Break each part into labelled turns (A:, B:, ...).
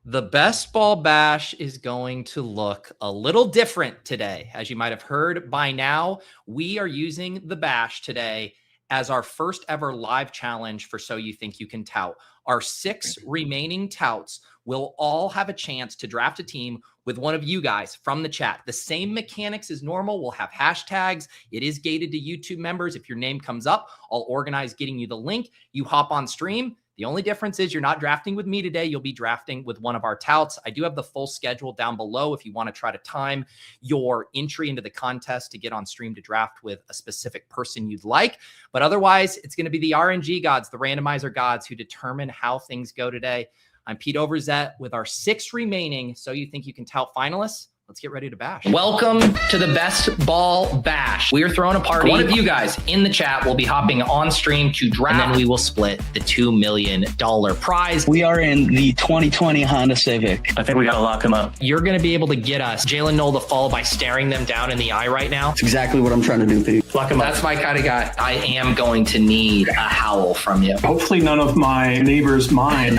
A: The best ball bash is going to look a little different today. As you might have heard by now, we are using the bash today as our first ever live challenge for So You Think You Can Tout. Our 6 remaining touts will all have a chance to draft a team with one of you guys from the chat. The same mechanics as normal. We'll have hashtags. It is gated to YouTube members. If your name comes up, I'll organize getting you the link. You hop on stream. The only difference is you're not drafting with me today. You'll be drafting with one of our touts. I do have the full schedule down below if you want to try to time your entry into the contest to get on stream to draft with a specific person you'd like. But otherwise, it's going to be the RNG gods, the randomizer gods, who determine how things go today. I'm Pete Overzet with our 6 remaining So You Think You Can Tout finalists. Let's get ready to bash. Welcome to the best ball bash. We are throwing a party. One of you guys in the chat will be hopping on stream to draft, and then we will split the $2 million prize.
B: We are in the 2020 Honda Civic.
C: I think we got to lock him up.
A: You're going to be able to get us Jalen Knoll to fall by staring them down in the eye right now.
B: That's exactly what I'm trying to do, Pete.
C: Lock him up.
A: That's my kind of guy. I am going to need a howl from you.
D: Hopefully none of my neighbors mind.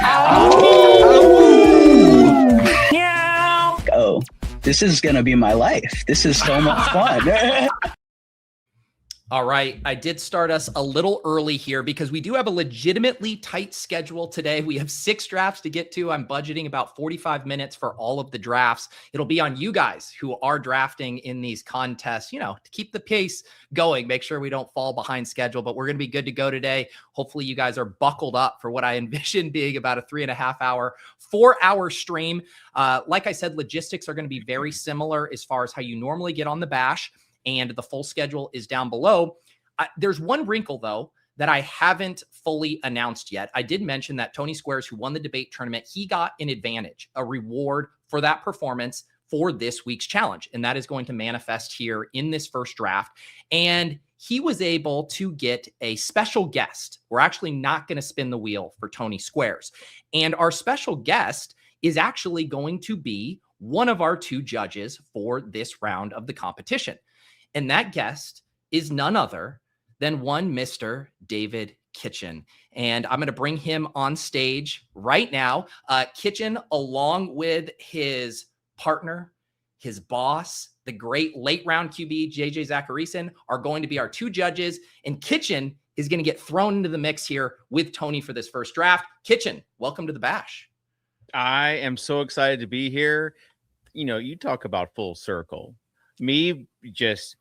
B: Oh, this is going to be my life. This is so much fun.
A: All right. I did start us a little early here because we do have a legitimately tight schedule today. We have 6 drafts to get to. I'm budgeting about 45 minutes for all of the drafts. It'll be on you guys who are drafting in these contests, to keep the pace going, make sure we don't fall behind schedule, but we're going to be good to go today. Hopefully you guys are buckled up for what I envision being about a 3.5 hour, 4-hour stream. Like I said, logistics are going to be very similar as far as how you normally get on the bash. And the full schedule is down below. There's one wrinkle, though, that I haven't fully announced yet. I did mention that Tony Squares, who won the debate tournament, he got an advantage, a reward for that performance for this week's challenge. And that is going to manifest here in this first draft. And he was able to get a special guest. We're actually not going to spin the wheel for Tony Squares. And our special guest is actually going to be one of our 2 judges for this round of the competition. And that guest is none other than one Mr. David Kitchen. And I'm going to bring him on stage right now. Kitchen, along with his partner, his boss, the great late round QB, JJ Zachariason, are going to be our 2 judges. And Kitchen is going to get thrown into the mix here with Tony for this first draft. Kitchen, welcome to the bash.
E: I am so excited to be here. You talk about full circle. Me just,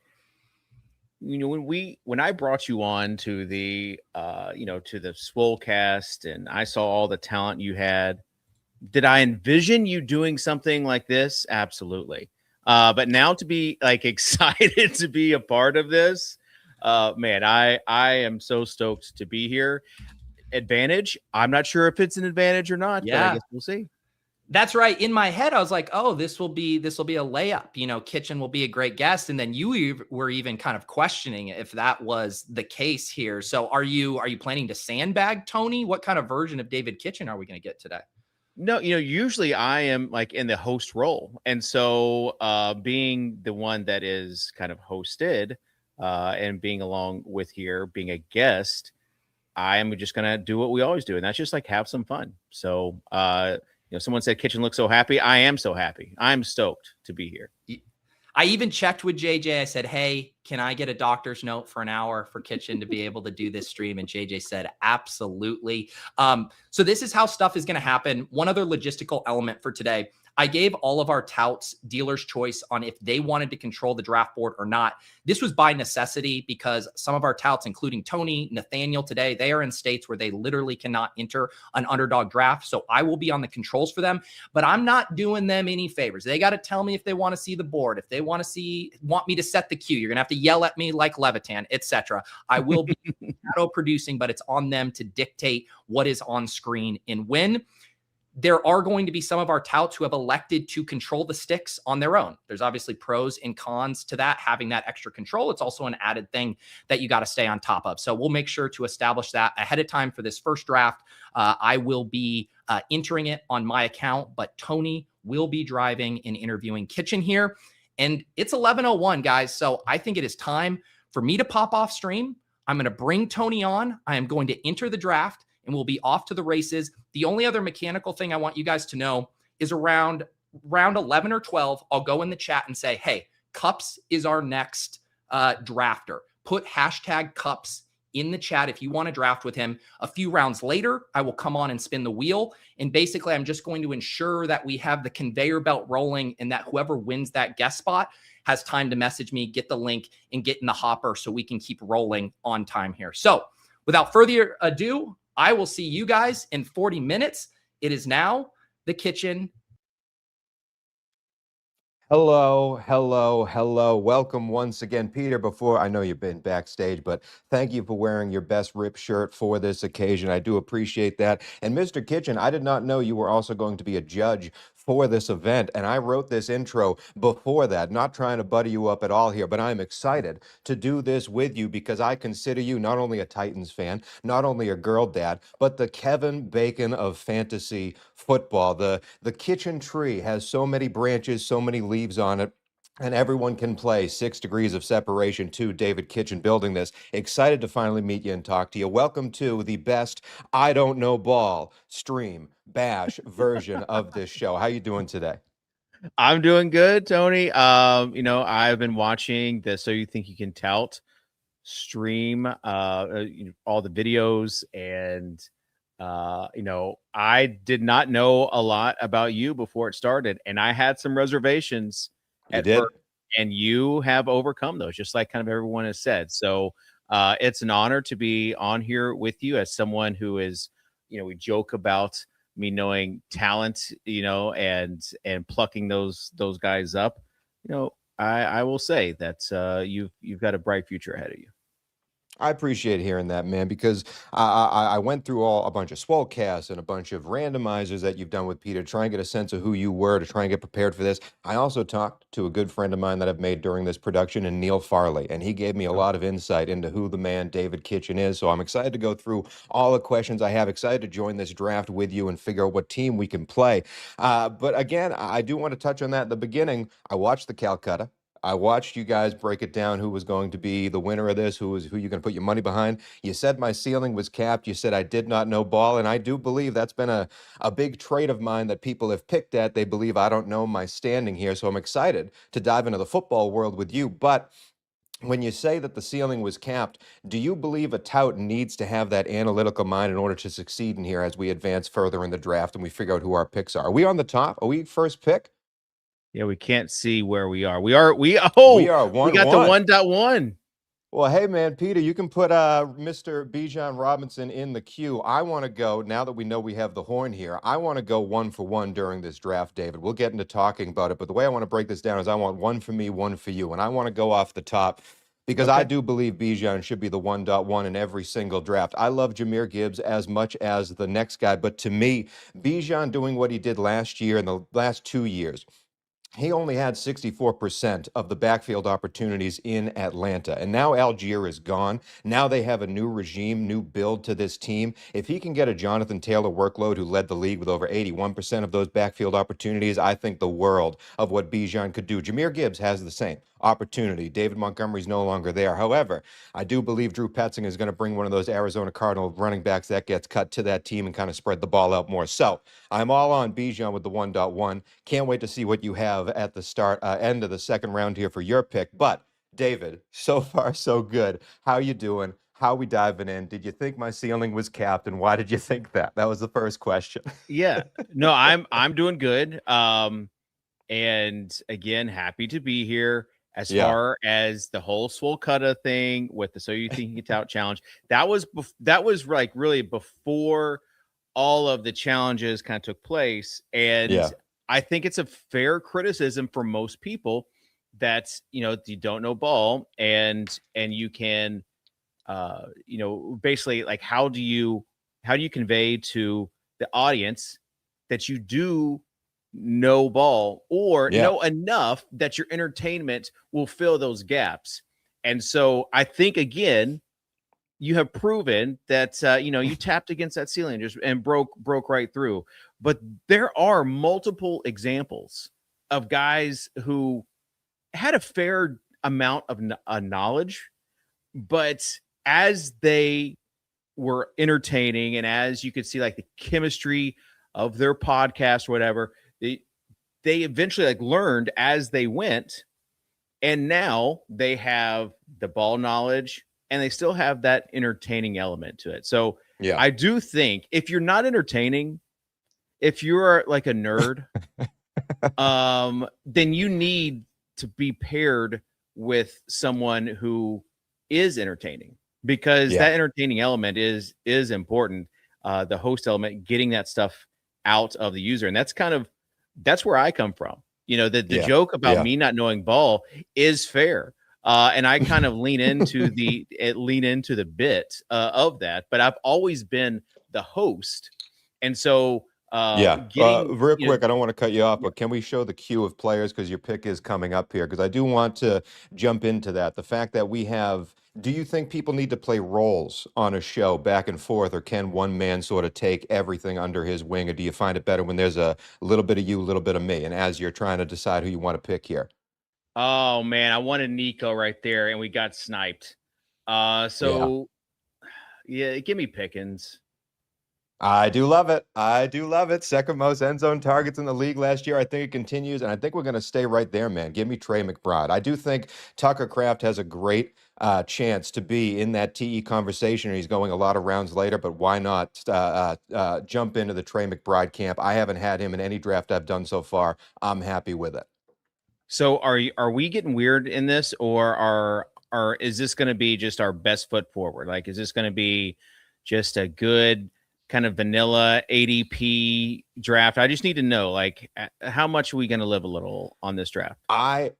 E: when I brought you on to the, to the Swolecast, and I saw all the talent you had, did I envision you doing something like this? Absolutely. But now to be excited to be a part of this, man, I am so stoked to be here. Advantage. I'm not sure if it's an advantage or not.
A: Yeah.
E: But I guess we'll see.
A: That's right. In my head, I was like, oh, this will be a layup. Kitchen will be a great guest. And then you were even kind of questioning if that was the case here. So are you planning to sandbag Tony? What kind of version of David Kitchen are we going to get today?
E: No, usually I am in the host role. And so being the one that is kind of hosted and being along with here, being a guest, I am just going to do what we always do. And that's just have some fun. So, someone said Kitchen looks so happy. I am so happy. I'm stoked to be here.
A: I even checked with JJ. I said, hey, can I get a doctor's note for an hour for Kitchen to be able to do this stream? And JJ said, absolutely. So this is how stuff is going to happen. One other logistical element for today. I gave all of our touts dealer's choice on if they wanted to control the draft board or not. This was by necessity because some of our touts, including Tony, Nathaniel today, they are in states where they literally cannot enter an underdog draft. So I will be on the controls for them, but I'm not doing them any favors. They got to tell me if they want to see the board, if they want me to set the queue. You're going to have to yell at me like Levitan, etc. I will be shadow producing, but it's on them to dictate what is on screen and when. There are going to be some of our touts who have elected to control the sticks on their own. There's obviously pros and cons to that, having that extra control. It's also an added thing that you got to stay on top of. So we'll make sure to establish that ahead of time for this first draft. I will be entering it on my account, but Tony will be driving and interviewing Kitchen here. And it's 11:01, guys. So I think it is time for me to pop off stream. I'm going to bring Tony on. I am going to enter the draft and we'll be off to the races. The only other mechanical thing I want you guys to know, is around round 11 or 12. I'll go in the chat and say, hey, Cups is our next drafter. Put hashtag Cups in the chat if you want to draft with him. A few rounds later, I will come on and spin the wheel. And basically, I'm just going to ensure that we have the conveyor belt rolling and that whoever wins that guest spot has time to message me, get the link, and get in the hopper so we can keep rolling on time here. So without further ado, I will see you guys in 40 minutes. It is now the kitchen.
C: Hello, hello, hello. Welcome once again, Peter. Before, I know you've been backstage, but thank you for wearing your best rip shirt for this occasion. I do appreciate that. And Mr. Kitchen, I did not know you were also going to be a judge for this event. And I wrote this intro before that, not trying to butter you up at all here, but I'm excited to do this with you because I consider you not only a Titans fan, not only a girl dad, but the Kevin Bacon of fantasy football. The kitchen tree has so many branches, so many leaves on it, and everyone can play. 6 degrees of separation to David Kitchen building this. Excited to finally meet you and talk to you. Welcome to the best I don't know ball stream bash version of this show. How you doing today?
E: I'm doing good, Tony. I've been watching the So You Think You Can Tout stream, all the videos, and I did not know a lot about you before it started, and I had some reservations at first, and you have overcome those, just like kind of everyone has said. So it's an honor to be on here with you as someone who is, we joke about me knowing talent, and plucking those guys up. I will say that you've got a bright future ahead of you.
C: I appreciate hearing that, man, because I went through a bunch of Swolecasts and a bunch of randomizers that you've done with Peter, to try and get a sense of who you were, to try and get prepared for this. I also talked to a good friend of mine that I've made during this production, and Neil Farley, and he gave me a lot of insight into who the man David Kitchen is. So I'm excited to go through all the questions I have, excited to join this draft with you and figure out what team we can play. But again, I do want to touch on that at the beginning. I watched the Calcutta. I watched you guys break it down, who was going to be the winner of this, who you're going to put your money behind. You said my ceiling was capped. You said I did not know ball, and I do believe that's been a big trait of mine that people have picked at. They believe I don't know my standing here, so I'm excited to dive into the football world with you. But when you say that the ceiling was capped, do you believe a tout needs to have that analytical mind in order to succeed in here as we advance further in the draft and we figure out who our picks are? Are we on the top? Are we first pick?
E: Yeah, we can't see where we are. We
C: are
E: we got 1.1.
C: Well, hey, man, Peter, you can put Mr. Bijan Robinson in the queue. I want to go, now that we know we have the horn here, I want to go 1 for 1 during this draft, David. We'll get into talking about it, but the way I want to break this down is I want 1 for me, 1 for you, and I want to go off the top because I do believe Bijan should be the 1.1 in every single draft. I love Jahmyr Gibbs as much as the next guy, but to me, Bijan doing what he did last year and the last 2 years, he only had 64% of the backfield opportunities in Atlanta. And now Algier is gone. Now they have a new regime, new build to this team. If he can get a Jonathan Taylor workload, who led the league with over 81% of those backfield opportunities, I think the world of what Bijan could do. Jahmyr Gibbs has the same opportunity. David Montgomery's no longer there. However, I do believe Drew Petzing is going to bring one of those Arizona Cardinal running backs that gets cut to that team and kind of spread the ball out more. So I'm all on Bijan with the 1.1. Can't wait to see what you have at the end of the second round here for your pick. But David, so far so good. How you doing? How we diving in? Did you think my ceiling was capped, and why did you think that? That was the first question.
E: Yeah, no, I'm doing good. And again, happy to be here. As far as the whole Swolecasts thing with the So You Think You Can Tout challenge, that was like really before all of the challenges kind of took place. And I think it's a fair criticism for most people that, you don't know ball and you can, basically, like, how do you convey to the audience that you do know ball or know enough that your entertainment will fill those gaps? And so I think, again, you have proven that you tapped against that ceiling and broke right through. But there are multiple examples of guys who had a fair amount of knowledge, but as they were entertaining and as you could see, like, the chemistry of their podcast or whatever, they eventually like learned as they went, and now they have the ball knowledge and they still have that entertaining element to it. So
C: Yeah.
E: I do think if you're not entertaining, if you're like a nerd, then you need to be paired with someone who is entertaining, because
C: Yeah.
E: that entertaining element is important. The host element, getting that stuff out of the user. And that's where I come from. The
C: Yeah.
E: joke about
C: Yeah.
E: me not knowing ball is fair. And I kind of lean into the bit of that, but I've always been the host. And so
C: real quick, I don't want to cut you off, but can we show the queue of players, because your pick is coming up here? Because I do want to jump into that. The fact that we have, do you think people need to play roles on a show back and forth, or can one man sort of take everything under his wing, or do you find it better when there's a little bit of you, a little bit of me, and as you're trying to decide who you want to pick here?
E: Oh man, I wanted Nico right there, and we got sniped. Yeah, give me Pickens.
C: I do love it. I do love it. Second most end zone targets in the league last year. I think it continues, and I think we're going to stay right there, man. Give me Trey McBride. I do think Tucker Kraft has a great chance to be in that TE conversation. He's going a lot of rounds later, but why not jump into the Trey McBride camp? I haven't had him in any draft I've done so far. I'm happy with it.
E: So are we getting weird in this, or is this going to be just our best foot forward? Like, is this going to be just a good kind of vanilla ADP draft? I just need to know, like, how much are we going to live a little on this draft?
C: Hey,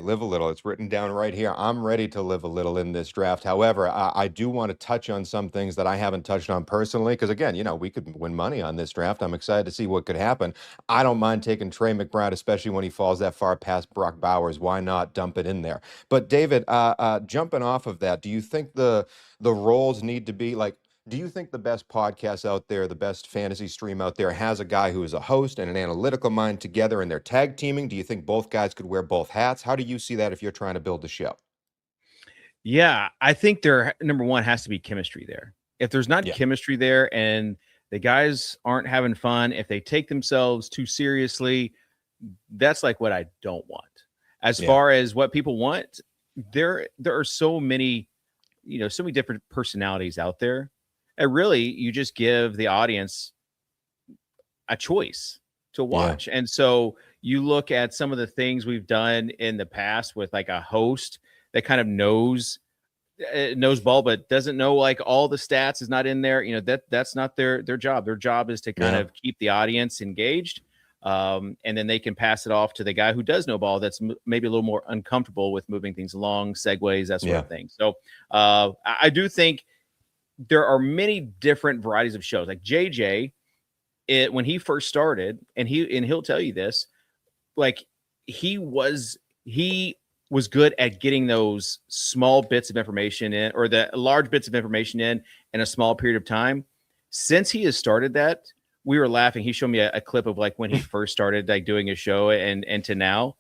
C: live a little. It's written down right here. I'm ready to live a little in this draft. However, I do want to touch on some things that I haven't touched on personally, because again, we could win money on this draft. I'm excited to see what could happen. I don't mind taking Trey McBride, especially when he falls that far past Brock Bowers. Why not dump it in there? But David, jumping off of that, do you think the roles need to be like, do you think the best podcast out there, the best fantasy stream out there, has a guy who is a host and an analytical mind together and they're tag teaming? Do you think both guys could wear both hats? How do you see that if you're trying to build the show?
E: Yeah, I think there, number one, has to be chemistry there. If there's not chemistry there and the guys aren't having fun, if they take themselves too seriously, that's like what I don't want. As far as what people want, there are so many, so many different personalities out there. And really, you just give the audience a choice to watch. And so you look at some of the things we've done in the past with like a host that kind of knows ball, but doesn't know like all the stats, is not in there. That's not their job. Their job is to kind of keep the audience engaged. And then they can pass it off to the guy who does know ball, that's maybe a little more uncomfortable with moving things along, segues, that sort of thing. So I do think there are many different varieties of shows. Like JJ, when he first started, and he'll tell you this, like he was good at getting those small bits of information in, or the large bits of information in a small period of time. Since he has started that, we were laughing. He showed me a clip of like when he first started like doing a show and to now,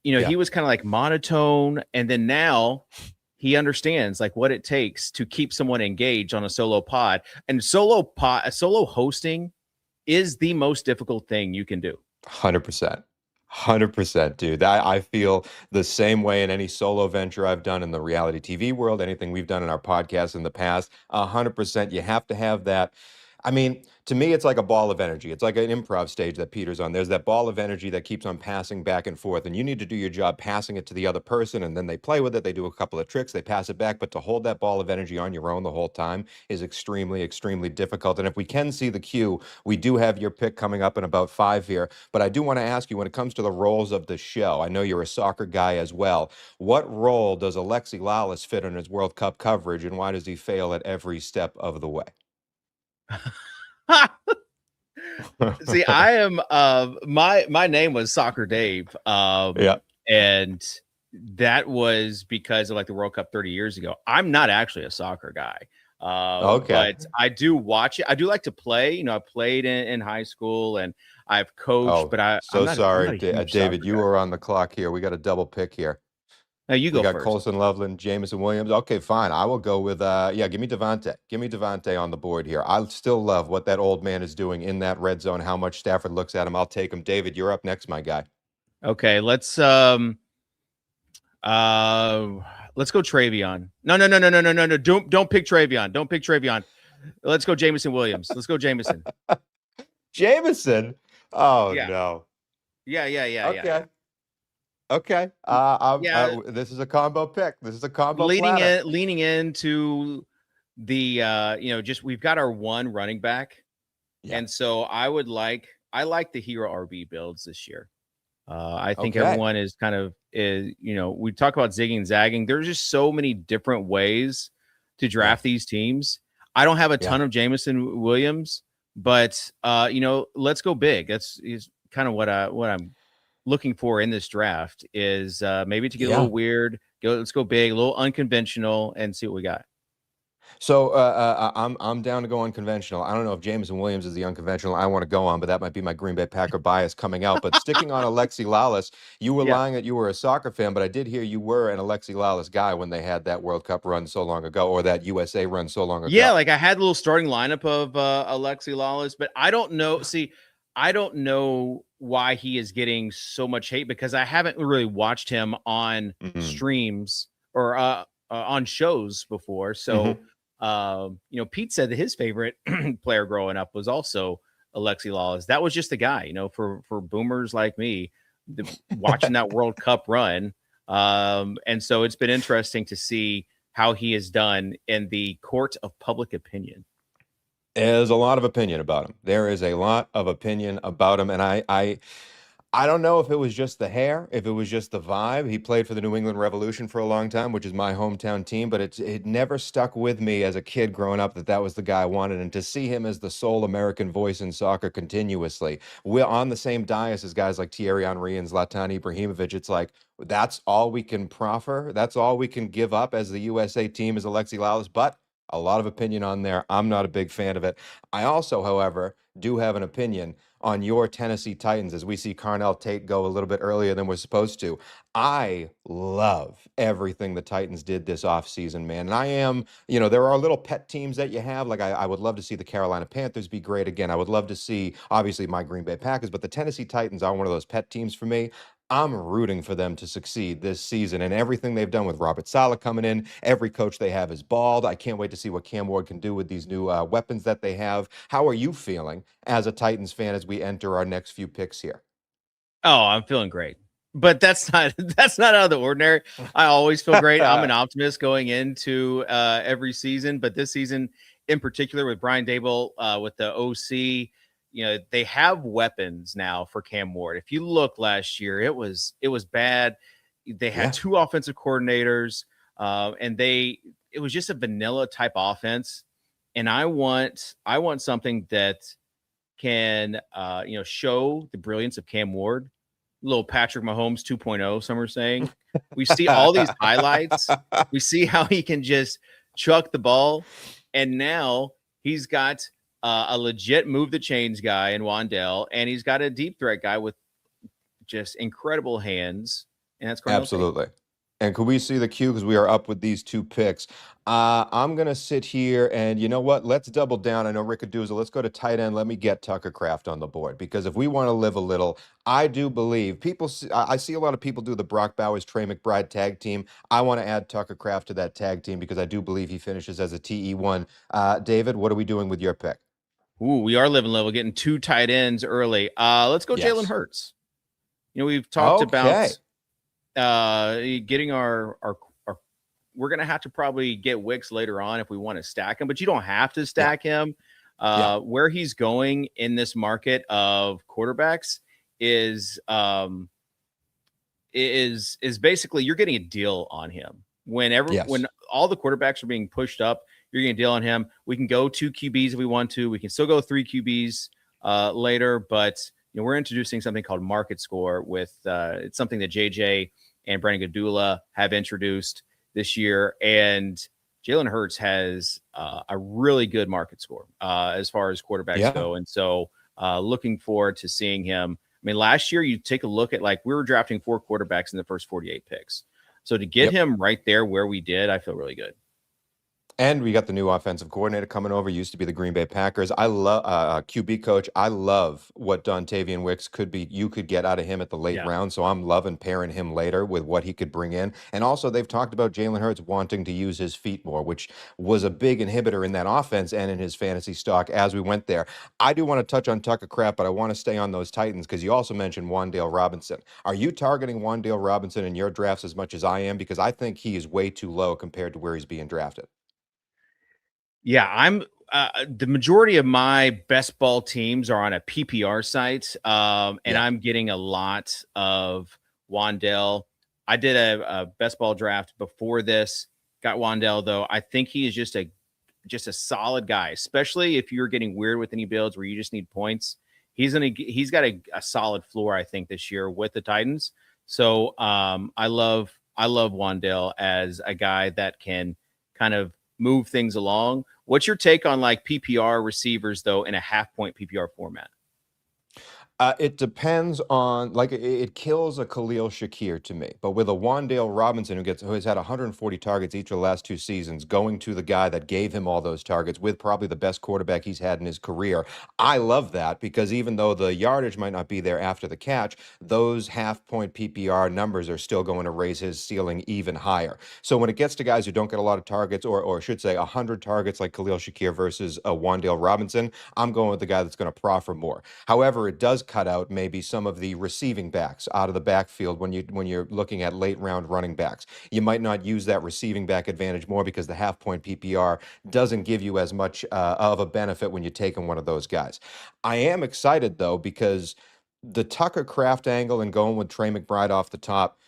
E: he was kind of like monotone. And then now he understands like what it takes to keep someone engaged on a solo pod. And solo hosting is the most difficult thing you can do.
C: 100%. 100%, dude. I feel the same way in any solo venture I've done in the reality TV world, anything we've done in our podcast in the past. 100%. You have to have that. I mean, to me, it's like a ball of energy. It's like an improv stage that Peter's on. There's that ball of energy that keeps on passing back and forth, and you need to do your job passing it to the other person, and then they play with it. They do a couple of tricks. They pass it back. But to hold that ball of energy on your own the whole time is extremely, extremely difficult. And if we can see the cue, we do have your pick coming up in about 5 here. But I do want to ask you, when it comes to the roles of the show, I know you're a soccer guy as well. What role does Alexi Lalas fit in his World Cup coverage, and why does he fail at every step of the way?
E: See, I am my name was Soccer Dave. And that was because of like the World Cup 30 years ago. I'm not actually a soccer guy. But I do watch it. I do like to play. I played in high school and I've coached, but I'm not
C: sorry,
E: a huge
C: David, you
E: guy.
C: are on the clock here. We got a double pick here.
E: Now you
C: We
E: go
C: got
E: first.
C: Colson Loveland, Jameson Williams. Okay, fine. I will go with give me Devontae. Give me Devontae on the board here. I still love what that old man is doing in that red zone, how much Stafford looks at him. I'll take him. David, you're up next, my guy.
E: Okay, let's go Travion. No. Don't pick Travion. Don't pick Travion. Let's go Jameson Williams. Let's go Jameson.
C: Jameson. Oh
E: Yeah.
C: no.
E: Yeah.
C: Okay.
E: Yeah.
C: This is a combo pick. This is a combo platter.
E: Leaning into the just we've got our one running back.
C: Yeah.
E: And so I like the hero RB builds this year. I think
C: Okay.
E: everyone is kind of we talk about zigging and zagging. There's just so many different ways to draft these teams. I don't have a ton of Jameson Williams, but let's go big. That's is kind of what I'm looking for in this draft is maybe to get a little weird. Let's go big, a little unconventional, and see what we got.
C: So I'm down to go unconventional. I don't know if Jameson Williams is the unconventional I want to go on, but that might be my Green Bay Packer bias coming out. But sticking on Alexi Lawless, you were lying that you were a soccer fan, but I did hear you were an Alexi Lawless guy when they had that World Cup run so long ago, or that USA run so long ago.
E: Yeah, like I had a little starting lineup of Alexi Lawless, but I don't know. See, I don't know why he is getting so much hate because I haven't really watched him on streams or on shows before. So. Pete said that his favorite player growing up was also Alexi Lawless. That was just the guy, for boomers like me, watching that World Cup run. And so it's been interesting to see how he has done in the court of public opinion.
C: There's a lot of opinion about him. There is a lot of opinion about him. And I don't know if it was just the hair, if it was just the vibe. He played for the New England Revolution for a long time, which is my hometown team, but it never stuck with me as a kid growing up that was the guy I wanted. And to see him as the sole American voice in soccer continuously, we're on the same dais as guys like Thierry Henry and Zlatan Ibrahimovic. It's like, that's all we can proffer. That's all we can give up as the USA team is Alexi Lawless. But a lot of opinion on there. I'm not a big fan of it. I also, however, do have an opinion on your Tennessee Titans as we see Carnell Tate go a little bit earlier than we're supposed to. I love everything the Titans did this offseason, man. And I am, there are little pet teams that you have. Like I would love to see the Carolina Panthers be great again. I would love to see, obviously, my Green Bay Packers, but the Tennessee Titans are one of those pet teams for me. I'm rooting for them to succeed this season, and everything they've done with Robert Saleh coming in, every coach they have is bald. I can't wait to see what Cam Ward can do with these new weapons that they have. How are you feeling as a Titans fan as we enter our next few picks here?
E: Oh, I'm feeling great. But that's not out of the ordinary. I always feel great. I'm an optimist going into every season, but this season in particular with Brian Daboll, with the OC, they have weapons now for Cam Ward. If you look last year, it was bad. They had two offensive coordinators, and it was just a vanilla type offense. And I want something that can show the brilliance of Cam Ward. Little Patrick Mahomes 2.0, some are saying. We see all these highlights. We see how he can just chuck the ball. And now he's got a legit move the chains guy in Wandell, and he's got a deep threat guy with just incredible hands. And that's
C: absolutely. And could we see the cue because we are up with these two picks? I'm going to sit here and you know what? Let's double down. I know Rickadooza. Let's go to tight end. Let me get Tucker Kraft on the board because if we want to live a little, I do believe I see a lot of people do the Brock Bowers, Trey McBride tag team. I want to add Tucker Kraft to that tag team because I do believe he finishes as a TE1. David, what are we doing with your pick?
E: Ooh, we are living level, getting two tight ends early. Let's go Jalen Hurts. We've talked about getting our we're going to have to probably get Wicks later on if we want to stack him, but you don't have to stack him. Where he's going in this market of quarterbacks is basically you're getting a deal on him. When all the quarterbacks are being pushed up, you're getting a deal on him. We can go 2 QBs if we want to. We can still go 3 QBs later, but we're introducing something called Market Score with it's something that JJ and Brandon Gadula have introduced this year. And Jalen Hurts has a really good market score as far as quarterbacks go. And so looking forward to seeing him. I mean, last year you take a look at we were drafting 4 quarterbacks in the first 48 picks. So to get him right there where we did, I feel really good.
C: And we got the new offensive coordinator coming over. Used to be the Green Bay Packers. I love QB coach. I love what Dontavian Wicks could be. You could get out of him at the late round. So I'm loving pairing him later with what he could bring in. And also, they've talked about Jalen Hurts wanting to use his feet more, which was a big inhibitor in that offense and in his fantasy stock as we went there. I do want to touch on Tucker Kraft, but I want to stay on those Titans because you also mentioned Wan'Dale Robinson. Are you targeting Wan'Dale Robinson in your drafts as much as I am? Because I think he is way too low compared to where he's being drafted.
E: Yeah, I'm the majority of my best ball teams are on a PPR site, and I'm getting a lot of Wan'Dale. I did a best ball draft before this, got Wan'Dale though. I think he is just a solid guy, especially if you're getting weird with any builds where you just need points. He's got a solid floor, I think, this year with the Titans. So I love Wan'Dale as a guy that can kind of move things along. What's your take on like PPR receivers though in a half-point PPR format?
C: It depends on, like, it kills a Khalil Shakir to me. But with a Wan'Dale Robinson who has had 140 targets each of the last 2 seasons, going to the guy that gave him all those targets with probably the best quarterback he's had in his career, I love that because even though the yardage might not be there after the catch, those half-point PPR numbers are still going to raise his ceiling even higher. So when it gets to guys who don't get a lot of targets, or I should say 100 targets like Khalil Shakir versus a Wan'Dale Robinson, I'm going with the guy that's going to proffer more. However, it does cut out maybe some of the receiving backs out of the backfield when you're looking at late round running backs. You might not use that receiving back advantage more because the half-point PPR doesn't give you as much of a benefit when you're taking one of those guys. I am excited though because the Tucker Kraft angle and going with Trey McBride off the top,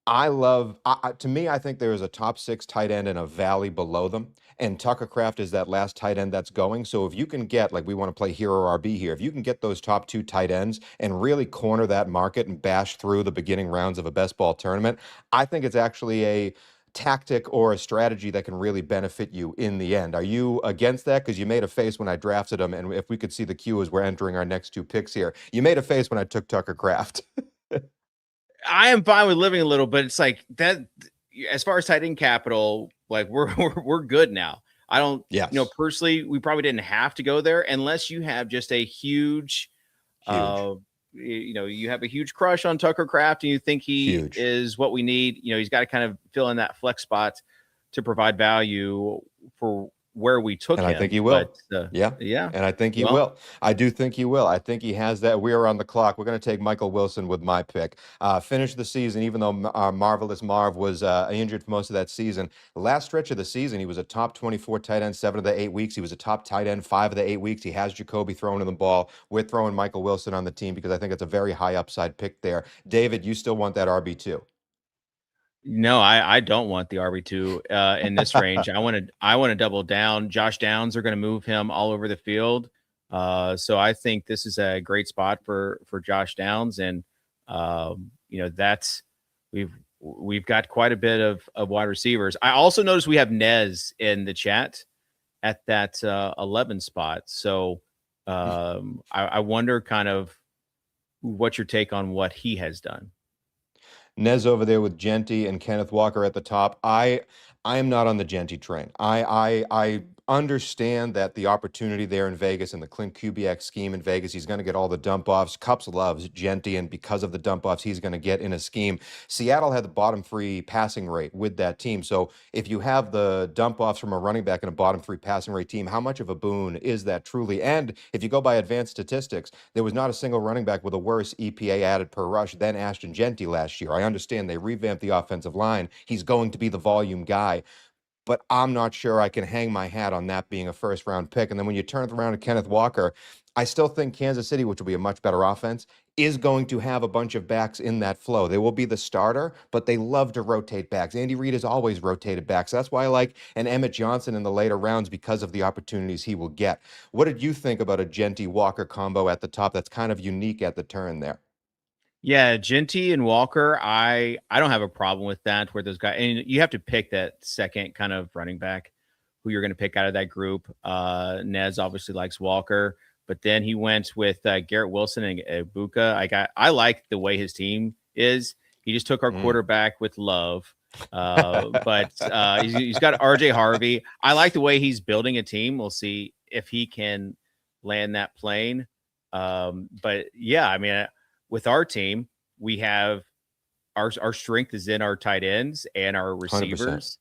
C: to me, I think there is a top 6 tight end and a valley below them. And Tucker Kraft is that last tight end that's going. So if you can get, like we want to play hero RB here, if you can get those top 2 tight ends and really corner that market and bash through the beginning rounds of a best ball tournament, I think it's actually a tactic or a strategy that can really benefit you in the end. Are you against that? Because you made a face when I drafted him. And if we could see the cue as we're entering our next 2 picks here, you made a face when I took Tucker Kraft.
E: I am fine with living a little, but it's like that. As far as tight end capital, like we're good now. I don't, personally, we probably didn't have to go there unless you have just a huge. You have a huge crush on Tucker Kraft and you think he is what we need. He's got to kind of fill in that flex spot to provide value for where we took him.
C: And I think he will.
E: But,
C: yeah. And I think he will. I do think he will. I think he has that. We are on the clock. We're going to take Michael Wilson with my pick. Finished the season, even though our Marvelous Marv was injured for most of that season. The last stretch of the season, he was a top 24 tight end 7 of the 8 weeks. He was a top tight end 5 of the 8 weeks. He has Jacoby throwing him the ball. We're throwing Michael Wilson on the team because I think it's a very high upside pick there. David, you still want that RB2?
E: No, I don't want the RB2 in this range. I want to double down. Josh Downs are going to move him all over the field. So I think this is a great spot for Josh Downs. And, we've got quite a bit of wide receivers. I also noticed we have Nez in the chat at that 11 spot. So I wonder kind of what's your take on what he has done.
C: Nez over there with Genty and Kenneth Walker at the top. I am not on the Genty train. I understand that the opportunity there in Vegas and the Clint Kubiak scheme in Vegas, he's going to get all the dump offs. Cups loves Genty, and because of the dump offs he's going to get in a scheme. Seattle had the bottom 3 passing rate with that team. So if you have the dump offs from a running back in a bottom 3 passing rate team, how much of a boon is that truly? And if you go by advanced statistics, there was not a single running back with a worse EPA added per rush than Ashton Genty last year. I understand they revamped the offensive line. He's going to be the volume guy. But I'm not sure I can hang my hat on that being a first-round pick. And then when you turn it around to Kenneth Walker, I still think Kansas City, which will be a much better offense, is going to have a bunch of backs in that flow. They will be the starter, but they love to rotate backs. Andy Reid has always rotated backs. That's why I like an Emmett Johnson in the later rounds because of the opportunities he will get. What did you think about a Genty-Walker combo at the top that's kind of unique at the turn there?
E: Yeah, Genty and Walker, I don't have a problem with that. Where those guys, and you have to pick that second kind of running back who you're going to pick out of that group. Nez obviously likes Walker, but then he went with Garrett Wilson and Ibuka. I like the way his team is. He just took our quarterback with Love. He's got RJ Harvey. I like the way he's building a team. We'll see if he can land that plane. But yeah, I mean, with our team, we have our strength is in our tight ends and our receivers.
C: 100%.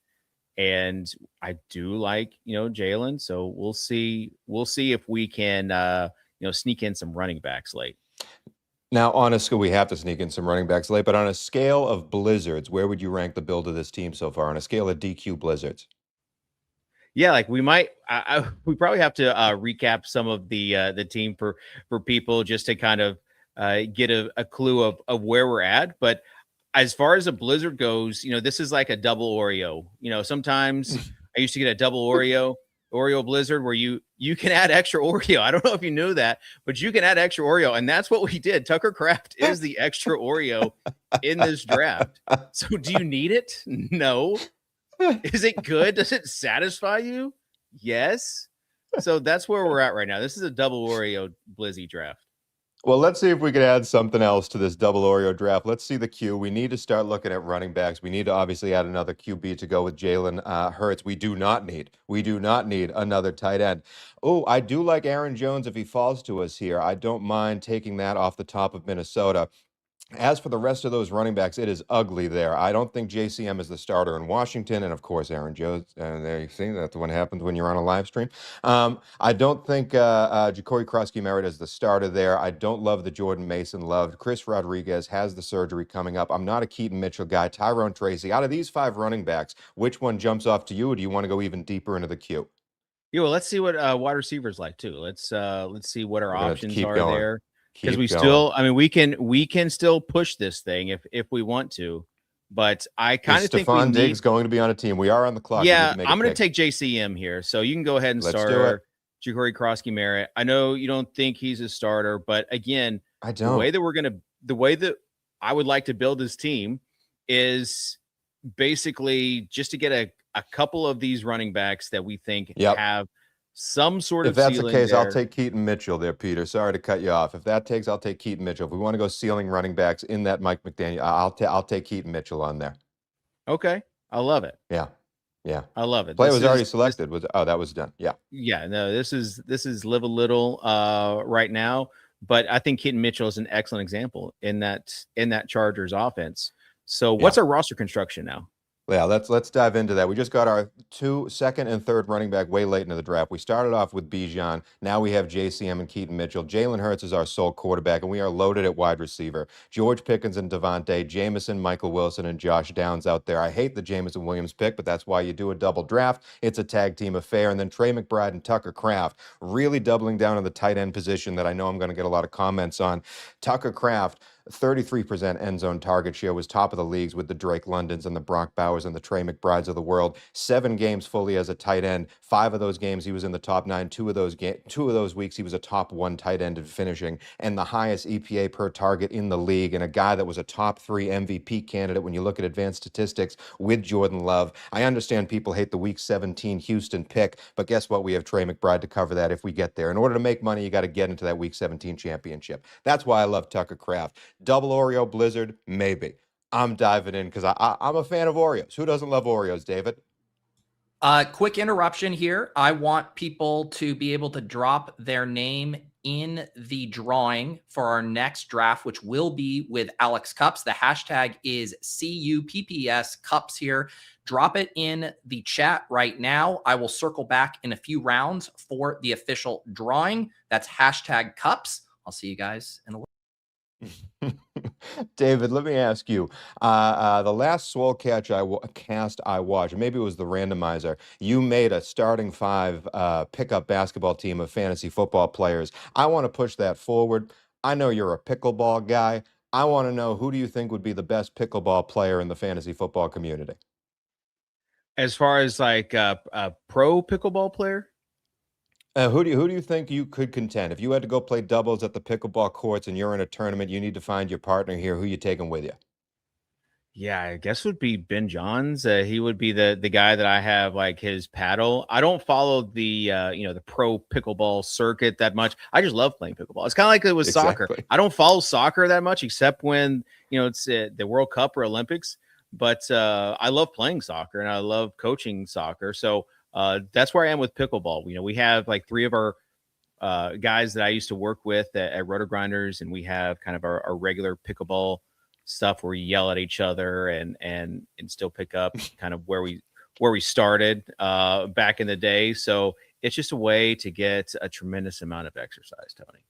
E: And I do like, Jalen. So we'll see if we can, sneak in some running backs late.
C: Now, on a scale, we have to sneak in some running backs late, but on a scale of blizzards, where would you rank the build of this team so far on a scale of DQ blizzards?
E: Yeah, like we might, we probably have to recap some of the team for people just to kind of get a clue of where we're at. But as far as a blizzard goes, this is like a double Oreo. Sometimes I used to get a double Oreo blizzard where you can add extra Oreo. I don't know if you knew that, but you can add extra Oreo, and that's what we did. Tucker Kraft is the extra Oreo in this draft. So do you need it? No. Is it good? Does it satisfy you? Yes. So that's where we're at right now. This is a double Oreo Blizzy draft.
C: Well, let's see if we can add something else to this double Oreo draft. Let's see the Q. We need to start looking at running backs. We need to obviously add another QB to go with Jalen Hurts. We do not need another tight end. Oh, I do like Aaron Jones if he falls to us here. I don't mind taking that off the top of Minnesota. As for the rest of those running backs, it is ugly there. I don't think JCM is the starter in Washington, and of course Aaron Jones. And there you see, that's what happens when you're on a live stream. I don't think Ja'Cory Krosky-Merritt is the starter there. I don't love the Jordan Mason loved. Chris Rodriguez has the surgery coming up. I'm not a Keaton Mitchell guy. Tyrone Tracy. Out of these 5 running backs, which one jumps off to you, or do you want to go even deeper into the queue?
E: Yeah, well, let's see what wide receivers like too. Let's see what our options are
C: going.
E: there. Because we can still push this thing if we want to, but I kind of think
C: Stephon Diggs going to be on a team. We are on the clock.
E: Yeah, I'm going to take JCM here, so you can go ahead and start Ja'Cory Krosky-Merritt. I know you don't think he's a starter, but again,
C: I don't.
E: The way that I would like to build this team is basically just to get a couple of these running backs that we think have some sort of.
C: If that's the case,
E: there.
C: I'll take Keaton Mitchell there, Peter. Sorry to cut you off. If that takes, I'll take Keaton Mitchell. If we want to go ceiling running backs in that Mike McDaniel, I'll take Keaton Mitchell on there.
E: Okay, I love it.
C: Yeah,
E: I love it.
C: Play was already selected. That was done. Yeah.
E: No, this is live a little right now, but I think Keaton Mitchell is an excellent example in that Chargers offense. So what's our roster construction now?
C: Yeah, let's dive into that. We just got our 2 second and third running back way late into the draft. We started off with Bijan. Now we have JCM and Keaton Mitchell. Jalen Hurts is our sole quarterback, and we are loaded at wide receiver. George Pickens and Devontae, Jameson, Michael Wilson, and Josh Downs out there. I hate the Jameson Williams pick, but that's why you do a double draft. It's a tag team affair. And then Trey McBride and Tucker Kraft really doubling down on the tight end position that I know I'm going to get a lot of comments on. Tucker Kraft, 33% end zone target share, was top of the leagues with the Drake Londons and the Brock Bowers and the Trey McBrides of the world. 7 games fully as a tight end. 5 of those games he was in the top 9. 2 of those weeks he was a top 1 tight end in finishing, and the highest EPA per target in the league, and a guy that was a top 3 MVP candidate when you look at advanced statistics with Jordan Love. I understand people hate the week 17 Houston pick, but guess what? We have Trey McBride to cover that if we get there. In order to make money, you got to get into that week 17 championship. That's why I love Tucker Kraft. Double Oreo blizzard, maybe. I'm diving in because I'm a fan of Oreos. Who doesn't love Oreos, David?
A: Quick interruption here. I want people to be able to drop their name in the drawing for our next draft, which will be with Alex Cups. The hashtag is CUPPS Cups here. Drop it in the chat right now. I will circle back in a few rounds for the official drawing. That's hashtag Cups. I'll see you guys in a little.
C: David, let me ask you, the last Swole cast I watched, maybe it was the randomizer, you made a starting 5 pickup basketball team of fantasy football players. I want to push that forward. I know you're a pickleball guy. I want to know, who do you think would be the best pickleball player in the fantasy football community?
E: As far as like a pro pickleball player?
C: Who do you think you could contend? If you had to go play doubles at the pickleball courts and you're in a tournament, you need to find your partner here. Who you taking with you?
E: Yeah, I guess would be Ben Johns. He would be the guy that I have like his paddle. I don't follow the the pro pickleball circuit that much. I just love playing pickleball. It's kind of like it was soccer. I don't follow soccer that much except when it's the World Cup or Olympics. but I love playing soccer and I love coaching soccer. So that's where I am with pickleball. You know, we have like 3 of our guys that I used to work with at Roto Grinders, and we have kind of our regular pickleball stuff where we yell at each other and still pick up kind of where we started back in the day. So it's just a way to get a tremendous amount of exercise, Tony.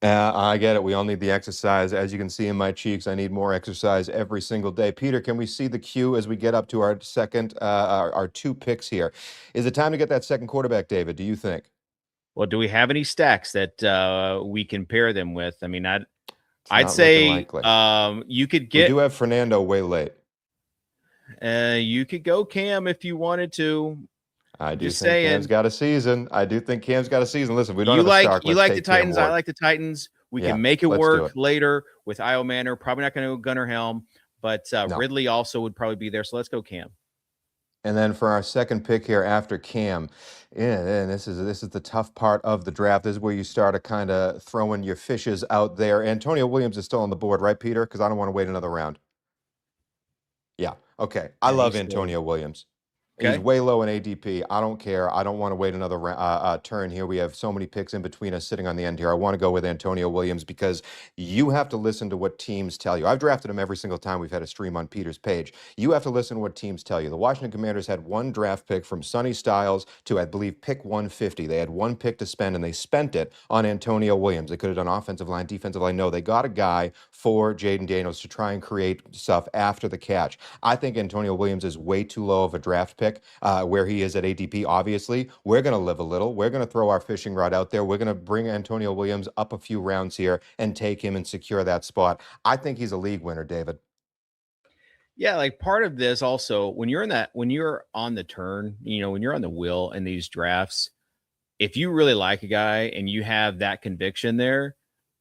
C: I get it. We all need the exercise. As you can see in my cheeks, I need more exercise every single day. Peter, can we see the cue as we get up to our second, our 2 picks here? Is it time to get that second quarterback, David? Do you think?
E: Well, do we have any stacks that we can pair them with? I mean, I'd
C: not
E: say
C: looking likely.
E: you could
C: We
E: get
C: do have Fernando way late.
E: you could go Cam if you wanted to.
C: I do
E: Just
C: think
E: saying.
C: Cam's got a season. I do think Cam's got a season. Listen, we don't
E: You
C: have a
E: like
C: star.
E: you
C: Let's
E: like the
C: take Cam
E: Titans. I
C: Ward.
E: like the Titans. We
C: Yeah,
E: can make it
C: let's do
E: work
C: it.
E: later with Io Manor. Probably not going to go Gunnar Helm, but
C: No.
E: Ridley also would probably be there. So let's go Cam.
C: And then for our second pick here after Cam, and this is the tough part of the draft. This is where you start to kind of throwing your fishes out there. Antonio Williams is still on the board, right, Peter? Because I don't want to wait another round. Yeah. Okay. I
E: Yeah,
C: love
E: he's still-
C: Antonio Williams.
E: Okay.
C: He's way low in ADP. I don't care. I don't want to wait another turn here. We have so many picks in between us sitting on the end here. I want to go with Antonio Williams because you have to listen to what teams tell you. I've drafted him every single time we've had a stream on Peter's page. You have to listen to what teams tell you. The Washington Commanders had 1 draft pick from Sonny Styles to, I believe, pick 150. They had 1 pick to spend, and they spent it on Antonio Williams. They could have done offensive line, defensive line. No, they got a guy for Jaden Daniels to try and create stuff after the catch. I think Antonio Williams is way too low of a draft pick. Where he is at ADP, obviously. We're going to live a little. We're going to throw our fishing rod out there. We're going to bring Antonio Williams up a few rounds here and take him and secure that spot. I think he's a league winner, David.
E: Yeah, like part of this also, when you're on the turn, you know, when you're on the wheel in these drafts, if you really like a guy and you have that conviction there,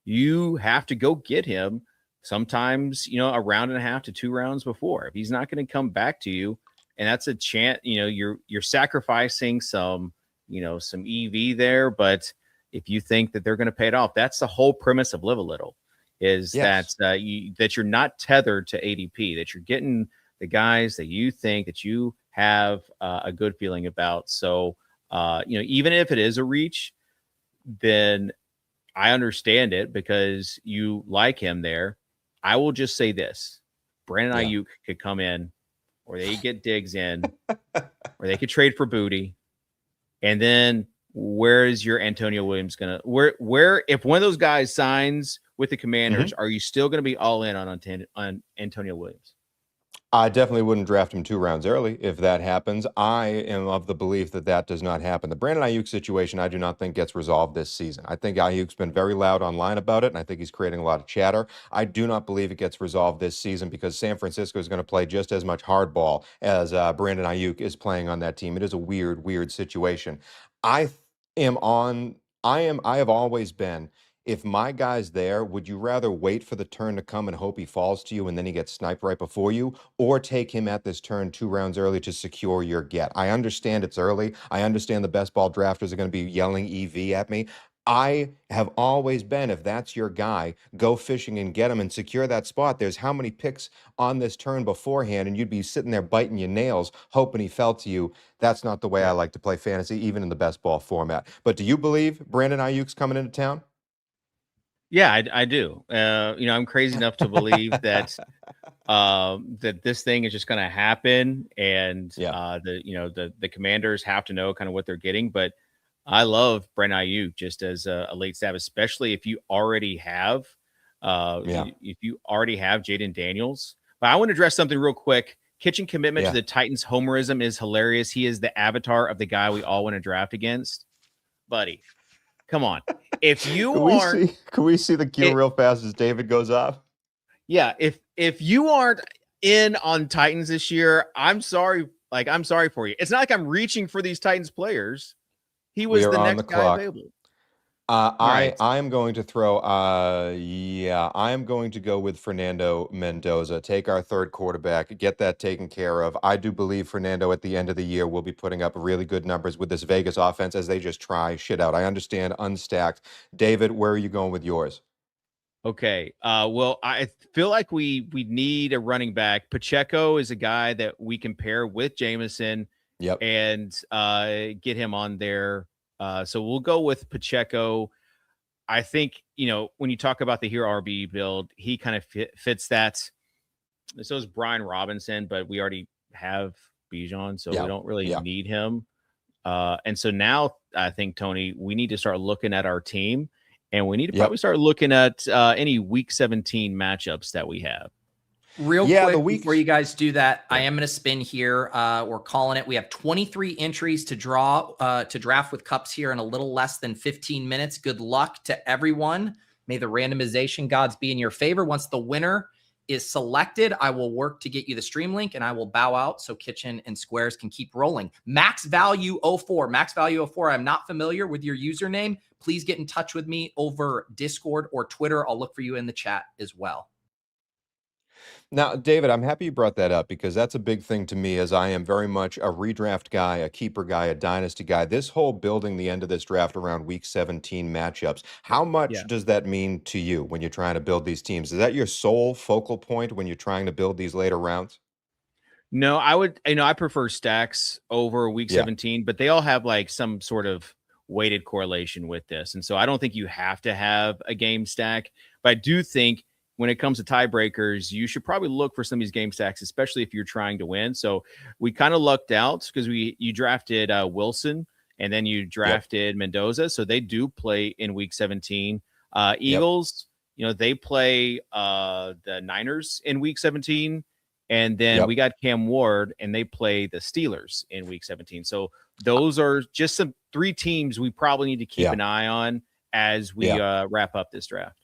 E: you have to go get him sometimes, you know, a round and a half to 2 rounds before. If he's not going to come back to you, and that's a chance, you know, you're sacrificing some, you know, some EV there. But if you think that they're going to pay it off, that's the whole premise of Live a Little, is
C: Yes.
E: that that you're not tethered to ADP, that you're getting the guys that you think that you have a good feeling about. So, you know, even if it is a reach, then I understand it because you like him there. I will just say this: Brandon
C: Yeah.
E: Ayuk could come in, or they get Diggs in, or they could trade for Booty. And then where is your Antonio Williams gonna where if one of those guys signs with the Commanders, are you still gonna be all in on Antonio Williams?
C: I definitely wouldn't draft him 2 rounds early if that happens. I am of the belief that that does not happen. The Brandon Ayuk situation, I do not think gets resolved this season. I think Ayuk's been very loud online about it, and I think he's creating a lot of chatter. I do not believe it gets resolved this season because San Francisco is going to play just as much hardball as Brandon Ayuk is playing on that team. It is a weird, weird situation. I I have always been, if my guy's there, would you rather wait for the turn to come and hope he falls to you and then he gets sniped right before you, or take him at this turn 2 rounds early to secure your get? I understand it's early. I understand the best ball drafters are going to be yelling EV at me. I have always been, if that's your guy, go fishing and get him and secure that spot. There's how many picks on this turn beforehand, and you'd be sitting there biting your nails, hoping he fell to you. That's not the way I like to play fantasy, even in the best ball format. But do you believe Brandon Ayuk's coming into town?
E: Yeah, I do. You know, I'm crazy enough to believe that that this thing is just going to happen, and the Commanders have to know kind of what they're getting. But I love Brandon Ayuk just as a late stab, especially if you already have if you already have Jaden Daniels. But I want to address something real quick. Kitchen commitment to the Titans homerism is hilarious. He is the avatar of the guy we all want to draft against, buddy. Come on. If you
C: can we see the cue real fast as David goes off?
E: Yeah, if you aren't in on Titans this year, I'm sorry. Like, I'm sorry for you. It's not like I'm reaching for these Titans players. He was the next guy available.
C: I am going to throw I am going to go with Fernando Mendoza. Take our third quarterback, get that taken care of. I do believe Fernando at the end of the year will be putting up really good numbers with this Vegas offense as they just try shit out. I understand unstacked. David, where are you going with yours?
E: Okay. Well, I feel like we need a running back. Pacheco is a guy that we can pair with Jameson
C: Yep.
E: and get him on there. So we'll go with Pacheco. I think, when you talk about the hero RB build, he kind of fits that. So is Brian Robinson, but we already have Bijan, so we don't really need him. And so now I think, Tony, we need to start looking at our team, and we need to probably start looking at any week 17 matchups that we have.
A: Real quick, before you guys do that, I am going to spin here. We're calling it. We have 23 entries to draft with cups here in a little less than 15 minutes. Good luck to everyone. May the randomization gods be in your favor. Once the winner is selected, I will work to get you the stream link, and I will bow out so Kitchen and Squares can keep rolling. Max Value 04. Max Value 04. I'm not familiar with your username. Please get in touch with me over Discord or Twitter. I'll look for you in the chat as well.
C: Now, David, I'm happy you brought that up because that's a big thing to me, as I am very much a redraft guy, a keeper guy, a dynasty guy. This whole building the end of this draft around week 17 matchups, how much does that mean to you when you're trying to build these teams? Is that your sole focal point when you're trying to build these later rounds?
E: No, I prefer stacks over week 17, but they all have like some sort of weighted correlation with this. And so I don't think you have to have a game stack, but I do think when it comes to tiebreakers, you should probably look for some of these game stacks, especially if you're trying to win. So we kind of lucked out because you drafted Wilson and then you drafted Mendoza. So they do play in week 17. Eagles, they play the Niners in week 17. And then we got Cam Ward and they play the Steelers in week 17. So those are just some 3 teams we probably need to keep an eye on as we wrap up this draft.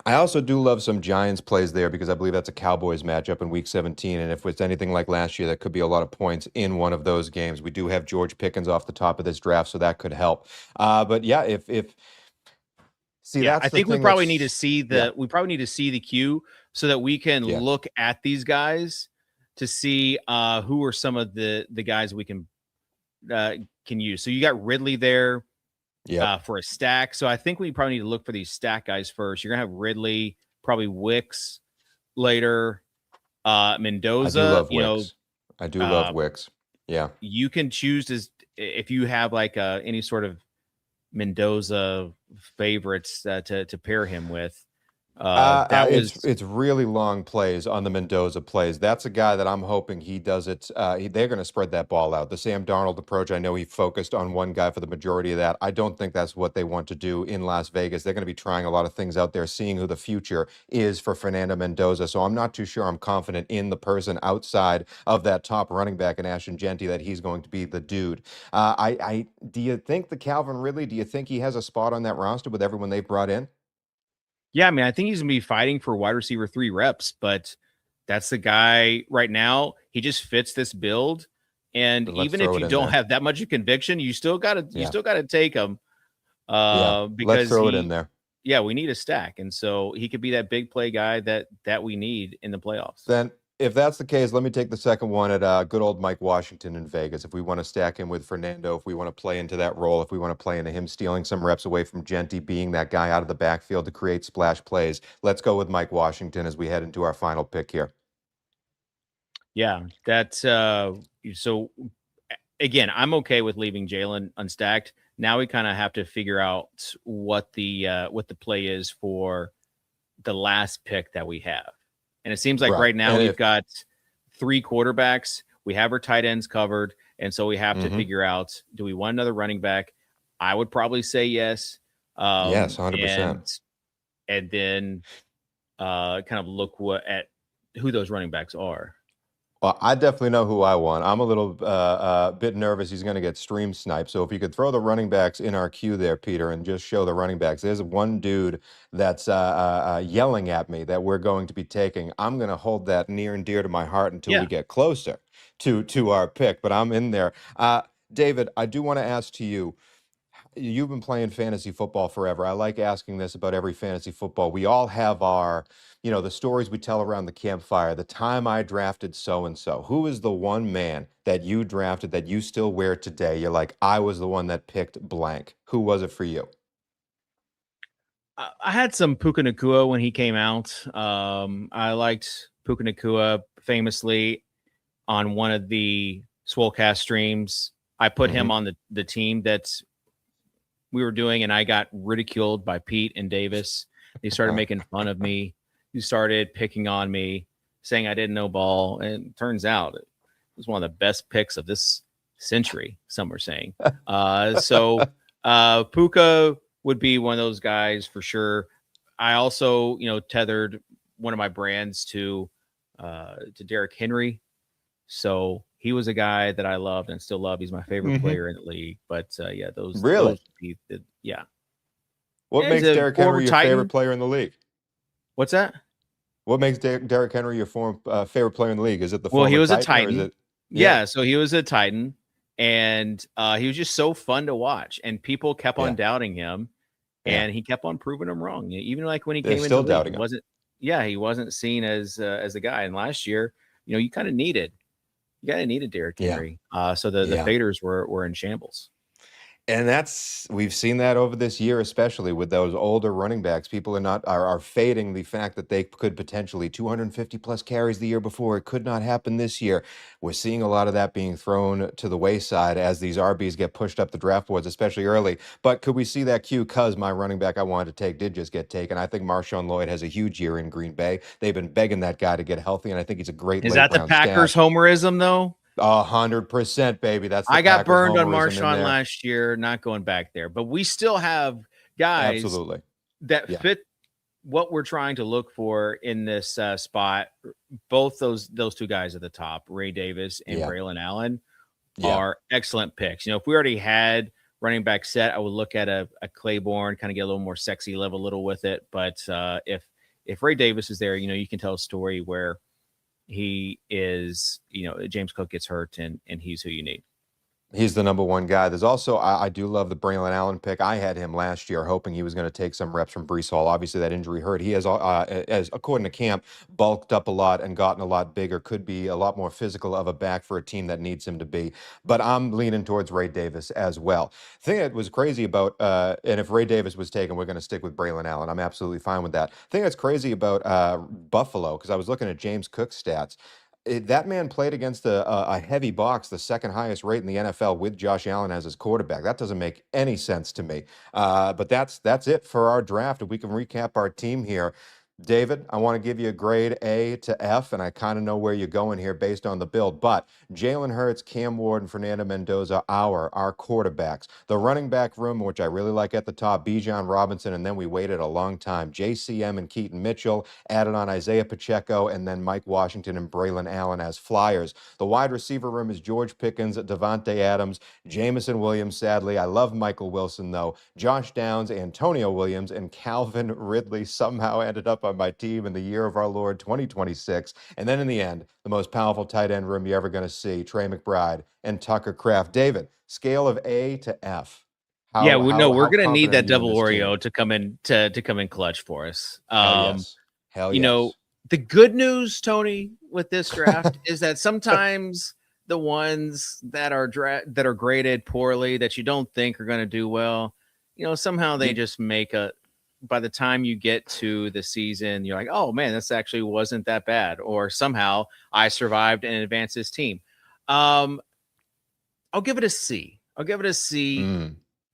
C: I also do love some Giants plays there because I believe that's a Cowboys matchup in week 17. And if it's anything like last year, that could be a lot of points in one of those games. We do have George Pickens off the top of this draft, so that could help. But yeah,
E: I think we probably need to see the queue so that we can look at these guys to see who are some of the guys we can use. So you got Ridley there. For a stack. So I think we probably need to look for these stack guys first. You're going to have Ridley, probably Wicks later, Mendoza.
C: I do love Wicks. I do love Wicks. Yeah.
E: You can choose if you have like any sort of Mendoza favorites to pair him with.
C: It's really long plays on the Mendoza plays. That's a guy that I'm hoping he does it. They're going to spread that ball out. The Sam Darnold approach, I know he focused on one guy for the majority of that. I don't think that's what they want to do in Las Vegas. They're going to be trying a lot of things out there, seeing who the future is for Fernando Mendoza. So I'm not too sure I'm confident in the person outside of that top running back in Ashton Genty that he's going to be the dude. Do you think the Calvin Ridley, do you think he has a spot on that roster with everyone they've brought in?
E: Yeah, I mean, I think he's going to be fighting for wide receiver 3 reps, but that's the guy right now. He just fits this build. And even if you don't have that much of conviction, you still got to take him. Because
C: let's throw it in there.
E: Yeah, we need a stack. And so he could be that big play guy that we need in the playoffs.
C: Then if that's the case, let me take the second one at good old Mike Washington in Vegas. If we want to stack him with Fernando, if we want to play into that role, if we want to play into him stealing some reps away from Genty, being that guy out of the backfield to create splash plays, let's go with Mike Washington as we head into our final pick here.
E: Yeah, that's so again, I'm okay with leaving Jalen unstacked. Now we kind of have to figure out what the play is for the last pick that we have. And it seems like right now we've got 3 quarterbacks. We have our tight ends covered. And so we have to figure out, do we want another running back? I would probably say yes.
C: Yes, 100%.
E: And then kind of look at who those running backs are.
C: Well, I definitely know who I want. I'm a little bit nervous he's going to get stream sniped. So if you could throw the running backs in our queue there, Peter, and just show the running backs. There's one dude that's yelling at me that we're going to be taking. I'm going to hold that near and dear to my heart until we get closer to our pick. But I'm in there. David, I do want to ask to you. You've been playing fantasy football forever. I like asking this about every fantasy football. We all have our, the stories we tell around the campfire. The time I drafted so-and-so. Who is the one man that you drafted that you still wear today? You're like, I was the one that picked blank. Who was it for you?
E: I had some Puka Nacua when he came out. I liked Puka Nacua famously on one of the Swolecast streams. I put him on the team that we were doing, and I got ridiculed by Pete and Davis. They started making fun of me. He started picking on me, saying I didn't know ball. And it turns out it was one of the best picks of this century, some were saying. So Puka would be one of those guys for sure. I also, tethered one of my brands to Derrick Henry. So he was a guy that I loved and still love. He's my favorite player in the league. But those
C: Really? What
E: As
C: makes
E: a
C: Derrick Henry
E: former
C: your
E: Titan-
C: favorite player in the league?
E: What's that?
C: What makes Derrick Henry your favorite player in the league? Is it the
E: Well, he
C: former
E: was a
C: Titan, or
E: Titan.
C: is it-
E: Yeah, so he was a Titan, and he was just so fun to watch. And people kept on doubting him, and he kept on proving them wrong. Even like when he
C: They're
E: came
C: still
E: into the
C: doubting
E: league,
C: him.
E: he wasn't seen as a guy. And last year, you kind of needed Derrick
C: Yeah.
E: Henry. So the faders were in shambles.
C: And we've seen that over this year, especially with those older running backs. People are fading the fact that they could potentially 250 plus carries the year before. It could not happen this year. We're seeing a lot of that being thrown to the wayside as these RBs get pushed up the draft boards, especially early. But could we see that cue? Because my running back I wanted to take did just get taken. I think Marshawn Lloyd has a huge year in Green Bay. They've been begging that guy to get healthy, and I think he's a great
E: Is
C: late
E: that the
C: round
E: Packers
C: stash.
E: homerism though?
C: 100%, baby. That's the
E: I got
C: Packers
E: burned on
C: homerism in
E: Marshawn
C: there.
E: last year, not going back there. But we still have guys
C: Absolutely.
E: that
C: Yeah.
E: fit what we're trying to look for in this spot. Both those two guys at the top, Ray Davis and Braylon Allen, are excellent picks. If we already had running back set, I would look at a Claiborne, kind of get a little more sexy, live a little with it. But if Ray Davis is there, you can tell a story where he is, James Cook gets hurt and he's who you need.
C: He's the number one guy. There's also, I do love the Braylon Allen pick. I had him last year, hoping he was going to take some reps from Breece Hall. Obviously, that injury hurt. He has, as according to camp, bulked up a lot and gotten a lot bigger. Could be a lot more physical of a back for a team that needs him to be. But I'm leaning towards Ray Davis as well. The thing that was crazy about, and if Ray Davis was taken, we're going to stick with Braylon Allen. I'm absolutely fine with that. The thing that's crazy about Buffalo, because I was looking at James Cook's stats. That man played against a heavy box, the second highest rate in the NFL, with Josh Allen as his quarterback. That doesn't make any sense to me. But that's it for our draft. If we can recap our team here. David, I want to give you a grade A to F, and I kind of know where you're going here based on the build. But Jalen Hurts, Cam Ward, and Fernando Mendoza are our quarterbacks. The running back room, which I really like at the top, Bijan Robinson, and then we waited a long time. JCM and Keaton Mitchell, added on Isaiah Pacheco, and then Mike Washington and Braylon Allen as flyers. The wide receiver room is George Pickens, Devontae Adams, Jamison Williams, sadly. I love Michael Wilson, though. Josh Downs, Antonio Williams, and Calvin Ridley somehow ended up on my team in the year of our Lord 2026. And then in the end, the most powerful tight end room you're ever going to see, Trey McBride and Tucker Kraft. David, scale of A to F.
E: We're going to need that double
C: Oreo
E: to come in clutch for us.
C: Hell yes. Hell yes.
E: The good news, Tony, with this draft is that sometimes the ones that are graded poorly, that you don't think are going to do well, somehow they just make by the time you get to the season, you're like, oh man, this actually wasn't that bad. Or somehow I survived and advanced this team. I'll give it a C.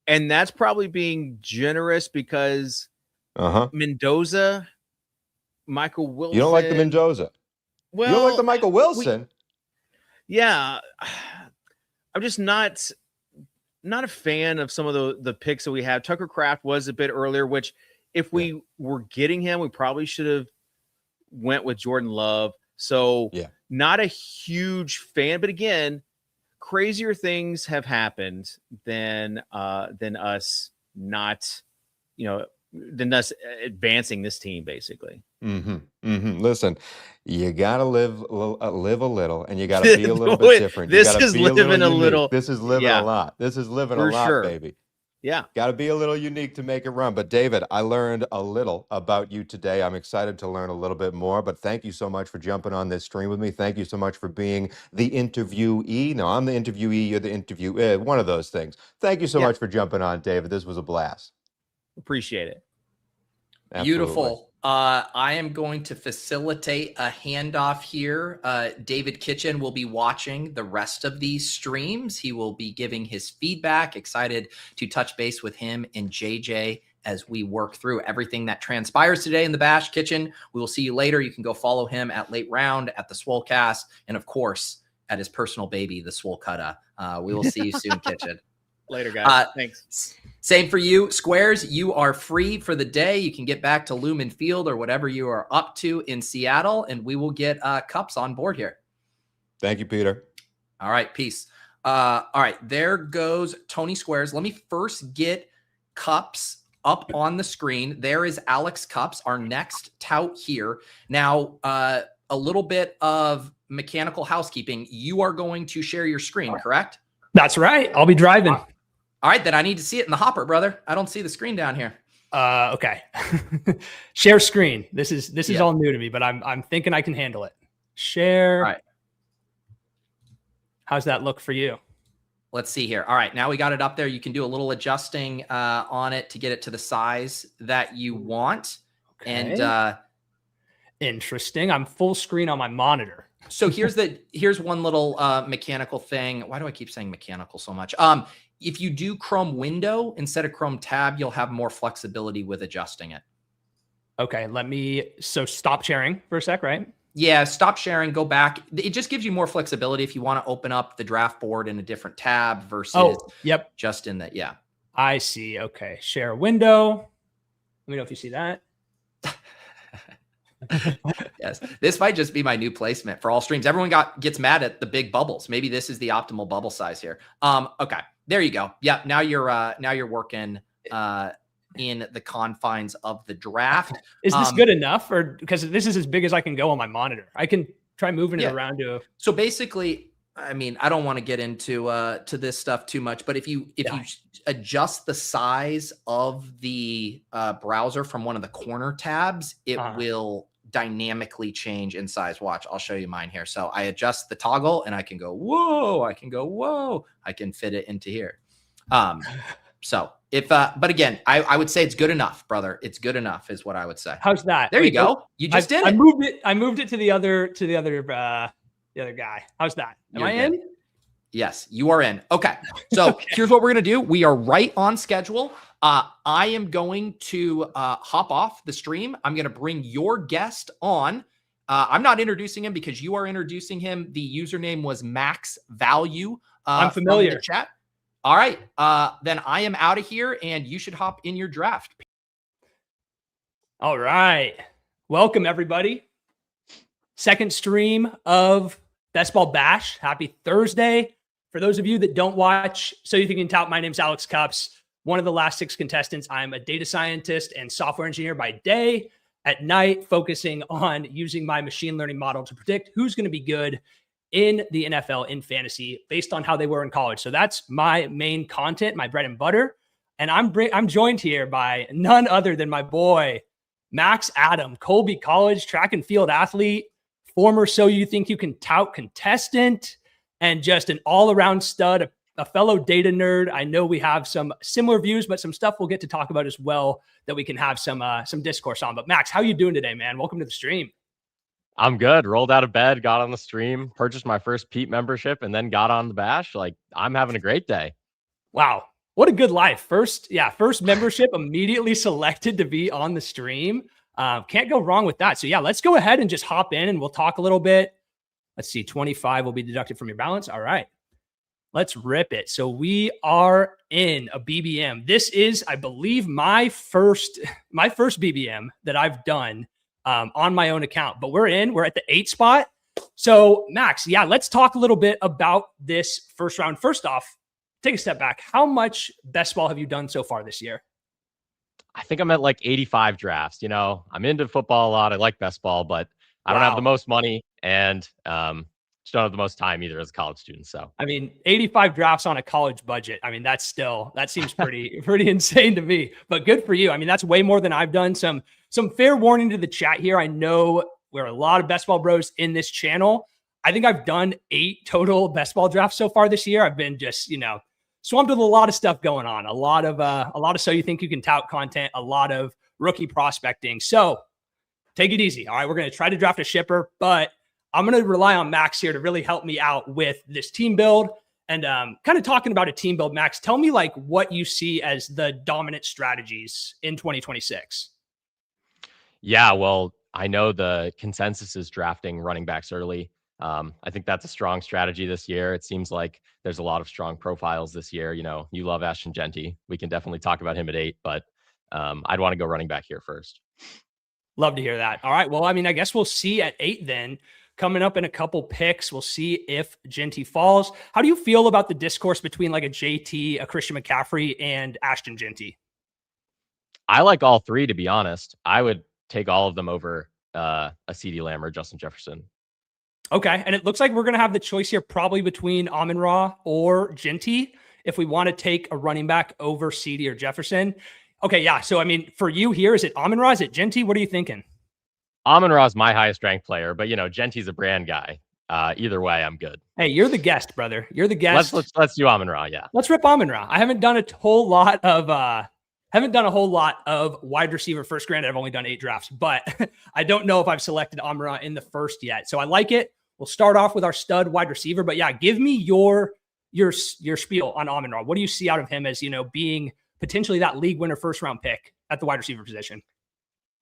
E: And that's probably being generous because Mendoza, Michael Wilson.
C: You don't like the Mendoza?
E: Well,
C: you don't like the Michael Wilson?
E: I'm just not a fan of some of the picks that we have. Tucker Kraft was a bit earlier, which if we were getting him, we probably should have went with Jordan Love. So not a huge fan, but again, crazier things have happened than us not, than us advancing this team, basically.
C: Listen, you gotta live a little, and you gotta be a little bit different.
E: This is living a little.
C: This is living a lot. This is living a lot, baby.
E: Yeah.
C: Got to be a little unique to make it run. But David, I learned a little about you today. I'm excited to learn a little bit more, but thank you so much for jumping on this stream with me. Thank you so much for being the interviewee. No, I'm the interviewee. You're the interview. One of those things. Thank you so much for jumping on, David. This was a blast.
E: Appreciate it.
C: Absolutely.
A: Beautiful. I am going to facilitate a handoff here. David Kitchen will be watching the rest of these streams. He will be giving his feedback. Excited to touch base with him and JJ as we work through everything that transpires today in the Bash. Kitchen, we will see you later. You can go follow him at Late Round, at the Swolecast, and of course, at his personal baby, the Swole Cutta. We will see you soon, Kitchen.
E: Later, guys. Thanks.
A: Same for you. Squares, you are free for the day. You can get back to Lumen Field or whatever you are up to in Seattle, and we will get cups on board here.
C: Thank you, Peter.
A: All right, peace. All right, there goes Tony Squares. Let me first get cups up on the screen. There is Alex Cups, our next tout here. Now, a little bit of mechanical housekeeping. You are going to share your screen, correct?
F: That's right. I'll be driving.
A: All right, then I need to see it in the hopper, brother. I don't see the screen down here.
F: Okay. Share screen. This is all new to me, but I'm thinking I can handle it. Share.
A: All right.
F: How's that look for you?
A: Let's see here. All right, now we got it up there. You can do a little adjusting on it to get it to the size that you want.
F: Okay.
A: And
F: interesting. I'm full screen on my monitor.
A: So here's one little mechanical thing. Why do I keep saying mechanical so much? If you do Chrome window instead of Chrome tab, you'll have more flexibility with adjusting it.
F: Okay, so stop sharing for a sec, right?
A: Yeah, stop sharing, go back. It just gives you more flexibility if you want to open up the draft board in a different tab versus just in that. Yeah.
F: I see. Okay, share window. Let me know if you see that.
A: Yes, this might just be my new placement for all streams. Everyone gets mad at the big bubbles. Maybe this is the optimal bubble size here. Okay, there you go. Yeah, now you're working in the confines of the draft.
F: Is this good enough, or because this is as big as I can go on my monitor? I can try moving it around to.
A: So basically, I mean, I don't want to get into to this stuff too much, but if you adjust the size of the browser from one of the corner tabs, it will dynamically change in size. Watch, I'll show you mine here. So I adjust the toggle and I can go, whoa, I can go, whoa, I can fit it into here. So if, but again, I would say it's good enough, brother. It's good enough is what I would say.
F: How's that?
A: There you go. You just did it.
F: I moved it to the other guy. How's that? Am I in?
A: Yes, you are in. Okay. So here's what we're going to do. We are right on schedule. I am going to hop off the stream. I'm going to bring your guest on. I'm not introducing him because you are introducing him. The username was Max Value.
F: I'm familiar.
A: From the chat. All right. Then I am out of here and you should hop in your draft.
F: All right. Welcome, everybody. Second stream of Best Ball Bash. Happy Thursday. For those of you that don't watch, so you can tout, my name's Alex Cups, one of the last 6 contestants. I'm a data scientist and software engineer by day. At night, focusing on using my machine learning model to predict who's going to be good in the NFL in fantasy based on how they were in college. So that's my main content, my bread and butter. And I'm joined here by none other than my boy, Max Adam, Colby College track and field athlete, former So You Think You Can Tout contestant, and just an all-around stud, a fellow data nerd. I know we have some similar views, but some stuff we'll get to talk about as well that we can have some discourse on. But Max, how you doing today, man? Welcome to the stream.
G: I'm good. Rolled out of bed, got on the stream, purchased my first Pete membership, and then got on the Bash. Like, I'm having a great day.
F: Wow. What a good life. First membership immediately selected to be on the stream. Can't go wrong with that. So yeah, let's go ahead and just hop in and we'll talk a little bit. Let's see, 25 will be deducted from your balance. All right, let's rip it. So we are in a BBM. This is, I believe, my first BBM that I've done on my own account, but we're at the 8 spot. So Max, yeah, let's talk a little bit about this first round. First off, take a step back. How much best ball have you done so far this year?
G: I think I'm at like 85 drafts. You know, I'm into football a lot. I like best ball, but I don't have the most money and just don't have the most time either as a college student. So,
F: I mean, 85 drafts on a college budget. I mean, that seems pretty insane to me, but good for you. I mean, that's way more than I've done. Some fair warning to the chat here. I know we're a lot of best ball bros in this channel. I think I've done 8 total best ball drafts so far this year. I've been just, swamped with a lot of stuff going on, a lot of So You Think You Can Tout content, a lot of rookie prospecting. So take it easy. All right, we're going to try to draft a shipper, but I'm going to rely on Max here to really help me out with this team build. And kind of talking about a team build, Max, tell me like what you see as the dominant strategies in 2026.
G: Yeah, well, I know the consensus is drafting running backs early. I think that's a strong strategy this year. It seems like there's a lot of strong profiles this year. You know, you love Ashton Genty. We can definitely talk about him at 8, but I'd want to go running back here first.
F: Love to hear that. All right. Well, I mean, I guess we'll see at 8 then. Coming up in a couple picks, we'll see if Genty falls. How do you feel about the discourse between like a JT, a Christian McCaffrey, and Ashton Genty?
G: I like all three, to be honest. I would take all of them over a CeeDee Lamb or Justin Jefferson.
F: Okay. And it looks like we're going to have the choice here probably between Amon-Ra or Genty if we want to take a running back over CeeDee or Jefferson. Okay. Yeah. So, I mean, for you here, is it Amon-Ra? Is it Genty? What are you thinking?
G: Amon-Ra is my highest ranked player, but, you know, Genty's a brand guy. Either way, I'm good.
F: Hey, you're the guest, brother. You're the guest.
G: Let's do Amon-Ra. Yeah.
F: Let's rip Amon-Ra. I haven't done a whole lot of wide receiver first. Granted, I've only done 8 drafts, but I don't know if I've selected Amon-Ra in the first yet. So I like it. We'll start off with our stud wide receiver, but yeah, give me your spiel on Amon-Ra. What do you see out of him as, you know, being potentially that league winner first round pick at the wide receiver position?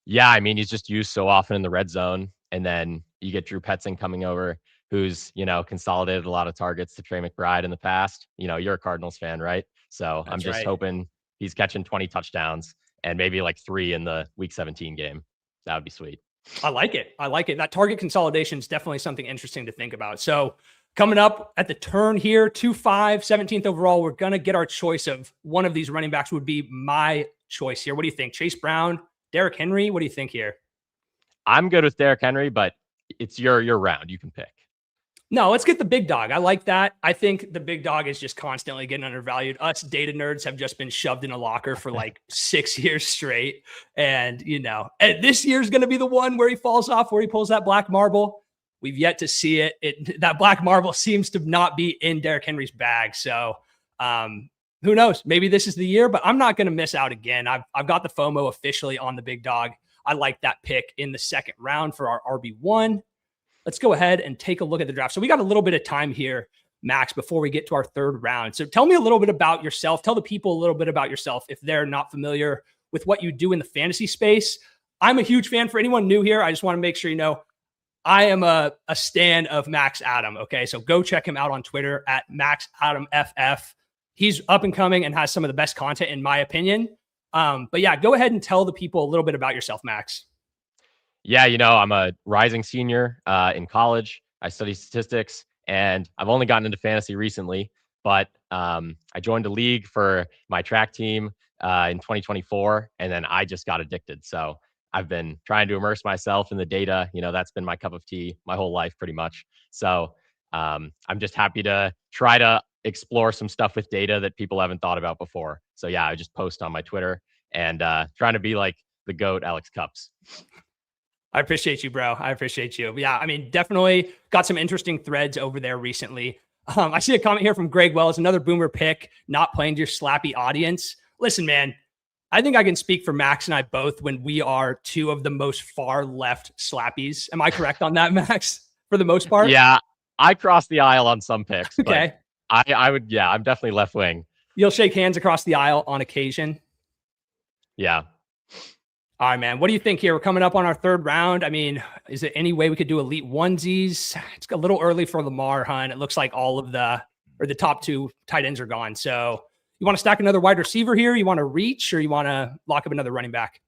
G: Yeah, I mean, he's just used so often in the red zone. And then you get Drew Petzing coming over, who's, you know, consolidated a lot of targets to Trey McBride in the past. You know, you're a Cardinals fan, right? So I'm just hoping he's catching 20 touchdowns and maybe like 3 in the week 17 game. That would be sweet.
F: I like it. That target consolidation is definitely something interesting to think about. So coming up at the turn here, 2-5, 17th overall, we're going to get our choice of one of these running backs. Would be my choice here. What do you think? Chase Brown, Derrick Henry? What do you think here?
G: I'm good with Derrick Henry, but it's your round. You can pick.
F: No, let's get the big dog. I like that. I think the big dog is just constantly getting undervalued. Us data nerds have just been shoved in a locker for like 6 years straight. And, you know, and this year's going to be the one where he falls off, where he pulls that black marble. We've yet to see it. That black marble seems to not be in Derrick Henry's bag. So who knows? Maybe this is the year, but I'm not going to miss out again. I've got the FOMO officially on the big dog. I like that pick in the second round for our RB1. Let's go ahead and take a look at the draft. So we got a little bit of time here, Max, before we get to our third round. So tell me a little bit about yourself. Tell the people a little bit about yourself if they're not familiar with what you do in the fantasy space. I'm a huge fan. For anyone new here, I just want to make sure you know I am a stan of Max Adam. Okay, so go check him out on Twitter at MaxAdamFF. He's up and coming and has some of the best content, in my opinion. But yeah, go ahead and tell the people a little bit about yourself, Max.
G: Yeah, you know, I'm a rising senior in college. I study statistics, and I've only gotten into fantasy recently, but I joined a league for my track team in 2024, and then I just got addicted. So I've been trying to immerse myself in the data. You know, that's been my cup of tea my whole life, pretty much. So I'm just happy to try to explore some stuff with data that people haven't thought about before. So yeah, I just post on my Twitter and trying to be like the GOAT Alex Cups.
F: I appreciate you, bro. I appreciate you. Yeah, I mean, definitely got some interesting threads over there recently. I see a comment here from Greg Wells, another boomer pick, not playing to your slappy audience. Listen, man, I think I can speak for Max and I both when we are two of the most far left slappies. Am I correct on that, Max, for the most part?
G: Yeah, I crossed the aisle on some picks.
F: Okay.
G: I would, yeah, I'm definitely left wing.
F: You'll shake hands across the aisle on occasion.
G: Yeah.
F: All right, man. What do you think here? We're coming up on our third round. I mean, is there any way we could do elite onesies? It's a little early for Lamar, Hunt. It looks like all of the top 2 tight ends are gone. So you want to stack another wide receiver here? You want to reach, or you want to lock up another running back?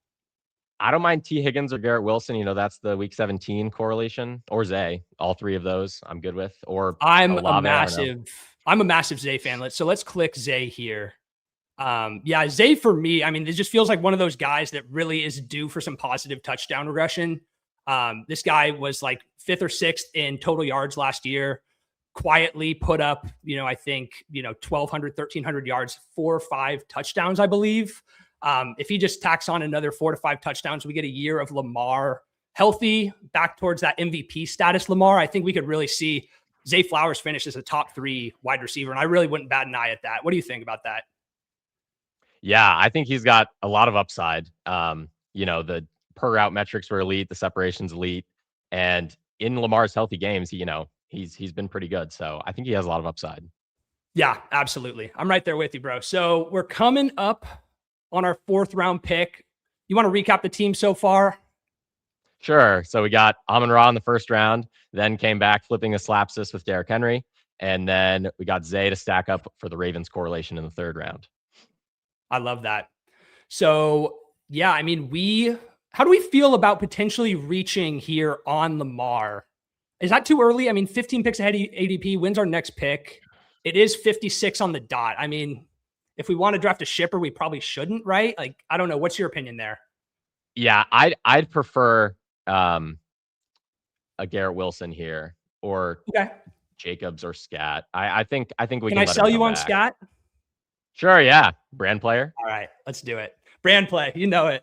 G: I don't mind T. Higgins or Garrett Wilson. You know, that's the week 17 correlation, or Zay. All 3 of those I'm good with. Or
F: I'm a massive Zay fan. Let's click Zay here. Yeah, Zay for me, I mean, it just feels like one of those guys that really is due for some positive touchdown regression. This guy was like 5th or 6th in total yards last year, quietly put up, you know, I think, you know, 1,200, 1,300 yards, 4 or 5 touchdowns, I believe. If he just tacks on another 4 to 5 touchdowns, we get a year of Lamar healthy, back towards that MVP status Lamar. I think we could really see Zay Flowers finish as a top 3 wide receiver, and I really wouldn't bat an eye at that. What do you think about that?
G: Yeah, I think he's got a lot of upside. The per route metrics were elite, the separation's elite, and in Lamar's healthy games, he's been pretty good. So I think he has a lot of upside.
F: Yeah, absolutely. I'm right there with you, bro. So we're coming up on our 4th round pick. You want to recap the team so far?
G: Sure. So we got Amon-Ra in the 1st round, then came back flipping a slapsis with Derrick Henry. And then we got Zay to stack up for the Ravens correlation in the 3rd round.
F: I love that. So yeah, I mean, how do we feel about potentially reaching here on Lamar? Is that too early? I mean, 15 picks ahead of ADP, wins our next pick. It is 56 on the dot. I mean, if we want to draft a shipper, we probably shouldn't, right? Like, I don't know. What's your opinion there?
G: Yeah, I'd prefer a Garrett Wilson here, or Jacobs or Scat. I think we can.
F: I sell you on Scat?
G: Sure, yeah. Brand player.
F: All right, let's do it. Brand play, you know it.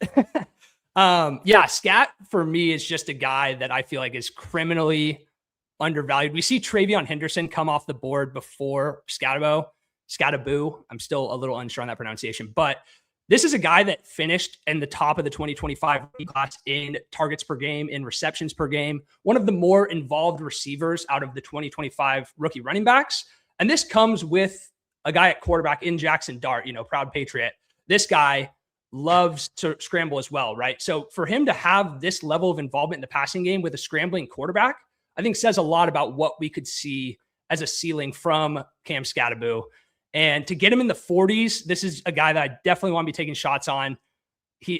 F: Yeah, Scat for me is just a guy that I feel like is criminally undervalued. We see Travion Henderson come off the board before Scataboo. I'm still a little unsure on that pronunciation, but this is a guy that finished in the top of the 2025 class in targets per game, in receptions per game, one of the more involved receivers out of the 2025 rookie running backs. And this comes with a guy at quarterback in Jackson Dart, proud Patriot. This guy loves to scramble as well, right? So for him to have this level of involvement in the passing game with a scrambling quarterback, I think says a lot about what we could see as a ceiling from Cam Scataboo. And to get him in the 40s, this is a guy that I definitely want to be taking shots on.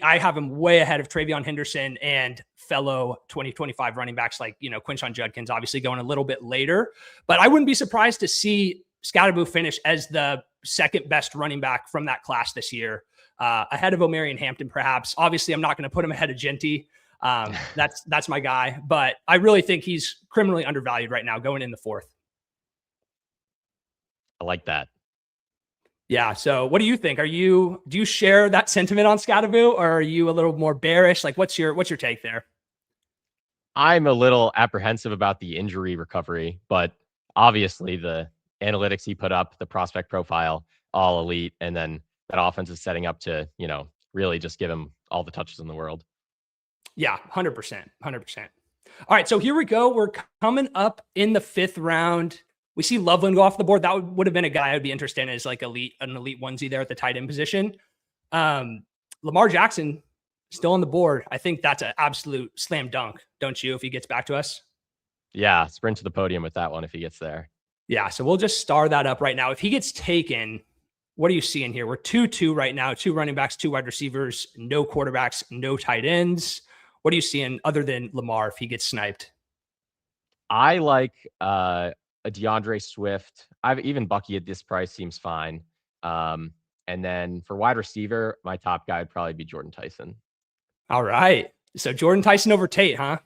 F: I have him way ahead of Travion Henderson and fellow 2025 running backs like, Quinshon Judkins, obviously going a little bit later. But I wouldn't be surprised to see Scataboo finish as the 2nd best running back from that class this year, ahead of Omarion Hampton, perhaps. Obviously, I'm not going to put him ahead of Genty. That's my guy. But I really think he's criminally undervalued right now, going in the 4th.
G: I like that.
F: Yeah. So what do you think? Do you share that sentiment on Scataboo, or are you a little more bearish? Like, what's your take there?
G: I'm a little apprehensive about the injury recovery, but obviously the analytics he put up, the prospect profile, all elite. And then that offense is setting up to, really just give him all the touches in the world.
F: Yeah, 100%. 100%. All right. So here we go. We're coming up in the 5th round. We see Loveland go off the board. That would have been a guy I would be interested in as like an elite onesie there at the tight end position. Lamar Jackson still on the board. I think that's an absolute slam dunk, don't you, if he gets back to us?
G: Yeah, sprint to the podium with that one if he gets there.
F: Yeah, so we'll just star that up right now. If he gets taken, what are you seeing here? We're 2-2 right now, 2 running backs, 2 wide receivers, no quarterbacks, no tight ends. What are you seeing other than Lamar if he gets sniped?
G: I like a DeAndre Swift. Even Bucky at this price seems fine. And then for wide receiver, my top guy would probably be Jordan Tyson.
F: All right. So Jordan Tyson over Tate, huh?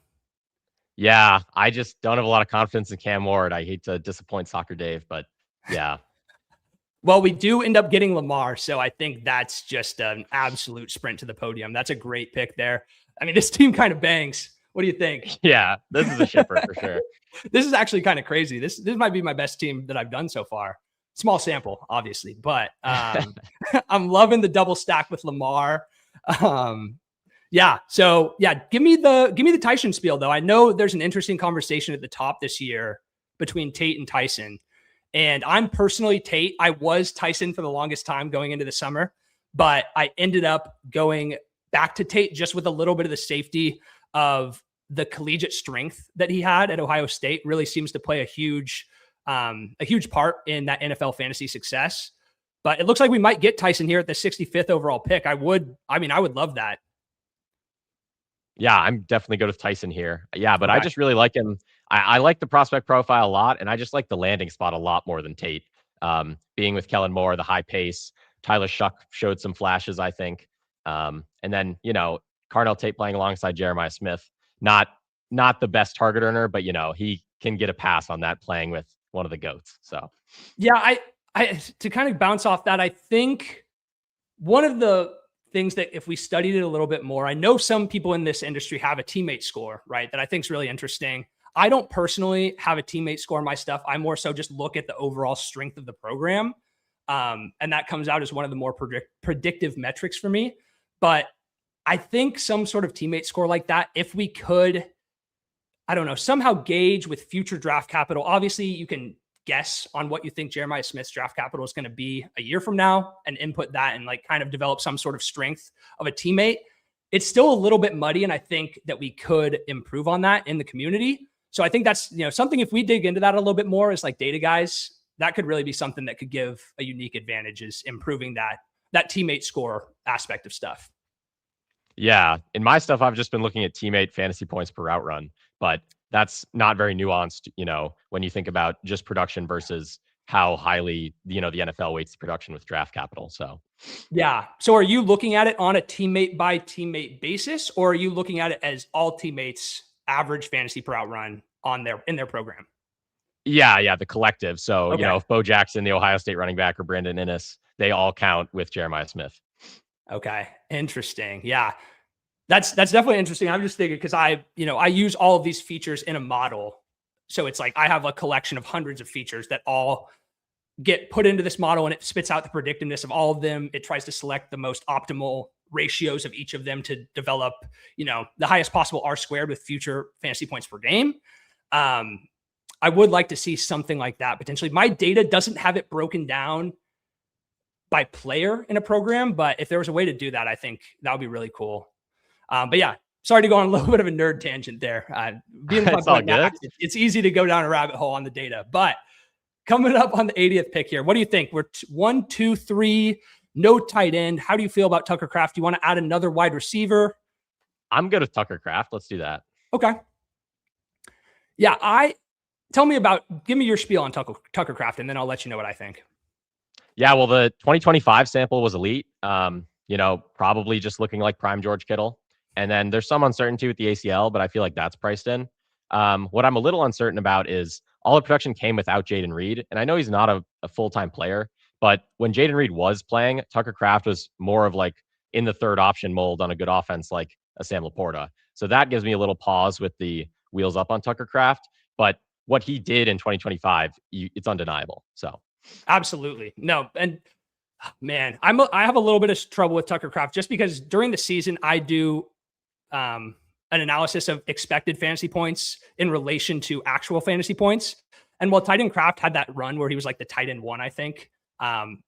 G: Yeah, I just don't have a lot of confidence in Cam Ward. I hate to disappoint Soccer Dave, but yeah.
F: Well, we do end up getting Lamar, so I think that's just an absolute sprint to the podium. That's a great pick there. I mean, this team kind of bangs. What do you think?
G: Yeah, this is a shipper for sure.
F: This is actually kind of crazy. This might be my best team that I've done so far. Small sample, obviously, but I'm loving the double stack with Lamar. Yeah. So yeah, give me the Tyson spiel though. I know there's an interesting conversation at the top this year between Tate and Tyson. And I'm personally Tate. I was Tyson for the longest time going into the summer, but I ended up going back to Tate just with a little bit of the safety of the collegiate strength that he had at Ohio State. Really seems to play a huge part in that NFL fantasy success. But it looks like we might get Tyson here at the 65th overall pick. I would love that.
G: Yeah, I'm definitely good with Tyson here. Yeah, but
F: Okay.
G: I just really like him. I like the prospect profile a lot, and I just like the landing spot a lot more than Tate. Being with Kellen Moore, the high pace, Tyler Shuck showed some flashes, I think. And then, Carnell Tate playing alongside Jeremiah Smith, not the best target earner, but, he can get a pass on that playing with one of the GOATs. So,
F: yeah, I to kind of bounce off that, I think one of the things that if we studied it a little bit more, I know some people in this industry have a teammate score, right? That I think is really interesting. I don't personally have a teammate score in my stuff. I more so just look at the overall strength of the program. And that comes out as one of the more predictive metrics for me. But I think some sort of teammate score like that, if we could, I don't know, somehow gauge with future draft capital. Obviously, you can guess on what you think Jeremiah Smith's draft capital is going to be a year from now and input that and like kind of develop some sort of strength of a teammate. It's still a little bit muddy, and I think that we could improve on that in the community. So I think that's, something, if we dig into that a little bit more as like data guys, that could really be something that could give a unique advantage, is improving that teammate score aspect of stuff.
G: Yeah. In my stuff, I've just been looking at teammate fantasy points per route run, but that's not very nuanced, when you think about just production versus how highly, the NFL weights the production with draft capital. So,
F: yeah. So are you looking at it on a teammate by teammate basis, or are you looking at it as all teammates average fantasy per route run in their program?
G: Yeah. The collective. So,
F: Okay.
G: if Bo Jackson, the Ohio State running back, or Brandon Innes, they all count with Jeremiah Smith.
F: Okay. Interesting. Yeah. That's definitely interesting. I'm just thinking, because I use all of these features in a model. So it's like I have a collection of hundreds of features that all get put into this model, and it spits out the predictiveness of all of them. It tries to select the most optimal ratios of each of them to develop, the highest possible R squared with future fantasy points per game. I would like to see something like that potentially. My data doesn't have it broken down by player in a program, but if there was a way to do that, I think that would be really cool. But yeah, sorry to go on a little bit of a nerd tangent there. Being
G: It's all good.
F: It's easy to go down a rabbit hole on the data. But coming up on the 80th pick here, what do you think? We're 1, 2, 3, no tight end. How do you feel about Tucker Kraft? Do you want to add another wide receiver?
G: I'm good with Tucker Kraft. Let's do that.
F: Okay. Yeah, give me your spiel on Tucker Kraft, and then I'll let you know what I think.
G: Yeah, well, the 2025 sample was elite. Probably just looking like prime George Kittle. And then there's some uncertainty with the ACL, but I feel like that's priced in. What I'm a little uncertain about is all the production came without Jaden Reed. And I know he's not a full-time player, but when Jaden Reed was playing, Tucker Kraft was more of like in the third option mold on a good offense, like a Sam Laporta. So that gives me a little pause with the wheels up on Tucker Kraft. But what he did in 2025, it's undeniable. So
F: absolutely. No. And man, I have a little bit of trouble with Tucker Kraft just because during the season, I do an analysis of expected fantasy points in relation to actual fantasy points. And while Tight End Kraft had that run where he was like the tight end 1, I think,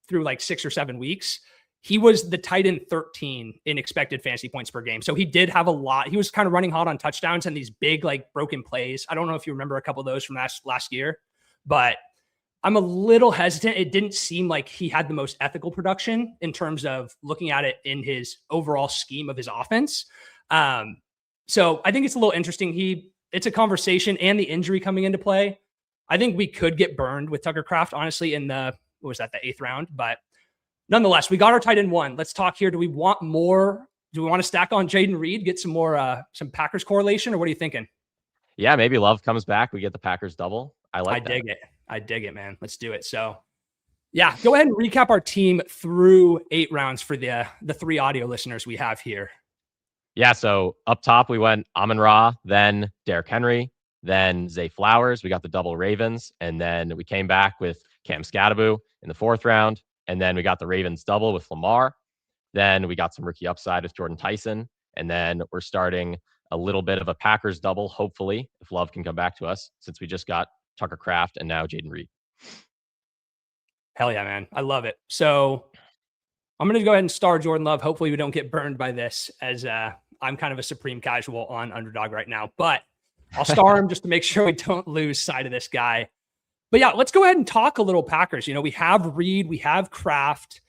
F: through like 6 or 7 weeks, he was the tight end 13 in expected fantasy points per game. So he did have a lot. He was kind of running hot on touchdowns and these big, like broken plays. I don't know if you remember a couple of those from last year, but I'm a little hesitant. It didn't seem like he had the most ethical production in terms of looking at it in his overall scheme of his offense. So I think it's a little interesting. It's a conversation, and the injury coming into play. I think we could get burned with Tucker Kraft, honestly, in the 8th round. But nonetheless, we got our tight end 1. Let's talk here. Do we want more? Do we want to stack on Jaden Reed, get some more, some Packers correlation, or what are you thinking?
G: Yeah, maybe Love comes back. We get the Packers double. I
F: dig it. I dig it, man. Let's do it. So yeah, go ahead and recap our team through 8 rounds for the 3 audio listeners we have here.
G: Yeah, so up top, we went Amon-Ra, then Derrick Henry, then Zay Flowers. We got the double Ravens, and then we came back with Cam Scatterbo in the 4th round, and then we got the Ravens double with Lamar. Then we got some rookie upside with Jordan Tyson, and then we're starting a little bit of a Packers double, hopefully, if Love can come back to us, since we just got Tucker Kraft and now Jaden Reed.
F: Hell yeah, man. I love it. So I'm going to go ahead and star Jordan Love. Hopefully we don't get burned by this, as I'm kind of a supreme casual on Underdog right now, but I'll star him just to make sure we don't lose sight of this guy. But yeah, let's go ahead and talk a little Packers. We have Reed, we have Kraft.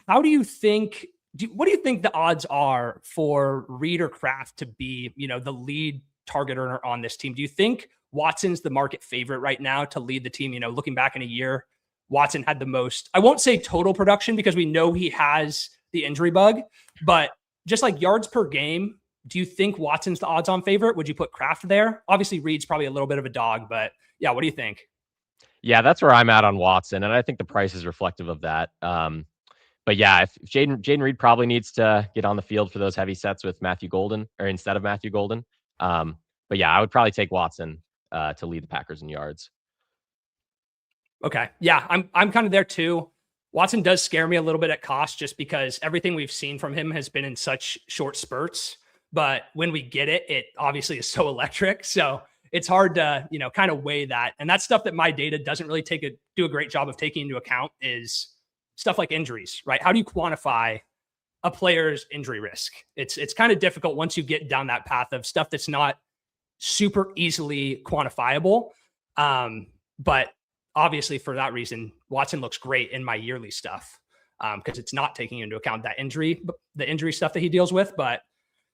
F: How do you think, what do you think the odds are for Reed or Kraft to be, the lead target earner on this team? Do you think Watson's the market favorite right now to lead the team? Looking back in a year, Watson had the most, I won't say total production because we know he has the injury bug, but just like yards per game, do you think Watson's the odds-on favorite? Would you put Kraft there? Obviously, Reed's probably a little bit of a dog, but yeah, what do you think?
G: Yeah, that's where I'm at on Watson, and I think the price is reflective of that. But yeah, if Jaden Reed probably needs to get on the field for those heavy sets with Matthew Golden, or instead of Matthew Golden. But yeah, I would probably take Watson to lead the Packers in yards.
F: Okay. Yeah, I'm kind of there too. Watson does scare me a little bit at cost just because everything we've seen from him has been in such short spurts. But when we get it, it obviously is so electric. So it's hard to, kind of weigh that. And that's stuff that my data doesn't really do a great job of taking into account is stuff like injuries, right? How do you quantify a player's injury risk? It's kind of difficult once you get down that path of stuff that's not super easily quantifiable. But obviously for that reason, Watson looks great in my yearly stuff because it's not taking into account the injury stuff that he deals with. But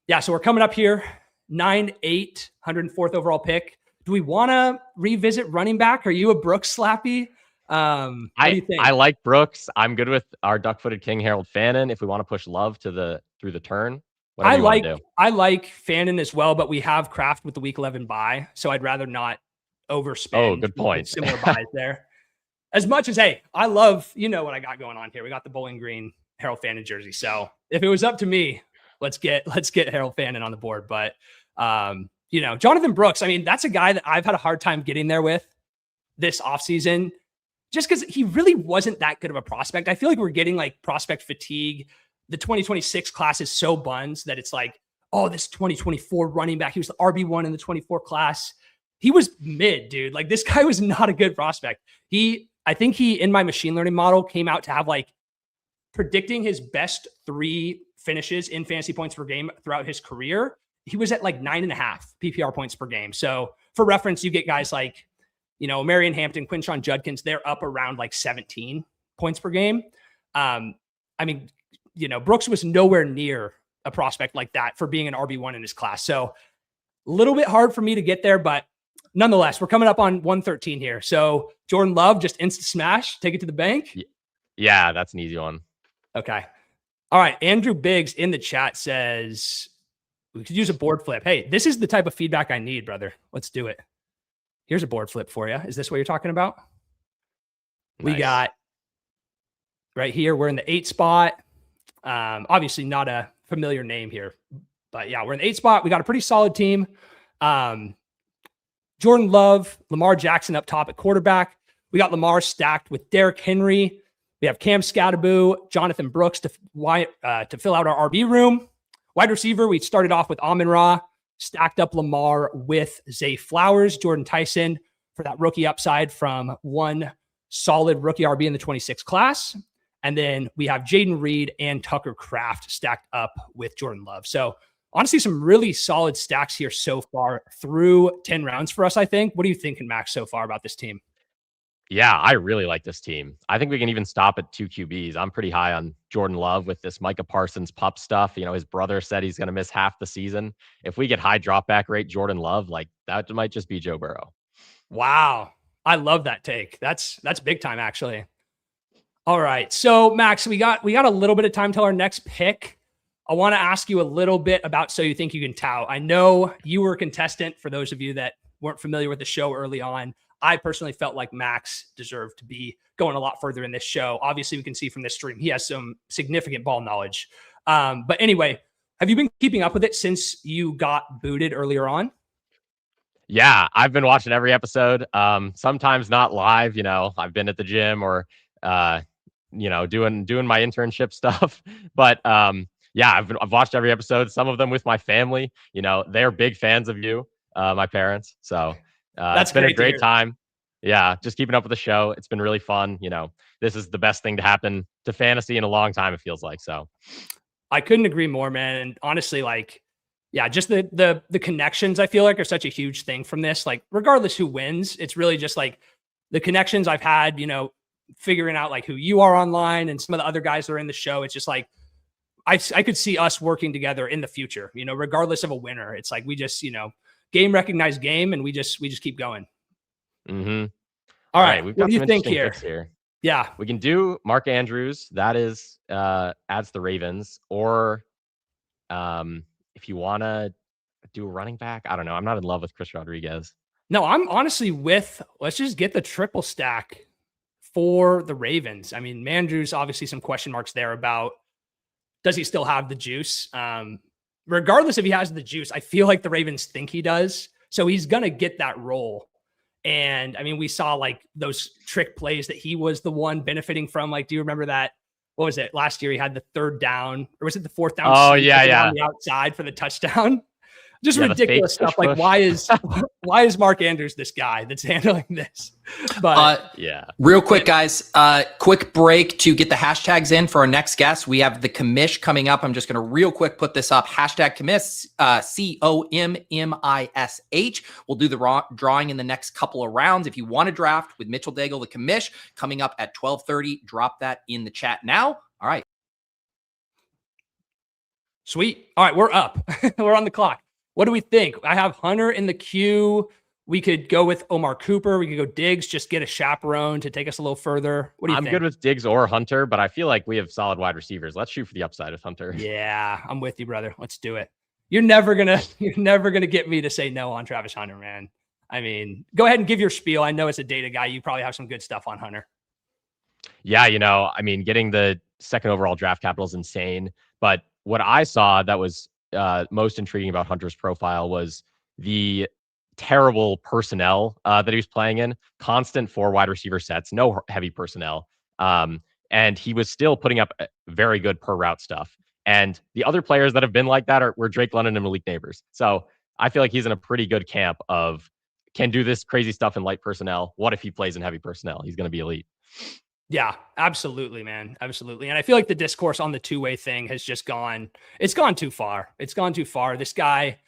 F: yeah, so we're coming up here, 9-8, 104th overall pick. Do we want to revisit running back? Are you a Brooks slappy? What do you think?
G: I like Brooks. I'm good with our duck-footed king, Harold Fannin. If we want to push Love through the turn,
F: I like Fannin as well, but we have Kraft with the week 11 bye, so I'd rather not overspend.
G: Oh, good point.
F: Similar buys there. As much as, hey, I love, what I got going on here. We got the Bowling Green Harold Fannin jersey. So if it was up to me, let's get Harold Fannin on the board. But Jonathan Brooks, I mean, that's a guy that I've had a hard time getting there with this offseason, just because he really wasn't that good of a prospect. I feel like we're getting like prospect fatigue. The 2026 class is so buns that it's like, oh, this 2024 running back, he was the RB1 in the 24 class. He was mid, dude. Like, this guy was not a good prospect. I think he, in my machine learning model, came out to have like predicting his best 3 finishes in fantasy points per game throughout his career. He was at like 9.5 PPR points per game. So for reference, you get guys like, Marion Hampton, Quinshon Judkins, they're up around like 17 points per game. Brooks was nowhere near a prospect like that for being an RB1 in his class. So a little bit hard for me to get there, but nonetheless, we're coming up on 113 here. So Jordan Love, just instant smash, take it to the bank.
G: Yeah, that's an easy one.
F: Okay. All right. Andrew Biggs in the chat says we could use a board flip. Hey, this is the type of feedback I need, brother. Let's do it. Here's a board flip for you. Is this what you're talking about? Nice. We got right here. We're in the 8 spot. Obviously not a familiar name here, but yeah, we're in the 8 spot. We got a pretty solid team. Jordan Love, Lamar Jackson up top at quarterback. We got Lamar stacked with Derrick Henry. We have Cam Scatteraboo, Jonathan Brooks to fill out our RB room. Wide receiver, we started off with Amon-Ra, stacked up Lamar with Zay Flowers, Jordan Tyson for that rookie upside from one solid rookie RB in the 26 class. And then we have Jaden Reed and Tucker Kraft stacked up with Jordan Love. So honestly, some really solid stacks here so far through 10 rounds for us, I think. What are you thinking, Max, so far about this team?
G: Yeah, I really like this team. I think we can even stop at 2 QBs. I'm pretty high on Jordan Love with this Micah Parsons pup stuff. His brother said he's going to miss half the season. If we get high drop back rate Jordan Love, like that might just be Joe Burrow.
F: Wow. I love that take. That's big time, actually. All right. So Max, we got a little bit of time till our next pick. I want to ask you a little bit about So You Think You Can Tout. I know you were a contestant for those of you that weren't familiar with the show early on. I personally felt like Max deserved to be going a lot further in this show. Obviously, we can see from this stream, he has some significant ball knowledge. But anyway, have you been keeping up with it since you got booted earlier on?
G: Yeah, I've been watching every episode. Sometimes not live. I've been at the gym or, doing my internship stuff. But yeah, I've watched every episode, some of them with my family. They're big fans of you, my parents. So it's been a great time. Yeah, just keeping up with the show. It's been really fun. This is the best thing to happen to fantasy in a long time, it feels like. So
F: I couldn't agree more, man. And honestly, just the connections I feel like are such a huge thing from this. Like, regardless who wins, it's really just like the connections I've had, figuring out like who you are online and some of the other guys that are in the show. It's just like I could see us working together in the future, regardless of a winner. It's like we just, game recognized game, and we just keep going.
G: Mm-hmm.
F: All right.
G: We've
F: what
G: got
F: do you
G: some
F: think
G: interesting picks here?
F: Yeah.
G: We can do Mark Andrews. That is adds the Ravens. Or if you want to do a running back, I don't know. I'm not in love with Chris Rodriguez.
F: No, I'm honestly let's just get the triple stack for the Ravens. I mean, Andrews, obviously some question marks there about does he still have the juice? Regardless if he has the juice, I feel like the Ravens think he does. So he's going to get that role. And I mean, we saw like those trick plays that he was the one benefiting from. Like, do you remember that? What was it? Last year he had the 3rd down, or was it the 4th down?
G: Oh, yeah,
F: on the outside for the touchdown. Just
G: Yeah, the fake
F: ridiculous stuff.
G: push.
F: Like, why is Mark Andrews this guy that's handling this? But
G: yeah.
A: Real quick, guys, quick break to get the hashtags in for our next guest. We have the Commish coming up. I'm just going to real quick put this up. Hashtag Commish, COMMISH. We'll do the drawing in the next couple of rounds. If you want to draft with Mitchell Daigle, the Commish, coming up at 12:30. Drop that in the chat now. All right.
F: Sweet. All right, we're up. We're on the clock. What do we think? I have Hunter in the queue. We could go with Omar Cooper. We could go Diggs, just get a chaperone to take us a little further. What do you think?
G: I'm good with Diggs or Hunter, but I feel like we have solid wide receivers. Let's shoot for the upside with Hunter.
F: Yeah, I'm with you, brother. Let's do it. You're never gonna get me to say no on Travis Hunter, man. I mean, go ahead and give your spiel. I know it's a data guy. You probably have some good stuff on Hunter.
G: Yeah, I mean, getting the 2nd overall draft capital is insane. But what I saw that was most intriguing about Hunter's profile was the terrible personnel that he was playing in. Constant 4 wide receiver sets, no heavy personnel. And he was still putting up very good per route stuff. And the other players that have been like that were Drake London and Malik Neighbors. So I feel like he's in a pretty good camp of can do this crazy stuff in light personnel. What if he plays in heavy personnel? He's going to be elite.
F: Yeah, absolutely, man. Absolutely. And I feel like the discourse on the two-way thing has just gone too far. It's gone too far. This guy,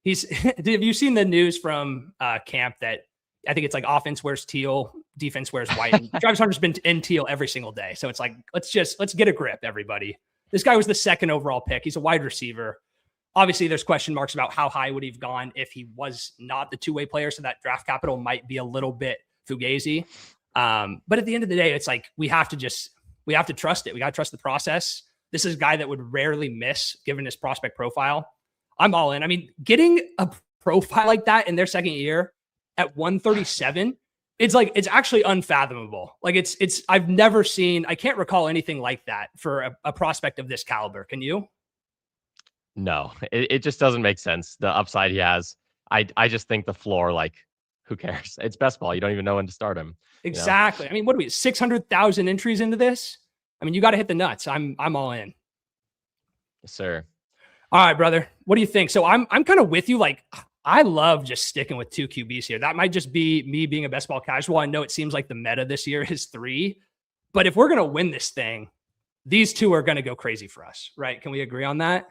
F: have you seen the news from camp that I think it's like offense wears teal, defense wears white. Travis Hunter's been in teal every single day. So it's like, let's get a grip, everybody. This guy was the 2nd overall pick. He's a wide receiver. Obviously, there's question marks about how high would he have gone if he was not the two-way player. So that draft capital might be a little bit fugazi. But at the end of the day, it's like, we have to trust it. We got to trust the process. This is a guy that would rarely miss given his prospect profile. I'm all in. I mean, getting a profile like that in their 2nd year at 137, it's actually unfathomable. Like I've never seen, I can't recall anything like that for a prospect of this caliber. Can you?
G: No, it just doesn't make sense. The upside he has, I just think the floor, like, who cares? It's best ball. You don't even know when to start him.
F: Exactly. I mean, what do we 600,000 entries into this? I mean, you got to hit the nuts. I'm all in.
G: Yes, sir.
F: All right, brother. What do you think? So I'm kind of with you. Like, I love just sticking with 2 QBs here. That might just be me being a best ball casual. I know it seems like the meta this year is 3, but if we're going to win this thing, these 2 are going to go crazy for us, right? Can we agree on that?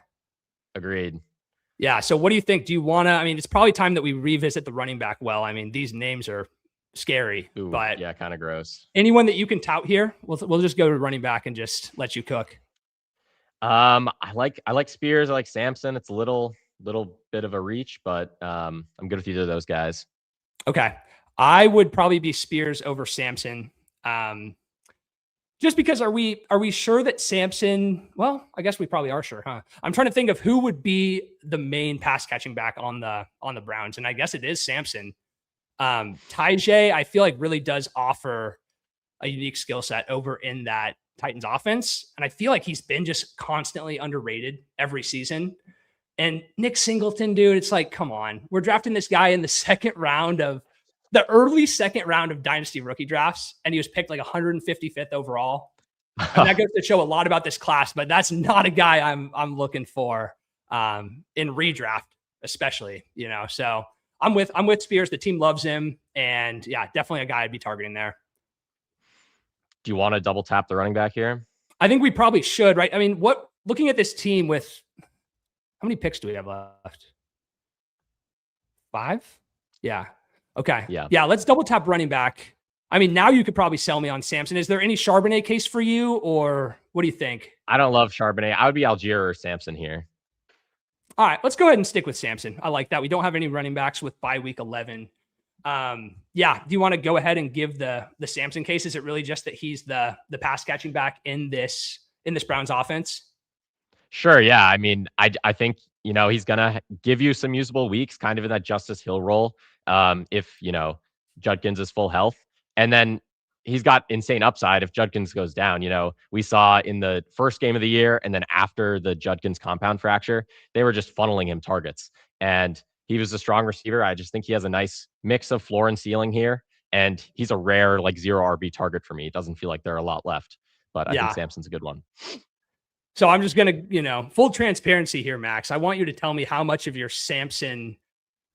G: Agreed.
F: Yeah. So what do you think? Do you want to, I mean, it's probably time that we revisit the running back. Well, I mean, these names are scary, but
G: yeah, kind of gross.
F: Anyone that you can tout here? We'll just go to running back and just let you cook.
G: I like Spears. I like Sampson. It's a little bit of a reach, but I'm good with either of those guys.
F: Okay. I would probably be Spears over Sampson. Just because are we sure that Sampson, well, I guess we probably are sure, huh? I'm trying to think of who would be the main pass catching back on the Browns. And I guess it is Sampson. Tajay, I feel like really does offer a unique skill set over in that Titans offense. And I feel like he's been just constantly underrated every season. And Nick Singleton, dude, it's like, come on, we're drafting this guy in the early second round of dynasty rookie drafts. And he was picked like 155th overall. And that goes to show a lot about this class, but that's not a guy I'm looking for in redraft, especially, so I'm with Spears. The team loves him. And yeah, definitely a guy I'd be targeting there.
G: Do you want to double tap the running back here?
F: I think we probably should, right? I mean, looking at this team with how many picks do we have left? 5? Yeah. Okay. Yeah. Let's double tap running back. I mean, now you could probably sell me on Sampson. Is there any Charbonnet case for you, or what do you think?
G: I don't love Charbonnet. I would be Algier or Sampson here.
F: All right, let's go ahead and stick with Sampson. I like that. We don't have any running backs with bye week 11. Yeah. Do you want to go ahead and give the Sampson case? Is it really just that he's the pass catching back in this Browns offense?
G: Sure. Yeah. I mean, I think, he's going to give you some usable weeks kind of in that Justice Hill role. If, Judkins is full health, and then he's got insane upside if Judkins goes down. We saw in the first game of the year, and then after the Judkins compound fracture, they were just funneling him targets, and he was a strong receiver. I just think he has a nice mix of floor and ceiling here. And he's a rare, like, 0 RB target for me. It doesn't feel like there are a lot left, but I think Sampson's a good one.
F: So I'm just going to, full transparency here, Max. I want you to tell me how much of your Sampson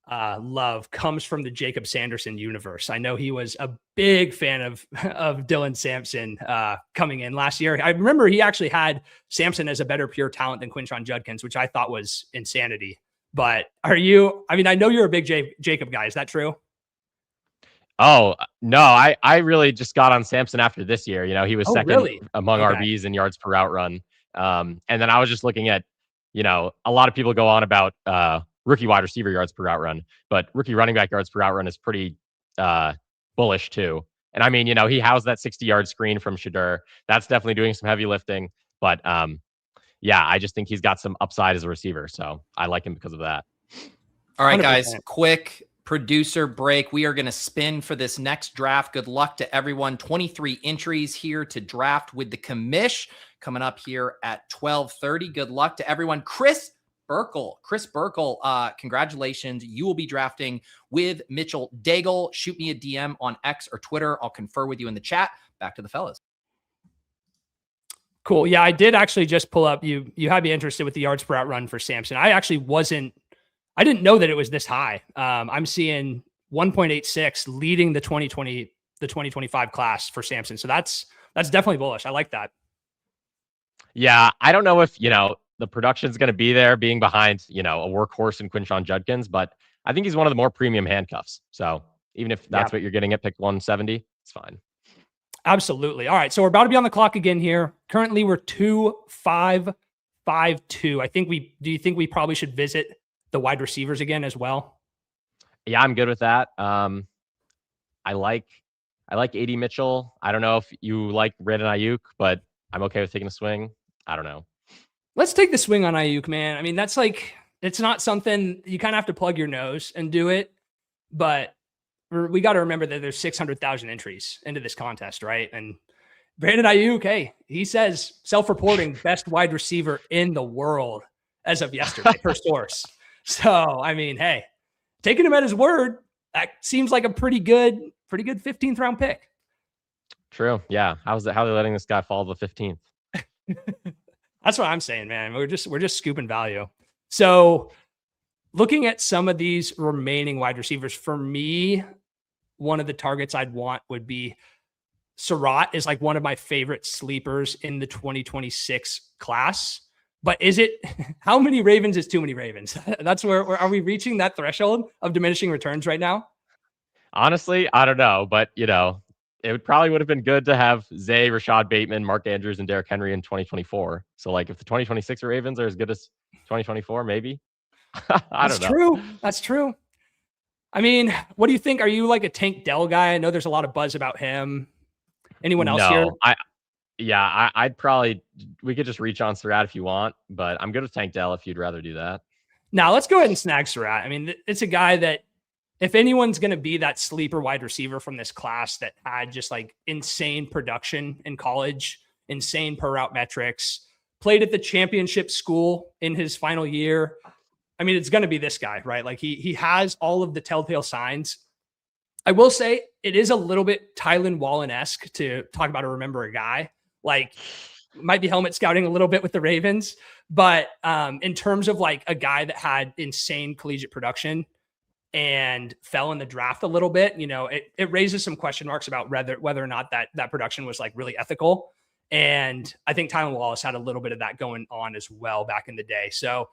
F: love comes from the Jacob Sanderson universe. I know he was a big fan of Dylan Sampson coming in last year. I remember he actually had Sampson as a better pure talent than Quinshon Judkins, which I thought was insanity. But I know you're a big Jacob guy. Is that true?
G: Oh, no, I really just got on Sampson after this year. He was second among RBs in yards per route run. And then I was just looking at, a lot of people go on about rookie wide receiver yards per route run, but rookie running back yards per route run is pretty bullish too. And I mean, he housed that 60-yard screen from Shadur. That's definitely doing some heavy lifting. But I just think he's got some upside as a receiver. So I like him because of that.
A: All right, guys, quick producer break. We are going to spin for this next draft. Good luck to everyone. 23 entries here to draft with the Commish coming up here at 12:30. Good luck to everyone. Chris Burkle, congratulations. You will be drafting with Mitchell Daigle. Shoot me a DM on X or Twitter. I'll confer with you in the chat. Back to the fellas.
F: Cool. Yeah, I did actually just pull up. You had me interested with the yards per route run for Sampson. I didn't know that it was this high. I'm seeing 1.86 leading the 2025 class for Sampson. So that's definitely bullish. I like that.
G: Yeah, I don't know if, the production's going to be there being behind, a workhorse in Quinshon Judkins, but I think he's one of the more premium handcuffs. So even if that's what you're getting at pick 170, it's fine.
F: Absolutely. All right. So we're about to be on the clock again here. Currently we're 2-5-5-2. Do you think we probably should visit the wide receivers again as well?
G: Yeah, I'm good with that. I like AD Mitchell. I don't know if you like Brandon Ayuk, but I'm okay with taking a swing. I don't know.
F: Let's take the swing on Ayuk, man. I mean, that's it's not something you kind of have to plug your nose and do it, but we got to remember that there's 600,000 entries into this contest, right? And Brandon Ayuk, hey, he says self-reporting best wide receiver in the world as of yesterday per source. So, I mean, hey, taking him at his word, that seems like a pretty good 15th round pick.
G: True. Yeah. How are they letting this guy fall to the 15th?
F: That's what I'm saying, man. We're just scooping value. So looking at some of these remaining wide receivers, for me, one of the targets I'd want would be Surratt is like one of my favorite sleepers in the 2026 class. But how many Ravens is too many Ravens? That's where are we reaching that threshold of diminishing returns right now?
G: Honestly, I don't know, but it probably would have been good to have Zay, Rashad Bateman, Mark Andrews, and Derrick Henry in 2024. So like if the 2026 Ravens are as good as 2024, maybe. I don't know.
F: That's true. I mean, what do you think? Are you like a Tank Dell guy? I know there's a lot of buzz about him. Anyone else here?
G: I'd probably, we could just reach on Surratt if you want, but I'm good with Tank Dell if you'd rather do that.
F: Now let's go ahead and snag Surratt. I mean, it's a guy that if anyone's going to be that sleeper wide receiver from this class that had just like insane production in college, insane per route metrics, played at the championship school in his final year. I mean, it's going to be this guy, right? Like he has all of the telltale signs. I will say it is a little bit Tylan Wallen-esque to talk about remember a guy. Like might be helmet scouting a little bit with the Ravens, but in terms of like a guy that had insane collegiate production and fell in the draft a little bit, it raises some question marks about whether or not that production was like really ethical. And I think Tylan Wallace had a little bit of that going on as well back in the day. So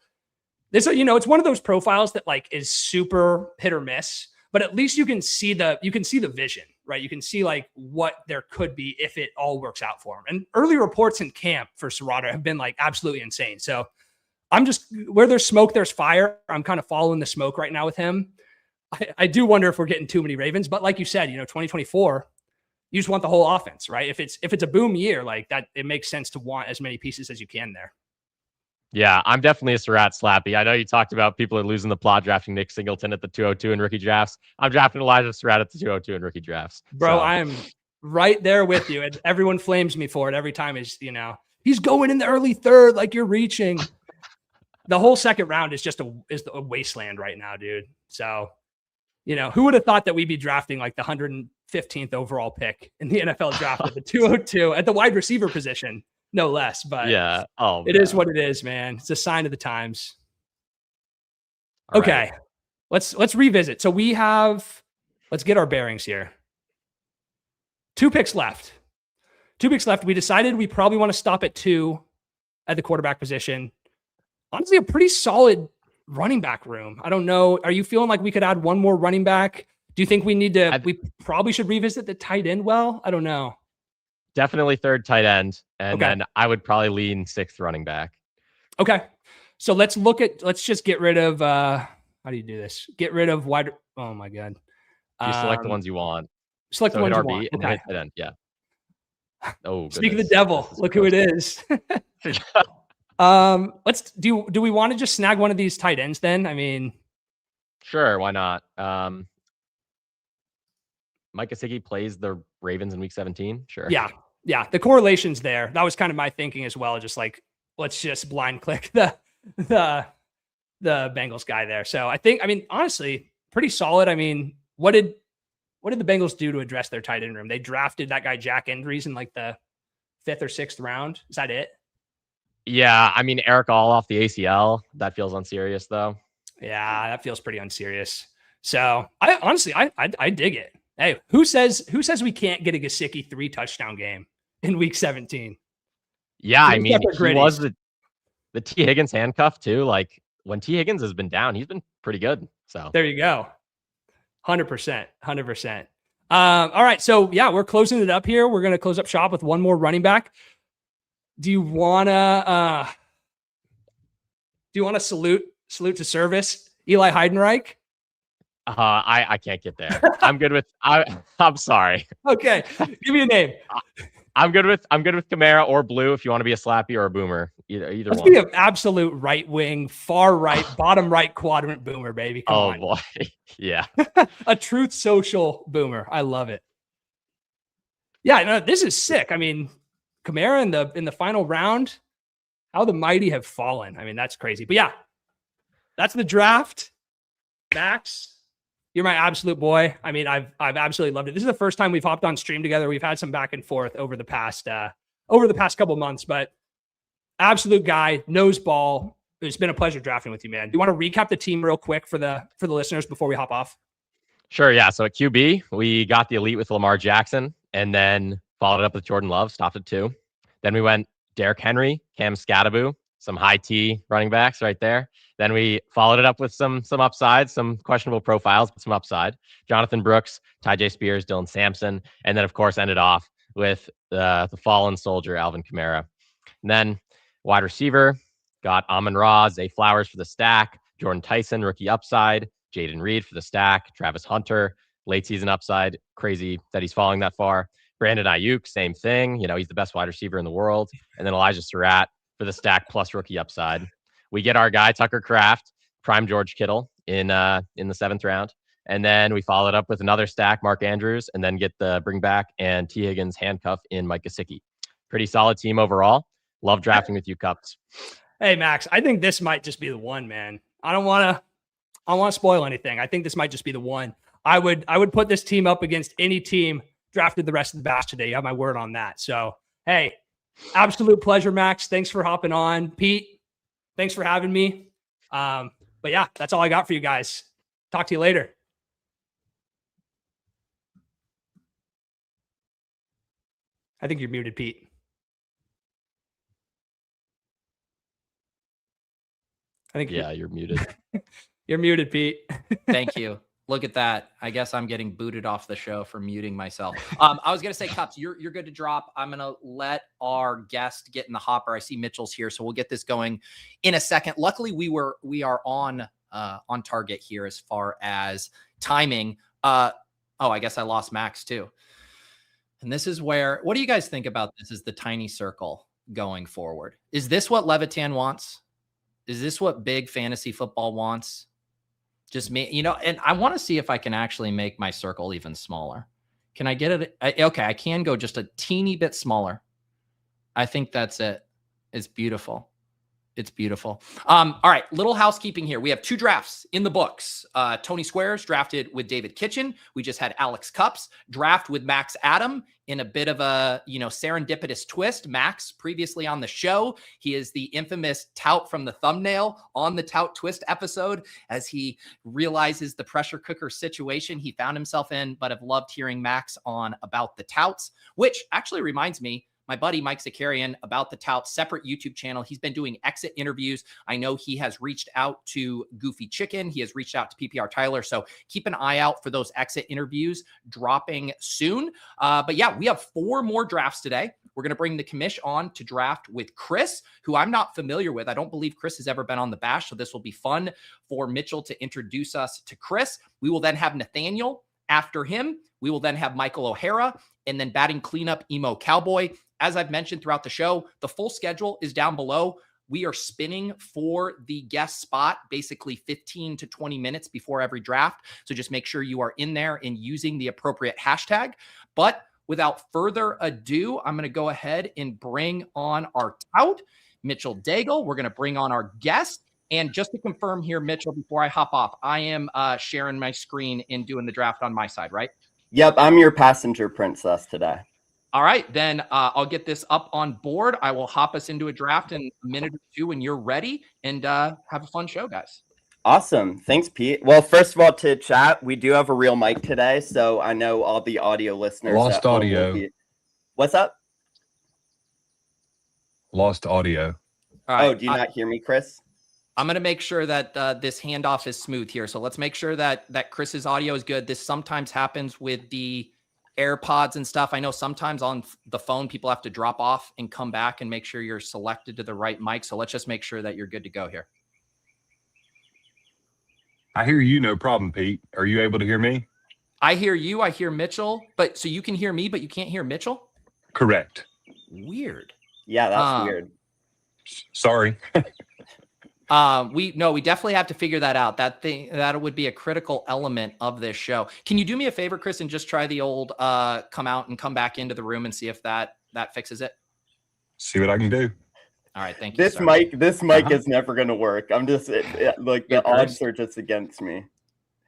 F: this, it's one of those profiles that like is super hit or miss, but at least you can see the vision, right? You can see like what there could be if it all works out for him. And early reports in camp for Serrata have been like absolutely insane. So I'm just, where there's smoke, there's fire. I'm kind of following the smoke right now with him. I do wonder if we're getting too many Ravens, but like you said, 2024, you just want the whole offense, right? If it's a boom year like that, it makes sense to want as many pieces as you can there.
G: Yeah, I'm definitely a Surratt slappy. I know you talked about people are losing the plot drafting Nick Singleton at the 202 in rookie drafts. I'm drafting Elijah Surratt at the 202 in rookie drafts.
F: Bro, I am right there with you. And everyone flames me for it every time. He's going in the early third, like you're reaching. the whole second round is just a wasteland right now, dude. So, who would have thought that we'd be drafting like the 115th overall pick in the NFL draft at the 202 at the wide receiver position, no less. But
G: Yeah. Oh,
F: it is what it is, man. It's a sign of the times.
G: All
F: Okay.
G: right.
F: Let's revisit. So let's get our bearings here. 2 picks left. We decided we probably want to stop at 2 at the quarterback position. Honestly, a pretty solid running back room. I don't know. Are you feeling like we could add one more running back? Do you think we need to, we probably should revisit the tight end? Well, I don't know.
G: Definitely third tight end. And
F: Okay.
G: then I would probably lean 6th running back.
F: Okay. So let's just get rid of, how do you do this? Get rid of wide. Oh my God.
G: You select the ones you want.
F: Select
G: So
F: the ones
G: hit
F: you
G: RB
F: want.
G: and
F: Okay.
G: hit tight end. Yeah. Oh,
F: Speak of the
G: goodness.
F: devil.
G: This is
F: Look who it
G: gross.
F: is. Let's do we want to just snag one of these tight ends then? I mean,
G: Sure, why not? Mike Gesicki plays the Ravens in week 17. Sure.
F: yeah. The correlation's there. That was kind of my thinking as well. Just like, let's just blind click the Bengals guy there. So I mean, honestly, pretty solid. I mean, what did the Bengals do to address their tight end room? They drafted that guy Jack Endries in like the 5th or 6th round. Is that it?
G: Yeah, I mean, Eric All off the ACL. That feels unserious, though.
F: Yeah, that feels pretty unserious. So I honestly, I dig it. Hey, who says we can't get a Gesicki 3 touchdown game in week 17?
G: Yeah, I
F: He's
G: mean,
F: got the
G: he was
F: gritties.
G: the T. Higgins handcuff, too. Like, when T. Higgins has been down, he's been pretty good. So
F: There you go. 100%. 100%. All right. So yeah, we're closing it up here. We're going to close up shop with one more running back. Do you want to salute to service Eli Heidenreich?
G: I can't get there. I'm good with I'm sorry.
F: Okay. Give me a name.
G: I'm good with Kamara or Blue if you want to be a slappy or a boomer. Either
F: Let's
G: one.
F: be an absolute right wing, far right, bottom right quadrant boomer, baby. Come on.
G: Boy. Yeah.
F: A Truth Social boomer. I love it. Yeah, no, this is sick. I mean, Kamara in the final round, how the mighty have fallen. I mean, that's crazy. But yeah, that's the draft. Max, you're my absolute boy. I mean, I've absolutely loved it. This is the first time we've hopped on stream together. We've had some back and forth over the past couple months, but absolute guy, knows ball. It's been a pleasure drafting with you, man. Do you want to recap the team real quick for the listeners before we hop off?
G: Sure. Yeah. So at QB, we got the elite with Lamar Jackson and then followed it up with Jordan Love, stopped at 2. Then we went Derrick Henry, Cam Scattaboo, some high T running backs right there. Then we followed it up with some upside, some questionable profiles, but some upside. Jonathan Brooks, Tyjae Spears, Dylan Sampson, and then of course ended off with the fallen soldier Alvin Kamara. And then wide receiver got Amon-Ra, Zay Flowers for the stack, Jordan Tyson, rookie upside, Jaden Reed for the stack, Travis Hunter, late season upside. Crazy that he's falling that far. Brandon Ayuk, same thing. He's the best wide receiver in the world. And then Elijah Surratt for the stack plus rookie upside. We get our guy, Tucker Kraft, prime George Kittle in the 7th round. And then we follow it up with another stack, Mark Andrews, and then get the bring back and T. Higgins handcuff in Mike Gesicki. Pretty solid team overall. Love drafting with you, Cups.
F: Hey, Max, I think this might just be the one, man. I don't want to spoil anything. I think this might just be the one. I would put this team up against any team drafted the rest of the batch today. You have my word on that. So, hey, absolute pleasure, Max. Thanks for hopping on. Pete, thanks for having me. But yeah, that's all I got for you guys. Talk to you later. I think you're muted, Pete. I think
G: You're muted.
F: You're muted, Pete.
A: Thank you. Look at that. I guess I'm getting booted off the show for muting myself. I was going to say, Cups, you're good to drop. I'm going to let our guest get in the hopper. I see Mitchell's here, so we'll get this going in a second. Luckily, we are on target here as far as timing. I guess I lost Max too. And this is where, what do you guys think about this as the tiny circle going forward? Is this what Levitan wants? Is this what big fantasy football wants? Just me, and I want to see if I can actually make my circle even smaller. Can I get it? Okay, I can go just a teeny bit smaller. I think that's it. It's beautiful. It's beautiful. All right, little housekeeping here. We have 2 drafts in the books. Tony Squares drafted with David Kitchen. We just had Alex Cups draft with Max Adam in a bit of a serendipitous twist. Max, previously on the show, he is the infamous tout from the thumbnail on the Tout Twist episode as he realizes the pressure cooker situation he found himself in, but have loved hearing Max on about the touts, which actually reminds me, my buddy Mike Zakarian about the Touts separate YouTube channel. He's been doing exit interviews. I know he has reached out to Goofy Chicken. He has reached out to PPR Tyler. So keep an eye out for those exit interviews dropping soon. But yeah, we have 4 more drafts today. We're going to bring the commish on to draft with Chris, who I'm not familiar with. I don't believe Chris has ever been on the Bash. So this will be fun for Mitchell to introduce us to Chris. We will then have Nathaniel after him. We will then have Michael O'Hara, and then batting cleanup, Emo Cowboy. As I've mentioned throughout the show, the full schedule is down below. We are spinning for the guest spot basically 15 to 20 minutes before every draft. So just make sure you are in there and using the appropriate hashtag. But without further ado, I'm going to go ahead and bring on our tout, Mitchell Daigle. We're going to bring on our guest. And just to confirm here, Mitchell, before I hop off, I am sharing my screen and doing the draft on my side, right?
H: Yep, I'm your passenger princess today.
A: All right, then I'll get this up on board. I will hop us into a draft in a minute or 2 when you're ready, and have a fun show, guys.
H: Awesome. Thanks, Pete. Well, first of all, to chat, we do have a real mic today, so I know all the audio listeners.
I: Lost audio.
H: What's up?
I: Lost audio.
A: All right,
H: Oh, do you not hear me, Chris?
A: I'm going to make sure that this handoff is smooth here. So let's make sure that Chris's audio is good. This sometimes happens with the AirPods and stuff. I know sometimes on the phone, people have to drop off and come back and make sure you're selected to the right mic. So let's just make sure that you're good to go here.
I: I hear you, no problem, Pete. Are you able to hear me?
A: I hear you. I hear Mitchell. But so you can hear me, but you can't hear Mitchell?
I: Correct.
A: Weird.
H: Yeah, that's weird.
I: Sorry.
A: We definitely have to figure that out. That would be a critical element of this show. Can you do me a favor, Chris, and just try the old come out and come back into the room and see if that fixes it?
I: See what I can do.
A: All right, thank you.
H: This mic is never going to work. I'm just like the odds are just against me.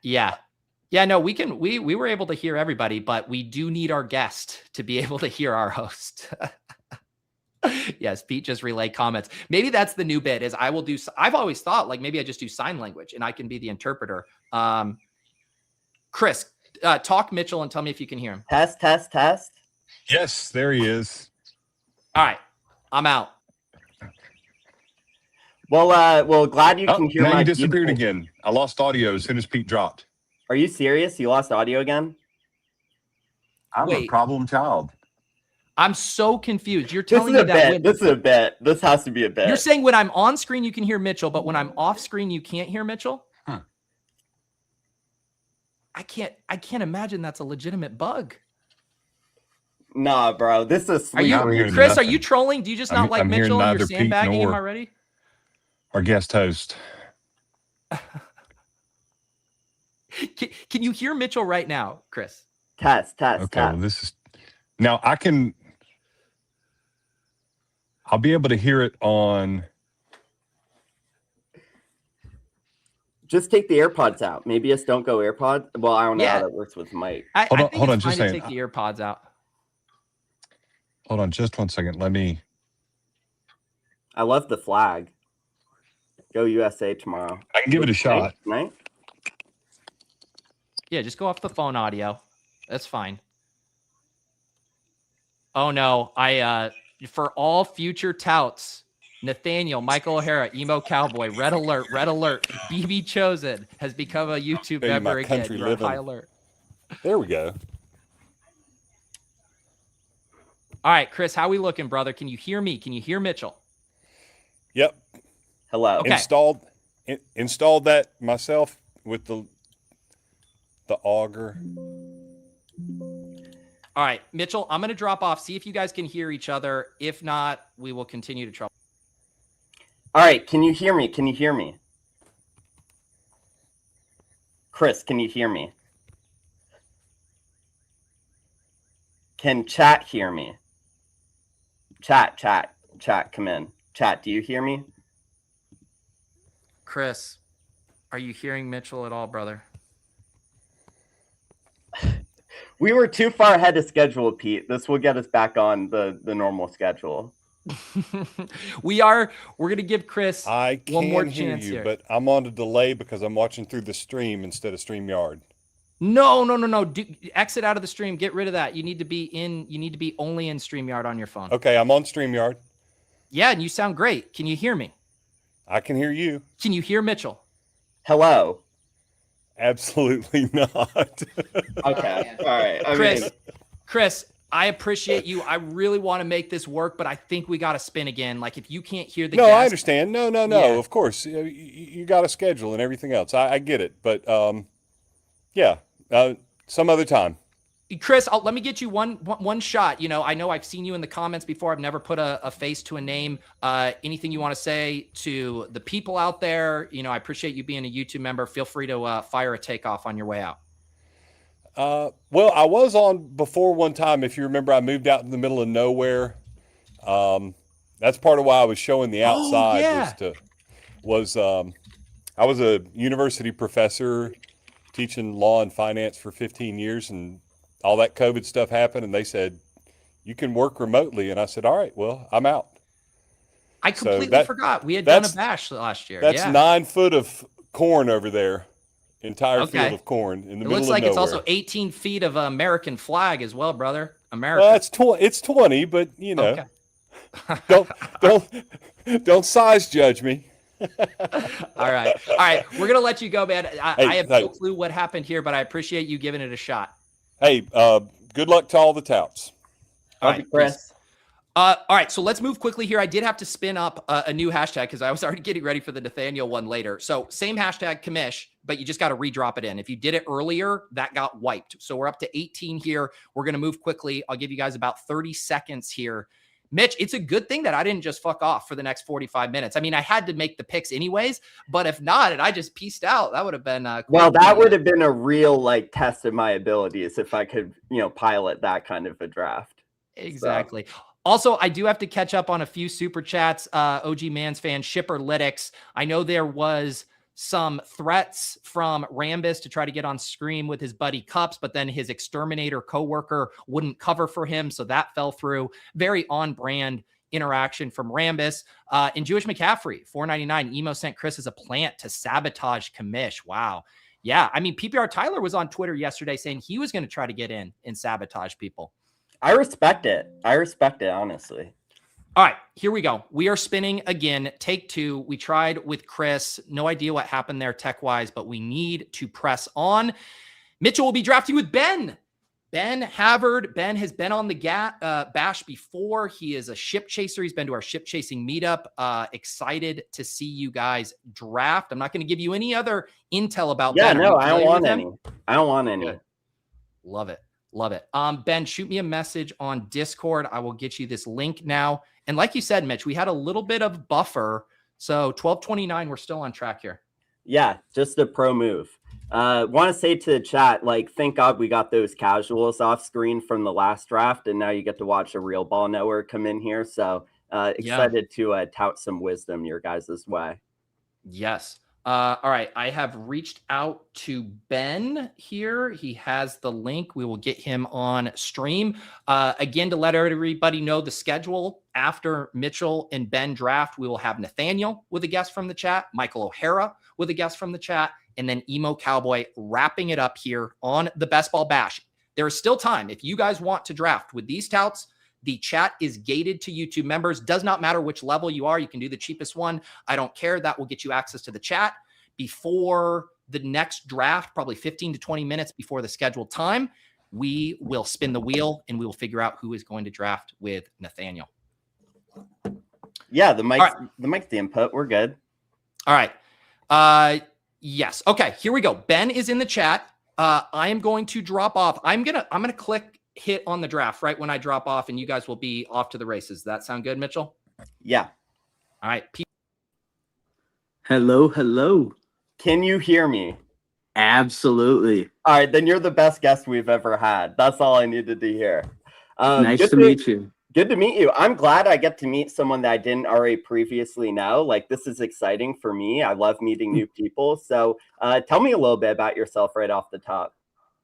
A: Yeah. No, we were able to hear everybody, but we do need our guest to be able to hear our host. Yes, Pete just relayed comments. Maybe that's the new bit is I've always thought like maybe I just do sign language and I can be the interpreter. Chris, talk Mitchell and tell me if you can hear him.
H: Test.
I: Yes, there he is.
A: All right, I'm out.
H: Well, glad you can hear
I: now
H: my
I: you disappeared
H: beautiful...
I: again. I lost audio as soon as Pete dropped.
H: Are you serious? You lost audio again?
I: I'm a problem child.
A: I'm so confused. You're telling me that
H: this is a bet. This has to be a bet.
A: You're saying when I'm on screen you can hear Mitchell, but when I'm off screen you can't hear Mitchell?
I: Huh.
A: I can't imagine that's a legitimate bug.
H: Nah, bro. This is
A: Are you Chris, are you trolling? Do you just not like Mitchell and you're sandbagging him already?
I: Our guest host.
A: Can you hear Mitchell right now, Chris?
H: Test.
I: Okay, well, this is now I'll be able to hear it on.
H: Just take the AirPods out. Maybe just don't go AirPods. Well, I don't know how that works with mic.
A: Hold on, just take the AirPods out.
I: Hold on, just 1 second.
H: I love the flag. Go USA tomorrow.
I: I can give it a shot.
H: Right?
A: Yeah, just go off the phone audio. That's fine. Oh no, for all future touts, Nathaniel, Michael O'Hara, Emo Cowboy, red alert. BBChosen has become a YouTube member again. You're on high alert.
I: There we go.
A: All right, Chris, how we looking, brother? Can you hear me? Can you hear Mitchell?
J: Yep.
H: Hello.
A: Okay.
J: Installed that myself with the auger.
A: All right, Mitchell, I'm going to drop off. See if you guys can hear each other. If not, we will continue to trouble.
H: All right. Can you hear me? Chris, can you hear me? Can chat hear me? Chat, come in. Chat, do you hear me?
A: Chris, are you hearing Mitchell at all, brother?
H: We were too far ahead of schedule, Pete. This will get us back on the normal schedule.
A: We're going to give Chris
J: I
A: one more
J: can hear
A: chance
J: you,
A: here.
J: but I'm on a delay because I'm watching through the stream instead of StreamYard.
A: No. Exit out of the stream. Get rid of that. You need to be only in StreamYard on your phone.
J: Okay, I'm on StreamYard.
A: Yeah, and you sound great. Can you hear me?
J: I can hear you.
A: Can you hear Mitchell?
H: Hello.
J: Absolutely not.
H: Okay. All right.
A: Chris, I appreciate you. I really want to make this work, but I think we got to spin again. Like if you can't hear the
J: No,
A: guest,
J: I understand. No.
A: Yeah.
J: Of course, you got a schedule and everything else. I get it, but yeah, some other time.
A: Chris, let me get you one shot. I know I've seen you in the comments before. I've never put a face to a name. Anything you want to say to the people out there? I appreciate you being a YouTube member. Feel free to fire a takeoff on your way out.
J: Well, I was on before one time. If you remember, I moved out in the middle of nowhere. That's part of why I was showing the outside.
A: Yeah.
J: I was a university professor teaching law and finance for 15 years, and all that COVID stuff happened, and they said, you can work remotely. And I said, all right, well, I'm out.
A: I completely forgot. We had done a bash last year.
J: That's 9 foot of corn over there. Entire field of corn in the middle of nowhere. It
A: looks like it's also 18 feet of American flag as well, brother. America.
J: Well, it's 20, but
A: Okay.
J: don't size judge me.
A: All right. We're gonna let you go, man. I have no clue what happened here, but I appreciate you giving it a shot.
J: Hey, good luck to all the touts.
A: All right, Chris. All right, so let's move quickly here. I did have to spin up a new hashtag because I was already getting ready for the Nathaniel one later. So same hashtag, Commish, but you just got to redrop it in. If you did it earlier, that got wiped. So we're up to 18 here. We're going to move quickly. I'll give you guys about 30 seconds here. Mitch, it's a good thing that I didn't just fuck off for the next 45 minutes. I mean, I had to make the picks anyways, but if not, and I just pieced out, that would have been
H: well, that would have been a real test of my abilities if I could, pilot that kind of a draft.
A: Exactly. So. Also, I do have to catch up on a few super chats. OG Mans fan, Shipper Lytics. I know there was some threats from Rambus to try to get on screen with his buddy Cups, but then his exterminator coworker wouldn't cover for him, so that fell through. Very on-brand interaction from Rambus. And Jewish McCaffrey, $4.99. Emo sent Chris as a plant to sabotage Commish. Wow. Yeah, I mean, PPR Tyler was on Twitter yesterday saying he was going to try to get in and sabotage people.
H: I respect it. Honestly.
A: All right, here we go. We are spinning again. Take two. We tried with Chris. No idea what happened there tech-wise, but we need to press on. Mitchell will be drafting with Ben. Ben Havard. Ben has been on the bash before. He is a ship chaser. He's been to our ship chasing meetup. Excited to see you guys draft. I'm not going to give you any other intel about Ben.
H: No, I don't want any. I don't want any.
A: Good. Love it. Love it. Ben, shoot me a message on Discord. I will get you this link now. And like you said, Mitch, we had a little bit of buffer. So 12:29, we're still on track here.
H: Yeah, just a pro move. Want to say to the chat, thank God we got those casuals off screen from the last draft, and now you get to watch a real ball network come in here. So excited to tout some wisdom your guys' way.
A: Yes. All right. I have reached out to Ben here. He has the link. We will get him on stream. Again, to let everybody know the schedule after Mitchell and Ben draft, we will have Nathaniel with a guest from the chat, Michael O'Hara with a guest from the chat, and then Emo Cowboy wrapping it up here on the Best Ball Bash. There is still time. If you guys want to draft with these touts, the chat is gated to YouTube members. Does not matter which level you are. You can do the cheapest one. I don't care. That will get you access to the chat before the next draft, probably 15 to 20 minutes before the scheduled time. We will spin the wheel and we will figure out who is going to draft with Nathaniel.
H: Yeah, the mic's the input. We're good.
A: All right. Yes. Okay, here we go. Ben is in the chat. I am going to drop off. I'm gonna click hit on the draft right when I drop off, and you guys will be off to the races. Does that sound good, Mitchell?
H: Yeah.
A: All right.
K: Hello.
H: Can you hear me?
K: Absolutely.
H: All right, then you're the best guest we've ever had. That's all I needed to hear.
K: Nice to meet you.
H: Good to meet you. I'm glad I get to meet someone that I didn't already previously know. Like, this is exciting for me. I love meeting new people. So tell me a little bit about yourself right off the top.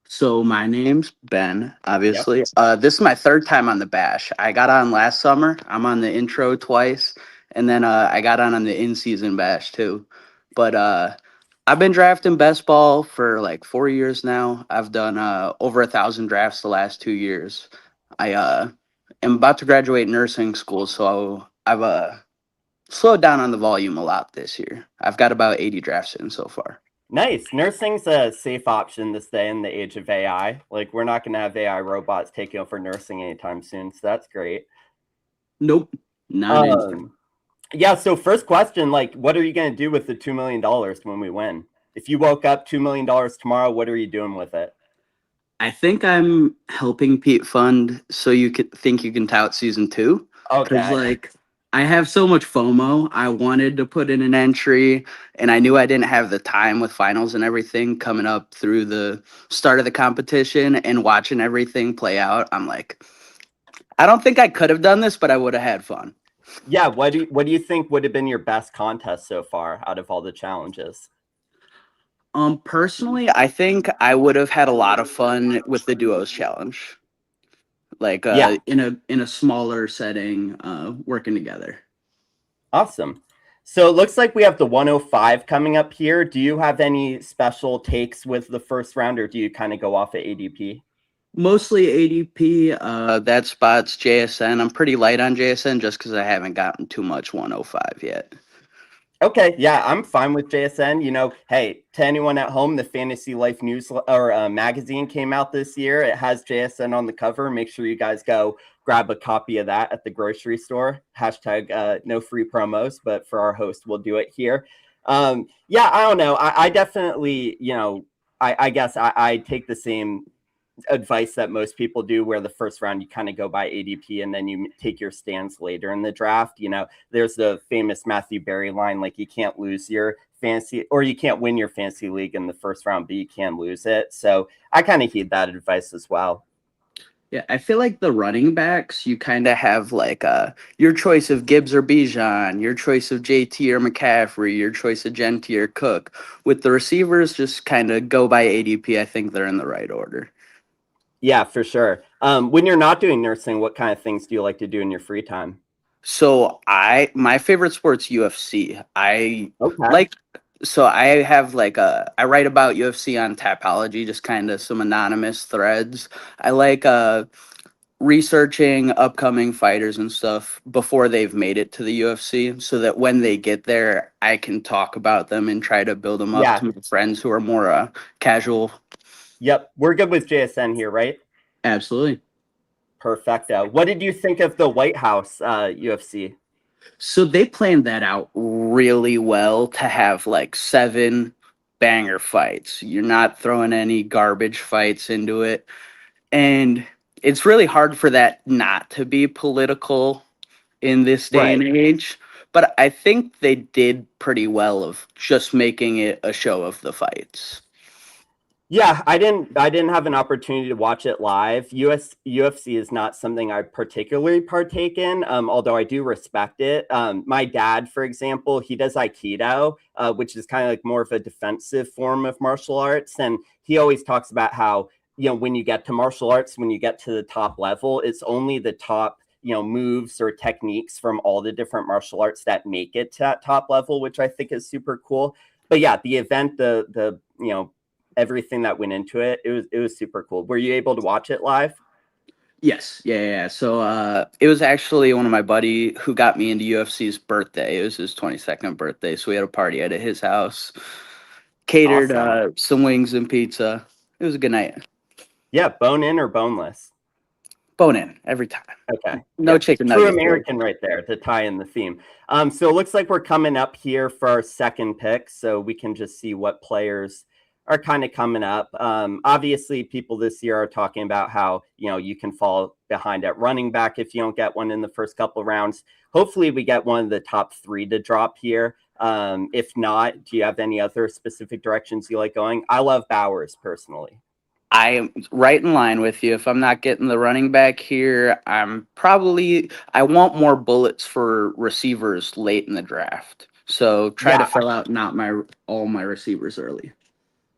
K: So my name's Ben, obviously. This is my third time on the Bash. I got on last summer. I'm on the intro twice. And then I got on the in-season Bash too. But I've been drafting best ball for like 4 years now. I've done over 1,000 drafts the last 2 years. I am about to graduate nursing school, so I've slowed down on the volume a lot this year. I've got about 80 drafts in so far.
H: Nice. Nursing's a safe option this day in the age of AI. Like, we're not going to have AI robots taking over nursing anytime soon. So that's great.
K: Nope. Not
H: Yeah. So first question, like, what are you going to do with the $2 million when we win? If you woke up $2 million tomorrow, what are you doing with it?
K: I think I'm helping Pete fund so you could think you can tout season 2. Because like I have so much FOMO. I wanted to put in an entry, and I knew I didn't have the time with finals and everything coming up through the start of the competition and watching everything play out. I'm like, I don't think I could have done this, but I would have had fun.
H: Yeah. What do you think would have been your best contest so far out of all the challenges?
K: Personally, I think I would have had a lot of fun with the duos challenge. Like in a smaller setting, working together.
H: Awesome. So it looks like we have the 105 coming up here. Do you have any special takes with the first round, or do you kind of go off at ADP?
K: Mostly ADP. That spot's JSN. I'm pretty light on JSN just because I haven't gotten too much 105 yet.
H: Okay, yeah, I'm fine with JSN. You know, hey, to anyone at home, the Fantasy Life News or magazine came out this year. It has JSN on the cover. Make sure you guys go grab a copy of that at the grocery store. Hashtag no free promos, but for our host, we'll do it here. Yeah, I don't know. I definitely, you know, I guess I take the same advice that most people do, where the first round you kind of go by ADP and then you take your stands later in the draft. You know, there's the famous Matthew Berry line, like, you can't lose your fantasy, or you can't win your fantasy league in the first round, but you can lose it. So I kind of heed that advice as well.
K: Yeah, I feel like the running backs, you kind of have like your choice of Gibbs or Bijan, your choice of JT or McCaffrey, your choice of Gentry or Cook. With the receivers, just kind of go by ADP. I think they're in the right order.
H: Yeah, for sure. When you're not doing nursing, what kind of things do you like to do in your free time?
K: So my favorite sport's UFC. I have like I write about UFC on Tapology, just kind of some anonymous threads. I like researching upcoming fighters and stuff before they've made it to the UFC, so that when they get there, I can talk about them and try to build them up to my friends who are more casual.
H: Yep, we're good with JSN here, right?
K: Absolutely.
H: Perfecto. What did you think of the White House UFC?
K: So they planned that out really well to have like 7 banger fights. You're not throwing any garbage fights into it. And it's really hard for that not to be political in this day and age. But I think they did pretty well of just making it a show of the fights.
H: Yeah, I didn't have an opportunity to watch it live. UFC is not something I particularly partake in, although I do respect it. My dad, for example, he does Aikido, which is kind of like more of a defensive form of martial arts. And he always talks about how, you know, when you get to martial arts, when you get to the top level, it's only the top, you know, moves or techniques from all the different martial arts that make it to that top level, which I think is super cool. But yeah, the event, the you know, everything that went into it, it was super cool. Were you able to watch it live?
K: Yes. Yeah. So it was actually one of my buddy who got me into UFC's birthday. It was his 22nd birthday. So we had a party at his house, catered some wings and pizza. It was a good night.
H: Yeah. Bone in or boneless?
K: Bone in every time.
H: Okay.
K: No chicken
H: True
K: nuggets.
H: American right there to tie in the theme. So it looks like we're coming up here for our second pick, so we can just see what players are kind of coming up. Obviously, people this year are talking about how, you know, you can fall behind at running back if you don't get one in the first couple of rounds. Hopefully we get one of the top 3 to drop here. If not, do you have any other specific directions you like going? I love Bowers personally.
K: I'm right in line with you. If I'm not getting the running back here, I want more bullets for receivers late in the draft. So try to fill out not all my receivers early.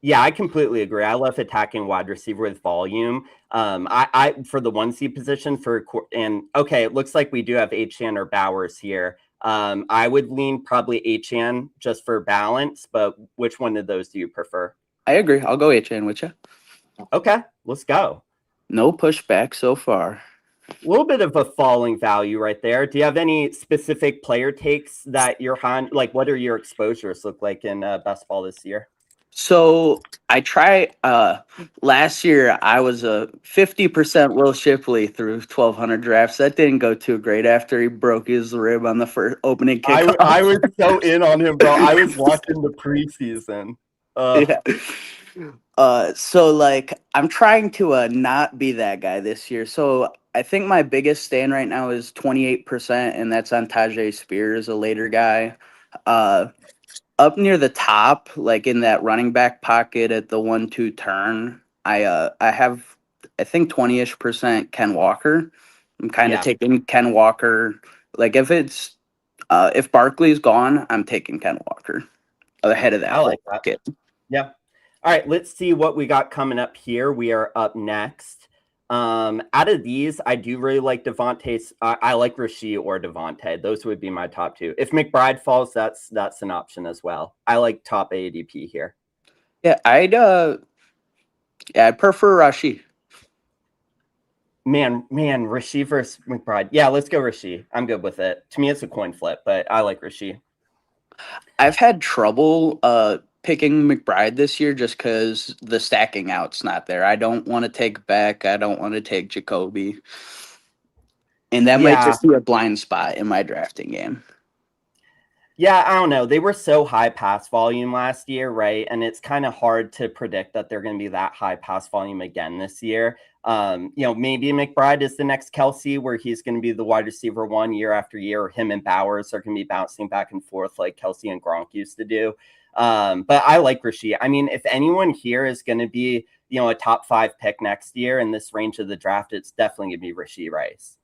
H: Yeah, I completely agree. I love attacking wide receiver with volume. I for the 1C position okay, it looks like we do have Achane or Bowers here. I would lean probably Achane just for balance, but which one of those do you prefer?
K: I agree. I'll go Achane with you.
H: Okay, let's go.
K: No pushback so far.
H: A little bit of a falling value right there. Do you have any specific player takes that you're on? Like, what are your exposures look like in best ball this year?
K: So last year I was a 50% Will Shipley through 1,200 drafts. That didn't go too great after he broke his rib on the first opening kickoff.
H: I was so in on him, bro. I was watching the preseason.
K: Yeah. So like I'm trying to not be that guy this year. So I think my biggest stand right now is 28%, and that's on Tajay Spears, a later guy. Up near the top, like in that running back pocket at the 1-2 turn, I have I think 20-ish% Ken Walker. I'm kind of taking Ken Walker. Like if Barkley's gone, I'm taking Ken Walker ahead of that.
H: I like that.
K: Pocket.
H: Yeah. All right, let's see what we got coming up here. We are up next. Out of these, I do really like Devontae. I like Rasheed or Devontae. Those would be my top two. If McBride falls, that's an option as well. I like top ADP here.
K: Yeah, I'd prefer Rasheed.
H: Man, Rasheed versus McBride. Yeah, let's go Rasheed. I'm good with it. To me, it's a coin flip, but I like Rasheed.
K: I've had trouble picking McBride this year just because the stacking out's not there. I don't want to take Beck. I don't want to take Jacoby. And that might just be a blind spot in my drafting game.
H: Yeah, I don't know. They were so high pass volume last year, right? And it's kind of hard to predict that they're going to be that high pass volume again this year. Maybe McBride is the next Kelsey, where he's going to be the wide receiver one year after year. Him and Bowers are going to be bouncing back and forth like Kelsey and Gronk used to do. But I like Rasheed. I mean, if anyone here is going to be, a top 5 pick next year in this range of the draft, it's definitely going to be Rasheed Rice.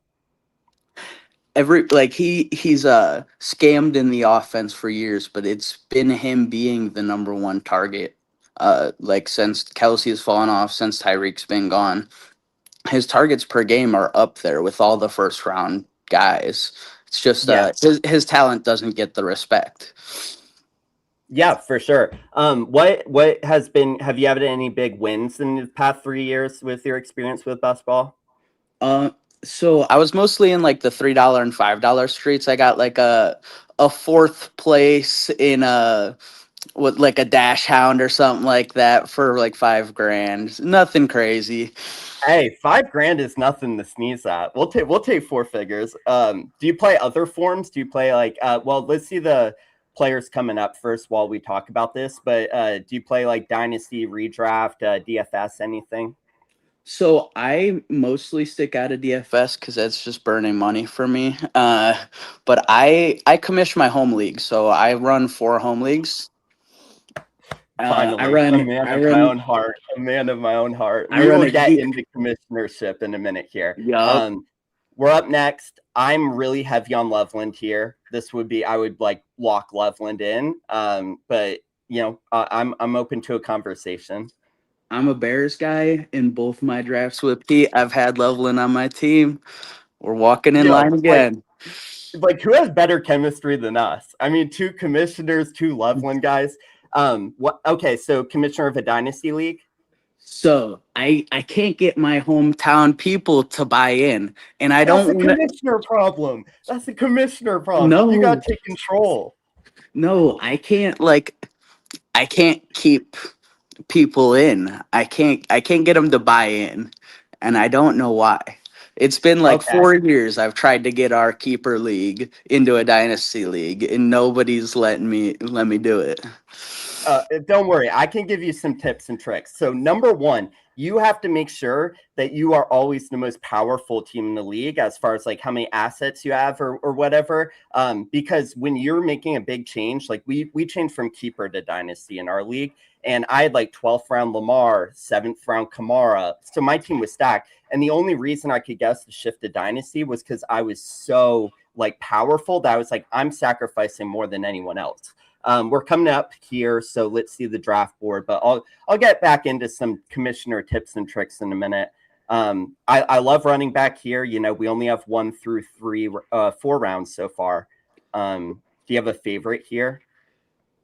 K: He's scammed in the offense for years, but it's been him being the number one target. Since Kelsey has fallen off, since Tyreek's been gone, his targets per game are up there with all the first round guys. It's just his talent doesn't get the respect.
H: Yeah, for sure. What has been? Have you had any big wins in the past 3 years with your experience with best ball?
K: So I was mostly in like the $3 and $5 streets. I got like a 4th place in with like a dash hound or something like that for like $5,000. Nothing crazy.
H: Hey, $5,000 is nothing to sneeze at. We'll take 4 figures. Do you play other forms? Do you play let's see the players coming up first while we talk about this, but do you play like Dynasty, Redraft, DFS, anything?
K: So I mostly stick out of DFS because that's just burning money for me. But I commish my home league, so I run 4 home leagues.
H: Finally, a man of my own heart. We will get into commissionership in a minute here.
K: Yeah.
H: We're up next. I'm really heavy on Loveland here. I would lock Loveland in. But I'm open to a conversation.
K: I'm a Bears guy in both my drafts with Pete. I've had Loveland on my team. We're walking in line again.
H: Who has better chemistry than us? I mean, 2 commissioners, 2 Loveland guys. Okay, so commissioner of a dynasty league.
K: So I can't get my hometown people to buy in, and
H: That's a commissioner problem. That's a commissioner problem. No, you gotta take control.
K: No, I can't. I can't keep people in. I can't get them to buy in, and I don't know why. It's been 4 years I've tried to get our keeper league into a dynasty league, and nobody's let me do it.
H: Don't worry, I can give you some tips and tricks. So number 1, you have to make sure that you are always the most powerful team in the league as far as like how many assets you have or whatever. Because when you're making a big change, like we changed from keeper to dynasty in our league, and I had like 12th round Lamar, 7th round Kamara. So my team was stacked. And the only reason I could guess to shift to dynasty was because I was so like powerful that I was like, I'm sacrificing more than anyone else. We're coming up here, so let's see the draft board, but I'll get back into some commissioner tips and tricks in a minute. I love running back here. You know, we only have 1 through 4 rounds so far. Do you have a favorite here?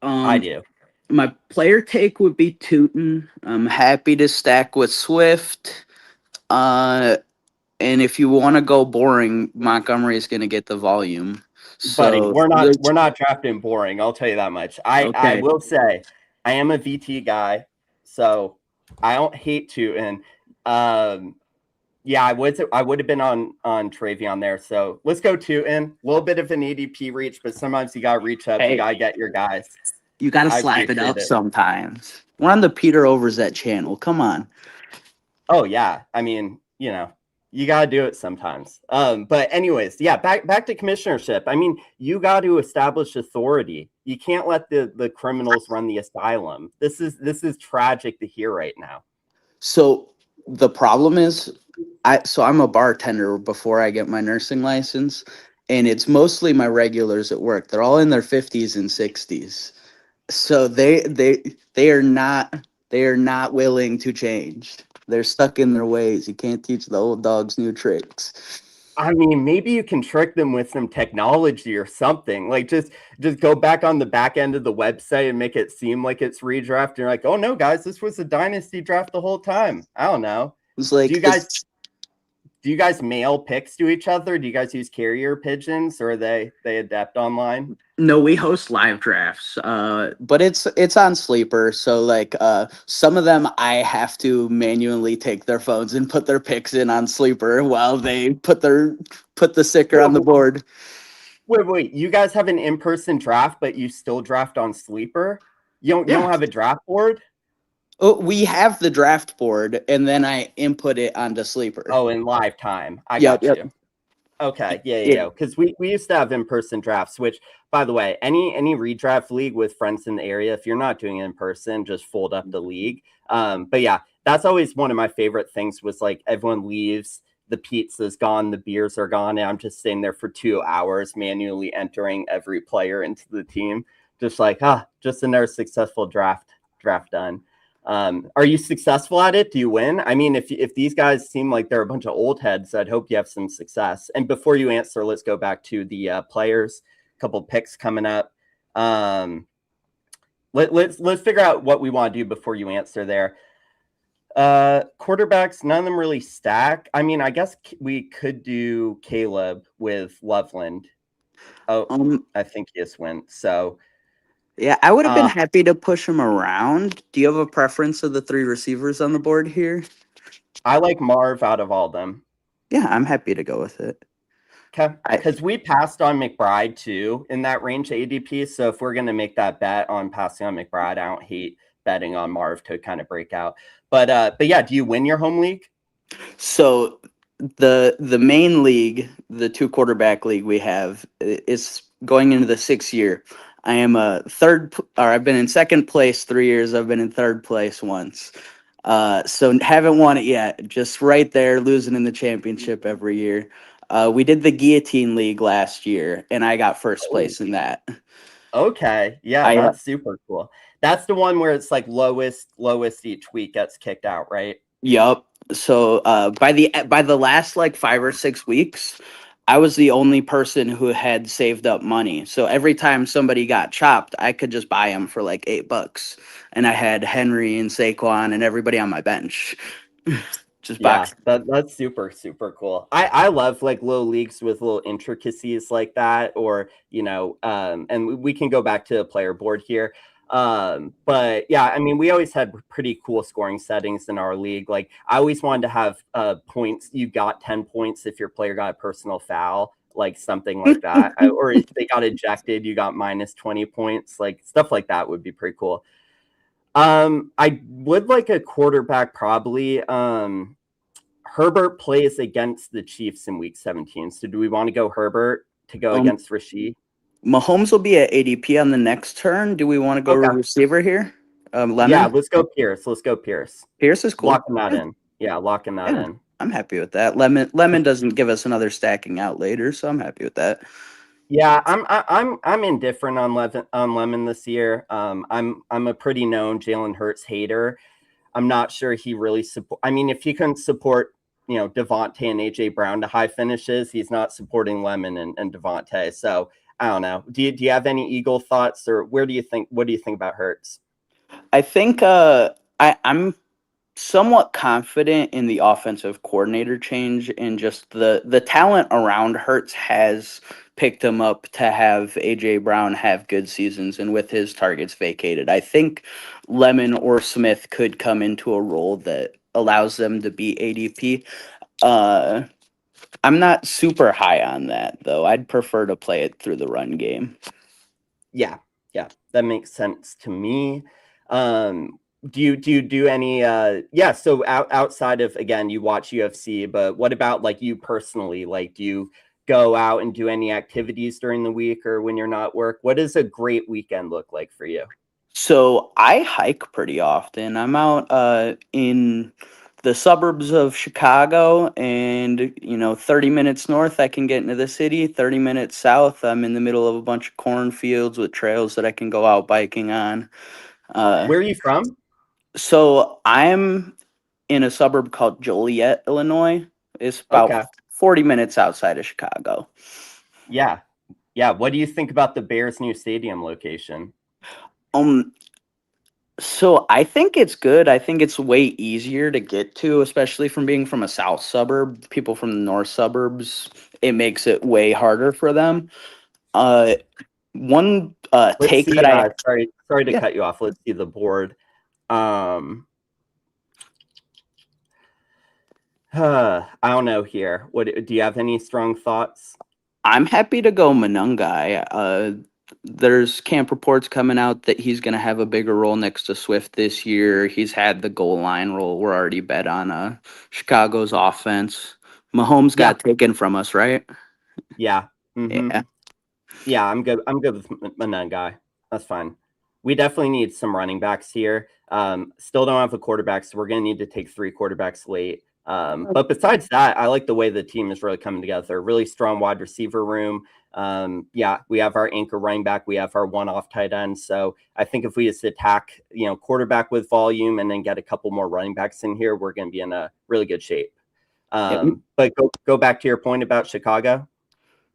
H: I do.
K: My player take would be Tootin. I'm happy to stack with Swift. And if you want to go boring, Montgomery is going to get the volume.
H: Buddy,
K: So
H: we're not drafting boring. I'll tell you that much. I will say I am a VT guy, so I don't hate Tootin. Yeah, I would have been on Travion there. So let's go Tootin. A little bit of an ADP reach, but sometimes you gotta reach up. You gotta get your guys.
K: You got to slap it up sometimes. We're on the Peter Overzet channel. Come on.
H: Oh yeah, I mean, you know, you gotta do it sometimes. But anyways, yeah, back to commissionership. I mean, you got to establish authority. You can't let the criminals run the asylum. This is tragic to hear right now.
K: So the problem is, I'm a bartender before I get my nursing license, and it's mostly my regulars at work. They're all in their 50s and 60s. So they are not willing to change. They're stuck in their ways. You can't teach the old dogs new tricks.
H: I mean, maybe you can trick them with some technology or something. Like just go back on the back end of the website and make it seem like it's redraft. And you're like, oh no, guys, this was a dynasty draft the whole time. I don't know.
K: It's like,
H: do you guys mail picks to each other? Do you guys use carrier pigeons, or are they adept online?
K: No, we host live drafts, but it's on Sleeper. So like some of them I have to manually take their phones and put their picks in on Sleeper while they put the sticker on the board.
H: Wait, you guys have an in-person draft, but you still draft on Sleeper? You don't have a draft board?
K: Oh, we have the draft board, and then I input it onto Sleeper.
H: Oh, in live time. I got you. Okay, yeah. Because we used to have in-person drafts, which, by the way, any redraft league with friends in the area, if you're not doing it in person, just fold up the league. But yeah, that's always one of my favorite things was like everyone leaves, the pizza's gone, the beers are gone, and I'm just sitting there for 2 hours manually entering every player into the team. Just like, just another successful draft done. Are you successful at it? Do you win? I mean, if these guys seem like they're a bunch of old heads, I'd hope you have some success. And before you answer, let's go back to the players. A couple picks coming up. Let's figure out what we want to do before you answer there. Quarterbacks, none of them really stack. I mean, I guess we could do Caleb with Loveland. Oh, I think he just went. So.
K: Yeah, I would have been happy to push him around. Do you have a preference of the 3 receivers on the board here?
H: I like Marv out of all of them.
K: Yeah, I'm happy to go with it.
H: Okay, because we passed on McBride too in that range ADP. So if we're going to make that bet on passing on McBride, I don't hate betting on Marv to kind of break out. But yeah, do you win your home league?
K: So the main league, the 2 quarterback league we have, is going into the 6th year. I am I've been in 2nd place 3 years. I've been in 3rd place once. So haven't won it yet. Just right there, losing in the championship every year. We did the Guillotine League last year, and I got 1st place in that.
H: Okay. Yeah, that's super cool. That's the one where it's like lowest each week gets kicked out, right?
K: Yup. So by the last like 5 or 6 weeks, I was the only person who had saved up money. So every time somebody got chopped, I could just buy them for like $8. And I had Henry and Saquon and everybody on my bench. Just box.
H: That's super, super cool. I love like little leagues with little intricacies like that, or, you know, and we can go back to the player board here. But yeah, I mean, we always had pretty cool scoring settings in our league. Like I always wanted to have points. You got 10 points if your player got a personal foul, like something like that. Or if they got ejected, you got minus 20 points. Like stuff like that would be pretty cool. I would like a quarterback probably. Herbert plays against the Chiefs in week 17. So do we want to go Herbert to go against Rashid?
K: Mahomes will be at ADP on the next turn. Do we want to go receiver here? Lemon?
H: Yeah, let's go Pierce. Let's go Pierce.
K: Pierce is cool.
H: Locking that in. Yeah, locking that in.
K: I'm happy with that. Lemon doesn't give us another stacking out later, so I'm happy with that.
H: Yeah, I'm indifferent on Lemon this year. I'm a pretty known Jalen Hurts hater. I'm not sure he really support. I mean, if he couldn't support, Devontae and AJ Brown to high finishes, he's not supporting Lemon and Devontae. So I don't know. Do you have any Eagle thoughts, or what do you think about Hurts?
K: I think I'm somewhat confident in the offensive coordinator change, and just the talent around Hurts has picked him up to have AJ Brown have good seasons, and with his targets vacated, I think Lemon or Smith could come into a role that allows them to beat ADP. I'm not super high on that though. I'd prefer to play it through the run game.
H: Yeah, that makes sense to me. Do you do any so outside of, again, you watch UFC, but what about like you personally? Like, do you go out and do any activities during the week or when you're not at work? What does a great weekend look like for you?
K: So I hike pretty often. I'm out in the suburbs of Chicago, and 30 minutes north I can get into the city. 30 minutes south I'm in the middle of a bunch of cornfields with trails that I can go out biking on.
H: Where are you from?
K: So I'm in a suburb called Joliet, Illinois. It's about 40 minutes outside of Chicago.
H: Yeah. What do you think about the Bears' new stadium location?
K: So I think it's good. I think it's way easier to get to, especially from being from a south suburb. People from the north suburbs, it makes it way harder for them. One take that I
H: sorry to cut you off. Let's see the board. I don't know here. What do you have any strong thoughts?
K: I'm happy to go Manungai. There's camp reports coming out that he's going to have a bigger role next to Swift this year. He's had the goal line role. We're already bet on Chicago's offense. Mahomes got taken from us, right?
H: Yeah. Mm-hmm. Yeah, I'm good. I'm good with Manungai. That's fine. We definitely need some running backs here. Still don't have a quarterback, so we're going to need to take 3 quarterbacks late. But besides that, I like the way the team is really coming together. Really strong wide receiver room. We have our anchor running back. We have our one-off tight end. So I think if we just attack, quarterback with volume and then get a couple more running backs in here, we're going to be in a really good shape. But go back to your point about Chicago.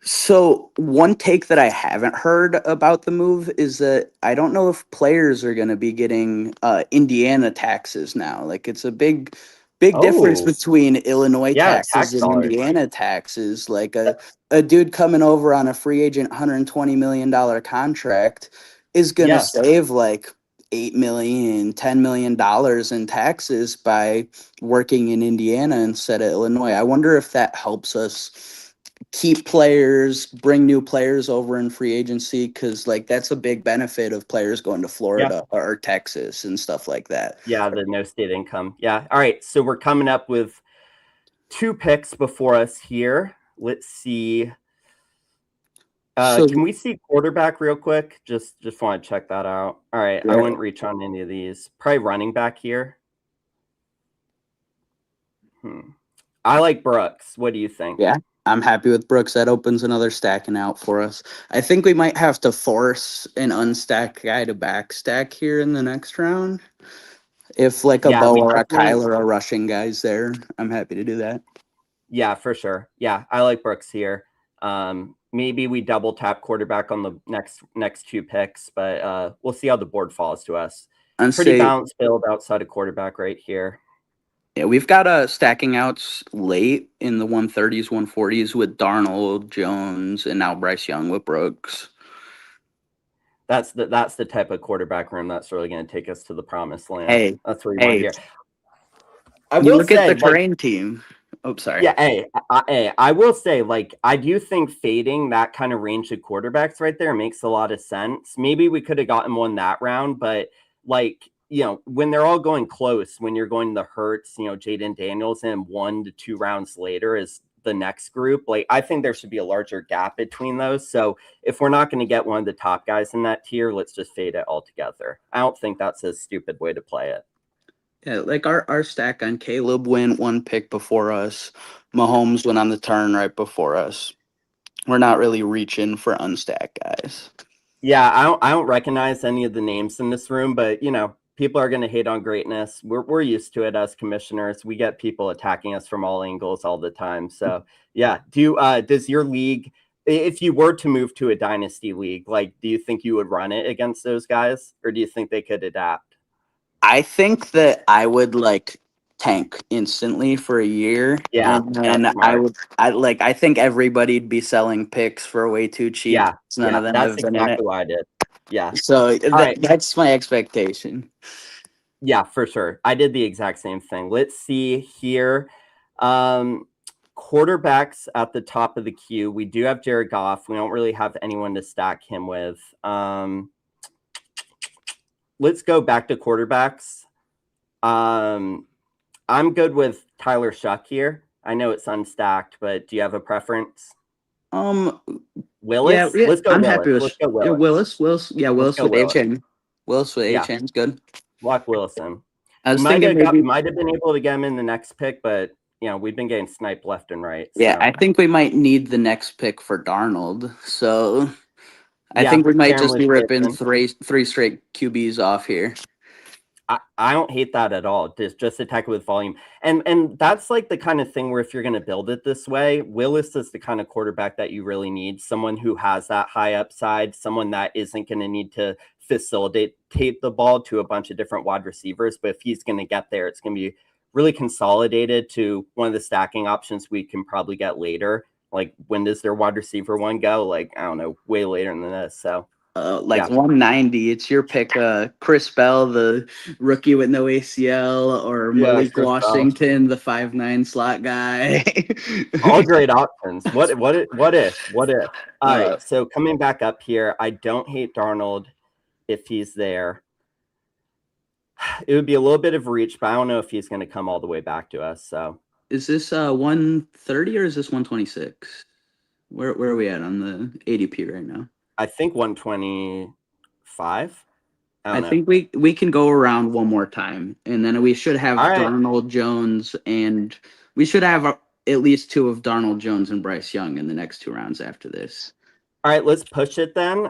K: So one take that I haven't heard about the move is that I don't know if players are going to be getting Indiana taxes now. Like, it's a big difference between Illinois taxes and Indiana taxes. Like a dude coming over on a free agent $120 million contract is going to save like $8 million, $10 million in taxes by working in Indiana instead of Illinois. I wonder if that helps us keep players, bring new players over in free agency, because like that's a big benefit of players going to Florida or Texas and stuff like that.
H: Yeah, the no state income. Yeah. All right. So we're coming up with 2 picks before us here. Let's see. Can we see quarterback real quick? Just want to check that out. All right. I wouldn't reach on any of these. Probably running back here. I like Brooks. What do you think?
K: Yeah, I'm happy with Brooks. That opens another stacking out for us. I think we might have to force an unstacked guy to backstack here in the next round. If like a Bo or a Kyler are rushing guys there, I'm happy to do that.
H: Yeah, for sure. Yeah, I like Brooks here. Maybe we double tap quarterback on the next 2 picks, but we'll see how the board falls to us. Pretty balanced build outside of quarterback right here.
K: Yeah, we've got stacking outs late in the 130s, 140s with Darnold, Jones, and now Bryce Young with Brooks.
H: That's the type of quarterback room that's really going to take us to the promised land.
K: Hey,
H: that's what you want here.
K: I will look at the terrain team. Oh, sorry.
H: Yeah, I will say, like, I do think fading that kind of range of quarterbacks right there makes a lot of sense. Maybe we could have gotten one that round, but like, when they're all going close, when you're going to the Hurts, Jaden Daniels, and 1 to 2 rounds later is the next group. Like, I think there should be a larger gap between those. So if we're not going to get one of the top guys in that tier, let's just fade it altogether. I don't think that's a stupid way to play it.
K: Yeah, like our stack on Caleb went 1 pick before us. Mahomes went on the turn right before us. We're not really reaching for unstacked guys.
H: Yeah, I don't recognize any of the names in this room, but people are going to hate on greatness. We're used to it as commissioners. We get people attacking us from all angles all the time. So yeah, does your league, if you were to move to a dynasty league, like, do you think you would run it against those guys, or do you think they could adapt?
K: I think that I would tank instantly for a year.
H: Yeah,
K: and then
H: that's smart.
K: I think everybody'd be selling picks for way too cheap.
H: Yeah,
K: None of them
H: that's
K: have been in it.
H: exactly what I did. Yeah.
K: So that's my expectation.
H: Yeah, for sure. I did the exact same thing. Let's see here. Quarterbacks at the top of the queue. We do have Jared Goff. We don't really have anyone to stack him with. Let's go back to quarterbacks. I'm good with Tyler Shuck here. I know it's unstacked, but do you have a preference? Willis?
K: Yeah,
H: Let's go
K: I'm
H: Willis.
K: happy with
H: Let's go Willis.
K: Willis. Yeah, Willis with HN. Willis with HN is good.
H: Lock Willis in.
K: I was
H: might
K: thinking
H: have been able to get him in the next pick, but we've been getting sniped left and right.
K: Yeah, I think we might need the next pick for Darnold. So I think we might just be ripping three straight QBs off here.
H: I don't hate that at all. Just attack it with volume. And that's like the kind of thing where if you're going to build it this way, Willis is the kind of quarterback that you really need. Someone who has that high upside, someone that isn't going to need to facilitate the ball to a bunch of different wide receivers. But if he's going to get there, it's going to be really consolidated to one of the stacking options we can probably get later. Like, when does their wide receiver one go? Like, I don't know, way later than this. So
K: 190. It's your pick. Chris Bell, the rookie with no ACL, or Malik Washington, the 5'9" slot guy.
H: All great options. What if? All right. So coming back up here, I don't hate Darnold if he's there. It would be a little bit of reach, but I don't know if he's going to come all the way back to us. So
K: is this 130 or is this 126? Where are we at on the ADP right now?
H: I think 125.
K: I think we can go around one more time, and then we should have Darnold Jones, and we should have at least 2 of Darnold Jones and Bryce Young in the next 2 rounds after this.
H: All right, let's push it then.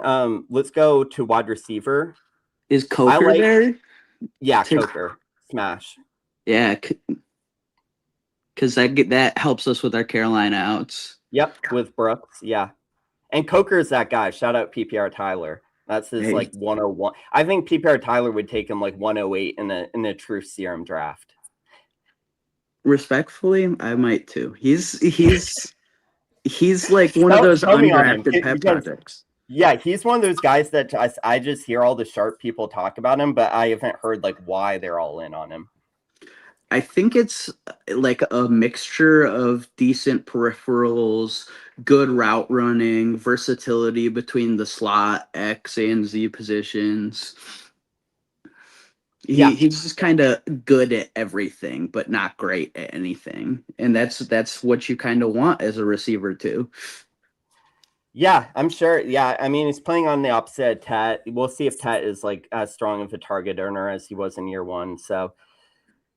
H: Let's go to wide receiver.
K: Is Coker there?
H: Yeah, Coker. Smash.
K: Yeah, because that helps us with our Carolina outs.
H: Yep, with Brooks. Yeah. And Coker is that guy. Shout out PPR Tyler. That's his 101. I think PPR Tyler would take him 108 in a true serum draft.
K: Respectfully, I might too. He's like one of those undrafted pet projects.
H: Yeah, he's one of those guys that I just hear all the sharp people talk about him, but I haven't heard why they're all in on him.
K: I think it's like a mixture of decent peripherals, good route running, versatility between the slot, X, and Z positions. He's just kind of good at everything, but not great at anything. And that's what you kind of want as a receiver too.
H: Yeah, I'm sure. Yeah, I mean, he's playing on the opposite of Tat. We'll see if Tat is as strong of a target earner as he was in year 1. So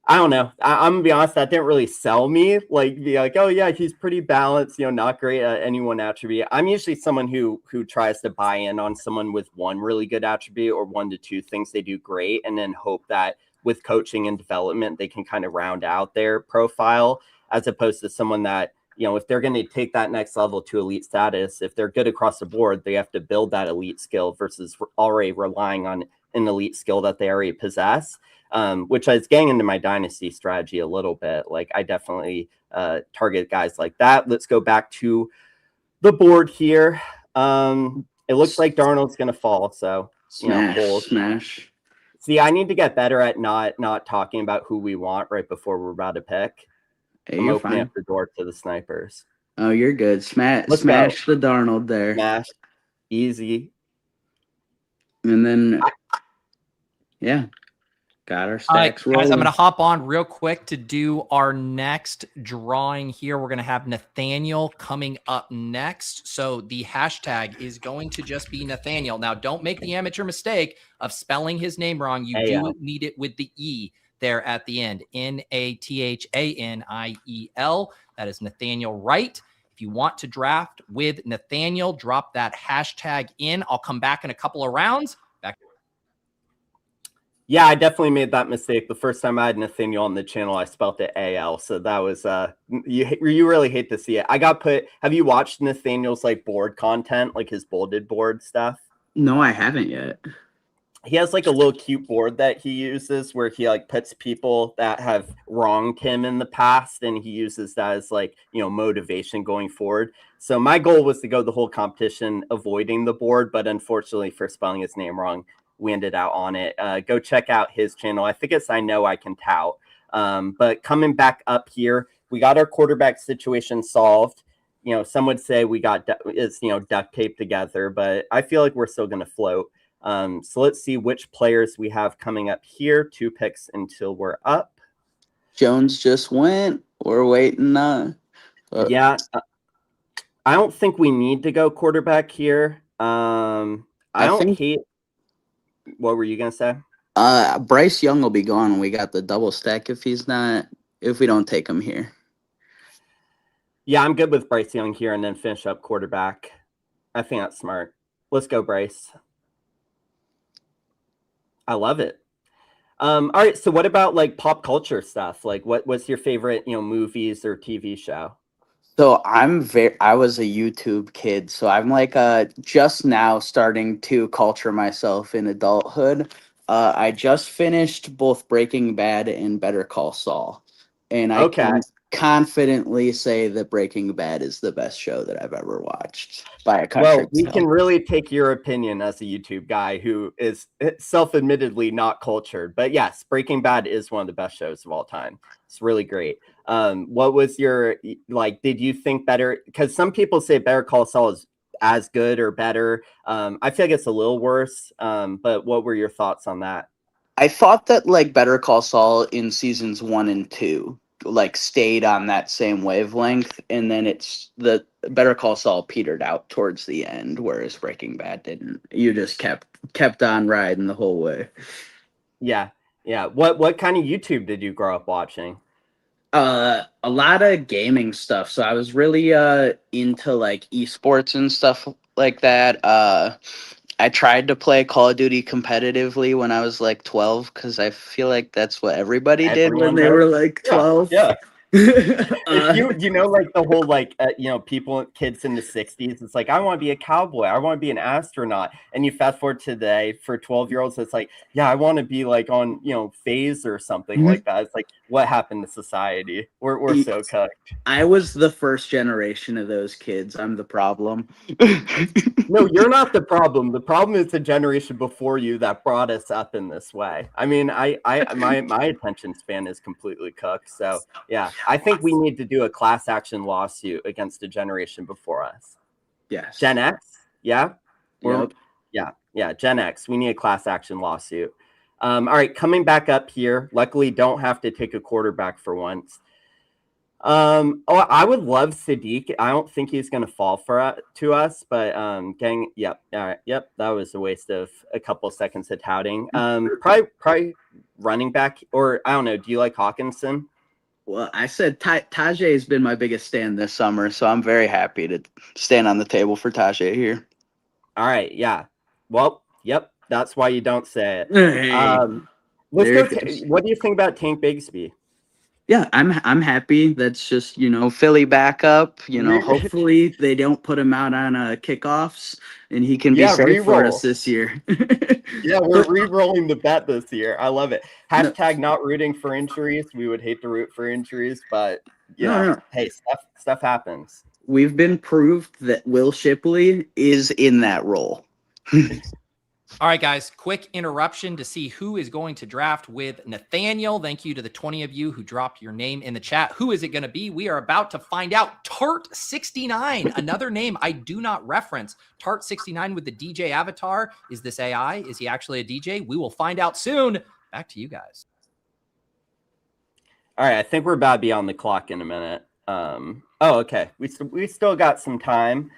H: I don't know. I'm gonna be honest, that didn't really sell me. Be like, oh yeah, he's pretty balanced, not great at any one attribute. I'm usually someone who tries to buy in on someone with one really good attribute or 1 to 2 things they do great, and then hope that with coaching and development they can kind of round out their profile, as opposed to someone that, if they're going to take that next level to elite status, if they're good across the board, they have to build that elite skill versus already relying on an elite skill that they already possess. Which is getting into my dynasty strategy a little bit. I definitely target guys like that. Let's go back to the board here. It looks like Darnold's going to fall. So,
K: smash.
H: See, I need to get better at not talking about who we want right before we're about to pick.
K: Hey,
H: I'm
K: you're
H: opening
K: fine.
H: up the door to the snipers.
K: Oh, you're good. Smash the Darnold there.
H: Smash. Easy.
K: And then, yeah. Got our
A: All right,
K: stacks
A: guys,
K: rolling.
A: I'm going to hop on real quick to do our next drawing here. We're going to have Nathaniel coming up next. So the hashtag is going to just be Nathaniel. Now, don't make the amateur mistake of spelling his name wrong. You do need it with the E there at the end. Nathaniel. That is Nathaniel Wright. If you want to draft with Nathaniel, drop that hashtag in. I'll come back in a couple of rounds.
H: Yeah, I definitely made that mistake. The first time I had Nathaniel on the channel, I spelled it AL. So that was you really hate to see it. I got put. Have you watched Nathaniel's like board content, like his bolded board stuff?
K: No, I haven't yet.
H: He has like a little cute board that he uses where he like puts people that have wronged him in the past, and he uses that as like, you know, motivation going forward. So my goal was to go the whole competition avoiding the board, but unfortunately for spelling his name wrong, we ended out on it. Go check out his channel. I think it's I Know I Can Tout. But coming back up here, we got our quarterback situation solved. You know, some would say we got duct taped together, but I feel like we're still going to float. So let's see which players we have coming up here. 2 picks until we're up.
K: Jones just went. We're waiting.
H: Yeah, I don't think we need to go quarterback here. I don't hate. What were you gonna say?
K: Bryce Young will be gone when we got the double stack if we don't take him here.
H: Yeah, I'm good with Bryce Young here and then finish up quarterback. I think that's smart. Let's go, Bryce. I love it. All right, so what about like pop culture stuff? Like what's your favorite, movies or TV show?
K: So I was a YouTube kid, so I'm like just now starting to culture myself in adulthood. I just finished both Breaking Bad and Better Call Saul, and I can confidently say that Breaking Bad is the best show that I've ever watched by a country.
H: Well, we can really take your opinion as a YouTube guy who is self-admittedly not cultured, but yes, Breaking Bad is one of the best shows of all time. It's really great. What was your, did you think better? Because some people say Better Call Saul is as good or better. I feel like it's a little worse, but what were your thoughts on that?
K: I thought that Better Call Saul in seasons 1 and 2 stayed on that same wavelength, and then it's the Better Call Saul petered out towards the end, whereas Breaking Bad didn't. You just kept on riding the whole way.
H: Yeah. What kind of YouTube did you grow up watching?
K: A lot of gaming stuff. So I was really into esports and stuff like that. I tried to play Call of Duty competitively when I was 12 because I feel like that's what everybody did when they were 12.
H: Yeah. If you know the whole kids in the 60s, it's I want to be a cowboy, I want to be an astronaut, and you fast forward today for 12-year-olds, it's I want to be on phase or something like that. It's what happened to society? We're so cooked.
K: I was the first generation of those kids. I'm the problem.
H: No, you're not the problem. The problem is the generation before you that brought us up in this way. I mean, my attention span is completely cooked. So yeah, I think we need to do a class action lawsuit against the generation before us.
K: Yes.
H: Gen X? Yeah?
K: Yep.
H: Yeah, Gen X. We need a class action lawsuit. All right, coming back up here. Luckily, don't have to take a quarterback for once. I would love Sadiq. I don't think he's going to fall to us, but gang, yep, all right, yep, that was a waste of a couple seconds of touting. Probably running back, or I don't know. Do you like Hawkinson?
K: Well, I said Tajay has been my biggest stand this summer, so I'm very happy to stand on the table for Tajay here.
H: All right, yeah. Well, yep, that's why you don't say it.
K: Hey,
H: let's go. What do you think about Tank Bigsby?
K: Yeah, I'm happy. That's just Philly backup. Hopefully they don't put him out on kickoffs, and he can be safe for us this year.
H: Yeah, we're re-rolling the bet this year. I love it. Hashtag not rooting for injuries. We would hate to root for injuries, but hey, stuff happens.
K: We've been proved that Will Shipley is in that role.
A: All right, guys, quick interruption to see who is going to draft with Nathaniel. Thank you to the 20 of you who dropped your name in the chat. Who is it going to be? We are about to find out. Tart69, another name I do not reference. Tart69 with the DJ avatar. Is this AI? Is he actually a DJ? We will find out soon. back to you guys.
H: All right, I think we're about to be on the clock in a minute. Okay. We still got some time.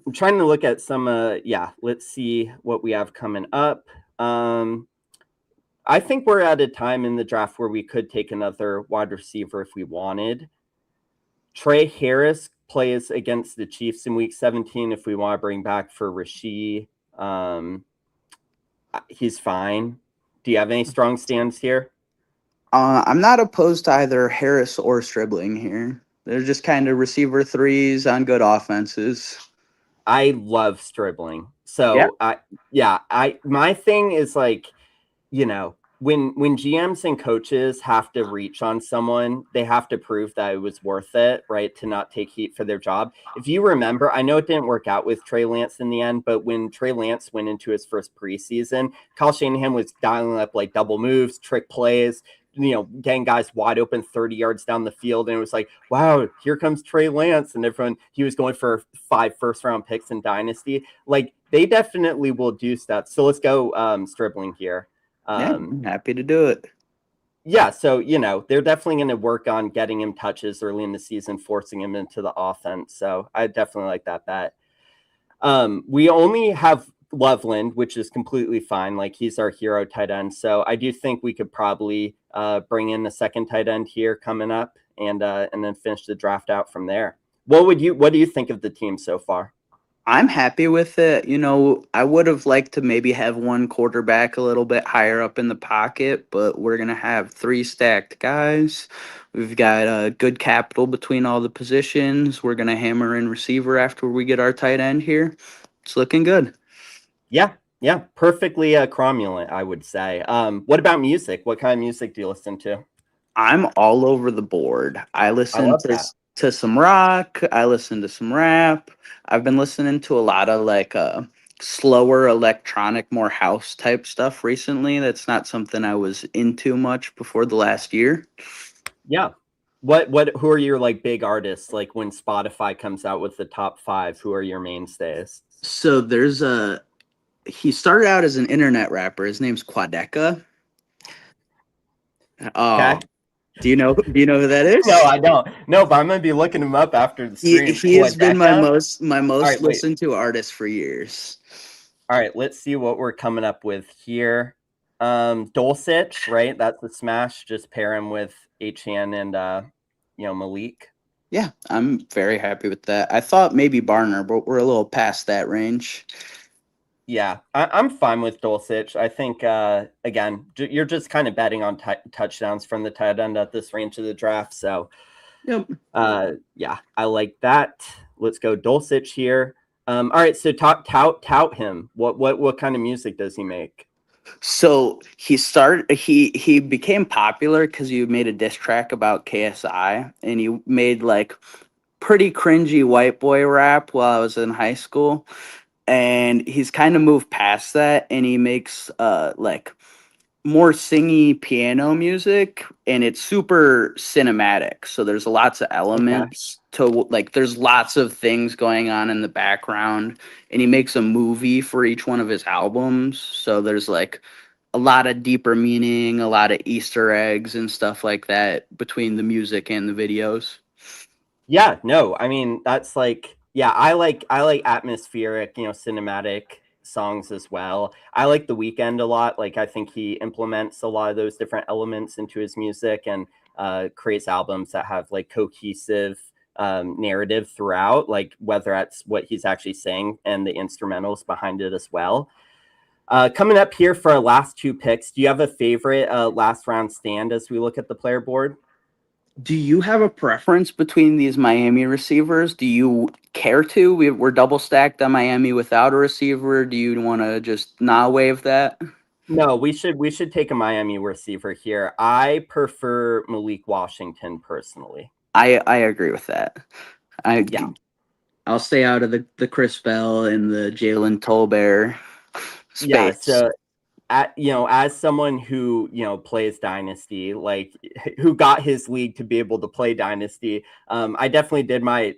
H: I'm trying to look at some. Let's see what we have coming up. I think we're at a time in the draft where we could take another wide receiver if we wanted. Trey Harris plays against the Chiefs in Week 17. If we want to bring back for Rasheed, he's fine. Do you have any strong stands here?
K: I'm not opposed to either Harris or Stribling here. They're just kind of receiver threes on good offenses.
H: I love Stribling. So my thing is like, when GMs and coaches have to reach on someone, they have to prove that it was worth it, right? To not take heat for their job. If you remember, I know it didn't work out with Trey Lance in the end, but when Trey Lance went into his first preseason, Kyle Shanahan was dialing up like double moves, trick plays, getting guys wide open 30 yards down the field. And it was like, wow, here comes Trey Lance. And he was going for 5 first-round picks in Dynasty. Like, they definitely will do stuff. So let's go Stribling here.
K: I'm happy to do it.
H: Yeah, so, they're definitely going to work on getting him touches early in the season, forcing him into the offense. So I definitely like that bet. We only have Loveland, which is completely fine. Like, he's our hero tight end. So I do think we could probably bring in a second tight end here coming up and then finish the draft out from there. What do you think of the team so far?
K: I'm happy with it. I would have liked to maybe have one quarterback a little bit higher up in the pocket, but we're going to have 3 stacked guys. We've got good capital between all the positions. We're going to hammer in receiver after we get our tight end here. It's looking good.
H: Yeah, perfectly cromulent, I would say. What about music? What kind of music do you listen to?
K: I'm all over the board. I listen to some rock. I listen to some rap. I've been listening to a lot of like slower electronic, more house type stuff recently. That's not something I was into much before the last year.
H: Yeah. Who are your like big artists? Like when Spotify comes out with the top 5, who are your mainstays?
K: So he started out as an internet rapper. His name's Quadeca.
H: Okay.
K: Do you know who that is?
H: No, I don't. No, but I'm gonna be looking him up after the stream.
K: He has been my most listened to artist for years.
H: All right, let's see what we're coming up with here. Dulcich, right? That's the smash. Just pair him with H-Han and Malik.
K: Yeah, I'm very happy with that. I thought maybe Barner, but we're a little past that range.
H: Yeah, I'm fine with Dulcich. I think, again, you're just kind of betting on touchdowns from the tight end at this range of the draft. So,
K: yep.
H: Yeah, I like that. Let's go Dulcich here. All right, so tout him. What kind of music does he make?
K: So he became popular because he made a diss track about KSI, and he made like pretty cringy white boy rap while I was in high school. And he's kind of moved past that, and he makes like more singy piano music, and it's super cinematic. So there's lots of elements to like, there's lots of things going on in the background, and he makes a movie for each one of his albums. So there's like a lot of deeper meaning, a lot of Easter eggs and stuff like that between the music and the videos.
H: Yeah, no, I mean, that's like, yeah, I like atmospheric, cinematic songs as well. I like The Weeknd a lot. Like, I think he implements a lot of those different elements into his music and creates albums that have like cohesive narrative throughout, like whether that's what he's actually saying and the instrumentals behind it as well. Coming up here for our last 2 picks, do you have a favorite last round stand as we look at the player board?
K: Do you have a preference between these Miami receivers? Do you care to? We're double stacked on Miami without a receiver. Do you want to just not waive that?
H: No, we should take a Miami receiver here. I prefer Malik Washington personally.
K: I agree with that. I'll stay out of the Chris Bell and the Jalen Tolbert space.
H: Yeah, so as someone who plays Dynasty, like who got his league to be able to play Dynasty, I definitely did my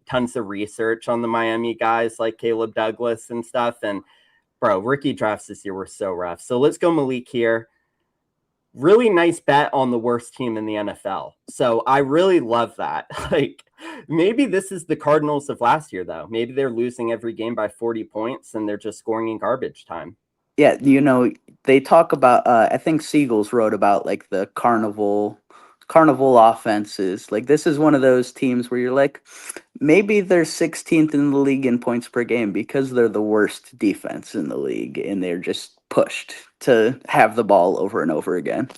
H: tons of research on the Miami guys like Caleb Douglas and stuff, and bro, rookie drafts this year were so rough. So let's go Malik here. Really nice bet on the worst team in the NFL. So I really love that. Like, maybe this is the Cardinals of last year, though. Maybe they're losing every game by 40 points and they're just scoring in garbage time.
K: Yeah, they talk about I think Siegels wrote about like the carnival offenses. Like this is one of those teams where you're like, maybe they're 16th in the league in points per game because they're the worst defense in the league and they're just pushed to have the ball over and over again.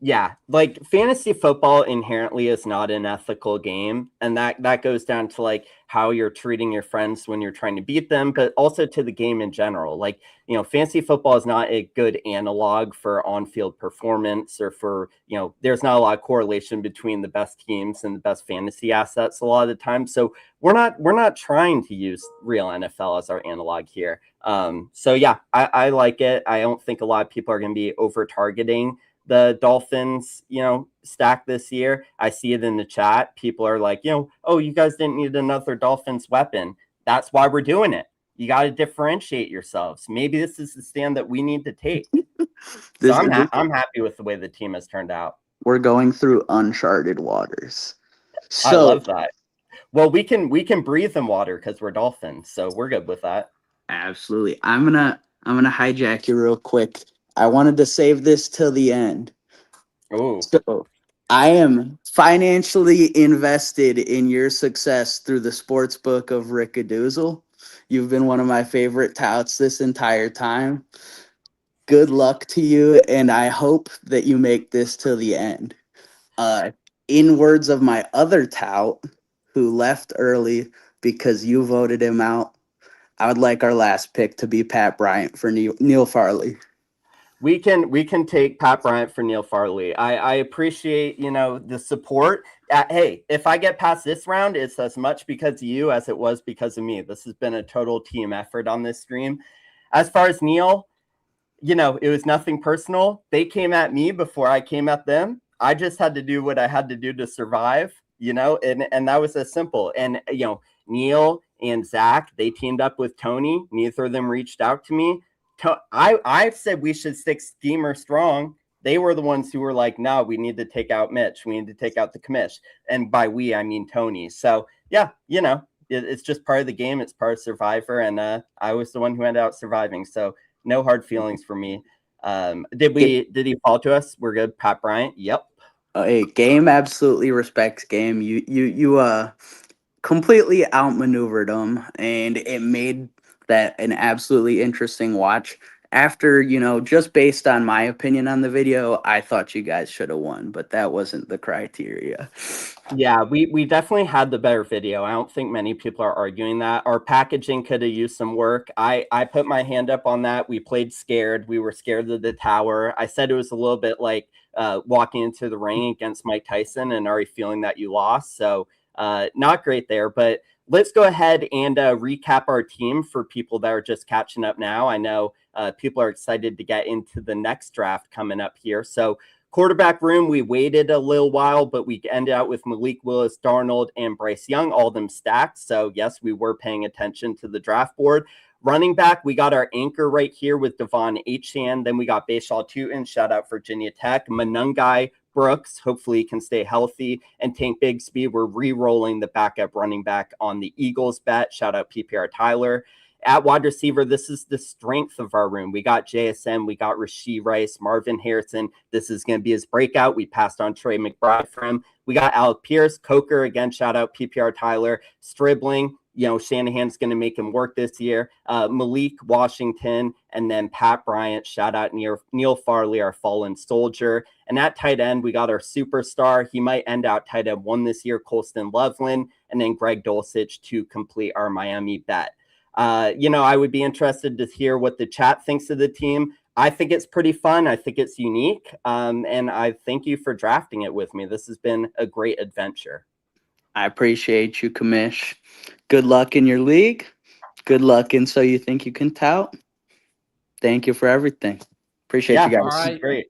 H: Yeah, like fantasy football inherently is not an ethical game, and that goes down to like how you're treating your friends when you're trying to beat them, but also to the game in general. Like, fantasy football is not a good analog for on-field performance, or for, there's not a lot of correlation between the best teams and the best fantasy assets a lot of the time. So we're not trying to use real NFL as our analog here. So yeah, I like it. I don't think a lot of people are going to be over targeting the Dolphins, stack this year. I see it in the chat. People are like, oh, you guys didn't need another Dolphins weapon. That's why we're doing it. You got to differentiate yourselves. Maybe this is the stand that we need to take. So I'm happy with the way the team has turned out.
K: We're going through uncharted waters. So,
H: I love that. Well, we can breathe in water because we're dolphins, so we're good with that.
K: Absolutely. I'm gonna hijack you real quick. I wanted to save this till the end.
H: Oh.
K: So I am financially invested in your success through the sports book of Rickadoozle. You've been one of my favorite touts this entire time. Good luck to you, and I hope that you make this till the end. In words of my other tout, who left early because you voted him out, I would like our last pick to be Pat Bryant for Neil Farley.
H: We can take Pat Bryant for Neil Farley. I appreciate, the support. Hey, if I get past this round, it's as much because of you as it was because of me. This has been a total team effort on this stream. As far as Neil, it was nothing personal. They came at me before I came at them. I just had to do what I had to do to survive, and that was as simple. And, Neil and Zach, they teamed up with Tony. Neither of them reached out to me. I said we should stick Steamer strong. They were the ones who were like, no, we need to take out Mitch. We need to take out the commish. And by we, I mean Tony. So, yeah, it's just part of the game. It's part of Survivor. And I was the one who ended up surviving. So no hard feelings for me. Did he fall to us? We're good. Pat Bryant. Yep.
K: Hey, game absolutely respects game. You completely outmaneuvered them, and it made that an absolutely interesting watch. After, just based on my opinion on the video, I thought you guys should have won, but that wasn't the criteria.
H: Yeah, we definitely had the better video. I don't think many people are arguing that. Our packaging could have used some work. I put my hand up on that. We played scared. We were scared of the tower. I said it was a little bit like walking into the ring against Mike Tyson and already feeling that you lost. So not great there, but let's go ahead and recap our team for people that are just catching up now. I know people are excited to get into the next draft coming up here. So quarterback room, we waited a little while, but we ended out with Malik Willis, Darnold, and Bryce Young, all of them stacked. So yes, we were paying attention to the draft board. Running back, we got our anchor right here with Devon Achane. Then we got Bayshaw Tootin, shout out Virginia Tech. Manungai Brooks, hopefully he can stay healthy. And Tank Bigsby, we're re-rolling the backup running back on the Eagles bet. Shout out PPR Tyler. At wide receiver, this is the strength of our room. We got JSN, we got Rashee Rice, Marvin Harrison. This is going to be his breakout. We passed on Trey McBride for him. We got Alec Pierce, Coker, again, shout out PPR Tyler, Stribling. Shanahan's going to make him work this year. Malik Washington, and then Pat Bryant. Shout out Neil Farley, our fallen soldier. And at tight end, we got our superstar. He might end out tight end 1 this year, Colston Loveland, and then Greg Dulcich to complete our Miami bet. I would be interested to hear what the chat thinks of the team. I think it's pretty fun. I think it's unique. And I thank you for drafting it with me. This has been a great adventure.
K: I appreciate you, Commish. Good luck in your league. Good luck in So You Think You Can Tout. Thank you for everything. Appreciate you guys.
A: All right.
H: Great.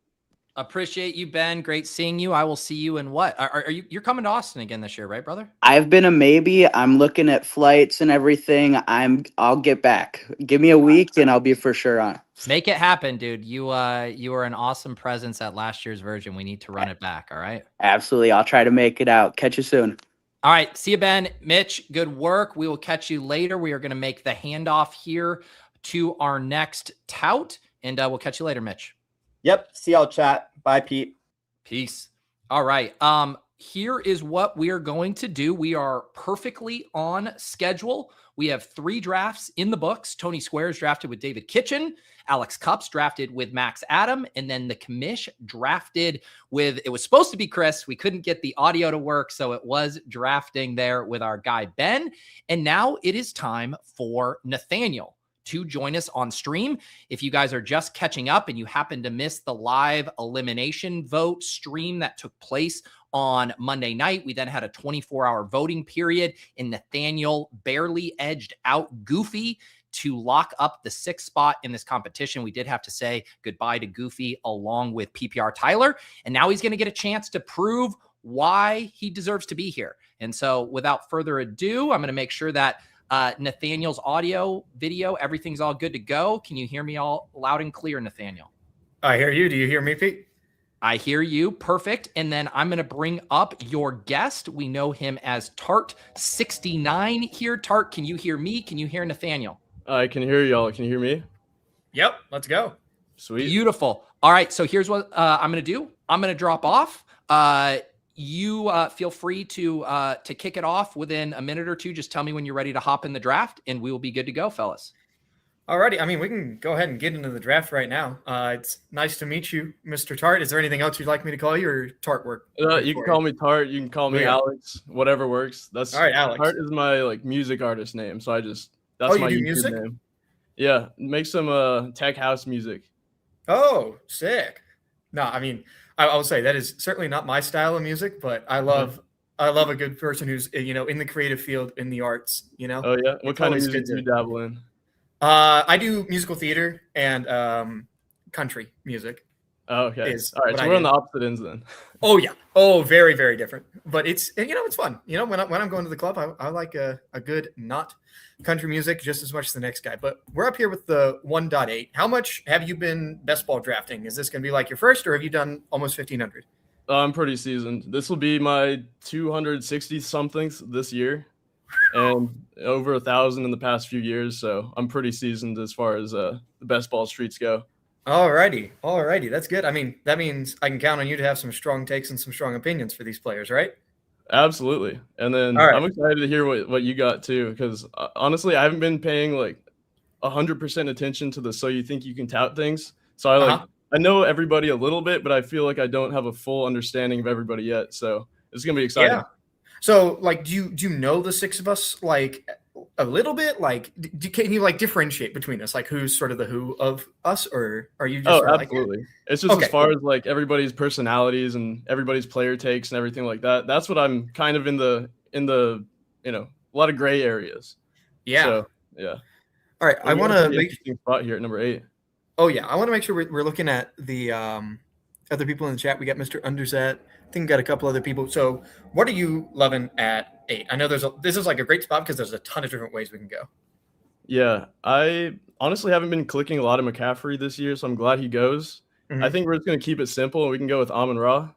A: Appreciate you, Ben. Great seeing you. I will see you in what? Are you? You're coming to Austin again this year, right, brother?
K: I've been a maybe. I'm looking at flights and everything. I'll get back. Give me a week and I'll be for sure on.
A: Make it happen, dude. You were an awesome presence at last year's version. We need to run it back. All right.
K: Absolutely. I'll try to make it out. Catch you soon.
A: All right. See you, Ben. Mitch, good work. We will catch you later. We are going to make the handoff here to our next tout, and we'll catch you later, Mitch.
H: Yep. See y'all, chat. Bye, Pete.
A: Peace. All right. Here is what we are going to do. We are perfectly on schedule. We have 3 drafts in the books. Tony Squares drafted with David Kitchen. Alex Cups drafted with Max Adam. And then the Commish drafted with, it was supposed to be Chris. We couldn't get the audio to work, so it was drafting there with our guy, Ben. And now it is time for Nathaniel to join us on stream. If you guys are just catching up and you happen to miss the live elimination vote stream that took place on Monday night, we then had a 24-hour voting period, and Nathaniel barely edged out Goofy to lock up the 6th spot in this competition. We did have to say goodbye to Goofy along with PPR Tyler, and now he's going to get a chance to prove why he deserves to be here. And so without further ado, I'm going to make sure that Nathaniel's audio, video, everything's all good to go. Can you hear me all loud and clear, Nathaniel?
L: I hear you. Do you hear me, Pete?
A: I hear you. Perfect. And then I'm going to bring up your guest. We know him as Tart69 here. Tart, can you hear me? Can you hear Nathaniel?
M: I can hear y'all. Can you hear me?
L: Yep. Let's go.
M: Sweet.
A: Beautiful. All right. So here's what I'm going to do. I'm going to drop off. You feel free to kick it off within a minute or two. Just tell me when you're ready to hop in the draft, and we will be good to go, fellas.
L: Alrighty. I mean, we can go ahead and get into the draft right now. It's nice to meet you, Mr. Tart. Is there anything else you'd like me to call you, or Tart work?
M: You can call me Tart. You can call me Alex. Whatever works. That's
L: all right. Alex.
M: Tart is my music artist name, so that's my
L: you do
M: YouTube
L: music?
M: name. Yeah, make some tech house music.
L: Oh, sick. No, I mean, I will say that is certainly not my style of music, but I love a good person who's in the creative field, in the arts.
M: Oh yeah. What kind of music do you dabble in?
L: I do musical theater and country music.
M: Oh, okay. All right, so we're on the opposite ends then.
L: Oh yeah. Oh, very, very different. But it's it's fun. When I'm going to the club, I like a good not country music just as much as the next guy. But we're up here with the 1.8. How much have you been best ball drafting? Is this going to be like your first, or have you done almost 1,500?
M: I'm pretty seasoned. This will be my 260 somethings this year, and over 1,000 in the past few years. So I'm pretty seasoned as far as the best ball streets go.
L: Alrighty. That's good. I mean, that means I can count on you to have some strong takes and some strong opinions for these players, right?
M: Absolutely. And then I'm excited to hear what you got too, because honestly, I haven't been paying 100% attention to the So You Think You Can Tout things. So I know everybody a little bit, but I feel like I don't have a full understanding of everybody yet. So it's going to be exciting.
L: Yeah. So do you know the 6 of us a little bit? Can you differentiate between us? Who's sort of the who of us, or are you just
M: absolutely. It's just as far as everybody's personalities and everybody's player takes and everything like that. That's what I'm kind of in the a lot of gray areas.
L: Yeah.
M: So, yeah.
L: All right. I want to make
M: interesting spot here at number 8.
L: Oh yeah. I want to make sure we're looking at the other people in the chat. We got Mr. Underset. I think we got a couple other people. So what are you loving at 8? I know this is a great spot because there's a ton of different ways we can go.
M: Yeah. I honestly haven't been clicking a lot of McCaffrey this year, so I'm glad he goes.
L: Mm-hmm.
M: I think we're just going to keep it simple, and we can go with Amon-Ra.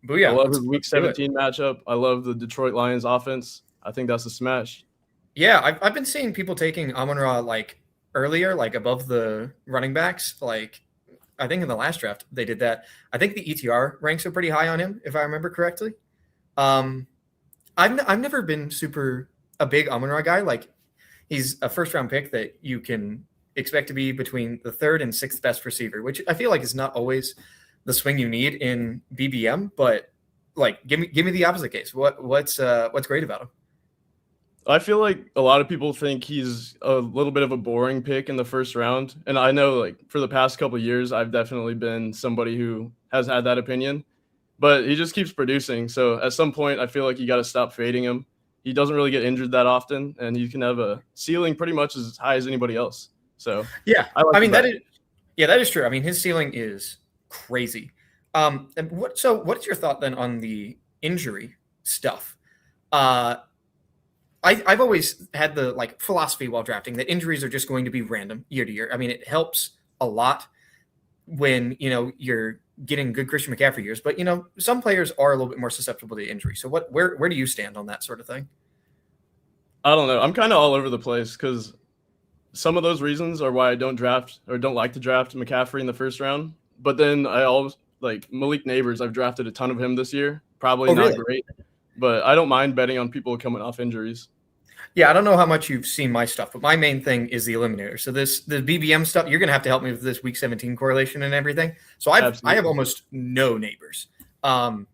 L: Booyah.
M: I love his Week 17 matchup. I love the Detroit Lions offense. I think that's a smash.
L: Yeah, I've been seeing people taking Amon-Ra earlier, above the running backs. I think in the last draft they did that. I think the ETR ranks are pretty high on him, if I remember correctly. I've never been a big Amon-Ra guy. He's a first round pick that you can expect to be between the 3rd and 6th best receiver, which I feel like is not always the swing you need in BBM. But give me the opposite case. What's great about him?
M: I feel like a lot of people think he's a little bit of a boring pick in the first round. And I know for the past couple of years, I've definitely been somebody who has had that opinion, but he just keeps producing. So at some point, I feel like you got to stop fading him. He doesn't really get injured that often, and he can have a ceiling pretty much as high as anybody else. So
L: yeah, that is true. I mean, his ceiling is crazy. And what's your thought then on the injury stuff? I've always had the philosophy while drafting that injuries are just going to be random year to year. I mean, it helps a lot when you're getting good Christian McCaffrey years, but some players are a little bit more susceptible to injury. So where do you stand on that sort of thing?
M: I don't know. I'm kind of all over the place because some of those reasons are why I don't draft or don't like to draft McCaffrey in the first round. But then I always like Malik Neighbors. I've drafted a ton of him this year. Probably not
L: really?
M: great, but I don't mind betting on people coming off injuries.
L: Yeah, I don't know how much you've seen my stuff, but my main thing is the eliminator. So the BBM stuff, you're gonna have to help me with this week 17 correlation and everything. So I have almost no Neighbors. How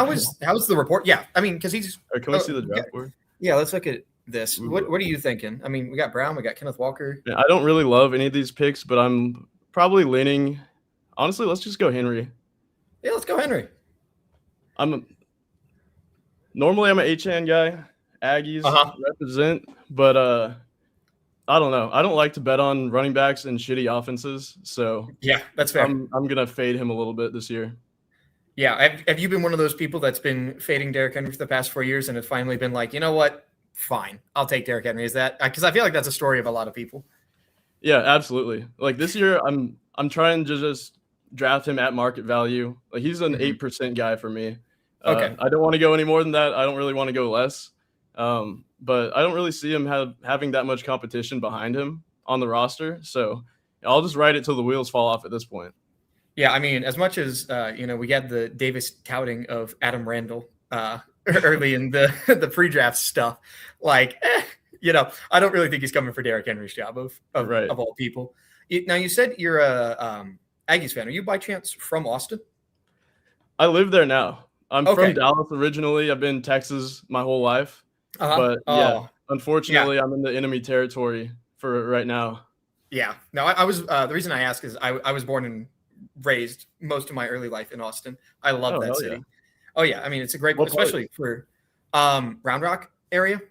L: is the report? Yeah, I mean, because he's.
M: Can we see the draft board?
L: Yeah, let's look at this. What are you thinking? I mean, we got Brown, we got Kenneth Walker.
M: Yeah, I don't really love any of these picks, but I'm probably leaning. Honestly, let's just go Henry.
L: Yeah, let's go Henry.
M: Normally I'm an HN guy. Aggies represent, but I don't know. I don't like to bet on running backs and shitty offenses, so
L: yeah, that's fair.
M: I'm gonna fade him a little bit this year.
L: Yeah, have you been one of those people that's been fading Derrick Henry for the past 4 years and have finally been like, you know what? Fine, I'll take Derrick Henry. Is that because I feel like that's a story of a lot of people?
M: Yeah, absolutely. Like this year, I'm trying to just draft him at market value. Like he's an 8% guy for me.
L: Okay,
M: I don't want to go any more than that. I don't really want to go less. But I don't really see him having that much competition behind him on the roster. So I'll just ride it till the wheels fall off at this point.
L: Yeah, I mean, as much as we had the Davis touting of Adam Randall early in the pre-draft stuff, I don't really think he's coming for Derrick Henry's job of all people. Now, you said you're a Aggies fan. Are you by chance from Austin?
M: I live there now. I'm from Dallas originally. I've been in Texas my whole life. But unfortunately, I'm in the enemy territory for right now.
L: Yeah. No, I was the reason I ask is I was born and raised most of my early life in Austin. I love that city. Yeah. Oh yeah, I mean it's a great, especially for Round Rock area.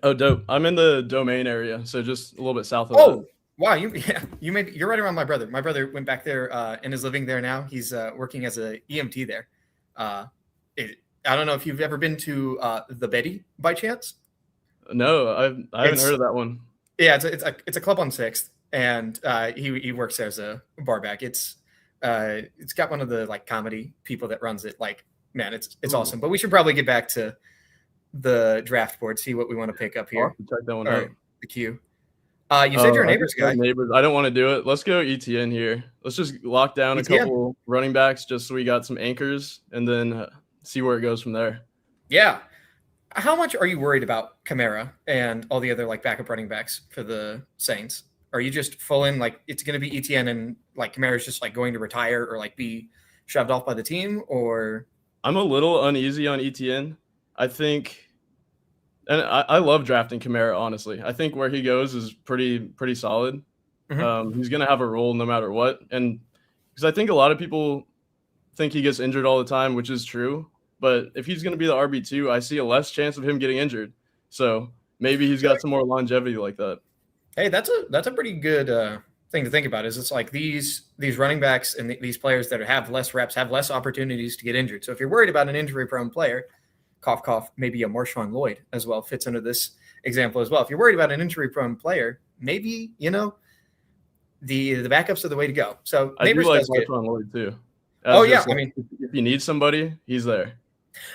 M: Oh, dope! I'm in the Domain area, so just a little bit south of.
L: Oh, wow! You're right around my brother. My brother went back there and is living there now. He's working as a EMT there. I don't know if you've ever been to the Betty by chance.
M: No, I haven't heard of that one.
L: Yeah, it's a club on 6th, and he works there as a bar back. It's got one of the comedy people that runs it. Man, it's awesome. But we should probably get back to the draft board, see what we want to pick up here.
M: Check that one out.
L: The queue. You said you're a Neighbors guy.
M: Neighbors. I don't want to do it. Let's go ETN here. Let's just lock down a couple running backs just so we got some anchors, and then see where it goes from there.
L: Yeah. How much are you worried about Kamara and all the other backup running backs for the Saints? Are you just full in it's going to be ETN and Kamara's just going to retire or be shoved off by the team? Or
M: I'm a little uneasy on ETN. I think, and I love drafting Kamara, honestly. I think where he goes is pretty solid. Mm-hmm. He's going to have a role no matter what. And because I think a lot of people think he gets injured all the time, which is true. But if he's going to be the RB2, I see a less chance of him getting injured. So maybe he's got some more longevity like that.
L: Hey, that's a pretty good thing to think about. Is it's these running backs and these players that have less reps have less opportunities to get injured. So if you're worried about an injury-prone player, cough, cough, maybe a Marshawn Lloyd as well fits into this example as well. If you're worried about an injury-prone player, maybe the backups are the way to go. So
M: I do like Marshawn Lloyd too. I mean, if you need somebody, he's there.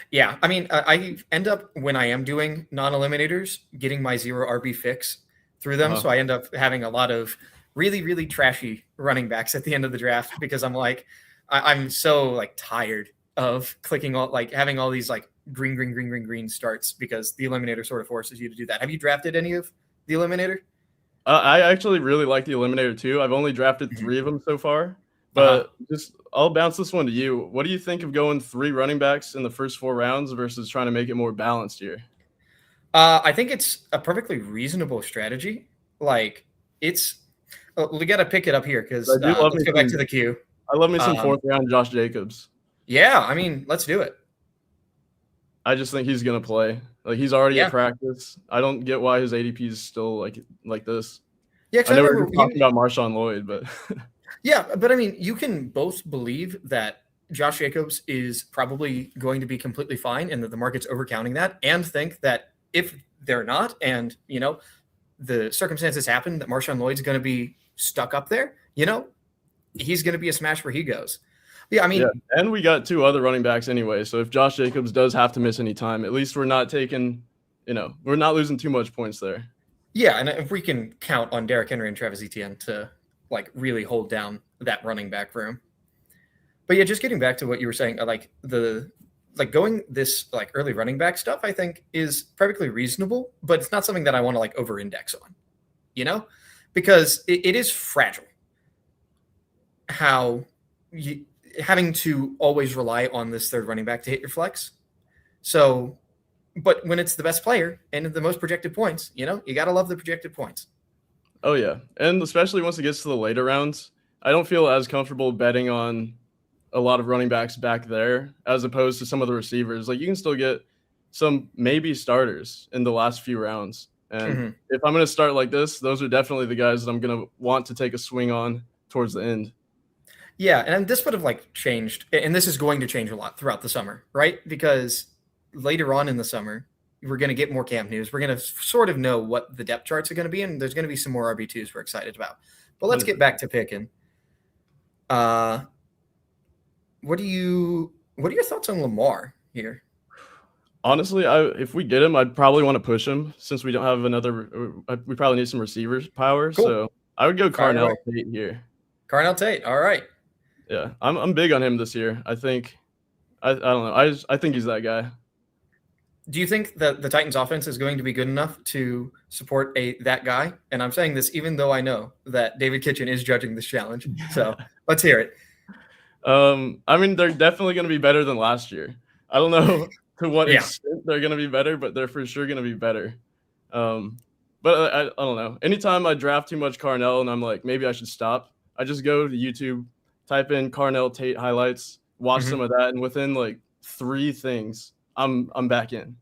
L: Yeah, I mean, I end up when I am doing non-eliminators, getting my 0 RB fix through them. So I end up having a lot of really, really trashy running backs at the end of the draft because I'm so tired of clicking all having all these green starts because the eliminator sort of forces you to do that. Have you drafted any of the eliminator?
M: I actually really like the eliminator too. I've only drafted 3 of them so far. But I'll bounce this one to you. What do you think of going 3 running backs in the first 4 rounds versus trying to make it more balanced here?
L: I think it's a perfectly reasonable strategy. We got to pick it up here because let's go back to the queue.
M: I love me some 4th round Josh Jacobs.
L: Yeah, I mean, let's do it.
M: I just think he's going to play. He's already at practice. I don't get why his ADP is still like this.
L: Yeah,
M: I know we're talking about Marshawn Lloyd, but...
L: Yeah, but I mean, you can both believe that Josh Jacobs is probably going to be completely fine and that the market's overcounting that, and think that if they're not, and, you know, the circumstances happen that Marshawn Lloyd's going to be stuck up there, you know, he's going to be a smash where he goes. Yeah, I mean,
M: and we got 2 other running backs anyway. So if Josh Jacobs does have to miss any time, at least we're not taking, you know, we're not losing too much points there.
L: Yeah, and if we can count on Derrick Henry and Travis Etienne to like really hold down that running back room. But yeah, just getting back to what you were saying, like going this like early running back stuff, I think is perfectly reasonable, but it's not something that I want to like over index on, you know, because it is fragile. How you having to always rely on this third running back to hit your flex. So, but when it's the best player and the most projected points, you know, you got to love the projected points.
M: Oh yeah. And especially once it gets to the later rounds, I don't feel as comfortable betting on a lot of running backs back there as opposed to some of the receivers. Like you can still get some maybe starters in the last few rounds. And if I'm going to start like this, those are definitely the guys that I'm going to want to take a swing on towards the end.
L: Yeah, and this would have like changed, and this is going to change a lot throughout the summer, right? Because later on in the summer, we're going to get more camp news. We're going to sort of know what the depth charts are going to be, and there's going to be some more RB2s we're excited about. But let's get back to picking. What are your thoughts on Lamar here?
M: Honestly, if we get him, I'd probably want to push him since we don't have another. We probably need some receivers power,
L: Cool.
M: So I would go Carnell Tate here.
L: Carnell Tate, all right.
M: Yeah, I'm big on him this year. I think, I don't know. I think he's that guy.
L: Do you think that the Titans offense is going to be good enough to support that guy? And I'm saying this even though I know that David Kitchen is judging this challenge. So let's hear it.
M: I mean, they're definitely going to be better than last year. I don't know to what extent they're going to be better, but they're for sure going to be better. But I don't know. Anytime I draft too much Carnell and I'm like, maybe I should stop, I just go to YouTube, type in Carnell Tate highlights, watch some of that, and within like 3 things, I'm back in.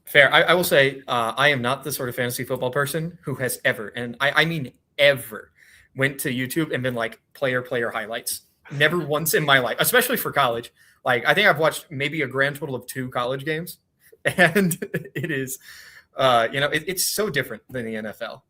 L: Fair. I will say I am not the sort of fantasy football person who has ever, and I mean ever, went to YouTube and been like player highlights. Never once in my life, especially for college. Like I think I've watched maybe a grand total of 2 college games, and it is, it's so different than the NFL.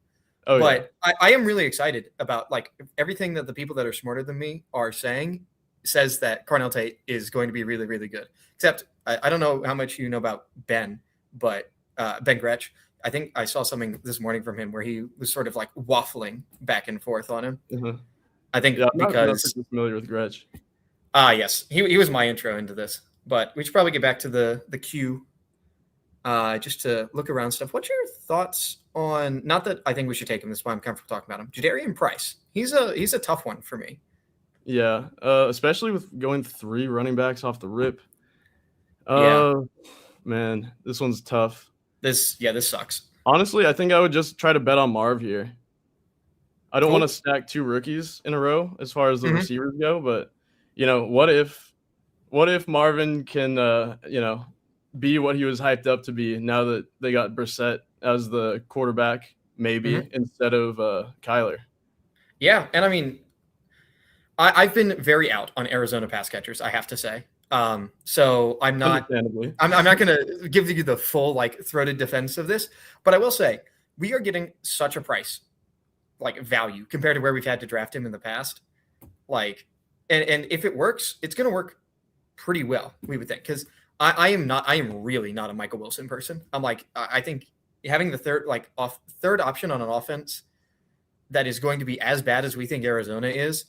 M: Oh,
L: but yeah. I am really excited about like everything that the people that are smarter than me are saying says that Carnell Tate is going to be really, really good. Except I don't know how much you know about Ben, but Ben Gretsch, I think I saw something this morning from him where he was sort of like waffling back and forth on him. I think
M: I'm
L: because
M: not familiar with Gretsch.
L: Yes, he was my intro into this, but we should probably get back to the queue just to look around stuff. What's your thoughts on, not that I think we should take him, this is why I'm comfortable talking about him, Jadarian Price. He's a tough one for me.
M: Yeah, especially with going 3 running backs off the rip. Man, this one's tough.
L: This sucks.
M: Honestly, I think I would just try to bet on Marv here. I don't want to stack 2 rookies in a row as far as the receivers go, but you know, what if Marvin can be what he was hyped up to be now that they got Brissett as the quarterback, maybe instead of Kyler.
L: Yeah, and I mean, I've been very out on Arizona pass catchers, I have to say. So I'm not going to give you the full like throated defense of this, but I will say we are getting such a price, like value compared to where we've had to draft him in the past. Like, and if it works, it's going to work pretty well, we would think, because I am really not a Michael Wilson person. I'm like, I think having the third option on an offense that is going to be as bad as we think Arizona is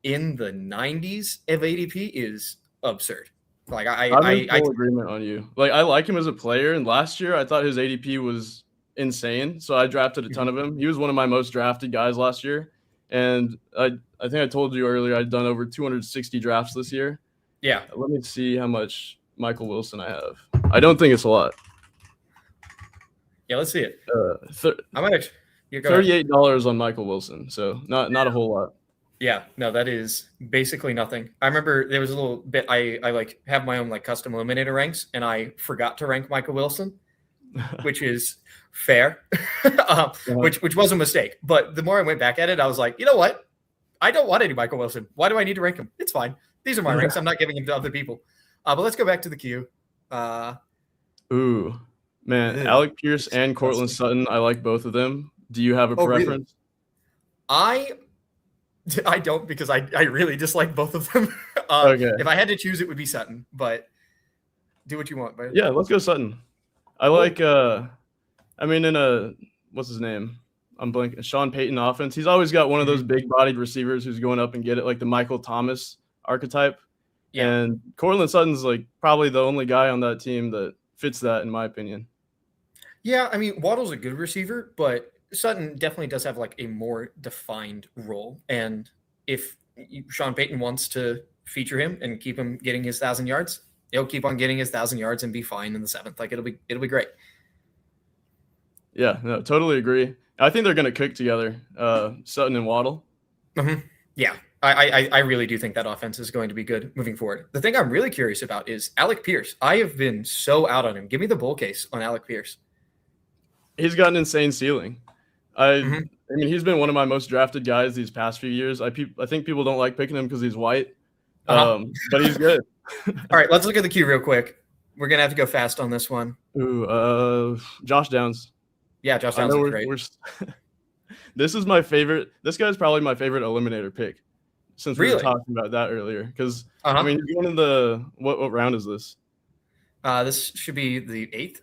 L: in the 90s of ADP is absurd. Like
M: I'm in full agreement on you. Like I like him as a player, and last year I thought his ADP was insane, so I drafted a ton of him. He was one of my most drafted guys last year, and I think I told you earlier I'd done over 260 drafts this year.
L: Yeah.
M: Let me see how much Michael Wilson I have. I don't think it's a lot.
L: Yeah, let's see it.
M: I'm actually $38 on Michael Wilson, so not a whole lot.
L: Yeah, no, that is basically nothing. I remember there was a little bit I like have my own like custom eliminator ranks, and I forgot to rank Michael Wilson, which is fair, which was a mistake. But the more I went back at it, I was like, you know what? I don't want any Michael Wilson. Why do I need to rank him? It's fine. These are my ranks. I'm not giving them to other people. But let's go back to the queue.
M: Ooh, man, Alec Pierce and Cortland Sutton. I like both of them. Do you have a preference?
L: Really? I don't, because I really dislike both of them.
M: Okay.
L: If I had to choose, it would be Sutton, but do what you want. But
M: Yeah, let's go Sutton. I like what's his name? I'm blanking. Sean Payton offense. He's always got one of those big-bodied receivers who's going up and get it, like the Michael Thomas archetype.
L: Yeah.
M: And Cortland Sutton's like probably the only guy on that team that fits that, in my opinion.
L: Yeah, I mean, Waddle's a good receiver, but Sutton definitely does have like a more defined role. And if Sean Payton wants to feature him and keep him getting his 1,000 yards, he'll keep on getting his 1,000 yards and be fine in the 7th. Like it'll be great.
M: Yeah, no, totally agree. I think they're going to cook together, Sutton and Waddle.
L: Mm-hmm. Yeah, I really do think that offense is going to be good moving forward. The thing I'm really curious about is Alec Pierce. I have been so out on him. Give me the bull case on Alec Pierce.
M: He's got an insane ceiling. I mean, he's been one of my most drafted guys these past few years. I think people don't like picking him because he's white, but he's good.
L: All right, let's look at the queue real quick. We're gonna have to go fast on this one.
M: Ooh, Josh Downs.
L: Yeah, Josh Downs is great.
M: This is my favorite. This guy's probably my favorite eliminator pick, since we were talking about that earlier. Because I mean, he's going in the what round is this?
L: This should be the 8th.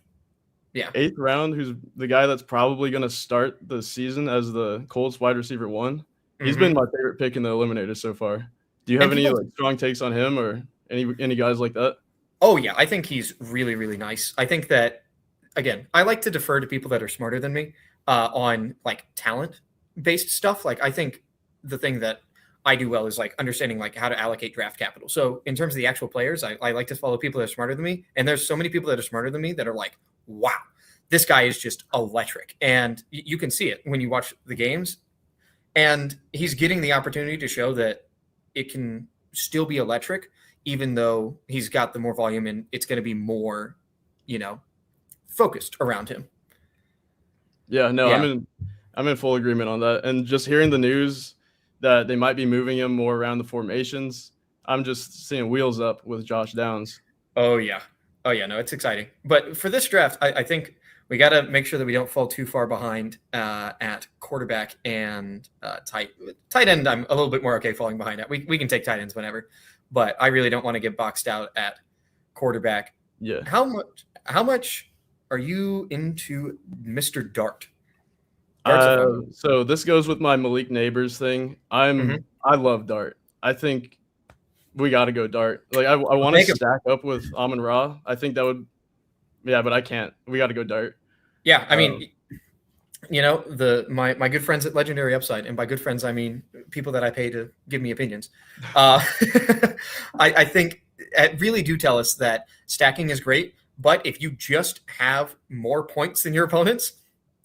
L: Yeah,
M: 8th round. Who's the guy that's probably going to start the season as the Colts wide receiver 1? He's been my favorite pick in the eliminator so far. Do you have any strong takes on him or any guys like that?
L: Oh yeah, I think he's really, really nice. I think that, again, I like to defer to people that are smarter than me on like talent based stuff. Like I think the thing that I do well is like understanding like how to allocate draft capital. So in terms of the actual players, I like to follow people that are smarter than me. And there's so many people that are smarter than me that are like, wow, this guy is just electric. And you can see it when you watch the games. And he's getting the opportunity to show that it can still be electric, even though he's got the more volume and it's going to be more, focused around him.
M: Yeah, no, yeah. I'm in full agreement on that. And just hearing the news that they might be moving him more around the formations, I'm just seeing wheels up with Josh Downs.
L: Oh yeah, no, it's exciting. But for this draft, I think we got to make sure that we don't fall too far behind at quarterback and tight end. I'm a little bit more okay falling behind at. We can take tight ends whenever, but I really don't want to get boxed out at quarterback.
M: Yeah.
L: How much are you into Mr. Dart?
M: So this goes with my Malik Neighbors thing. I love Dart. I think we got to go Dart. Like I want to stack up with Amon-Ra. I think that would, yeah, but I can't. We got to go Dart.
L: Yeah, I mean, my good friends at Legendary Upside, and by good friends I mean people that I pay to give me opinions. I think it really do tell us that stacking is great, but if you just have more points than your opponents,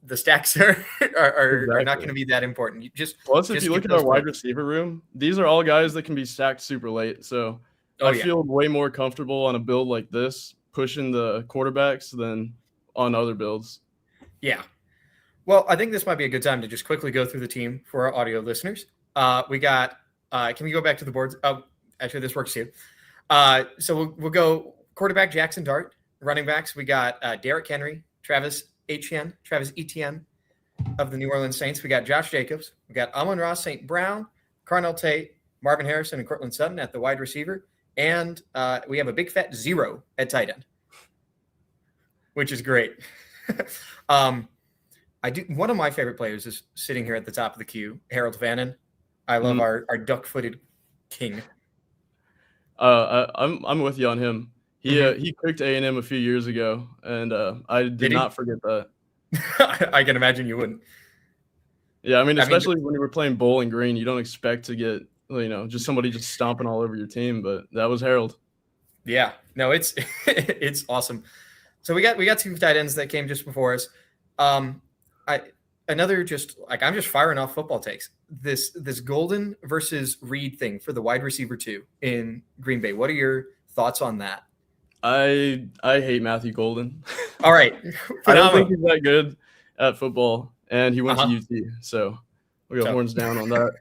L: the stacks are not going to be that important.
M: If you look at our wide receiver room, these are all guys that can be stacked super late. So I feel way more comfortable on a build like this, pushing the quarterbacks than on other builds.
L: Yeah. Well, I think this might be a good time to just quickly go through the team for our audio listeners. We got, can we go back to the boards? Oh, actually, this works too. So we'll go quarterback Jackson Dart. Running backs, we got Derrick Henry, Travis Etienne of the New Orleans Saints. We got Josh Jacobs. We got Amon-Ra St. Brown, Carnell Tate, Marvin Harrison, and Cortland Sutton at the wide receiver. And we have a big fat 0 at tight end, which is great. One of my favorite players is sitting here at the top of the queue, Harold Vannon. I love our duck-footed king.
M: I'm with you on him. He picked A&M a few years ago, and I did not forget that.
L: I can imagine you wouldn't.
M: Yeah, I mean, especially when you were playing Bowling Green, you don't expect to get just somebody just stomping all over your team, but that was Harold.
L: Yeah, no, it's it's awesome. So we got 2 tight ends that came just before us. I'm just firing off football takes. This Golden versus Reed thing for the wide receiver 2 in Green Bay. What are your thoughts on that?
M: I hate Matthew Golden.
L: All right.
M: I don't think he's that good at football, and he went to UT, so we got horns down on that.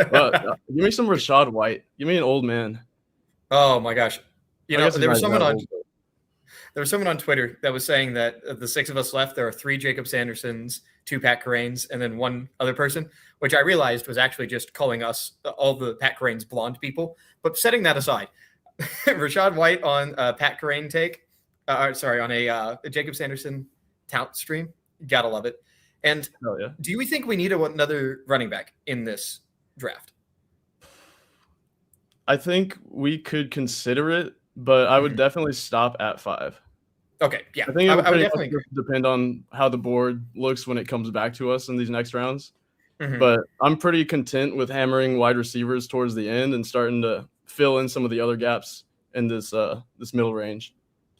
M: But give me some Rashad White. Give me an old man.
L: Oh my gosh. You
M: I
L: know,
M: guess he's
L: there was
M: not
L: someone
M: that
L: on
M: old, but-
L: there was someone on Twitter that was saying that of the 6 of us left, there are 3 Jacob Sandersons, 2 Pat Corains, and then 1 other person, which I realized was actually just calling us all the Pat Corains blonde people. But setting that aside, Rashad White on Pat Corain take, on a Jacob Sanderson tout stream. Gotta love it. And
M: Oh yeah.
L: do you think we need another running back in this draft?
M: I think we could consider it, but I would definitely stop at 5.
L: Okay, yeah.
M: I think it
L: I
M: would
L: would
M: pretty
L: definitely
M: much depend on how the board looks when it comes back to us in these next rounds.
L: Mhm.
M: But I'm pretty content with hammering wide receivers towards the end and starting to fill in some of the other gaps in this middle range.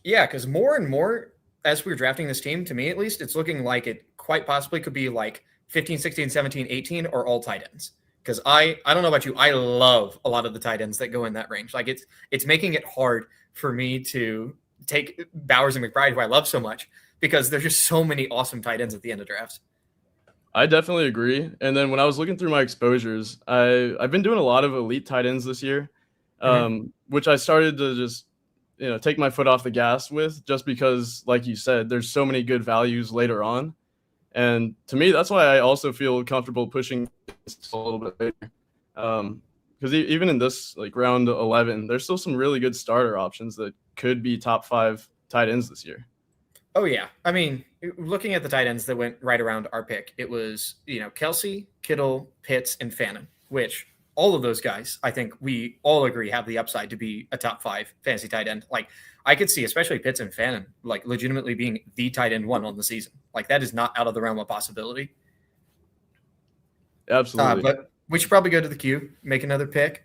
L: Yeah, because more and more, as we're drafting this team, to me at least, it's looking like it quite possibly could be like 15, 16, 17, 18, or all tight ends. Because I don't know about you, I love a lot of the tight ends that go in that range. Like it's making it hard for me to take Bowers and McBride, who I love so much, because there's just so many awesome tight ends at the end of drafts.
M: I definitely agree. And then when I was looking through my exposures, I've been doing a lot of elite tight ends this year, which I started to just take my foot off the gas with, just because, like you said, there's so many good values later on. And to me, that's why I also feel comfortable pushing a little bit later. Because even in this like round 11, there's still some really good starter options that could be top 5 tight ends this year.
L: Oh yeah, I mean, looking at the tight ends that went right around our pick, it was Kelsey, Kittle, Pitts, and Fannin, which all of those guys, I think we all agree, have the upside to be a top 5 fantasy tight end. Like I could see, especially Pitts and Fannin, like legitimately being the tight end 1 on the season. Like that is not out of the realm of possibility.
M: Absolutely.
L: But we should probably go to the queue, make another pick.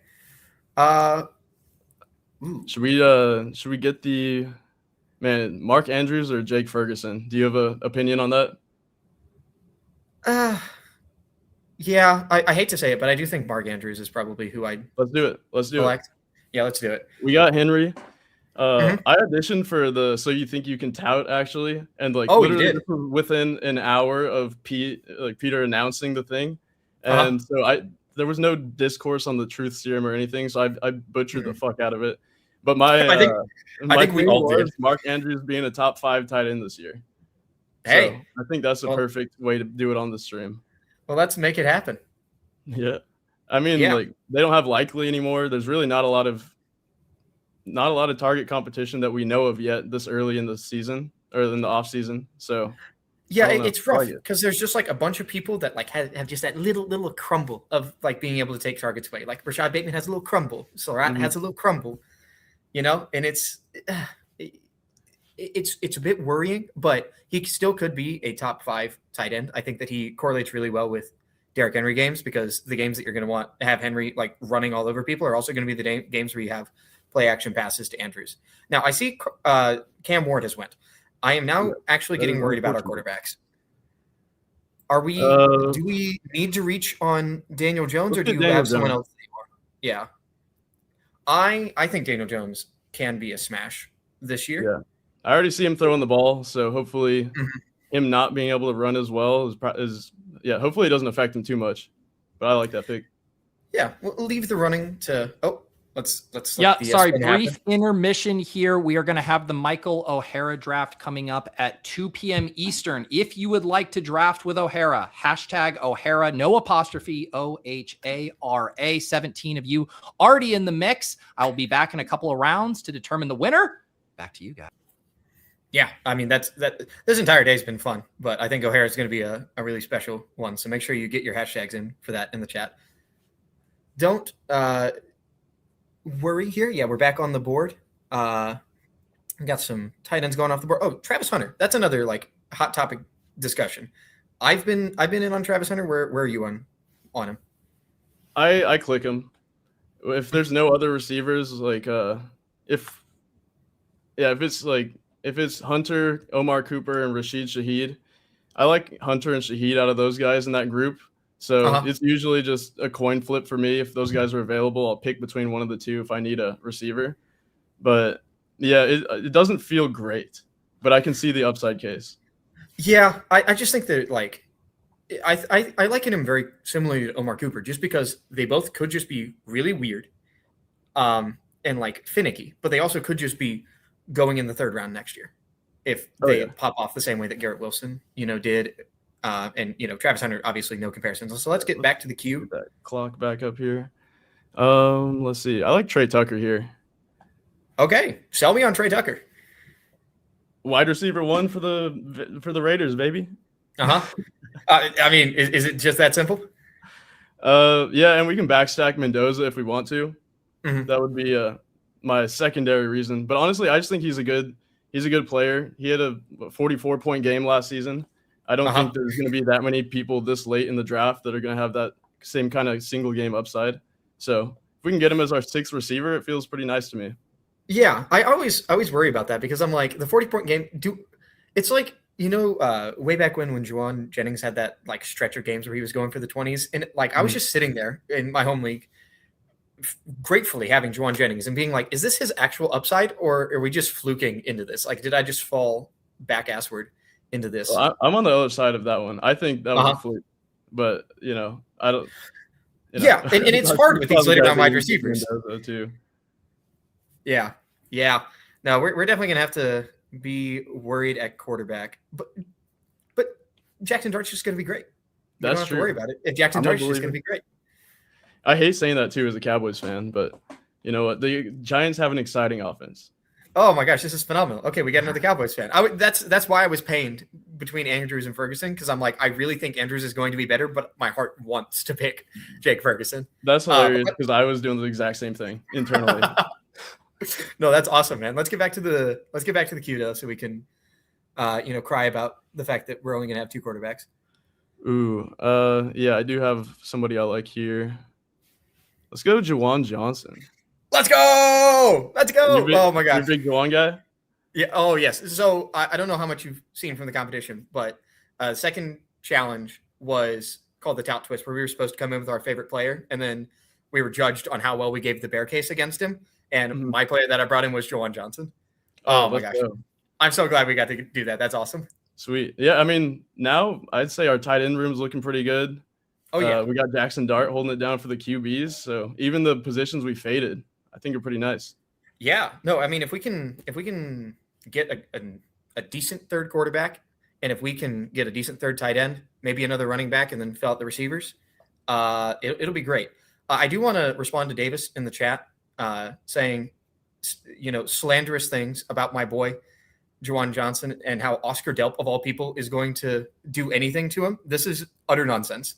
M: Should we get the Mark Andrews or Jake Ferguson? Do you have an opinion on that?
L: Yeah, I hate to say it, but I do think Mark Andrews is probably who I'd
M: Let's do it.
L: select. Yeah, let's do it.
M: We got Henry. I auditioned for the So You Think You Can Tout, actually, and like literally
L: you did?
M: this was within an hour of Peter announcing the thing, and so there was no discourse on the truth serum or anything, so I butchered the fuck out of it. But my
L: I think we
M: thing
L: all
M: was
L: did.
M: Mark Andrews being a top 5 tight end this year.
L: Hey,
M: So I think that's a
L: well-
M: perfect way to do it on the stream.
L: Well, let's make it happen.
M: Yeah, I mean,
L: Yeah.
M: like they don't have Likely anymore. There's really not a lot of target competition that we know of yet this early in the season or in the off season. So
L: Yeah,
M: I don't know.
L: it's rough because there's just like a bunch of people that like have just that little crumble of like being able to take targets away. Like Rashad Bateman has a little crumble, Surratt has a little crumble, and it's a bit worrying, but he still could be a top 5 tight end. I think that he correlates really well with Derrick Henry games, because the games that you're going to want to have Henry like running all over people are also going to be the games where you have play action passes to Andrews. Now I see Cam Ward has went. I am now actually getting worried about our quarterbacks. Are we? Do we need to reach on Daniel Jones, or do you have someone else anymore? Yeah, I think Daniel Jones can be a smash this year.
M: Yeah, I already see him throwing the ball, so hopefully him not being able to run as well is hopefully it doesn't affect him too much. But I like that pick.
L: Yeah, we'll leave the running to. Let's
A: Yeah,
L: let the
A: sorry,
L: spin
A: brief
L: happen.
A: intermission here. We are going to have the Michael O'Hara draft coming up at 2 p.m. Eastern. If you would like to draft with O'Hara, hashtag O'Hara, no apostrophe, OHARA. 17 of you already in the mix. I will be back in a couple of rounds to determine the winner. Back to you guys.
L: Yeah, I mean that this entire day's been fun, but I think O'Hara is going to be a really special one. So make sure you get your hashtags in for that in the chat. Don't worry here. Yeah, we're back on the board. We got some tight ends going off the board. Oh, Travis Hunter. That's another like hot topic discussion. I've been in on Travis Hunter. Where are you on him?
M: I click him. If there's no other receivers, like if it's Hunter, Omar Cooper, and Rashid Shaheed, I like Hunter and Shaheed out of those guys in that group. So it's usually just a coin flip for me. If those guys are available, I'll pick between one of the two if I need a receiver. But yeah, it doesn't feel great, but I can see the upside case.
L: Yeah, I just think that like I liken him very similarly to Omar Cooper, just because they both could just be really weird. And and like finicky, but they also could just be going in the third round next year if they pop off the same way that Garrett Wilson, did. And Travis Hunter, obviously no comparisons. So let's get back to the queue.
M: Get that clock back up here. Let's see. I like Trey Tucker here.
L: Okay, sell me on Trey Tucker.
M: Wide receiver 1 for the Raiders, baby.
L: I mean, is it just that simple?
M: Yeah, and we can backstack Mendoza if we want to.
L: Mm-hmm.
M: That would be my secondary reason. But honestly, I just think he's a good player. He had a 44-point game last season. I don't think there's going to be that many people this late in the draft that are going to have that same kind of single game upside. So if we can get him as our 6th receiver, it feels pretty nice to me.
L: Yeah, I always worry about that because I'm like, the 40-point game, it's like, way back when Juwan Jennings had that like stretch of games where he was going for the 20s. And like, I was just sitting there in my home league, gratefully having Juwan Jennings and being like, is this his actual upside or are we just fluking into this? Like, did I just fall back assward into this?
M: Well, I'm on the other side of that one. I think that was a fluke, but I don't.
L: Yeah, and it's hard with these later down wide receivers
M: too.
L: Yeah. No, we're definitely gonna have to be worried at quarterback, but Jackson Dart's just gonna be great. You don't have to worry about it. If Jackson Dart's just gonna be great.
M: I hate saying that too as a Cowboys fan, but you know what? The Giants have an exciting offense.
L: Oh my gosh, this is phenomenal. Okay, we got another Cowboys fan. That's why I was pained between Andrews and Ferguson, because I'm like, I really think Andrews is going to be better, but my heart wants to pick Jake Ferguson.
M: That's hilarious because I was doing the exact same thing internally.
L: No, that's awesome, man. Let's get back to the queue though, so we can cry about the fact that we're only gonna have 2 quarterbacks.
M: Ooh, yeah, I do have somebody I like here. Let's go Juwan Johnson.
L: Let's go! Oh my gosh.
M: You're a big Juwan guy?
L: Yeah. Oh yes. So I don't know how much you've seen from the competition, but second challenge was called the Tout Twist, where we were supposed to come in with our favorite player, and then we were judged on how well we gave the bear case against him. And my player that I brought in was Juwan Johnson. Oh my gosh. Go. I'm so glad we got to do that. That's awesome.
M: Sweet. Yeah, I mean, now I'd say our tight end room is looking pretty good.
L: Oh yeah.
M: We got Jackson Dart holding it down for the QBs. So even the positions we faded, I think are pretty nice.
L: Yeah. No, I mean, if we can get a decent third quarterback, and if we can get a decent third tight end, maybe another running back, and then fill out the receivers, it'll be great. I do want to respond to Davis in the chat, saying, slanderous things about my boy Juwan Johnson and how Oscar Delp of all people is going to do anything to him. This is utter nonsense.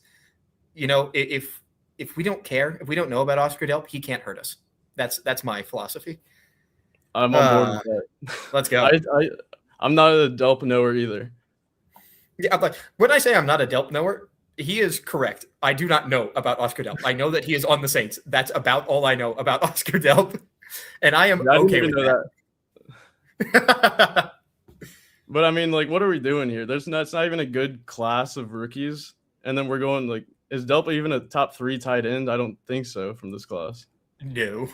L: If we don't care, if we don't know about Oscar Delp, he can't hurt us. That's my philosophy.
M: I'm on board with that.
L: Let's go.
M: I'm not a Delp knower either.
L: Yeah, but when I say I'm not a Delp knower, he is correct. I do not know about Oscar Delp. I know that he is on the Saints. That's about all I know about Oscar Delp, and I am okay with that.
M: But I mean, like, what are we doing here? It's not even a good class of rookies, and then we're going like, is Delp even a top 3 tight end? I don't think so from this class.
L: No.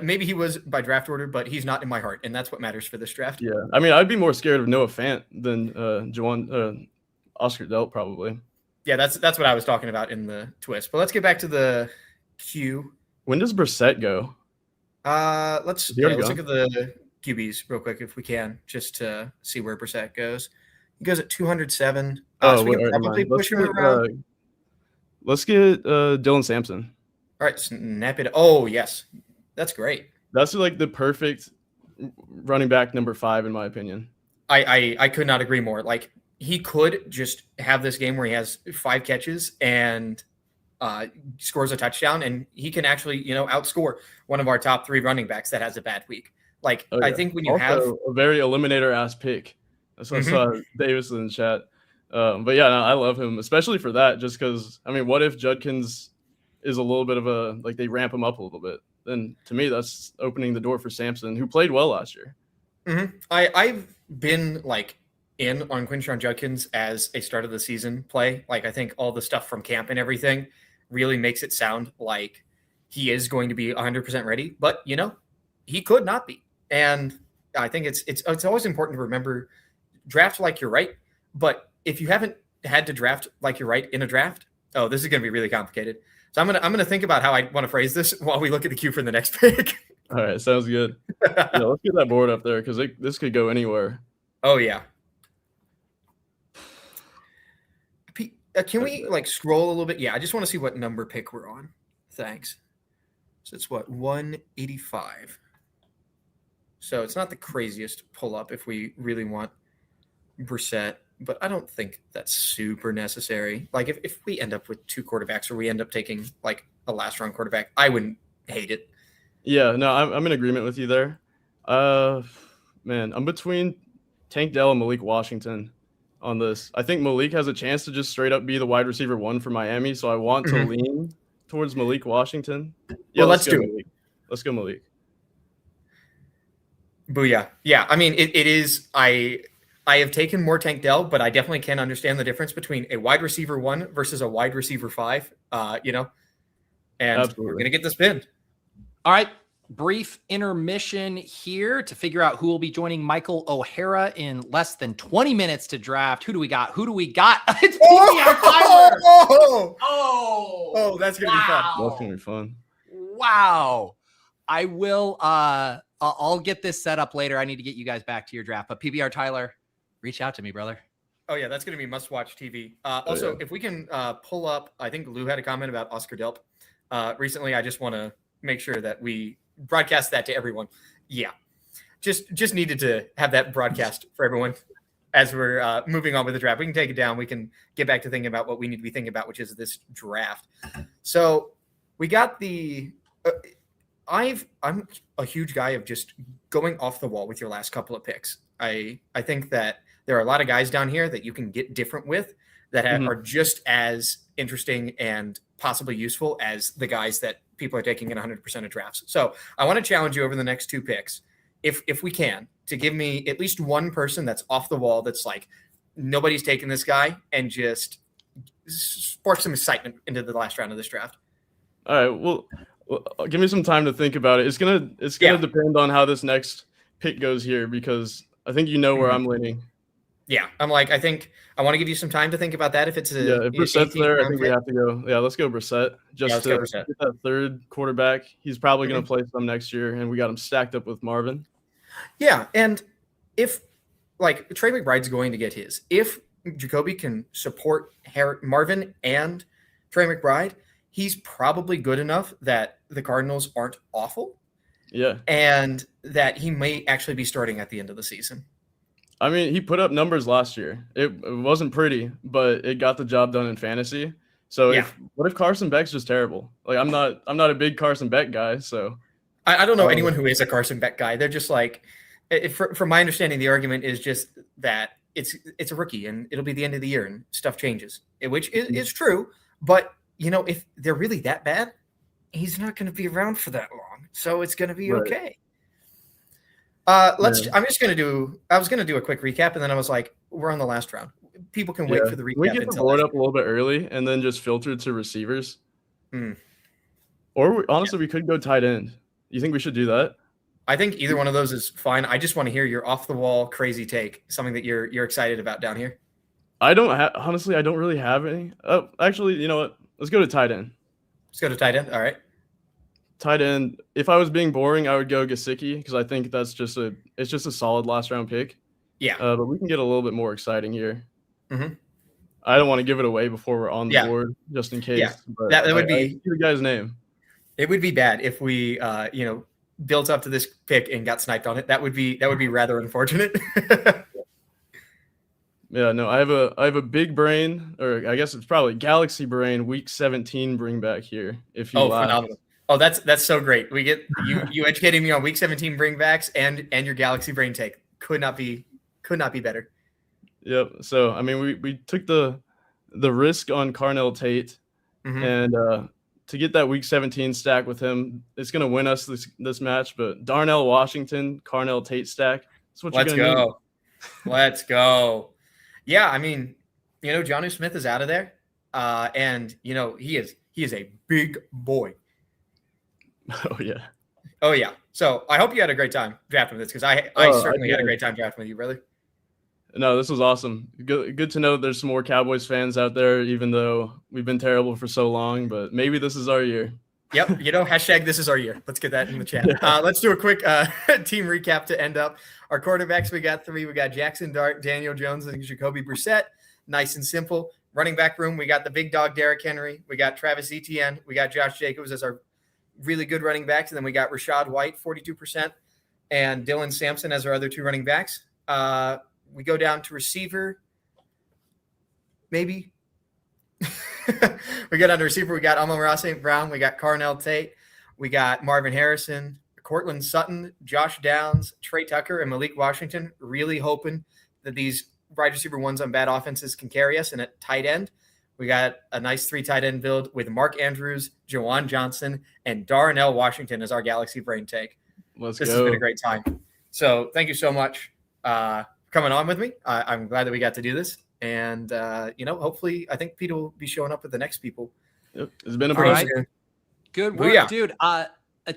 L: Maybe he was by draft order, but he's not in my heart, and that's what matters for this draft.
M: Yeah, I mean, I'd be more scared of Noah Fant than Oscar Delp probably.
L: Yeah, that's what I was talking about in the twist. But let's get back to the queue.
M: When does Brissett go?
L: Let's look at the QBs real quick if we can, just to see where Brissett goes. He goes at 207. So we can probably push him around.
M: Let's get Dylan Sampson.
L: All right, snap it. Oh, yes. That's great.
M: That's like the perfect running back number 5, in my opinion.
L: I could not agree more. Like, he could just have this game where he has 5 catches and scores a touchdown, and he can actually, outscore one of our top 3 running backs that has a bad week. Like, yeah. I think when you have
M: a very eliminator ass pick. That's what I saw Davis in the chat. But yeah, no, I love him, especially for that, just because, I mean, what if Judkins is a little bit of they ramp him up a little bit? Then to me, that's opening the door for Sampson, who played well last year.
L: Mm-hmm. I've been in on Quinshon Judkins as a start of the season play. Like, I think all the stuff from camp and everything really makes it sound like he is going to be 100% ready, but he could not be. And I think it's always important to remember, draft like you're right. But if you haven't had to draft like you're right in a draft, this is going to be really complicated. So I'm gonna think about how I want to phrase this while we look at the queue for the next pick.
M: All right, sounds good. Yeah, let's get that board up there because this could go anywhere.
L: Oh yeah. Can we like scroll a little bit? Yeah, I just want to see what number pick we're on. Thanks. So it's what, 185. So it's not the craziest pull up if we really want Brissett, but I don't think that's super necessary. Like if we end up with 2 quarterbacks or we end up taking like a last round quarterback, I wouldn't hate it.
M: Yeah, no, I'm in agreement with you there. Man, I'm between Tank Dell and Malik Washington on this. I think Malik has a chance to just straight up be the wide receiver 1 for Miami, so I want to lean towards Malik Washington. Yeah,
L: well, let's do it.
M: Malik. Let's go Malik.
L: Booyah. Yeah, I mean, it is. I have taken more Tank Dell, but I definitely can understand the difference between a wide receiver 1 versus a wide receiver 5. And
M: Absolutely.
L: We're gonna get this pinned.
A: All right. Brief intermission here to figure out who will be joining Michael O'Hara in less than 20 minutes to draft. Who do we got? It's PBR Tyler.
L: Oh, that's gonna be fun.
M: That's gonna be fun.
A: Wow. I will I'll get this set up later. I need to get you guys back to your draft. But PBR Tyler, reach out to me, brother.
L: Oh yeah, that's gonna be must-watch TV. Also, if we can pull up, I think Lou had a comment about Oscar Delp recently. I just want to make sure that we broadcast that to everyone. Yeah, just needed to have that broadcast for everyone as we're moving on with the draft. We can take it down. We can get back to thinking about what we need to be thinking about, which is this draft. So we got the. I'm a huge guy of just going off the wall with your last couple of picks. I think that there are a lot of guys down here that you can get different with that are just as interesting and possibly useful as the guys that people are taking in 100% of drafts. So I want to challenge you over the next 2 picks, if we can, to give me at least one person that's off the wall that's like nobody's taking this guy and just spark some excitement into the last round of this draft.
M: All right, well, give me some time to think about it. It's gonna depend on how this next pick goes here because I think you know where I'm leaning.
L: Yeah, I think I want to give you some time to think about that. If it's
M: if Brissett's there, I think we have to go. Yeah, let's go Brissett. Just to get that 3rd quarterback. He's probably going to play some next year, and we got him stacked up with Marvin.
L: Yeah, and if like Trey McBride's going to get his, if Jacoby can support Marvin and Trey McBride, he's probably good enough that the Cardinals aren't awful.
M: Yeah, and
L: that he may actually be starting at the end of the season.
M: I mean, he put up numbers last year. It wasn't pretty, but it got the job done in fantasy. So what if Carson Beck's just terrible? Like I'm not a big Carson Beck guy, so
L: I don't know anyone who is a Carson Beck guy. They're just like, from my understanding, the argument is just that it's a rookie and it'll be the end of the year and stuff changes, which is true. But if they're really that bad, he's not going to be around for that long, so it's going to be okay. I was going to do a quick recap, and then I was like, we're on the last round. People can wait for the recap.
M: We get the board up a little bit early and then just filter to receivers. Or honestly, we could go tight end. You think we should do that?
L: I think either one of those is fine. I just want to hear your off the wall crazy take, something that you're excited about down here.
M: I don't really have any. Oh, actually, you know what? Let's go to tight end.
L: Let's go to tight end. All right.
M: Tight end. If I was being boring, I would go Gesicki because I think that's just a solid last round pick.
L: Yeah.
M: But we can get a little bit more exciting here. I don't want to give it away before we're on the board, just in case.
L: Yeah.
M: But
L: that would
M: I
L: be
M: the guy's name.
L: It would be bad if we, built up to this pick and got sniped on it. That would be rather unfortunate.
M: Yeah, no, I have a big brain, or I guess it's probably Galaxy Brain Week 17 bring back here. If you
L: phenomenal. Oh, that's so great. We get you educating me on Week 17 bringbacks and your Galaxy Brain take. Could not be better.
M: Yep. So I mean, we took the risk on Carnell Tate, and to get that Week 17 stack with him, it's going to win us this match. But Darnell Washington, Carnell Tate stack. That's what you're going to do.
L: Let's go. Yeah, I mean, Jonnu Smith is out of there, and he is a big boy. Oh yeah. So I hope you had a great time drafting this because I certainly had a great time drafting with you, brother.
M: No, this was awesome. Good to know there's some more Cowboys fans out there, even though we've been terrible for so long. But maybe this is our year.
L: Yep. Hashtag this is our year. Let's get that in the chat. Let's do a quick team recap to end up. Our quarterbacks, we got 3. We got Jackson Dart, Daniel Jones, and Jacoby Brissett. Nice and simple. Running back room, we got the big dog, Derrick Henry. We got Travis Etienne. We got Josh Jacobs as our really good running backs. And then we got Rashad White, 42%, and Dylan Sampson as our other 2 running backs. We go down to receiver, maybe. We got under receiver. We got Amon-Ra St. Brown. We got Carnell Tate. We got Marvin Harrison, Cortland Sutton, Josh Downs, Trey Tucker, and Malik Washington. Really hoping that these wide receiver ones on bad offenses can carry us. And at tight end, we got a nice 3 tight end build with Mark Andrews, Jawan Johnson, and Darnell Washington as our Galaxy Brain take.
M: This
L: has been a great time. So thank you so much for coming on with me. I'm glad that we got to do this. And, hopefully I think Pete will be showing up with the next people.
M: Yep. It's been a pleasure.
A: Right. Good work, dude.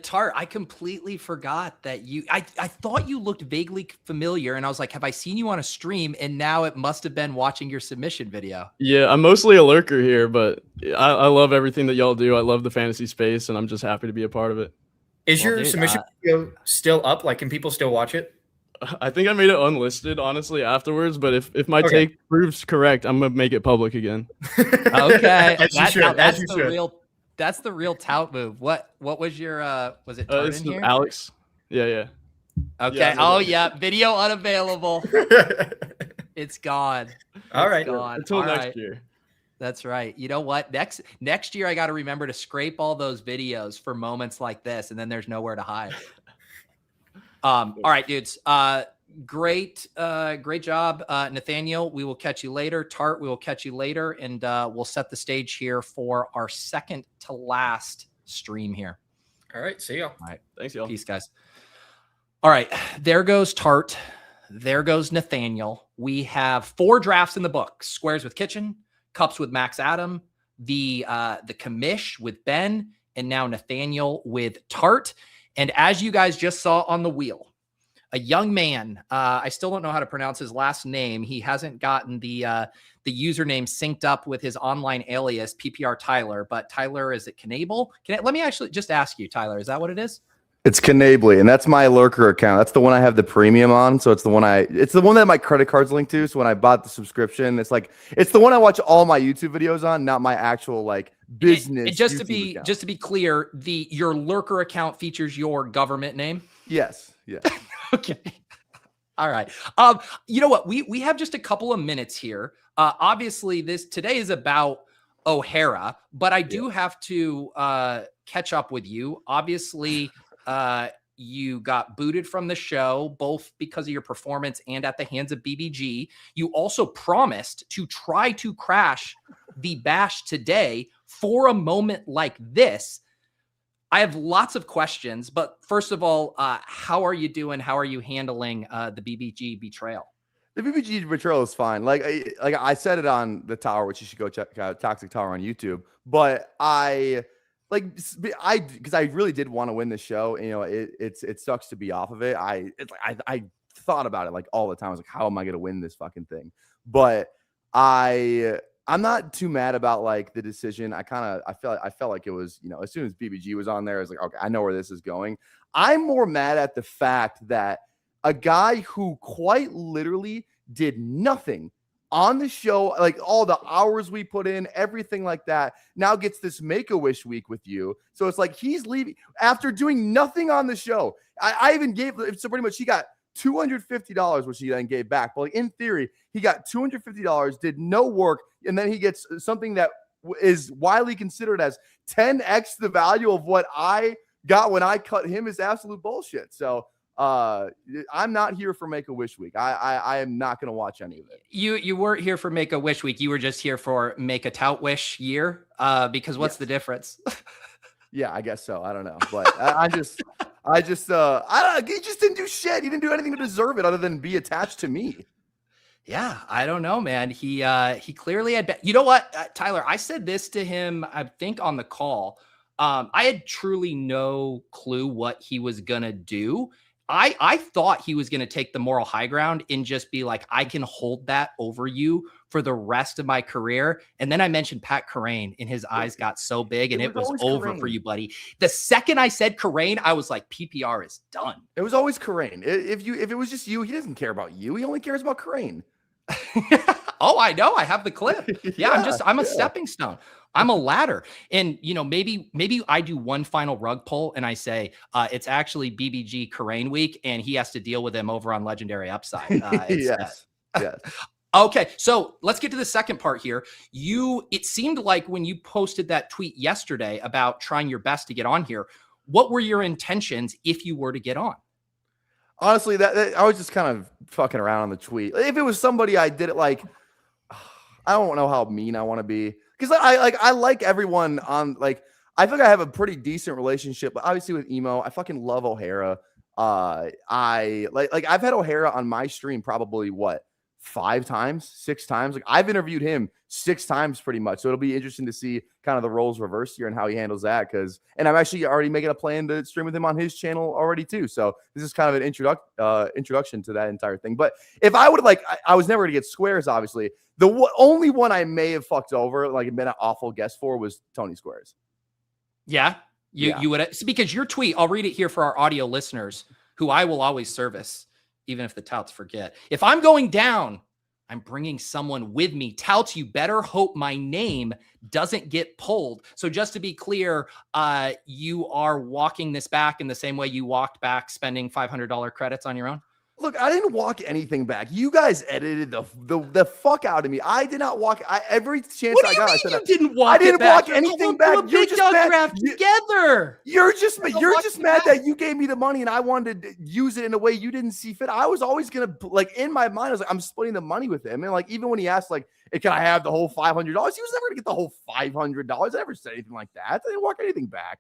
A: Tart, I completely forgot that I thought you looked vaguely familiar, and I was like, have I seen you on a stream? And now it must have been watching your submission video.
M: Yeah, I'm mostly a lurker here, but I love everything that y'all do. I love the fantasy space, and I'm just happy to be a part of it.
L: Is your submission video still up? Like, can people still watch it?
M: I think I made it unlisted, honestly, afterwards. But if my take proves correct, I'm gonna make it public again.
A: Okay,
L: That's
A: the real tout move. What was your was it Tart in here?
M: Alex? Yeah.
A: Okay. Yeah. Video unavailable. It's gone.
L: All right.
M: Until next year.
A: That's right. You know what? Next year I got to remember to scrape all those videos for moments like this, and then there's nowhere to hide. All right, dudes. Great job, Nathaniel. We will catch you later. Tart, we will catch you later, and we'll set the stage here for our second to last stream here.
L: All right, see you.
A: All right,
M: thanks, y'all.
A: Peace, guys. All right, there goes Tart. There goes Nathaniel. We have 4 drafts in the book: Squares with Kitchen, Cups with Max Adam, the Commish with Ben, and now Nathaniel with Tart. And as you guys just saw on the wheel, a young man, I still don't know how to pronounce his last name. He hasn't gotten the username synced up with his online alias, PPR Tyler. But Tyler, is it Knable? Let me actually just ask you, Tyler, is that what it is?
N: It's Knably, and that's my lurker account. That's the one I have the premium on. So it's the one that my credit card's linked to. So when I bought the subscription, it's the one I watch all my YouTube videos on, not my actual business.
A: Just to be clear, your lurker account features your government name.
N: Yes. Yeah.
A: Okay. All right. You know what? We have just a couple of minutes here. Obviously, today is about O'Hara, but I do have to catch up with you. Obviously, you got booted from the show, both because of your performance and at the hands of BBG. You also promised to try to crash the bash today for a moment like this. I have lots of questions, but first of all, how are you doing? How are you handling the BBG betrayal?
N: The BBG betrayal is fine. Like I said it on the tower, which you should go check out, Toxic Tower on YouTube. But because I really did want to win the show. You know, it sucks to be off of it. I thought about it all the time. I was like, how am I going to win this fucking thing? But I'm not too mad about the decision. I felt like it was, as soon as BBG was on there, I was like, okay, I know where this is going. I'm more mad at the fact that a guy who quite literally did nothing on the show, all the hours we put in, everything like that, now gets this Make-A-Wish week with you. So it's like he's leaving after doing nothing on the show. I even gave, so pretty much he got $250, which he then gave back. But in theory, he got $250, did no work, and then he gets something that is widely considered as 10x the value of what I got when I cut him is absolute bullshit. So I'm not here for Make-A-Wish week. I am not going to watch any of it.
A: You weren't here for Make-A-Wish week. You were just here for Make a Tout Wish year. Because what's the difference?
N: Yeah, I guess so. I don't know, but I don't know. He just didn't do shit. He didn't do anything to deserve it other than be attached to me.
A: Yeah, I don't know, man. He clearly had. You know what, Tyler? I said this to him, I think, on the call. I had truly no clue what he was gonna do. I thought he was going to take the moral high ground and just be like, I can hold that over you for the rest of my career. And then I mentioned Pat Kerrane, and his eyes got so big, and it was over for you, buddy. The second I said Kerrane, I was like, PPR is done.
N: It was always Kerrane. If it was just you, he doesn't care about you. He only cares about Kerrane.
A: Oh, I know. I have the clip. Yeah, I'm a stepping stone. I'm a ladder. And, maybe I do one final rug pull and I say, it's actually BBG Kerrane week, and he has to deal with him over on Legendary Upside.
N: Yes.
A: Okay. So let's get to the second part here. It seemed like when you posted that tweet yesterday about trying your best to get on here, what were your intentions if you were to get on?
N: Honestly, that I was just kind of fucking around on the tweet. If it was somebody I did it like, I don't know how mean I want to be. Because I like everyone on, like, I think I have a pretty decent relationship, but obviously with Emo, I fucking love O'Hara. I like I've had O'Hara on my stream probably 5 times, 6 times. Like, I've interviewed him 6 times pretty much. So it'll be interesting to see kind of the roles reversed here and how he handles that. And I'm actually already making a plan to stream with him on his channel already too. So this is kind of an introduction to that entire thing. But if I would I was never going to get squares, obviously. The only one I may have fucked over, like been an awful guess for, was Tony Squares.
A: Yeah. You would, because your tweet, I'll read it here for our audio listeners, who I will always service, even if the touts forget. If I'm going down, I'm bringing someone with me. Touts, you better hope my name doesn't get pulled. So just to be clear, you are walking this back in the same way you walked back spending $500 credits on your own?
N: Look, I didn't walk anything back. You guys edited the fuck out of me. I did not walk. Every chance I got, I said
A: you didn't walk.
N: I didn't walk anything back.
A: You're just mad
N: together. You're just mad that you gave me the money and I wanted to use it in a way you didn't see fit. I was always gonna, like, in my mind, I was like, I'm splitting the money with him. And like, even when he asked, like, hey, can I have the whole $500? He was never gonna get the whole $500. I never said anything like that. I didn't walk anything back.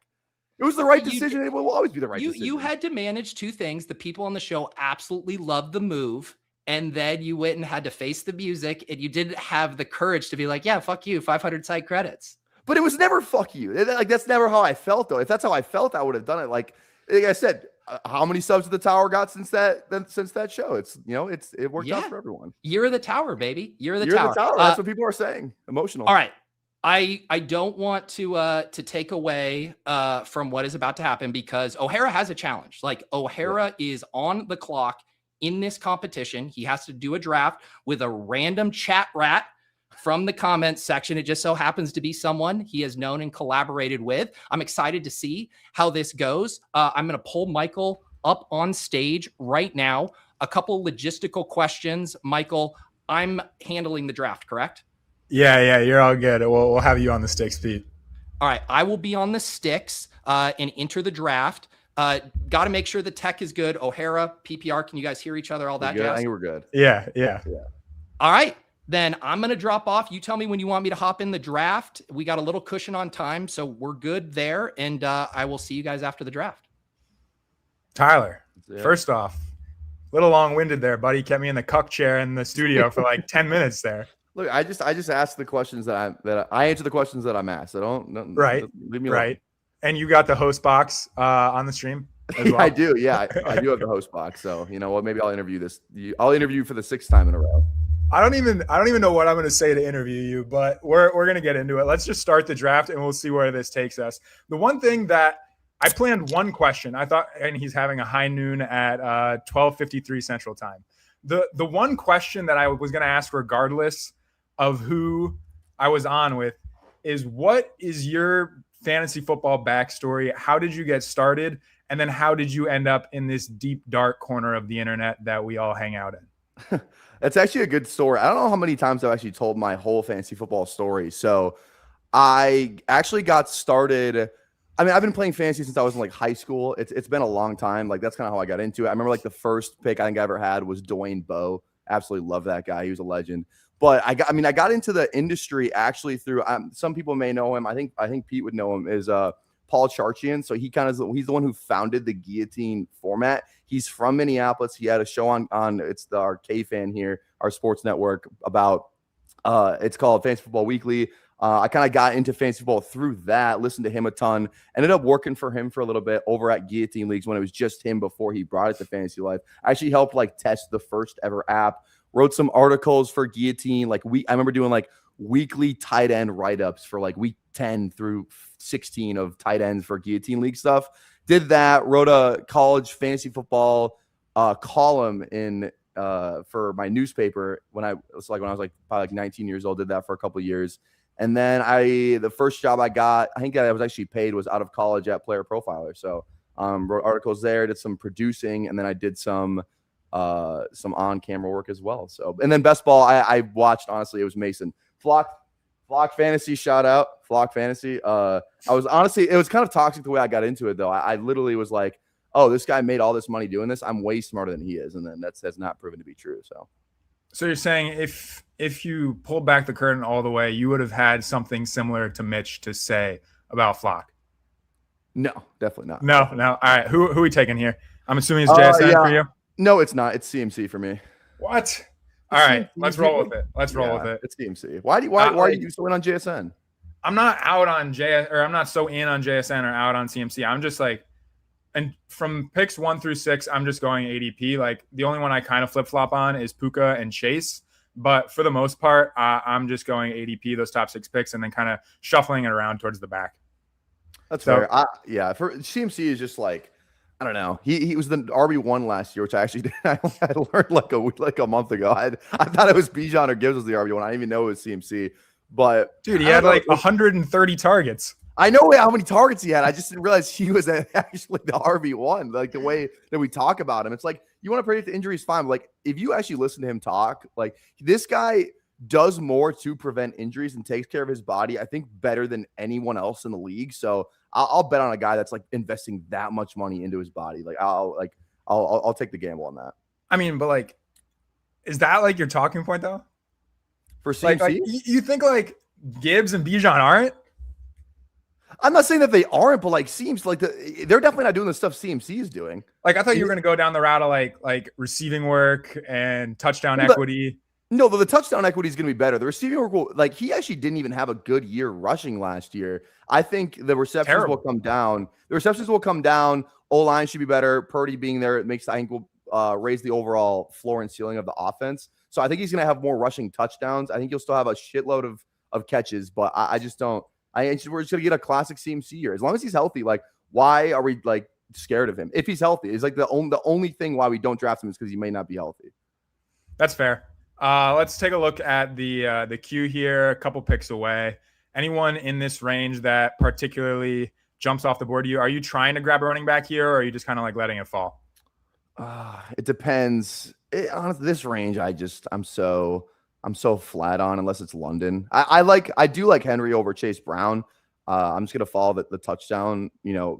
N: It was the right decision. It will always be the right decision.
A: You had to manage 2 things. The people on the show absolutely loved the move. And then you went and had to face the music, and you didn't have the courage to be like, yeah, fuck you, 500 side credits.
N: But it was never fuck you. Like, that's never how I felt, though. If that's how I felt, I would have done it. Like I said, how many subs the tower got since that show? It worked out for everyone.
A: You're the tower, baby. You're the
N: tower.
A: tower.
N: That's what people are saying. Emotional.
A: All right. I don't want to take away from what is about to happen, because O'Hara has a challenge. Like, O'Hara is on the clock in this competition. He has to do a draft with a random chat rat from the comments section. It just so happens to be someone he has known and collaborated with. I'm excited to see how this goes. I'm going to pull Michael up on stage right now. A couple logistical questions. Michael, I'm handling the draft, correct?
O: Yeah, you're all good. We'll have you on the sticks, Pete.
A: All right, I will be on the sticks and enter the draft. Got to make sure the tech is good. O'Hara, PPR, can you guys hear each other? All that jazz?
N: I think we're good.
O: Yeah.
A: All right, then I'm going to drop off. You tell me when you want me to hop in the draft. We got a little cushion on time, so we're good there. And I will see you guys after the draft.
O: Tyler, first off, a little long-winded there, buddy. Kept me in the cuck chair in the studio for like 10 minutes there.
N: Look, I just asked the questions that I answer the questions that I'm asked. I don't
O: right.
N: Leave me alone.
O: Right. And you got the host box on the stream as well.
N: I do. Yeah, I do have the host box. So you know what? Maybe I'll interview I'll interview for the 6th time in a row.
O: I don't even know what I'm going to say to interview you, but we're going to get into it. Let's just start the draft and we'll see where this takes us. The one thing that I planned one question. I thought, and he's having a high noon at 12:53 Central Time. The one question that I was going to ask, regardless of who I was on with, is what is your fantasy football backstory? How did you get started? And then how did you end up in this deep, dark corner of the internet that we all hang out in?
N: That's actually a good story. I don't know how many times I've actually told my whole fantasy football story. So I actually got started. I mean, I've been playing fantasy since I was in like high school. It's been a long time. Like, that's kind of how I got into it. I remember like the first pick I think I ever had was Dwayne Bowe. Absolutely love that guy. He was a legend. But I got into the industry actually through some people may know him. I think Pete would know him, is Paul Charchian. So he's the one who founded the guillotine format. He's from Minneapolis. He had a show on our K-Fan here, our sports network, about it's called Fantasy Football Weekly. I kind of got into fantasy football through that, listened to him a ton, ended up working for him for a little bit over at Guillotine Leagues when it was just him before he brought it to Fantasy Life. I actually helped like test the first ever app, wrote some articles for Guillotine. Like I remember doing like weekly tight end write-ups for like week 10 through 16 of tight ends for Guillotine League stuff. Did that, wrote a college fantasy football column in for my newspaper when I was probably like 19 years old. Did that for a couple of years. And then the first job I got, I think that I was actually paid, was out of college at Player Profiler. So wrote articles there, did some producing, and then I did some on-camera work as well. So, and then best ball I watched, honestly, it was Mason. Flock Fantasy, shout out Flock Fantasy. I was honestly, it was kind of toxic the way I got into it though. I literally was like, oh, this guy made all this money doing this, I'm way smarter than he is. And then has not proven to be true.
O: So you're saying if you pulled back the curtain all the way, you would have had something similar to Mitch to say about Flock?
N: No, definitely not.
O: No. All right. Who are we taking here? I'm assuming it's JSN for you?
N: No, it's not. It's CMC for me.
O: What? All right. Let's roll with it. Let's roll with it.
N: It's CMC. Why are you so in on JSN?
O: I'm not out on I'm not so in on JSN or out on CMC. I'm just like, and from picks 1 through 6, I'm just going ADP. Like the only one I kind of flip flop on is Puka and Chase. But for the most part, I'm just going ADP, those top 6 picks, and then kind of shuffling it around towards the back.
N: That's fair. For CMC is just like, I don't know. He was the RB1 last year, which I actually did. I learned like a month ago. I thought it was Bijan or Gibbs was the RB1. I didn't even know it was CMC. But
O: dude, he had like 130 targets.
N: I know how many targets he had. I just didn't realize he was actually the RB1. Like the way that we talk about him, it's like you want to predict the injuries, fine. But like if you actually listen to him talk, like this guy does more to prevent injuries and takes care of his body, I think, better than anyone else in the league. So I'll bet on a guy that's like investing that much money into his body. Like I'll take the gamble on that.
O: I mean, but like, is that like your talking point though?
N: For CMC,
O: like you think like Gibbs and Bijan aren't?
N: I'm not saying that they aren't, but like seems like they're definitely not doing the stuff CMC is doing.
O: Like I thought you were going to go down the route of like receiving work and touchdown equity.
N: No, the touchdown equity is going to be better. The receiving work will, like he actually didn't even have a good year rushing last year. I think the receptions will come down. The receptions will come down. O-line should be better. Purdy being there, it makes, I think, will raise the overall floor and ceiling of the offense. So I think he's going to have more rushing touchdowns. I think he'll still have a shitload of catches, but I just don't. We're just going to get a classic CMC year. As long as he's healthy, like why are we like scared of him? If he's healthy, it's like the only thing why we don't draft him is because he may not be healthy.
O: That's fair. Let's take a look at the queue here, a couple picks away. Anyone in this range that particularly jumps off the board to you? Are you trying to grab a running back here, or are you just kind of like letting it fall?
N: It depends. Honestly, this range, I'm so flat on unless it's London. I do like Henry over Chase Brown. I'm just gonna follow the touchdown,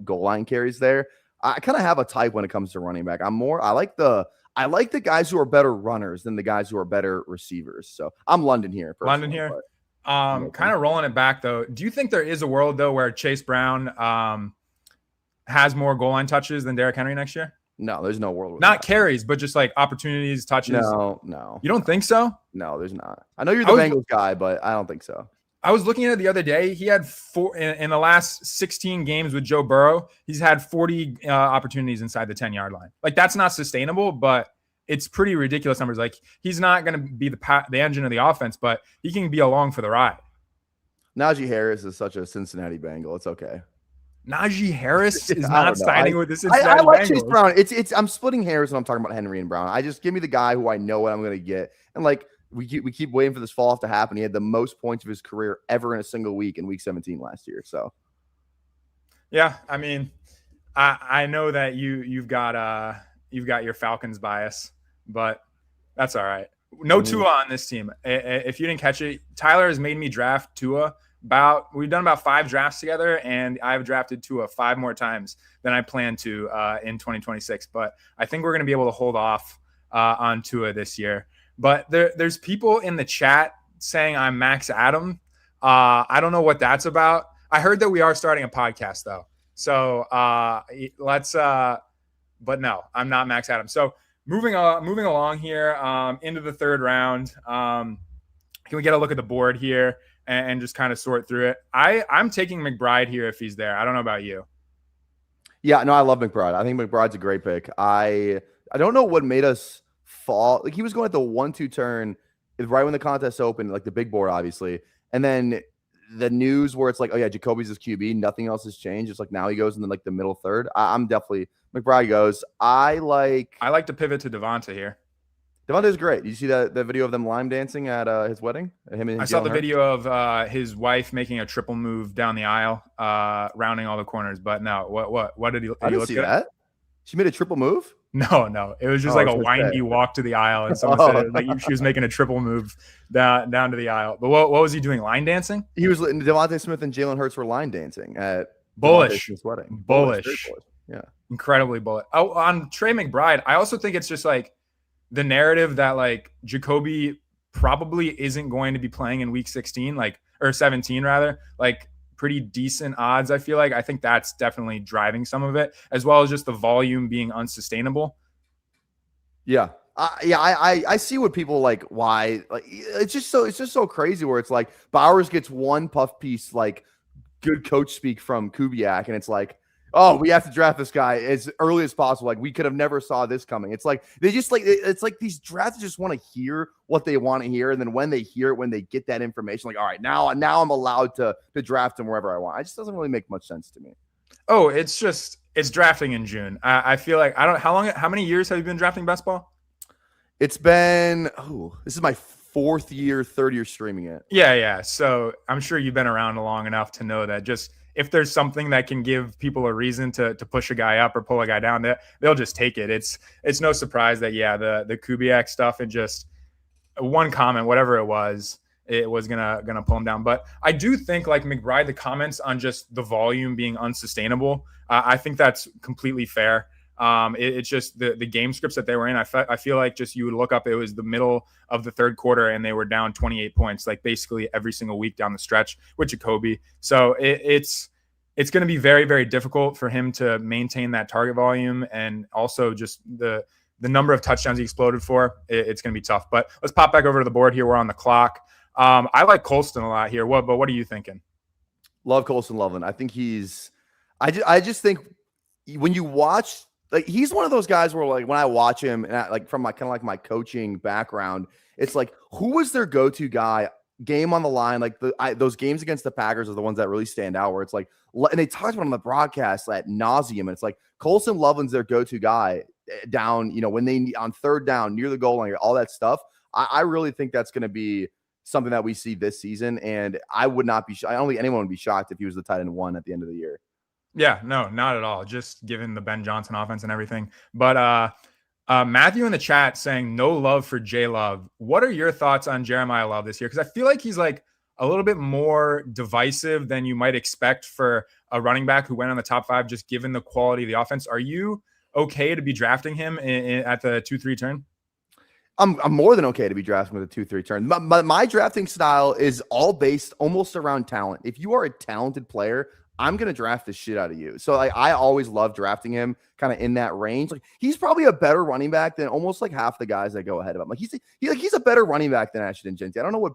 N: goal line carries there. I kind of have a type when it comes to running back. I like the guys who are better runners than the guys who are better receivers. So I'm London here.
O: London here. Kind of rolling it back though. Do you think there is a world though where Chase Brown has more goal line touches than Derrick Henry next year?
N: No, there's no world.
O: Not carries, but just like opportunities, touches.
N: No.
O: You don't think so?
N: No, there's not. I know you're the Bengals guy, but I don't think so.
O: I was looking at it the other day. He had 4 in the last 16 games with Joe Burrow. He's had 40 opportunities inside the 10-yard line. Like that's not sustainable, but it's pretty ridiculous numbers. Like he's not going to be the engine of the offense, but he can be along for the ride.
N: Najee Harris is such a Cincinnati Bengal. It's okay.
O: Najee Harris is not signing with the Cincinnati
N: I like
O: Bengals.
N: Chase Brown. I'm splitting hairs when I'm talking about Henry and Brown. I just give me the guy who I know what I'm going to get. And like we keep waiting for this fall off to happen. He had the most points of his career ever in a single week in week 17 last year. So
O: yeah, I mean, I know that you've got your Falcons bias, but that's all right. No Tua on this team. If you didn't catch it, Tyler has made me draft Tua. We've done about 5 drafts together, and I've drafted Tua 5 more times than I plan to in 2026. But I think we're going to be able to hold off on Tua this year. But there's people in the chat saying I'm Max Adam. I don't know what that's about. I heard that we are starting a podcast though, so let's. But no, I'm not Max Adam. So moving along here into the 3rd round. Can we get a look at the board here? and just kind of sort through it. I'm taking McBride here if he's there. I don't know about you.
N: Yeah, no, I love McBride. I think McBride's a great pick. I don't know what made us fall. Like, he was going at the 1-2 turn right when the contest opened, like the big board, obviously. And then the news where it's like, oh yeah, Jacoby's his QB, nothing else has changed. It's like now he goes in the middle third. I'm definitely McBride goes. I like
O: to pivot to Devonta here.
N: Devonta's great. You see that video of them line dancing at his wedding?
O: I saw the video of his wife making a triple move down the aisle, rounding all the corners. But no, what did he?
N: I didn't see that. She made a triple move?
O: No. It was just like a windy walk to the aisle, and someone said it, like she was making a triple move down to the aisle. But what was he doing? Line dancing?
N: He was. Devonta Smith and Jalen Hurts were line dancing at
O: bullish
N: wedding.
O: Bullish.
N: Yeah,
O: incredibly bullish. Oh, on Trey McBride, I also think it's just like the narrative that like Jacoby probably isn't going to be playing in week 16, or 17 rather, like pretty decent odds. I feel like I think that's definitely driving some of it, as well as just the volume being unsustainable.
N: Yeah. I see what people like. Why? Like, it's just so crazy where it's like Bowers gets one puff piece, like good coach speak from Kubiak, and it's like, oh, we have to draft this guy as early as possible. Like, we could have never saw this coming. It's like they just like it's like these drafts just want to hear what they want to hear, and then when they hear it, when they get that information, like, all right, now I'm allowed to draft him wherever I want. It just doesn't really make much sense to me.
O: Oh, it's drafting in June. I feel like how many years have you been drafting best ball?
N: It's been this is my third year streaming it.
O: Yeah. So I'm sure you've been around long enough to know that just if there's something that can give people a reason to push a guy up or pull a guy down, they'll just take it. It's no surprise that the Kubiak stuff and just one comment, whatever it was gonna pull him down. But I do think like McBride, the comments on just the volume being unsustainable, I think that's completely fair. It's just the game scripts that they were in. I feel like just you would look up, it was the middle of the third quarter and they were down 28 points, like basically every single week down the stretch with Jacoby. So it's going to be very, very difficult for him to maintain that target volume, and also just the number of touchdowns he exploded for. It's going to be tough. But let's pop back over to the board here. We're on the clock. I like Colston a lot here. What are you thinking?
N: Love Colston Loveland. I think I just think when you watch, like, he's one of those guys where, like, when I watch him, and like from my kind of like my coaching background, it's like, who was their go-to guy, game on the line? Like those games against the Packers are the ones that really stand out, where it's like, and they talked about on the broadcast at nauseum, and it's like Colston Loveland's their go-to guy down, when they on third down near the goal line, all that stuff. I really think that's going to be something that we see this season, and I would not be. I don't think anyone would be shocked if he was the tight end 1 at the end of the year.
O: Yeah, no, not at all. Just given the Ben Johnson offense and everything. But Matthew in the chat saying no love for J Love. What are your thoughts on Jeremiah Love this year? Because I feel like he's like a little bit more divisive than you might expect for a running back who went on the top 5, just given the quality of the offense. Are you okay to be drafting him at the 2-3 turn?
N: I'm more than okay to be drafting with a 2-3 turn. My drafting style is all based almost around talent. If you are a talented player, I'm going to draft the shit out of you. So I always love drafting him kind of in that range. Like, he's probably a better running back than almost like half the guys that go ahead of him. Like, he's a better running back than Ashton Jeanty. I don't know what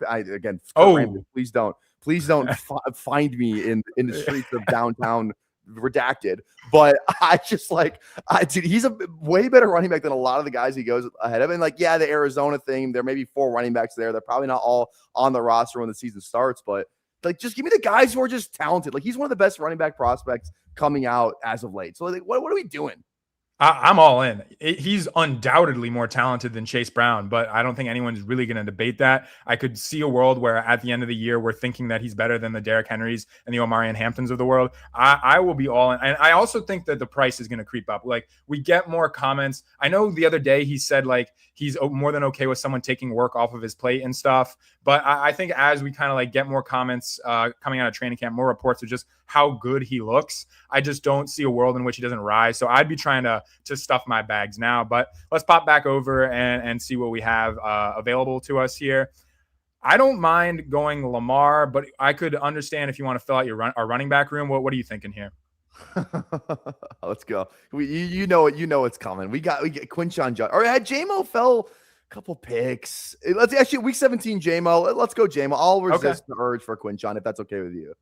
N: please don't find me in the streets of downtown redacted. But dude, he's a way better running back than a lot of the guys he goes ahead of. And like, yeah, the Arizona thing, there may be 4 running backs there. They're probably not all on the roster when the season starts, but like, just give me the guys who are just talented. Like, he's one of the best running back prospects coming out as of late. So like, what are we doing?
O: I'm all in. He's undoubtedly more talented than Chase Brown, but I don't think anyone's really going to debate that. I could see a world where at the end of the year, we're thinking that he's better than the Derrick Henrys and the Omarion Hamptons of the world. I will be all in. And I also think that the price is going to creep up. Like, we get more comments. I know the other day he said, like, he's more than okay with someone taking work off of his plate and stuff. But I think as we kind of like get more comments coming out of training camp, more reports of just how good he looks, I just don't see a world in which he doesn't rise. So I'd be trying to stuff my bags now. But let's pop back over and see what we have available to us here. I don't mind going Lamar, but I could understand if you want to fill out our running back room. What are you thinking here?
N: Let's go. You know it's coming. We got Quinshon Judge. Or had JMO fell couple picks. Let's actually week 17, JMO. Let's go, JMO. I'll resist the urge for Quinshon if that's okay with you.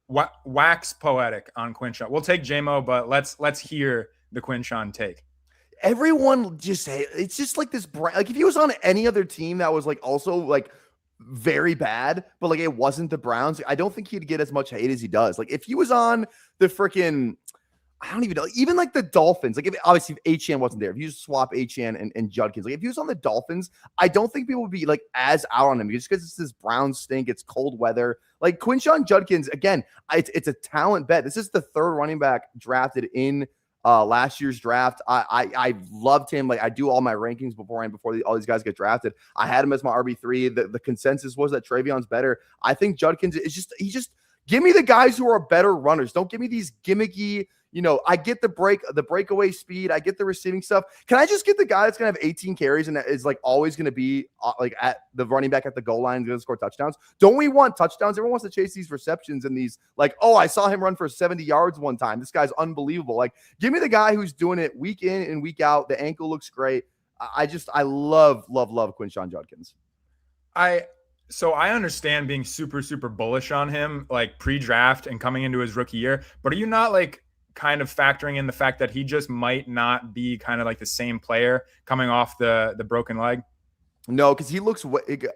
O: Wax poetic on Quinshon. We'll take JMO, but let's hear the Quinshon take.
N: Everyone just it's just like this like if he was on any other team that was like also like very bad, but like it wasn't the Browns, I don't think he'd get as much hate as he does. Like if he was on the freaking I don't even know, even like the Dolphins, like if obviously if Achane wasn't there, if you just swap Achane and Judkins, like if he was on the Dolphins, I don't think people would be like as out on him just because it's this Browns stink, it's cold weather. Like Quinshon Judkins, again, it's a talent bet. This is the third running back drafted in last year's draft. I loved him. Like I do all my rankings before all these guys get drafted. I had him as my RB3. The consensus was that Travion's better. I think Judkins is just give me the guys who are better runners. Don't give me these gimmicky, I get the breakaway speed. I get the receiving stuff. Can I just get the guy that's going to have 18 carries and that is like always going to be like at the running back at the goal line going to score touchdowns? Don't we want touchdowns? Everyone wants to chase these receptions and these like, oh, I saw him run for 70 yards one time. This guy's unbelievable. Like, give me the guy who's doing it week in and week out. The ankle looks great. I love Quinshon Judkins.
O: So I understand being super, super bullish on him, like pre-draft and coming into his rookie year, but are you not like kind of factoring in the fact that he just might not be kind of like the same player coming off the broken leg?
N: No, because he looks.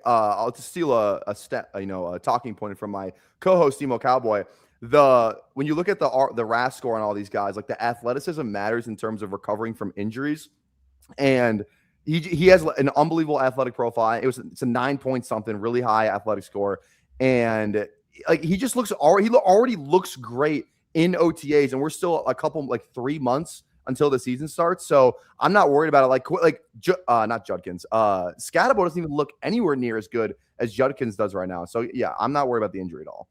N: I'll just steal a talking point from my co-host Emo Cowboy. When you look at the RAS score on all these guys, like the athleticism matters in terms of recovering from injuries, and he has an unbelievable athletic profile. It's a 9 point something, really high athletic score, and like he just already looks great in OTAs, and we're still a couple like 3 months until the season starts. So I'm not worried about it. Not Judkins. Scatabo doesn't even look anywhere near as good as Judkins does right now. So yeah, I'm not worried about the injury at all.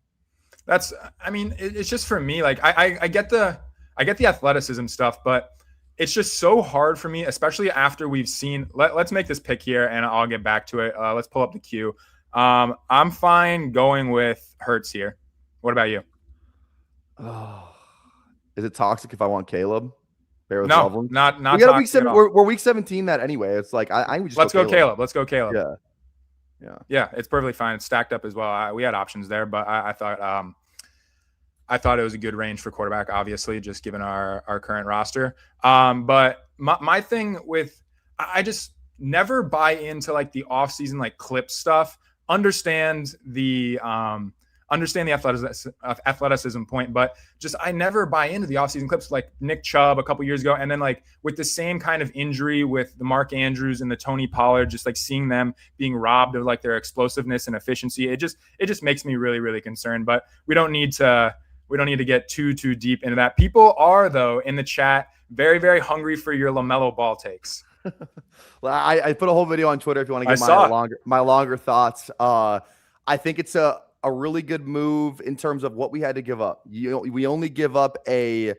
O: It's just for me, like I get the athleticism stuff, but it's just so hard for me, especially after we've seen, let's make this pick here and I'll get back to it. Let's pull up the queue. I'm fine going with Hurts here. What about you?
N: Oh, is it toxic if I want Caleb?
O: No,
N: Loveland?
O: not
N: we got week 7. We're week 17 that anyway. It's like I would just
O: let's go Caleb. Let's go Caleb.
N: Yeah.
O: It's perfectly fine. It's stacked up as well. We had options there, but I thought it was a good range for quarterback, obviously, just given our current roster. But my thing with I just never buy into like the offseason like clip stuff. Understand the athleticism point, but just I never buy into the offseason clips like Nick Chubb a couple years ago, and then like with the same kind of injury with the Mark Andrews and the Tony Pollard, just like seeing them being robbed of like their explosiveness and efficiency, it just makes me really, really concerned. But we don't need to get too deep into that. People are though in the chat very, very hungry for your LaMelo Ball takes.
N: Well, I put a whole video on Twitter if you want to get my longer thoughts. I think it's a really good move in terms of what we had to give up. We only give up a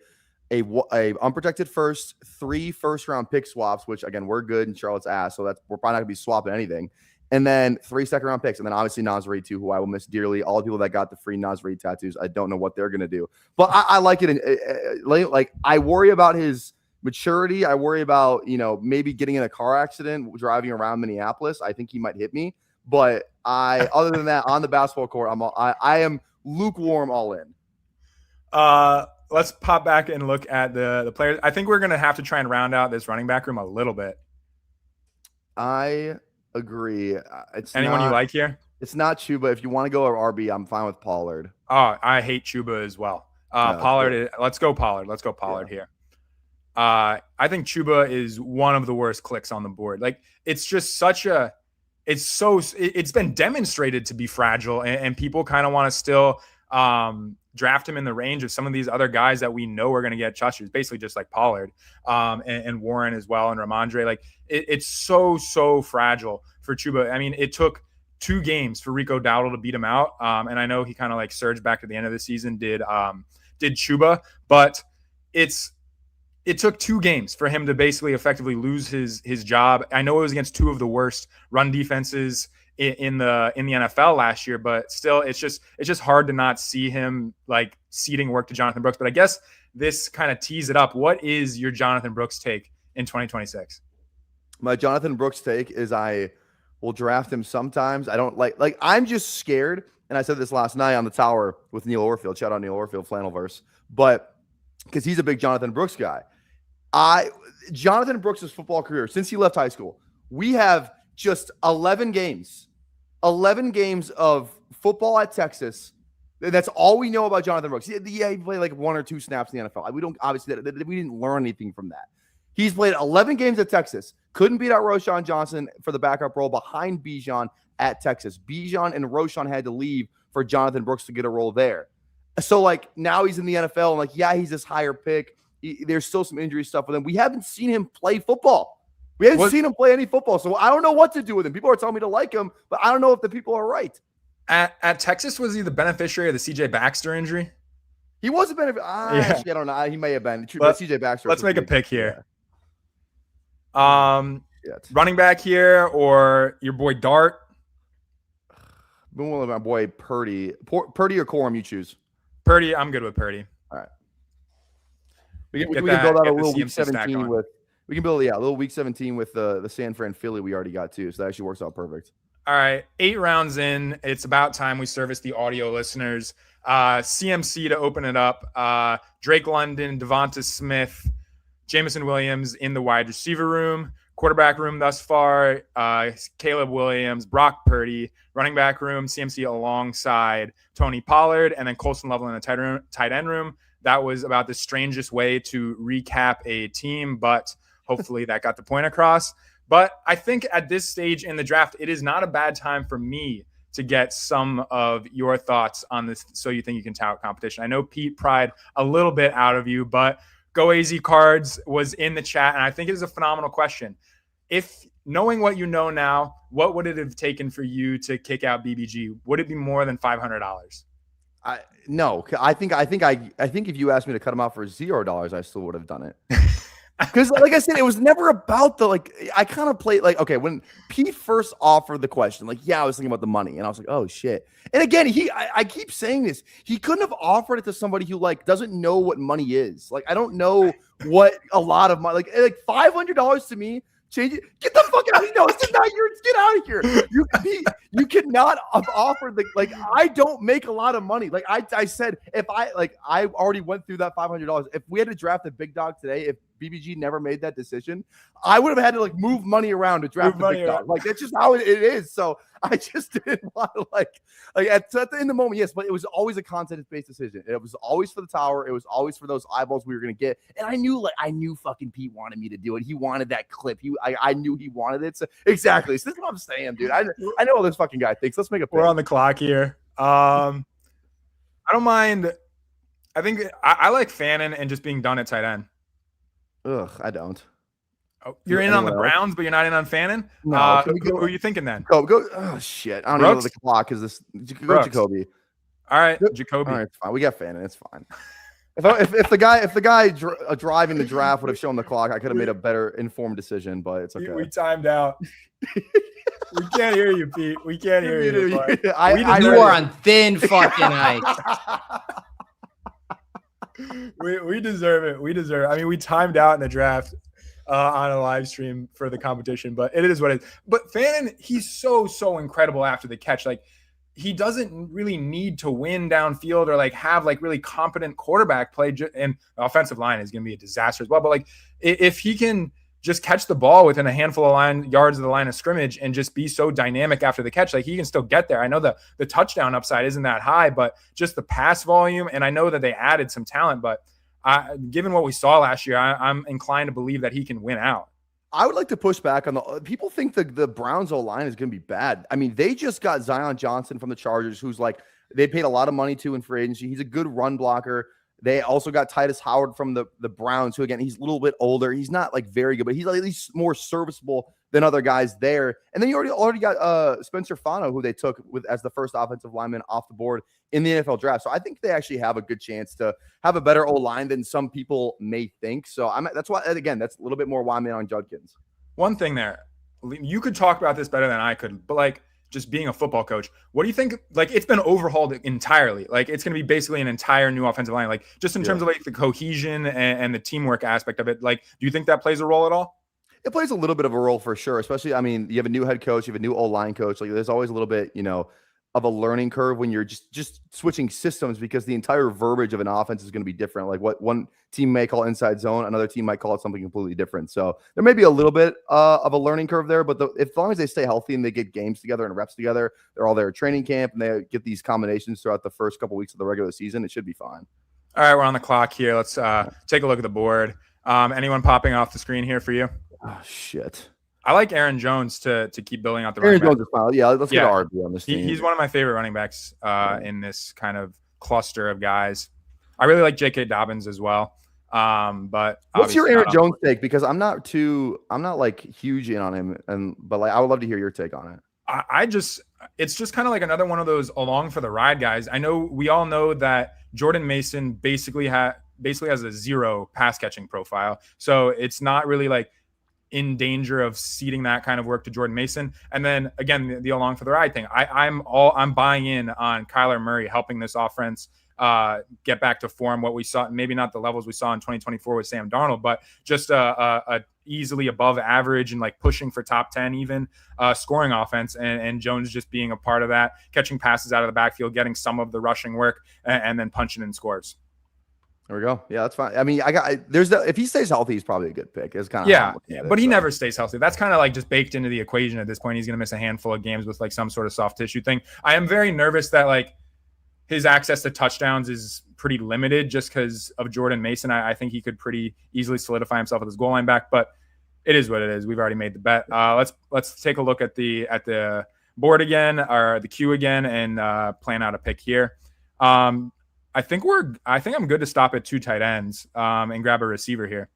N: unprotected first, 3 first-round pick swaps, which again we're good in Charlotte's ass, so we're probably not gonna be swapping anything. And then 3 second-round picks, and then obviously Nasri too, who I will miss dearly. All the people that got the free Nasri tattoos, I don't know what they're gonna do, but I like it. Like I worry about his maturity. I worry about maybe getting in a car accident driving around Minneapolis. I think he might hit me. But other than that, on the basketball court, I am lukewarm all in.
O: Let's pop back and look at the players. I think we're going to have to try and round out this running back room a little bit.
N: I agree. It's
O: anyone you like here?
N: It's not Chuba. If you want to go RB, I'm fine with Pollard.
O: Oh, I hate Chuba as well. Pollard. Let's go Pollard. Let's go Pollard here. I think Chuba is one of the worst clicks on the board. Like it's just it's been demonstrated to be fragile, and people kind of want to still draft him in the range of some of these other guys that we know are going to get touches, basically just like Pollard and Warren as well, and Ramondre. Like it's so fragile for Chuba. I mean, it took 2 games for Rico Dowdle to beat him out, and I know he kind of like surged back at the end of the season. Did Chuba, but it took 2 games for him to basically effectively lose his job. I know it was against 2 of the worst run defenses in the NFL last year, but still, it's just hard to not see him like ceding work to Jonathan Brooks. But I guess this kind of tees it up. What is your Jonathan Brooks take in 2026?
N: My Jonathan Brooks take is I We'll draft him sometimes. I don't like I'm just scared. And I said this last night on the tower with Neil Orfield. Shout out Neil Orfield, Flannelverse. But because he's a big Jonathan Brooks guy. Jonathan Brooks' football career, since he left high school, we have just 11 games of football at Texas. That's all we know about Jonathan Brooks. Yeah, he played like 1 or 2 snaps in the NFL. We don't obviously we didn't learn anything from that. He's played 11 games at Texas. Couldn't beat out Roshan Johnson for the backup role behind Bijan at Texas. Bijan and Roshan had to leave for Jonathan Brooks to get a role there. So like now he's in the NFL and like, yeah, he's this higher pick. There's still some injury stuff with him. We haven't seen him play football. We haven't seen him play any football. So I don't know what to do with him. People are telling me to like him, but I don't know if the people are right.
O: At Texas, was he the beneficiary of the CJ Baxter injury?
N: He was a beneficiary. Actually, I don't know. He may have been. But CJ Baxter.
O: Let's make a pick here. Running back here or your boy Dart?
N: Been with my boy Purdy. Purdy or Corum, you choose.
O: Purdy, I'm good with Purdy.
N: All right. We can build out a little week 17 with. We can build a little week 17 with the San Fran Philly we already got too. So that actually works out perfect.
O: All right, 8 rounds in. It's about time we service the audio listeners. CMC to open it up. Drake London, Devonta Smith, Jameson Williams in the wide receiver room. Quarterback room thus far, Caleb Williams, Brock Purdy. Running back room, CMC alongside Tony Pollard. And then Colson Level in the tight end room. That was about the strangest way to recap a team, but hopefully that got the point across. But I think at this stage in the draft, it is not a bad time for me to get some of your thoughts on this So You Think You Can Tout competition. I know Pete pried a little bit out of you, but Go AZ Cards was in the chat, and I think it is a phenomenal question. If knowing what you know now, what would it have taken for you to kick out BBG? Would it be more than $500?
N: No, I think if you asked me to cut him out for $0, I still would have done it. Because like I said, it was never about the I kind of played okay, when Pete first offered the question, I was thinking about the money and I was like, oh shit. And again, I keep saying this, he couldn't have offered it to somebody who doesn't know what money is. I don't know what a lot of money, $500 to me. Change it. Get the fuck out of here. No, this is not yours. Get out of here. You cannot have offered I don't make a lot of money. I said, if I already went through that $500. If we had to draft a big dog today, if BBG never made that decision, I would have had to move money around to draft a big dog. That's just how it is. So I just didn't want to in the moment, yes, but it was always a content-based decision. It was always for the tower. It was always for those eyeballs we were going to get. And I knew fucking Pete wanted me to do it. He wanted that clip. I knew he wanted it. So exactly. So this is what I'm saying, dude. I know what this fucking guy thinks. Let's make a pick.
O: We're on the clock here. I don't mind. I think I like Fannin and just being done at tight end.
N: Ugh, I don't.
O: Oh, you're in on the Browns, but you're not in on Fannin?
N: No.
O: Who are you thinking then?
N: Go. Oh, shit. I don't know the clock is this. Go Jacoby.
O: All right, Jacoby.
N: All right, it's fine. We got Fannin. It's fine. If the guy driving the draft would have shown the clock, I could have made a better informed decision, but it's okay.
O: We timed out. We can't hear you, Pete. We can't hear you.
A: You are on thin fucking ice.
O: We deserve it. We deserve it. I mean, we timed out in the draft on a live stream for the competition, but it is what it is. But Fannin, he's so incredible after the catch. He doesn't really need to win downfield or have really competent quarterback play. And the offensive line is going to be a disaster as well. But if he can just catch the ball within a handful of yards of the line of scrimmage and just be so dynamic after the catch, he can still get there. I know the touchdown upside isn't that high, but just the pass volume. And I know that they added some talent, but given what we saw last year, I'm inclined to believe that he can win out.
N: I would like to push back on people think the Browns O-line is going to be bad. I mean, they just got Zion Johnson from the Chargers, who's they paid a lot of money to in free agency. He's a good run blocker. They also got Titus Howard from the Browns, who again, he's a little bit older. He's not very good, but he's at least more serviceable than other guys there. And then you already got Spencer Fano, who they took as the first offensive lineman off the board in the NFL draft. So I think they actually have a good chance to have a better O-line than some people may think. So that's why, again, that's a little bit more why I'm in on Judkins.
O: One thing there, you could talk about this better than I could, but just being a football coach, what do you think? It's been overhauled entirely. It's going to be basically an entire new offensive line. Just in terms of the cohesion and the teamwork aspect of it. Do you think that plays a role at all?
N: it plays a little bit of a role for sure. Especially, I mean, you have a new head coach, you have a new O-line coach. Like, there's always a little bit, of a learning curve when you're just switching systems, because the entire verbiage of an offense is going to be different. Like, what one team may call inside zone, another team might call it something completely different. So there may be a little bit of a learning curve there, but as long as they stay healthy and they get games together and reps together, they're all there at training camp, and they get these combinations throughout the first couple weeks of the regular season, it should be fine.
O: All right, we're on the clock here. Let's take a look at the board. Anyone popping off the screen here for you?
N: Oh, shit.
O: I like Aaron Jones to keep building out the
N: Aaron
O: running
N: Jones is fine. Yeah, let's get RB on this team.
O: He's one of my favorite running backs in this kind of cluster of guys. I really like J.K. Dobbins as well. But
N: what's your Aaron Jones take? Because I'm not like huge in on him, but like I would love to hear your take on it.
O: It's just kind of like another one of those along for the ride guys. I know we all know that Jordan Mason basically has a 0 pass catching profile, so it's not really like in danger of ceding that kind of work to Jordan Mason. And then again, the along for the ride thing. I'm buying in on Kyler Murray helping this offense get back to form. What we saw, maybe not the levels we saw in 2024 with Sam Darnold, but just a easily above average and like pushing for top 10 even scoring offense, and Jones just being a part of that, catching passes out of the backfield, getting some of the rushing work, and then punching in scores.
N: There we go. Yeah, that's fine. I mean, if he stays healthy, he's probably a good pick. It's kind of
O: but he never stays healthy. That's kind of like just baked into the equation at this point. He's going to miss a handful of games with like some sort of soft tissue thing. I am very nervous that like his access to touchdowns is pretty limited just because of Jordan Mason. I think he could pretty easily solidify himself at his goal line back, but it is what it is. We've already made the bet. Let's take a look at the board again, or the queue again, and plan out a pick here. I think I'm good to stop at 2 tight ends and grab a receiver here.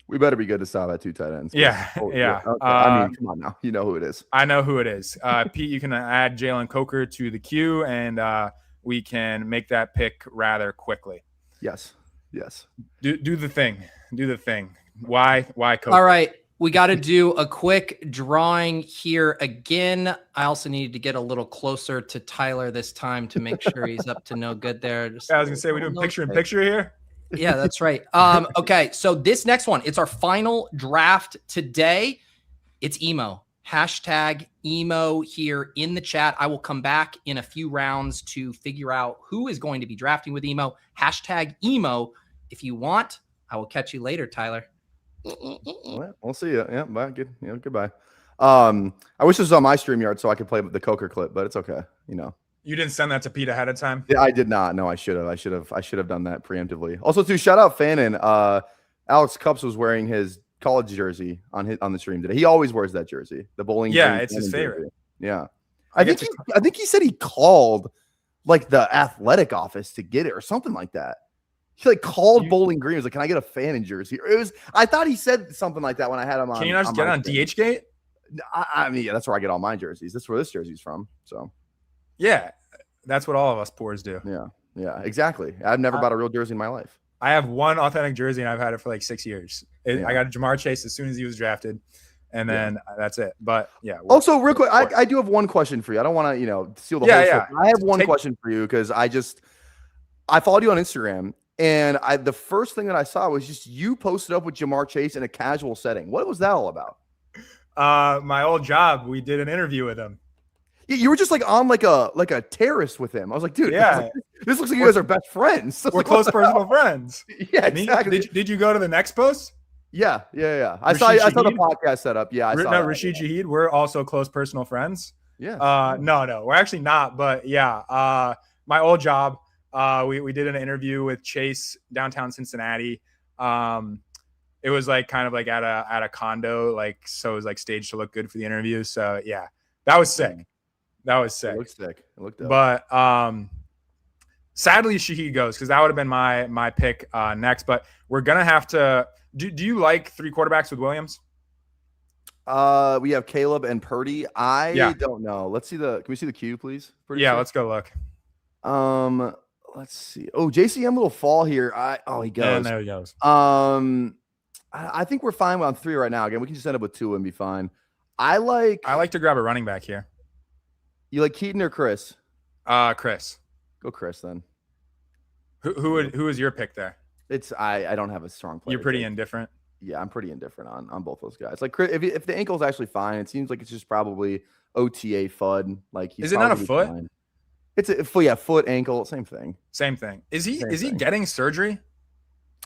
N: We better be good to stop at 2 tight ends.
O: Yeah.
N: Okay. I mean, come on now. You know who it is.
O: I know who it is. Pete, you can add Jalen Coker to the queue, and we can make that pick rather quickly.
N: Yes.
O: Do the thing. Do the thing. Why Coker?
A: All right. We got to do a quick drawing here again. I also needed to get a little closer to Tyler this time to make sure he's up to no good there.
O: I was going to say, we're doing picture in picture here.
A: Yeah, that's right. Okay, so this next one, it's our final draft today. It's emo. Hashtag emo here in the chat. I will come back in a few rounds to figure out who is going to be drafting with emo. Hashtag emo. If you want, I will catch you later, Tyler.
N: Well, we'll see you. Yeah, bye. Good. Goodbye. I wish this was on my StreamYard so I could play the Coker clip, but it's okay.
O: You didn't send that to Pete ahead of time?
N: Yeah, I did not. No, I should have. I should have done that preemptively. Also, too, shout out Fannin. Alex Cups was wearing his college jersey on the stream today. He always wears that jersey. The bowling.
O: Yeah, it's his favorite.
N: Jersey. Yeah, I think he said he called like the athletic office to get it or something like that. He like called Bowling Green. He was like, "Can I get a Fannin jersey?" I thought he said something like that when I had him on.
O: Can you not just get on DHgate?
N: I mean, yeah, that's where I get all my jerseys. That's where this jersey's from. So,
O: yeah, that's what all of us poors do.
N: Yeah, exactly. I've never bought a real jersey in my life.
O: I have one authentic jersey, and I've had it for like 6 years. I got Jamar Chase as soon as he was drafted, and then that's it. But yeah.
N: Also, real quick, I do have one question for you. I don't want to steal the whole show. I have one question for you because I followed you on Instagram. And the first thing that I saw was just you posted up with Jamar Chase in a casual setting. What was that all about?
O: My old job. We did an interview with him.
N: You were just like on like a terrace with him. I was like, dude, this looks like you guys are best friends.
O: We're close personal friends.
N: Yeah, exactly.
O: Did you go to the next post?
N: Yeah. I saw the podcast setup. Yeah, I saw that.
O: Rashid Shaheed. We're also close personal friends.
N: Yeah.
O: No, we're actually not. But yeah, my old job. We did an interview with Chase downtown Cincinnati. It was like kind of like at a condo, like so it was like staged to look good for the interview. So yeah, that was sick. It
N: looked sick. It looked dope.
O: But sadly Shaheed goes because that would have been my pick next. But we're gonna have to. Do you like 3 quarterbacks with Williams?
N: We have Caleb and Purdy. I don't know. Can we see the queue, please?
O: Let's go look.
N: Let's see. Oh, JCM little fall here. He goes.
O: And there he goes.
N: I think we're fine on 3 right now. Again, we can just end up with 2 and be fine. I like
O: to grab a running back here.
N: You like Keaton or Chris?
O: Chris.
N: Go Chris then.
O: Who is your pick there?
N: I don't have a strong player.
O: You're pretty indifferent.
N: Yeah, I'm pretty indifferent on both those guys. Like if the ankle's actually fine, it seems like it's just probably OTA FUD. Like he's
O: Is it not a
N: probably
O: foot?
N: fine. It's a foot, yeah, foot, ankle, same thing.
O: Same thing. Is he
N: thing.
O: getting surgery?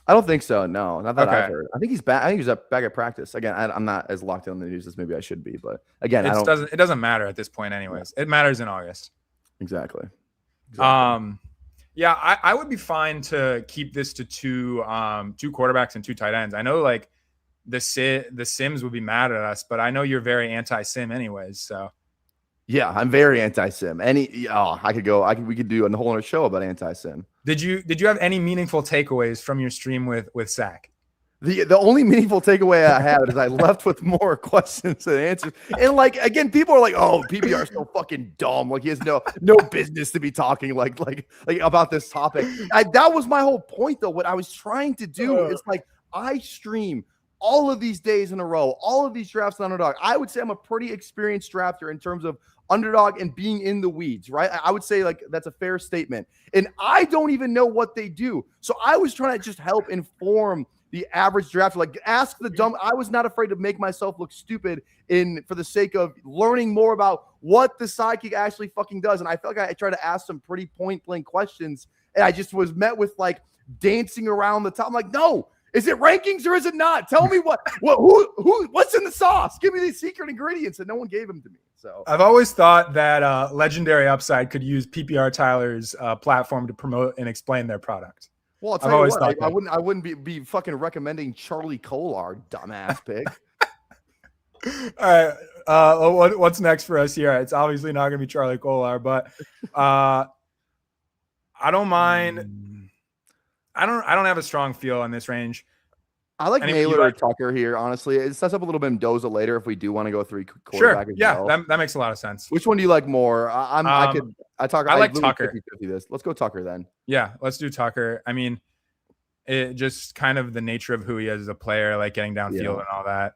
N: I don't think so. No, not that I've
O: Okay.
N: heard. I think he's back. I think he's back at practice again. I'm not as locked in on the news as maybe I should be, but again,
O: It doesn't matter at this point, anyways. It matters in August.
N: Exactly.
O: Yeah, I would be fine to keep this to two quarterbacks and 2 tight ends. I know like the Sims would be mad at us, but I know you're very anti-Sim anyways. So
N: yeah, I'm very anti-Sim. We could do a whole other show about anti-Sim.
O: Did you have any meaningful takeaways from your stream with Zach?
N: The only meaningful takeaway I had is I left with more questions than answers. And like again, people are like, "Oh, PBR is so fucking dumb. Like he has no business to be talking like about this topic." That was my whole point, though. What I was trying to do is like I stream all of these days in a row, all of these drafts on Underdog. I would say I'm a pretty experienced drafter in terms of Underdog and being in the weeds, right? I would say like that's a fair statement. And I don't even know what they do, so I was trying to just help inform the average drafter, like ask the dumb. I was not afraid to make myself look stupid for the sake of learning more about what the sidekick actually fucking does. And I felt like I tried to ask some pretty point blank questions, and I just was met with like dancing around the top. I'm like, no, is it rankings or is it not? Tell me what's in the sauce? Give me these secret ingredients, and no one gave them to me. So
O: I've always thought that Legendary Upside could use PPR Tyler's platform to promote and explain their product.
N: Well, I'll tell you what, I wouldn't be fucking recommending Charlie Kolar, dumbass pig.
O: All right. What's next for us here? It's obviously not going to be Charlie Kolar, but I don't mind. I don't have a strong feel on this range.
N: I like Naylor or Tucker here, honestly. It sets up a little bit Mendoza later if we do want to go 3 quarterback as well.
O: That makes a lot of sense.
N: Which one do you like more? I
O: like Tucker.
N: 50-50 this. Let's go Tucker then.
O: Yeah, let's do Tucker. I mean, it just kind of the nature of who he is as a player, like getting downfield and all that.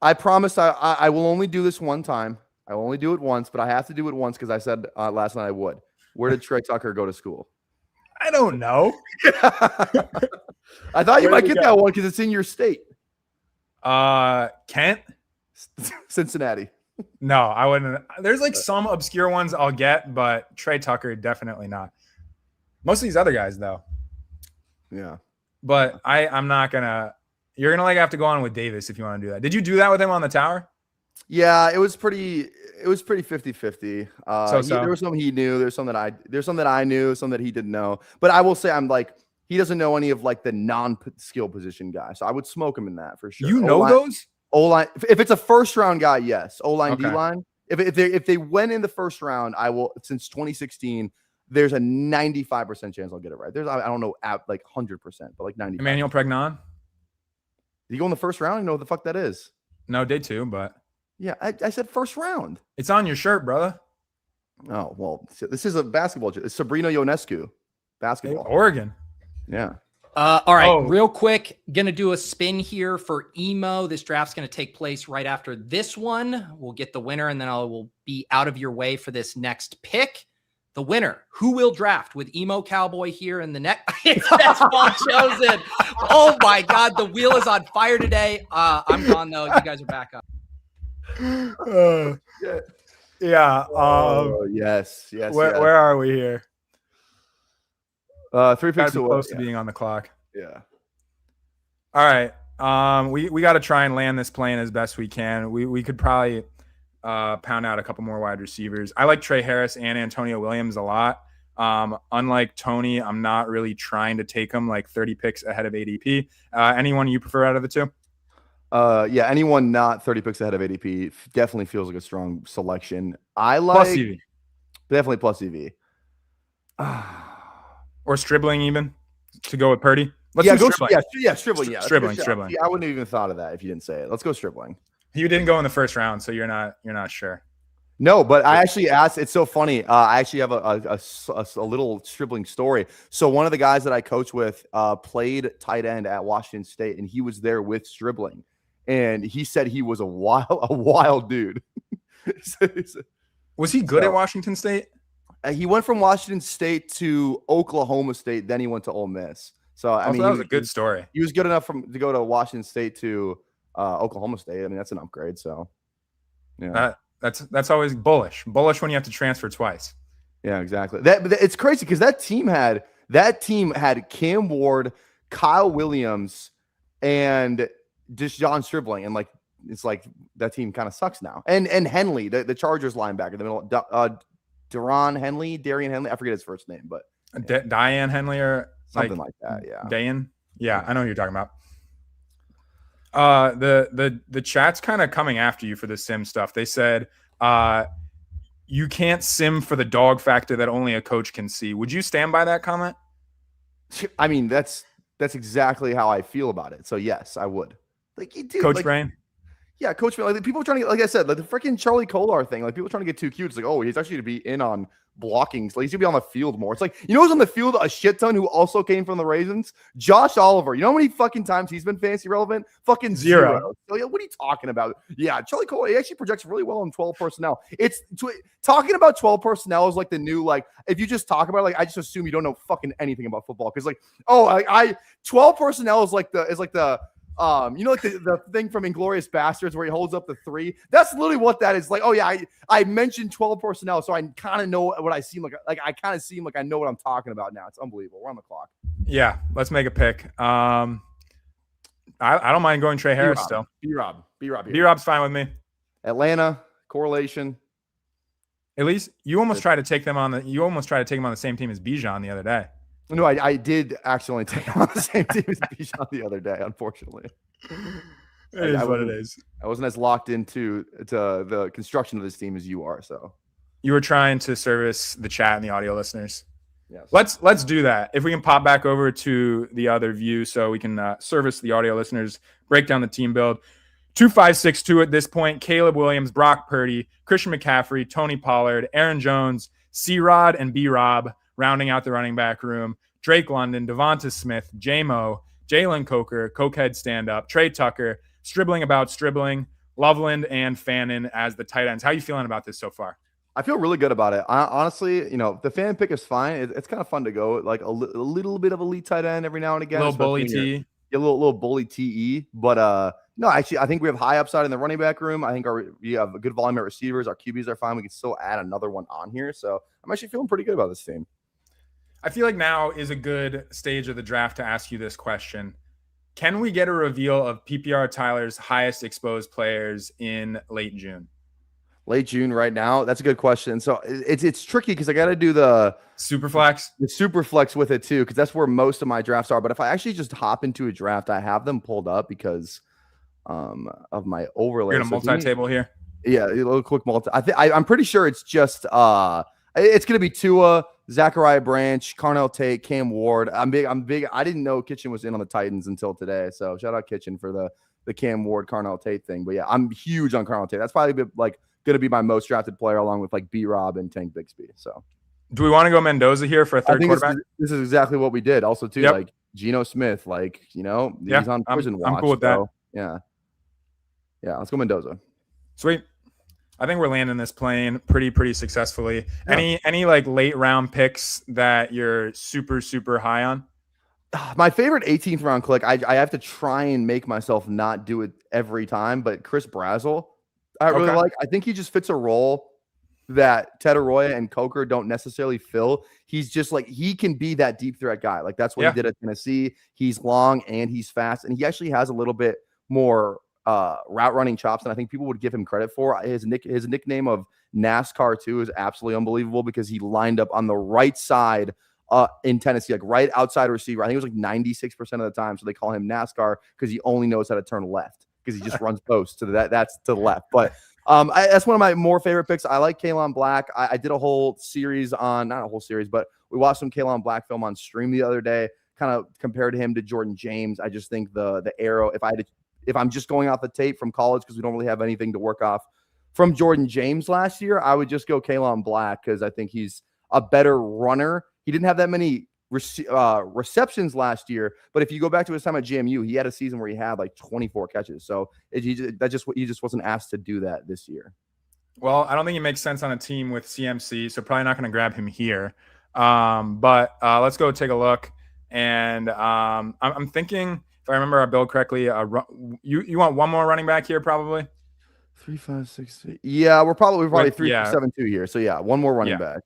N: I promise I will only do this one time. I will only do it once, but I have to do it once because I said last night I would. Where did Trey Tucker go to school?
O: I don't know.
N: I thought you might get that one because it's in your state.
O: Kent?
N: Cincinnati.
O: No, I wouldn't. There's like some obscure ones I'll get, but Trey Tucker, definitely not. Most of these other guys, though.
N: Yeah.
O: But I'm not going to. You're going to like have to go on with Davis if you want to do that. Did you do that with him on the tower?
N: Yeah, it was pretty 50-50. There was some he knew, there's some that I knew, some that he didn't know. But I will say I'm like he doesn't know any of like the non-skill position guys. So I would smoke him in that for sure.
O: You know those?
N: O-line, if it's a first round guy, yes. O-line,
O: Okay.
N: D-line. If they went in the first round, I will since 2016, there's a 95% chance I'll get it right. I don't know like 100%, but like 90.
O: Emmanuel Pregnon?
N: Did you go in the first round? You know what the fuck that is?
O: No, day 2, but
N: yeah, I said first round.
O: It's on your shirt, brother.
N: Oh, well, this is a basketball. It's Sabrina Ionescu, basketball.
O: Oregon.
N: Yeah.
A: All right, real quick, gonna do a spin here for emo. This draft's gonna take place right after this one. We'll get the winner, and then I will be out of your way for this next pick. The winner, who will draft with emo Cowboy here in the next? That's BBChosen. Oh my God, the wheel is on fire today. I'm gone though. You guys are back up.
O: Yeah.
N: Yes.
O: Where are we here?
N: 3 picks away.
O: Close to being on the clock.
N: Yeah.
O: All right. We got to try and land this plane as best we can. We could probably pound out a couple more wide receivers. I like Trey Harris and Antonio Williams a lot. Unlike Tony, I'm not really trying to take him like 30 picks ahead of ADP. Anyone you prefer out of the two?
N: Yeah, anyone not 30 picks ahead of ADP definitely feels like a strong selection. I like
O: plus EV.
N: Definitely plus EV.
O: Or Stribling even to go with Purdy.
N: Let's go Stribling. Stribling. Yeah,
O: Stribling.
N: See, I wouldn't have even thought of that if you didn't say it. Let's go Stribling.
O: You didn't go in the first round, so you're not sure.
N: No, but I actually asked. It's so funny. I actually have a little Stribling story. So one of the guys that I coach with played tight end at Washington State, and he was there with Stribling, and he said he was a wild dude.
O: Was he good at Washington State?
N: He went from Washington State to Oklahoma State, then he went to Ole Miss. So I mean,
O: that was a good story.
N: He was good enough to go to Washington State to Oklahoma State. I mean, that's an upgrade. So yeah,
O: that's always bullish when you have to transfer twice.
N: Yeah, exactly. It's crazy because that team had Cam Ward, Kyle Williams, and just John Stribling, and like it's like that team kind of sucks now. And Henley, the Chargers linebacker, the middle, Darian Henley, I forget his first name, but
O: Diane Henley or
N: something like that. Yeah,
O: Dayan. Yeah, I know who you're talking about. The chat's kind of coming after you for the sim stuff. They said you can't sim for the dog factor that only a coach can see. Would you stand by that comment?
N: I mean, that's exactly how I feel about it. So yes, I would. Like you do,
O: Coach Brain.
N: Yeah, Coach Brain. Like people are trying to get, like I said, like the freaking Charlie Kolar thing. Like people are trying to get too cute. It's like, oh, he's actually to be in on blocking. So he's gonna be on the field more. It's like, you know who's on the field a shit ton who also came from the Raisins? Josh Oliver. You know how many fucking times he's been fantasy relevant? Fucking zero. So yeah, what are you talking about? Yeah, Charlie Kolar, he actually projects really well in 12 personnel. Talking about 12 personnel is like the new, like, if you just talk about it, like I just assume you don't know fucking anything about football. Because like, 12 personnel is like the you know, like the thing from Inglourious Bastards where he holds up the 3. That's literally what that is. Like, oh yeah, I mentioned 12 personnel, so I kind of know what I seem like. Like I kind of seem like I know what I'm talking about now. It's unbelievable. We're on the clock.
O: Yeah, let's make a pick. I don't mind going Trey Harris still. B-Rob's fine with me.
N: Atlanta correlation.
O: At least you almost tried to take them on the same team as Bijan the other day.
N: No, I did accidentally take him on the same team as Bijan the other day, unfortunately.
O: It is what it is.
N: I wasn't as locked into the construction of this team as you are. So
O: you were trying to service the chat and the audio listeners.
N: Yes.
O: Let's do that. If we can pop back over to the other view so we can service the audio listeners, break down the team build. 2562 at this point. Caleb Williams, Brock Purdy, Christian McCaffrey, Tony Pollard, Aaron Jones, C-Rod, and B-Rob rounding out the running back room. Drake London, Devonta Smith, J-Mo, Jalen Coker, Cokehead stand-up, Trey Tucker, Stribling, Loveland, and Fannin as the tight ends. How are you feeling about this so far?
N: I feel really good about it. Honestly, you know, the fan pick is fine. It's kind of fun to go like a little bit of elite tight end every now and again.
O: A little bully T.
N: A little bully TE. But no, actually, I think we have high upside in the running back room. I think we have a good volume at receivers. Our QBs are fine. We can still add another one on here. So I'm actually feeling pretty good about this team.
O: I feel like now is a good stage of the draft to ask you this question. Can we get a reveal of PPR Tyler's highest exposed players in late June?
N: Late June right now? That's a good question. So it's tricky because I got to do the
O: super flex
N: with it too, because that's where most of my drafts are. But if I actually just hop into a draft, I have them pulled up because of my overlay.
O: You're in a multi-table here?
N: Yeah, a little quick multi. I'm pretty sure it's just it's going to be Tua, Zachariah Branch, Carnell Tate, Cam Ward. I'm big. I didn't know Kitchen was in on the Titans until today. So shout out Kitchen for the Cam Ward, Carnell Tate thing. But yeah, I'm huge on Carnell Tate. That's probably going to be my most drafted player along with like B-Rob and Tank Bixby. So
O: do we want to go Mendoza here for a third quarterback?
N: This is exactly what we did. Also too, like Geno Smith, like, you know, he's on prison watch.
O: I'm cool with that.
N: Yeah. Let's go Mendoza.
O: Sweet. I think we're landing this plane pretty successfully. Yeah. Any like late round picks that you're super high on?
N: My favorite 18th round click. I have to try and make myself not do it every time, but Chris Brazzell, I really like. I think he just fits a role that Ted Arroyo and Coker don't necessarily fill. He's just like, he can be that deep threat guy. Like that's what he did at Tennessee. He's long and he's fast, and he actually has a little bit more route running chops than I think people would give him credit for. His nickname of NASCAR 2 is absolutely unbelievable because he lined up on the right side in Tennessee, like right outside receiver. I think it was like 96% of the time. So they call him NASCAR because he only knows how to turn left because he just runs post to that's to the left. But that's one of my more favorite picks. I like Kalon Black. I did a whole series not a whole series, but we watched some Kalon Black film on stream the other day, kind of compared him to Jordan James. I just think the arrow, if I'm just going off the tape from college, because we don't really have anything to work off from Jordan James last year, I would just go Kalon Black because I think he's a better runner. He didn't have that many receptions last year, but if you go back to his time at JMU, he had a season where he had like 24 catches. So he just wasn't asked to do that this year.
O: Well, I don't think he makes sense on a team with CMC, so probably not going to grab him here. But let's go take a look And I'm thinking, if I remember our build correctly, you want one more running back here probably?
N: 3, 5, 6, 8. Yeah, we're probably 3,
O: Yeah.
N: 7, 2 here. So yeah, one more running back.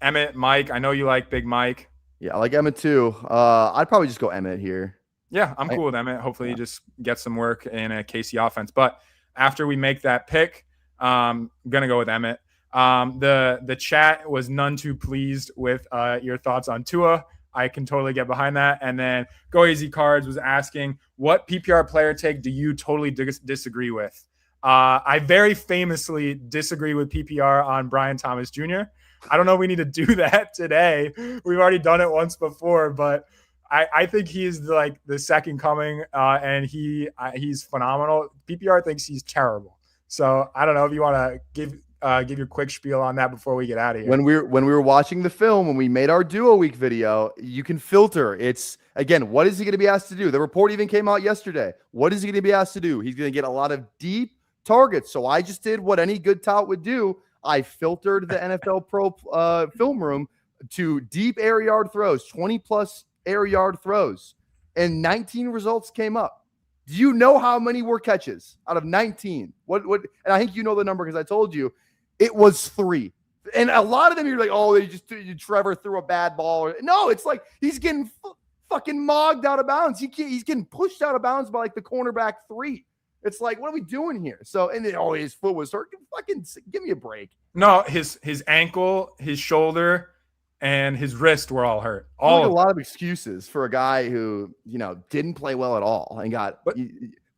O: Emmett, Mike. I know you like Big Mike.
N: Yeah, I like Emmett too. I'd probably just go Emmett here.
O: Yeah, I'm cool with Emmett. Hopefully, he just gets some work in a KC offense. But after we make that pick, I'm gonna go with Emmett. The chat was none too pleased with your thoughts on Tua. I can totally get behind that. And then Go Easy Cards was asking, what PPR player take do you totally disagree with? I very famously disagree with PPR on Brian Thomas Jr. I don't know if we need to do that today. We've already done it once before, but I think he's like the second coming, and he's phenomenal. PPR thinks he's terrible. So I don't know if you want to give your quick spiel on that before we get out of here.
N: When we were watching the film, when we made our duo week video, you can filter. It's again, what is he going to be asked to do? The report even came out yesterday. What is he going to be asked to do? He's going to get a lot of deep targets. So I just did what any good tout would do. I filtered the NFL Pro film room to deep air yard throws, 20 plus air yard throws, and 19 results came up. Do you know how many were catches out of 19? What? And I think you know the number because I told you it was 3. And a lot of them you're like, oh, Trevor threw a bad ball. No, it's like he's getting fucking mogged out of bounds. He's getting pushed out of bounds by like the cornerback 3. It's like, what are we doing here? So, and then his foot was hurt. Fucking give me a break.
O: No, his ankle, his shoulder, and his wrist were all hurt.
N: A lot of excuses for a guy who didn't play well at all and got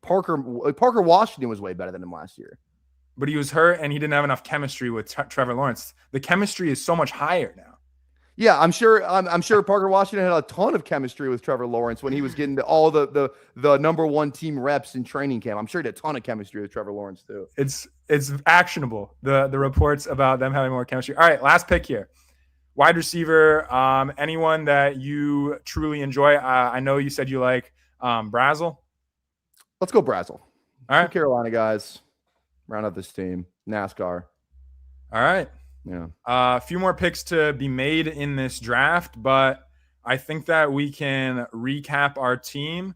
N: Parker Washington was way better than him last year.
O: But he was hurt and he didn't have enough chemistry with Trevor Lawrence. The chemistry is so much higher now.
N: Yeah, I'm sure Parker Washington had a ton of chemistry with Trevor Lawrence when he was getting all the number 1 team reps in training camp. I'm sure he had a ton of chemistry with Trevor Lawrence too.
O: It's actionable, the reports about them having more chemistry. All right, last pick here. Wide receiver, anyone that you truly enjoy. I know you said you like Brazel.
N: Let's go Brazel.
O: All right.
N: 2 Carolina guys. Round up this team. NASCAR.
O: All right.
N: Yeah.
O: A few more picks to be made in this draft, but I think that we can recap our team,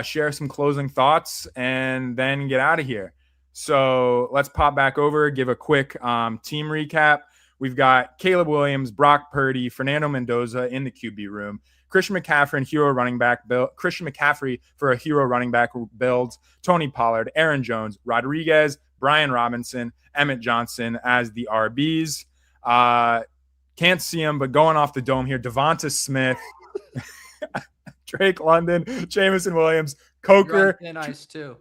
O: share some closing thoughts, and then get out of here. So let's pop back over, give a quick team recap. We've got Caleb Williams, Brock Purdy, Fernando Mendoza in the QB room, Christian McCaffrey and hero running back build, Christian McCaffrey for a hero running back builds, Tony Pollard, Aaron Jones, Rodriguez, Brian Robinson, Emmett Johnson as the RBs. Can't see him, but going off the dome here, Devonta Smith, Drake London, Jamison Williams, Coker.
A: Thin ice too.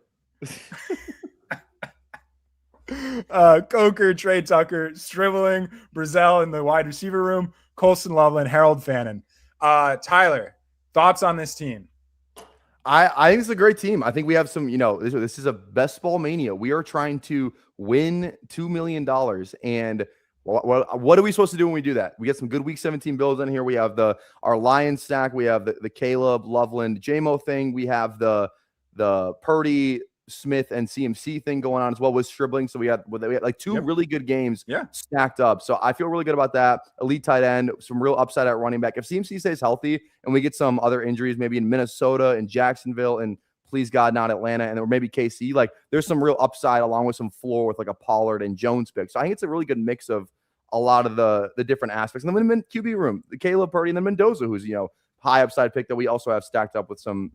O: Coker, Trey Tucker, Striveling, Brazel in the wide receiver room, Colston Loveland, Harold Fannin. Tyler, thoughts on this team?
N: I think it's a great team. I think we have some, this is a best ball mania. We are trying to win $2 million. And what are we supposed to do when we do that? We get some good week 17 builds in here. We have our Lions stack. We have the Caleb, Loveland, JMO thing. We have the Purdy, Smith, and CMC thing going on as well with Stribling. So we had like 2 really good games stacked up. So I feel really good about that. Elite tight end, some real upside at running back. If CMC stays healthy and we get some other injuries, maybe in Minnesota and Jacksonville and please God, not Atlanta, and or maybe KC, like there's some real upside along with some floor with like a Pollard and Jones pick. So I think it's a really good mix of a lot of the different aspects. And then in QB room, the Caleb Purdy and then Mendoza, who's, high upside pick that we also have stacked up with a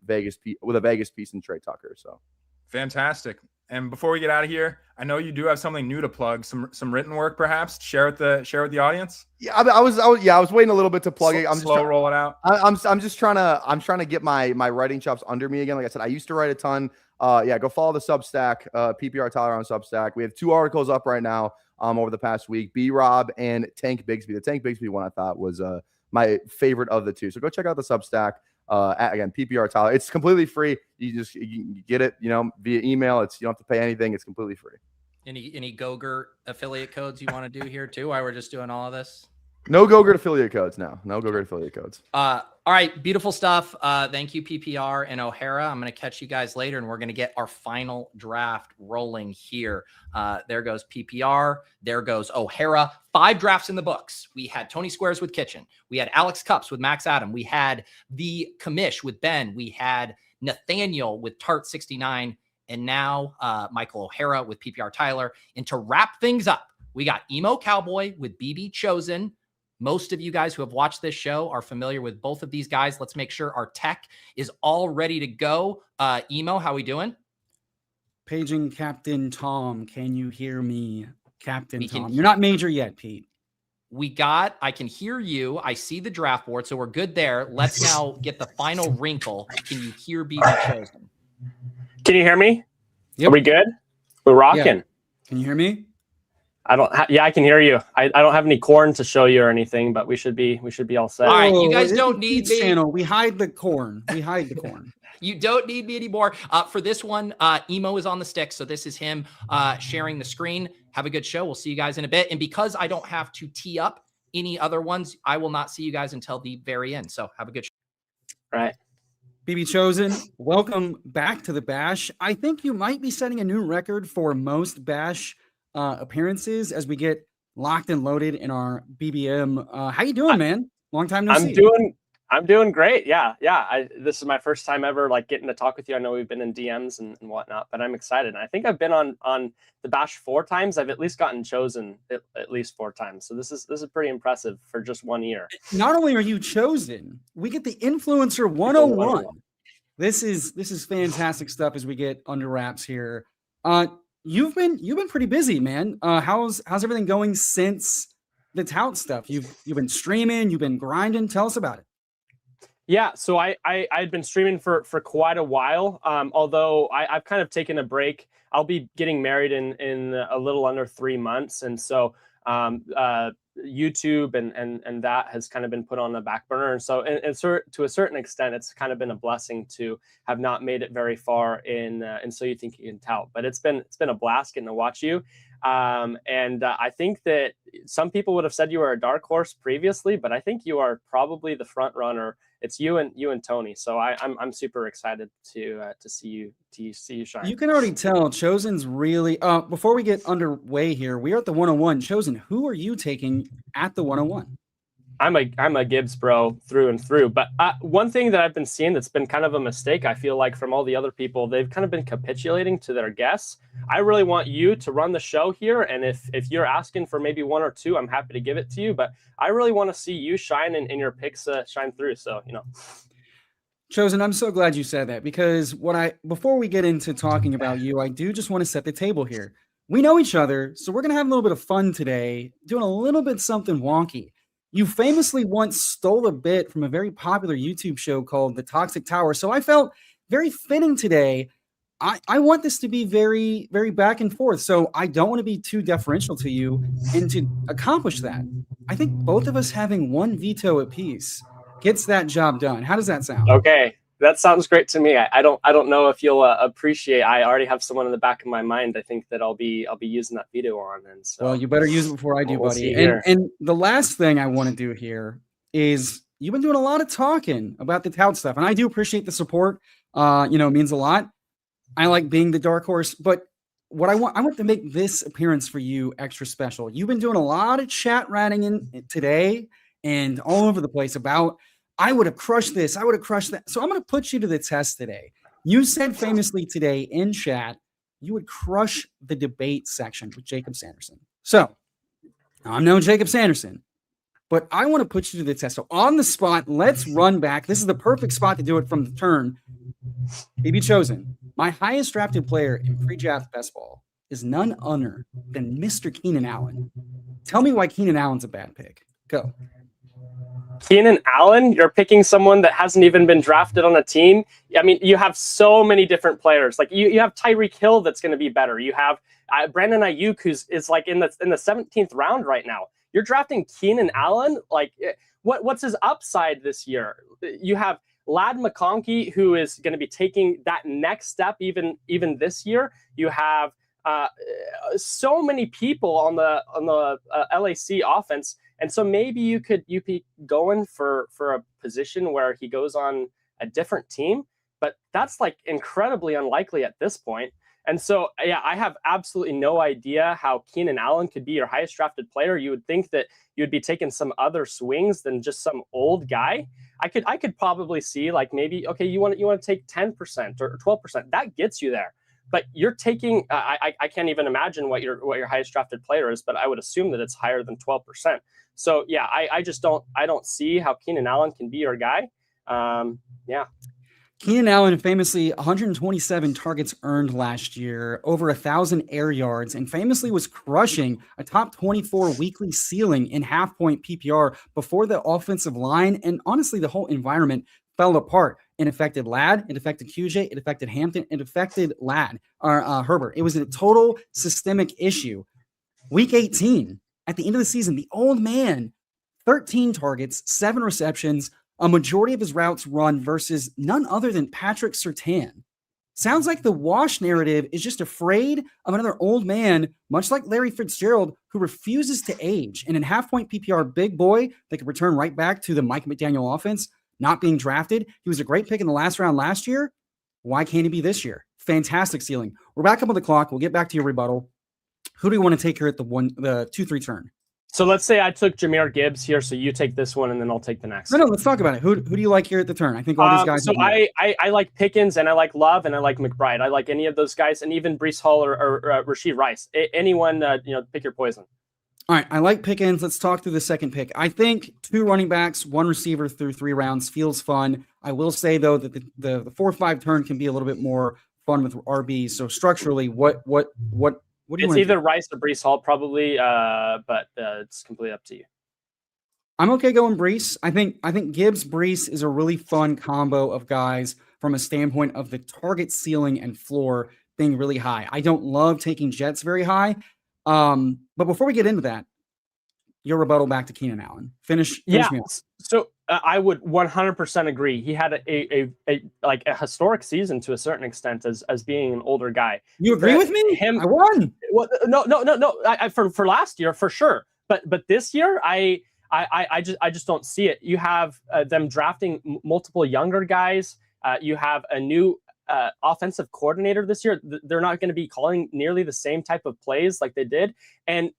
N: Vegas piece in Trey Tucker. So
O: fantastic. And before we get out of here, I know you do have something new to plug, some written work, perhaps share with the audience.
N: Yeah, I was waiting a little bit to plug it. I'm
O: just roll it out.
N: I'm just trying to get my writing chops under me again. Like I said, I used to write a ton. Go follow the Substack, PPR Tyler on Substack. We have 2 articles up right now over the past week. B-Rob and Tank Bigsby. The Tank Bigsby one I thought was my favorite of the 2. So go check out the Substack. Again, PPR Tyler. It's completely free. You get it, via email. You don't have to pay anything. It's completely free.
A: Any Gogurt affiliate codes you want to do here too? While we're just doing all of this.
N: No Go-Gurt affiliate codes now. No Go-Gurt affiliate codes.
A: All right, beautiful stuff. Thank you, PPR and O'Hara. I'm going to catch you guys later, and we're going to get our final draft rolling here. There goes PPR. There goes O'Hara. 5 drafts in the books. We had Tony Squares with Kitchen. We had Alex Cups with Max Adam. We had the Commish with Ben. We had Nathaniel with Touts 69. And now Michael O'Hara with PPR Tyler. And to wrap things up, we got Emo Cowboy with BBChosen. Most of you guys who have watched this show are familiar with both of these guys. Let's make sure our tech is all ready to go. Emo, how we doing?
P: Paging Captain Tom. Can you hear me, Captain Tom? You're not major yet, Pete.
A: I can hear you. I see the draft board, so we're good there. Let's now get the final wrinkle. Can you hear BBChosen?
Q: Can you hear me?
P: Yep.
Q: Are we good? We're rocking.
P: Yeah. Can you hear me?
Q: Yeah, I can hear you. I don't have any corn to show you or anything, but we should be all set.
A: All right, you guys don't need
P: Pete's
A: me.
P: Channel. We hide the corn. We hide the corn.
A: You don't need me anymore. For this one, Emo is on the stick, so this is him sharing the screen. Have a good show. We'll see you guys in a bit. And because I don't have to tee up any other ones, I will not see you guys until the very end. So have a good show.
Q: Right.
P: BBChosen, welcome back to the Bash. I think you might be setting a new record for most Bash appearances as we get locked and loaded in our BBM. How you doing, man? Long time no see.
Q: I'm doing great. Yeah. This is my first time ever like getting to talk with you. I know we've been in DMs and whatnot, but I'm excited. And I think I've been on the Bash 4 times. I've at least gotten chosen at least 4 times. So this is pretty impressive for just 1 year.
P: Not only are you chosen, we get the Influencer 101. This is fantastic stuff as we get under wraps here. You've been pretty busy, man. How's everything going since the Touts stuff? You've been streaming, you've been grinding. Tell us about it.
Q: Yeah, so I'd been streaming for quite a while. Although I've kind of taken a break. I'll be getting married in a little under 3 months, and so YouTube and that has kind of been put on the back burner. And so to a certain extent, it's kind of been a blessing to have not made it very far in So You Think You Can Tout. But it's been a blast getting to watch you. And I think that some people would have said you were a dark horse previously, but I think you are probably the front runner. It's you and Tony. So I'm super excited to see you shine.
P: You can already tell Chosen's really before we get underway here, we are at the 101. Chosen, who are you taking at the 101?
Q: I'm a Gibbs bro through and through. But one thing that I've been seeing that's been kind of a mistake, I feel like from all the other people, they've kind of been capitulating to their guests. I really want you to run the show here. And if you're asking for maybe 1 or 2, I'm happy to give it to you. But I really want to see you shine and your picks shine through. So,
P: Chosen, I'm so glad you said that, because before we get into talking about you, I do just want to set the table here. We know each other, so we're going to have a little bit of fun today, doing a little bit something wonky. You famously once stole a bit from a very popular YouTube show called The Toxic Tower. So I felt very fitting today. I want this to be very, very back and forth. So I don't want to be too deferential to you. And to accomplish that, I think both of us having 1 veto apiece gets that job done. How does that sound?
Q: Okay. That sounds great to me. I don't know if you'll appreciate. I already have someone in the back of my mind. I think that I'll be using that veto on. And so,
P: well, you better use it before I do,
Q: we'll
P: buddy. And the last thing I want to do here is you've been doing a lot of talking about the tout stuff, and I do appreciate the support. It means a lot. I like being the dark horse, but what I want to make this appearance for you extra special. You've been doing a lot of chat ratting in today and all over the place about, I would have crushed this, I would have crushed that. So I'm going to put you to the test today. You said famously today in chat, you would crush the debate section with Jacob Sanderson. So I'm no Jacob Sanderson, but I want to put you to the test. So on the spot, let's run back. This is the perfect spot to do it from the turn. BBChosen, my highest drafted player in pre-draft best ball is none other than Mr. Keenan Allen. Tell me why Keenan Allen's a bad pick. Go.
Q: Keenan Allen, you're picking someone that hasn't even been drafted on a team. I mean, you have so many different players. Like you have Tyreek Hill that's going to be better. You have Brandon Ayuk, is like in the 17th round right now. You're drafting Keenan Allen. Like, what's his upside this year? You have Ladd McConkey, who is going to be taking that next step even this year. You have so many people on the LAC offense. And so maybe you could going for a position where he goes on a different team, but that's like incredibly unlikely at this point. And so, yeah, I have absolutely no idea how Keenan Allen could be your highest drafted player. You would think that you would be taking some other swings than just some old guy. I could probably see like maybe, okay, you want to take 10% or 12%. That gets you there. But you're taking, I can't even imagine what your highest drafted player is, but I would assume that it's higher than 12%. So yeah, I just don't see how Keenan Allen can be your guy. Yeah.
P: Keenan Allen famously 127 targets earned last year, over 1,000 air yards, and famously was crushing a top 24 weekly ceiling in half-point PPR before the offensive line and honestly the whole environment fell apart. It affected Ladd, it affected QJ, it affected Hampton, it affected Herbert. It was a total systemic issue. Week 18, at the end of the season, the old man, 13 targets, 7 receptions, a majority of his routes run versus none other than Patrick Surtain. Sounds like the Wash narrative is just afraid of another old man, much like Larry Fitzgerald, who refuses to age. And in half-point PPR, big boy that could return right back to the Mike McDaniel offense, not being drafted. He was a great pick in the last round last year. Why can't he be this year? Fantastic ceiling. We're back up on the clock. We'll get back to your rebuttal. Who do you want to take here at the 2-3 turn?
Q: So let's say I took Jahmyr Gibbs here, so you take this one, and then I'll take the next.
P: No, let's talk about it. Who do you like here at the turn? I think all these guys.
Q: So I like Pickens, and I like Love, and I like McBride. I like any of those guys, and even Breece Hall or Rashee Rice. Anyone, pick your poison.
P: All right, I like Pickens. Let's talk through the second pick. I think 2 running backs, 1 receiver through 3 rounds feels fun. I will say, though, that the 4-5 turn can be a little bit more fun with RB. So structurally, what do you
Q: It's either Rice or Breece Hall, probably, but it's completely up to you.
P: I'm okay going Breece. I think Gibbs Breece is a really fun combo of guys from a standpoint of the target ceiling and floor being really high. I don't love taking Jets very high. But before we get into that, your rebuttal back to Keenan Allen. Finish me off.
Q: So I would 100% agree. He had a historic season to a certain extent as being an older guy.
P: You agree with me? I won.
Q: Well, no. For last year for sure, but this year I just don't see it. You have them drafting multiple younger guys. You have a new offensive coordinator this year. They're not going to be calling nearly the same type of plays like they did, and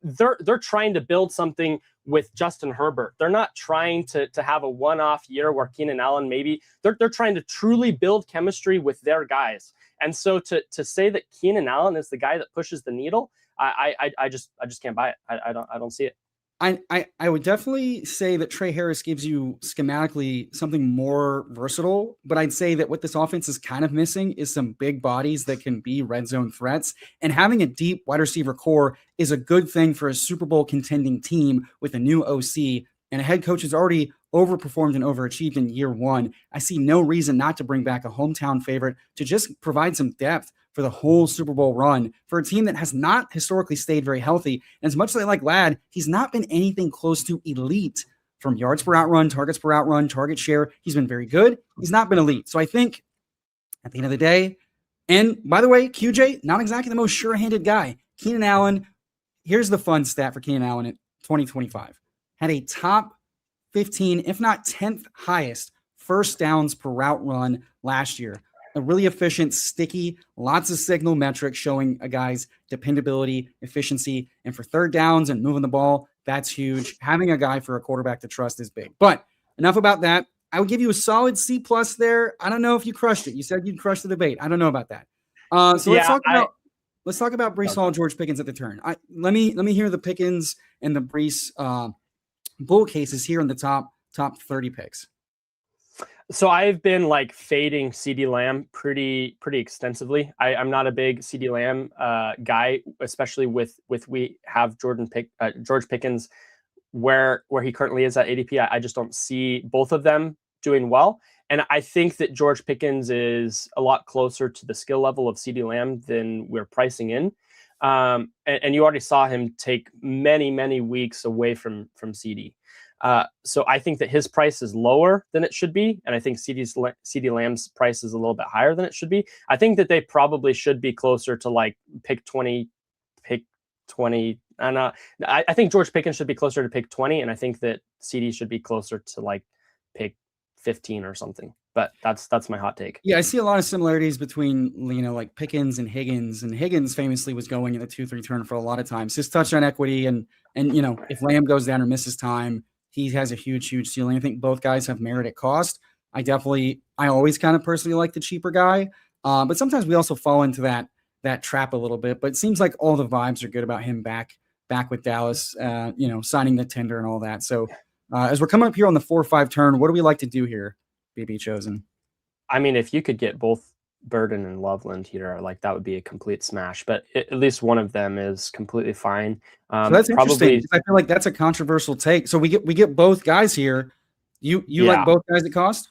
Q: they're trying to build something with Justin Herbert. They're not trying to have a one-off year where Keenan Allen maybe. They're trying to truly build chemistry with their guys. And so to say that Keenan Allen is the guy that pushes the needle, I just can't buy it. I don't see it.
P: I would definitely say that Trey Harris gives you schematically something more versatile, but I'd say that what this offense is kind of missing is some big bodies that can be red zone threats. And having a deep wide receiver core is a good thing for a Super Bowl contending team with a new OC and a head coach who's already overperformed and overachieved in year 1. I see no reason not to bring back a hometown favorite to just provide some depth for the whole Super Bowl run for a team that has not historically stayed very healthy. And as much as I like Ladd, he's not been anything close to elite from yards per outrun, targets per outrun, target share. He's been very good. He's not been elite. So I think at the end of the day, and by the way, QJ, not exactly the most sure-handed guy. Keenan Allen, here's the fun stat for Keenan Allen at 2025. Had a top 15, if not 10th highest first downs per route run last year. A really efficient, sticky, lots of signal metrics showing a guy's dependability, efficiency, and for third downs and moving the ball, that's huge. Having a guy for a quarterback to trust is big. But enough about that. I would give you a solid C+ there. I don't know if you crushed it. You said you'd crush the debate. I don't know about that. Let's talk about Breece Hall and George Pickens at the turn. Let me hear the Pickens and the Breece bull cases here in the top 30 picks.
Q: So I've been fading CeeDee Lamb pretty extensively. I'm not a big CeeDee Lamb guy, especially with we have George Pickens where he currently is at ADP. I just don't see both of them doing well. And I think that George Pickens is a lot closer to the skill level of CeeDee Lamb than we're pricing in. And you already saw him take many weeks away from CeeDee. So I think that his price is lower than it should be. And I think CeeDee Lamb's price is a little bit higher than it should be. I think that they probably should be closer to pick 20, And I think George Pickens should be closer to pick 20, and I think that CD should be closer to like pick 15 or something. But that's my hot take.
P: Yeah, I see a lot of similarities between, like Pickens and Higgins. And Higgins famously was going in the 2-3 turn for a lot of times. His touchdown equity and if Lamb goes down or misses time, he has a huge ceiling. I think both guys have merit at cost. I always kind of personally like the cheaper guy, but sometimes we also fall into that trap a little bit. But it seems like all the vibes are good about him back with Dallas, signing the tender and all that. So as we're coming up here on the 4-5 turn, what do we like to do here, BBChosen?
Q: I mean, if you could get both Burden and Loveland here, like that would be a complete smash. But at least one of them is completely fine.
P: So that's interesting. I feel like that's a controversial take. So we get both guys here. You like both guys at cost?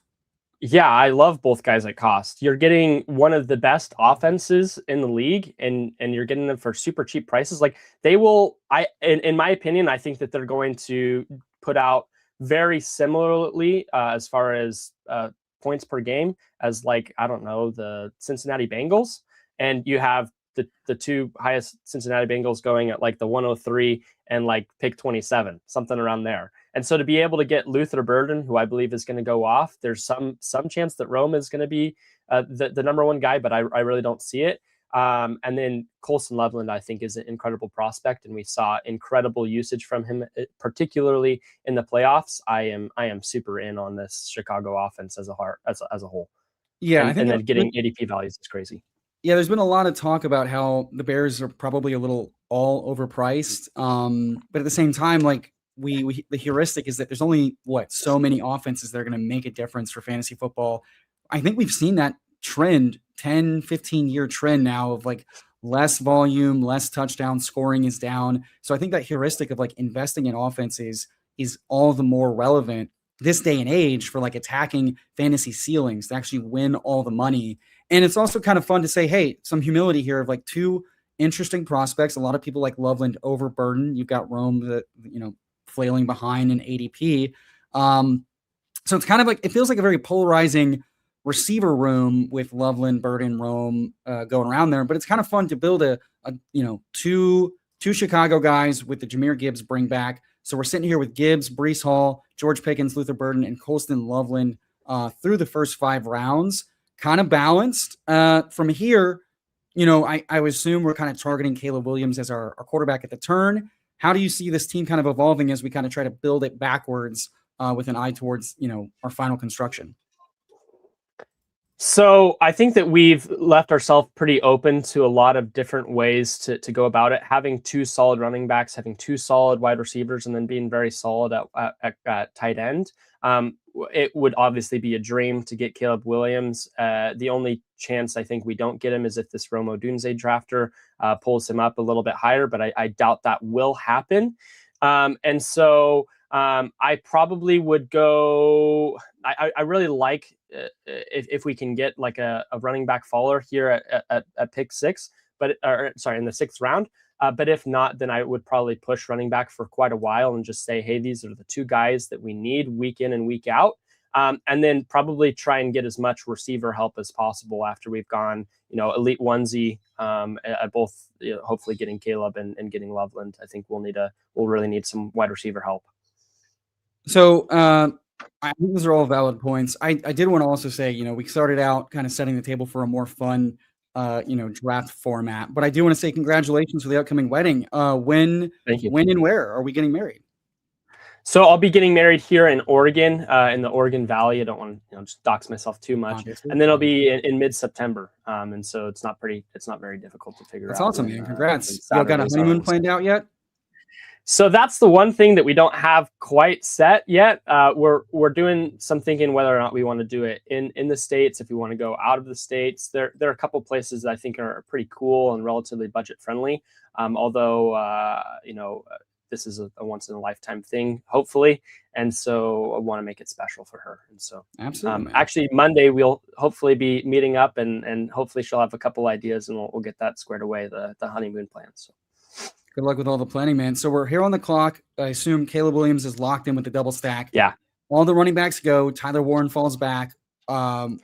Q: Yeah, I love both guys at cost. You're getting one of the best offenses in the league, and you're getting them for super cheap prices. Like they will. In my opinion, I think that they're going to put out very similarly as far as points per game as, like, I don't know, the Cincinnati Bengals, and you have the two highest Cincinnati Bengals going at like the 103 and like pick 27, something around there. And so to be able to get Luther Burden, who I believe is going to go off, there's some chance that Rome is going to be the number one guy, but I really don't see it. And then Colson Loveland, I think, is an incredible prospect, and we saw incredible usage from him, particularly in the playoffs. I am super in on this Chicago offense as a whole.
P: Yeah,
Q: and then getting ADP values is crazy.
P: Yeah, there's been a lot of talk about how the Bears are probably a little all overpriced, but at the same time, like the heuristic is that there's only so many offenses that are going to make a difference for fantasy football. I think we've seen that trend, 10, 15-year trend now of like less volume, less touchdown scoring is down. So I think that heuristic of like investing in offenses is all the more relevant this day and age for like attacking fantasy ceilings to actually win all the money. And it's also kind of fun to say, hey, some humility here of like two interesting prospects. A lot of people like Loveland over Burden. You've got Rome, flailing behind in ADP. So it's kind of like, it feels like a very polarizing receiver room with Loveland, Burden, Rome going around there. But it's kind of fun to build a two Chicago guys with the Jahmyr Gibbs bring back. So we're sitting here with Gibbs, Breece Hall, George Pickens, Luther Burden, and Colston Loveland through the first 5 rounds. Kind of balanced. From here, I would assume we're kind of targeting Caleb Williams as our quarterback at the turn. How do you see this team kind of evolving as we kind of try to build it backwards with an eye towards, our final construction?
Q: So I think that we've left ourselves pretty open to a lot of different ways to go about it. Having 2 solid running backs, having 2 solid wide receivers, and then being very solid at tight end. It would obviously be a dream to get Caleb Williams. The only chance I think we don't get him is if this Rome Odunze drafter pulls him up a little bit higher, but I doubt that will happen. And so I probably would go. I really like if we can get like a running back faller here at pick 6, in the 6th round. But if not, then I would probably push running back for quite a while and just say, hey, these are the 2 guys that we need week in and week out. And then probably try and get as much receiver help as possible after we've gone, elite onesie at both, hopefully getting Caleb and getting Loveland. I think we'll really need some wide receiver help.
P: So I think those are all valid points. I did want to also say, we started out kind of setting the table for a more fun, draft format, but I do want to say congratulations for the upcoming wedding. When and where are we getting married?
Q: So I'll be getting married here in Oregon, in the Oregon Valley. I don't want to just dox myself too much.
P: Obviously.
Q: And then it'll be in mid-September. And so it's not very difficult to figure out.
P: That's awesome, man. Congrats. You got a honeymoon planned out yet?
Q: So that's the one thing that we don't have quite set yet. We're doing some thinking whether or not we want to do it in the States, if we want to go out of the States. There are a couple places that I think are pretty cool and relatively budget friendly. Although this is a once in a lifetime thing, hopefully. And so I want to make it special for her. And so
P: absolutely,
Q: actually Monday we'll hopefully be meeting up and hopefully she'll have a couple ideas and we'll get that squared away, the honeymoon plans. So.
P: Good luck with all the planning, man. So we're here on the clock. I assume Caleb Williams is locked in with the double stack.
Q: Yeah.
P: All the running backs go. Tyler Warren falls back. How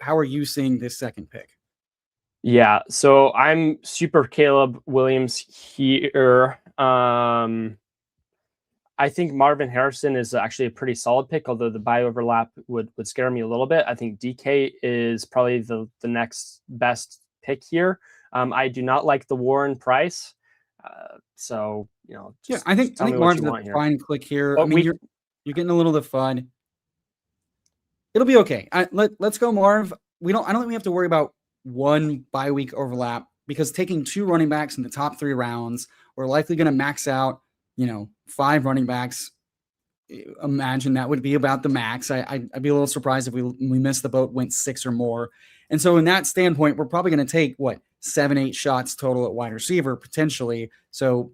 P: are you seeing this second pick?
Q: Yeah. So I'm super Caleb Williams here. I think Marvin Harrison is actually a pretty solid pick, although the buy overlap would scare me a little bit. I think DK is probably the next best pick here. I do not like the Warren Price. So, just,
P: I think Marvin's a
Q: here.
P: fine click here.
Q: Oh,
P: I mean, you're getting a little of the fun. It'll be okay. Let's go, Marv. I don't think we have to worry about one bye week overlap because taking 2 running backs in the top 3 rounds, we're likely going to max out, 5 running backs. Imagine that would be about the max. I'd be a little surprised if we missed the boat, went 6 or more. And so in that standpoint, we're probably going to take 7-8 shots total at wide receiver potentially. So,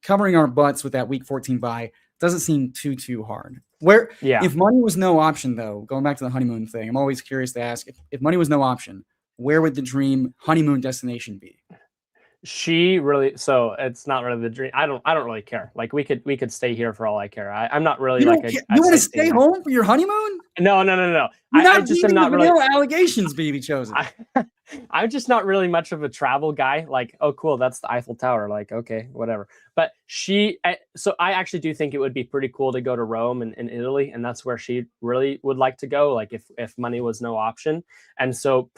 P: covering our butts with that week 14 bye doesn't seem too hard. If money was no option, though, going back to the honeymoon thing, I'm always curious to ask if money was no option, where would the dream honeymoon destination be?
Q: So it's not really the dream. I don't really care. Like we could stay here for all I care. I'm not really
P: you want to stay home for your honeymoon?
Q: No.
P: I just am not really allegations, BBChosen.
Q: I'm just not really much of a travel guy. Like, oh, cool, that's the Eiffel Tower. Like, okay, whatever. But so I actually do think it would be pretty cool to go to Rome and Italy, and that's where she really would like to go. Like, if money was no option, and so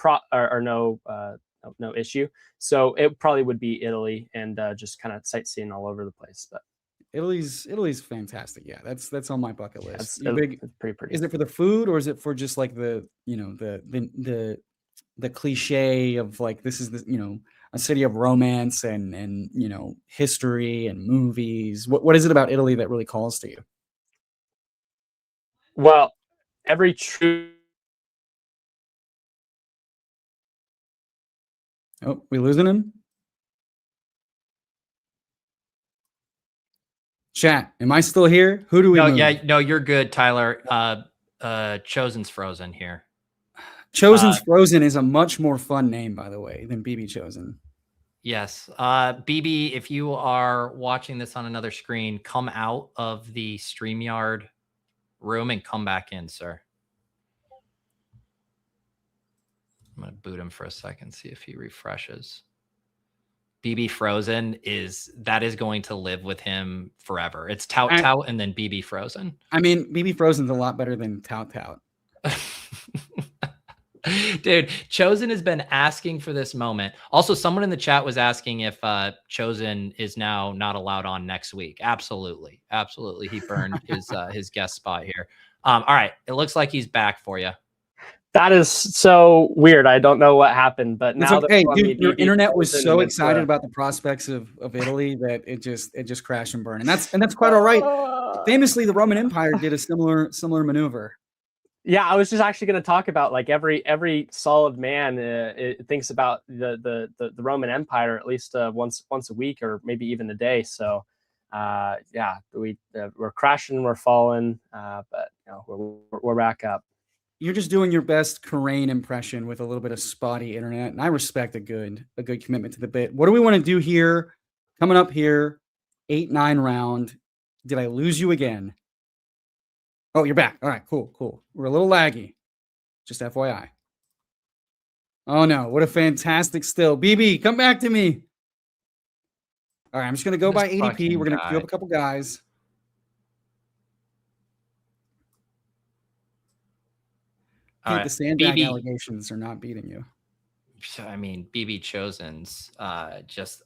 Q: no issue. So it probably would be Italy and just kind of sightseeing all over the place. But
P: Italy's fantastic. Yeah, that's on my bucket list.
Q: It's pretty pretty.
P: Is it for the food or is it for just like the cliche of like this is a city of romance and history and movies? What is it about Italy that really calls to you?
Q: Well, every true.
P: Oh, we losing him? Chat, am I still here? Who do we move?
A: No, you're good, Tyler. Chosen's frozen here.
P: Chosen's Frozen is a much more fun name, by the way, than BBChosen.
A: Yes. BB, if you are watching this on another screen, come out of the StreamYard room and come back in, sir. I'm going to boot him for a second, see if he refreshes. BB Frozen is going to live with him forever. It's Tout and then BB Frozen.
P: I mean, BB Frozen's a lot better than Tout.
A: Dude, Chosen has been asking for this moment. Also, someone in the chat was asking if Chosen is now not allowed on next week. Absolutely. He burned his guest spot here. All right. It looks like he's back for you.
Q: That is so weird. I don't know what happened, but
P: it's
Q: now
P: okay, dude, your internet was so excited about the prospects of Italy that it just crashed and burned. And that's quite all right. Famously, the Roman Empire did a similar maneuver.
Q: Yeah, I was just actually going to talk about like every solid man thinks about the Roman Empire at least once a week or maybe even a day. So we're crashing, we're falling, but we're back up.
P: You're just doing your best Corain impression with a little bit of spotty internet, and I respect a good commitment to the bit. What do we want to do here? Coming up here, 8-9 round. Did I lose you again? Oh, you're back. All right, cool. We're a little laggy. Just FYI. Oh, no. What a fantastic still. BB, come back to me. All right, I'm just going to go by ADP. We're going to queue up a couple guys. The sandbag allegations are not beating you.
A: I mean, BBChosen's just...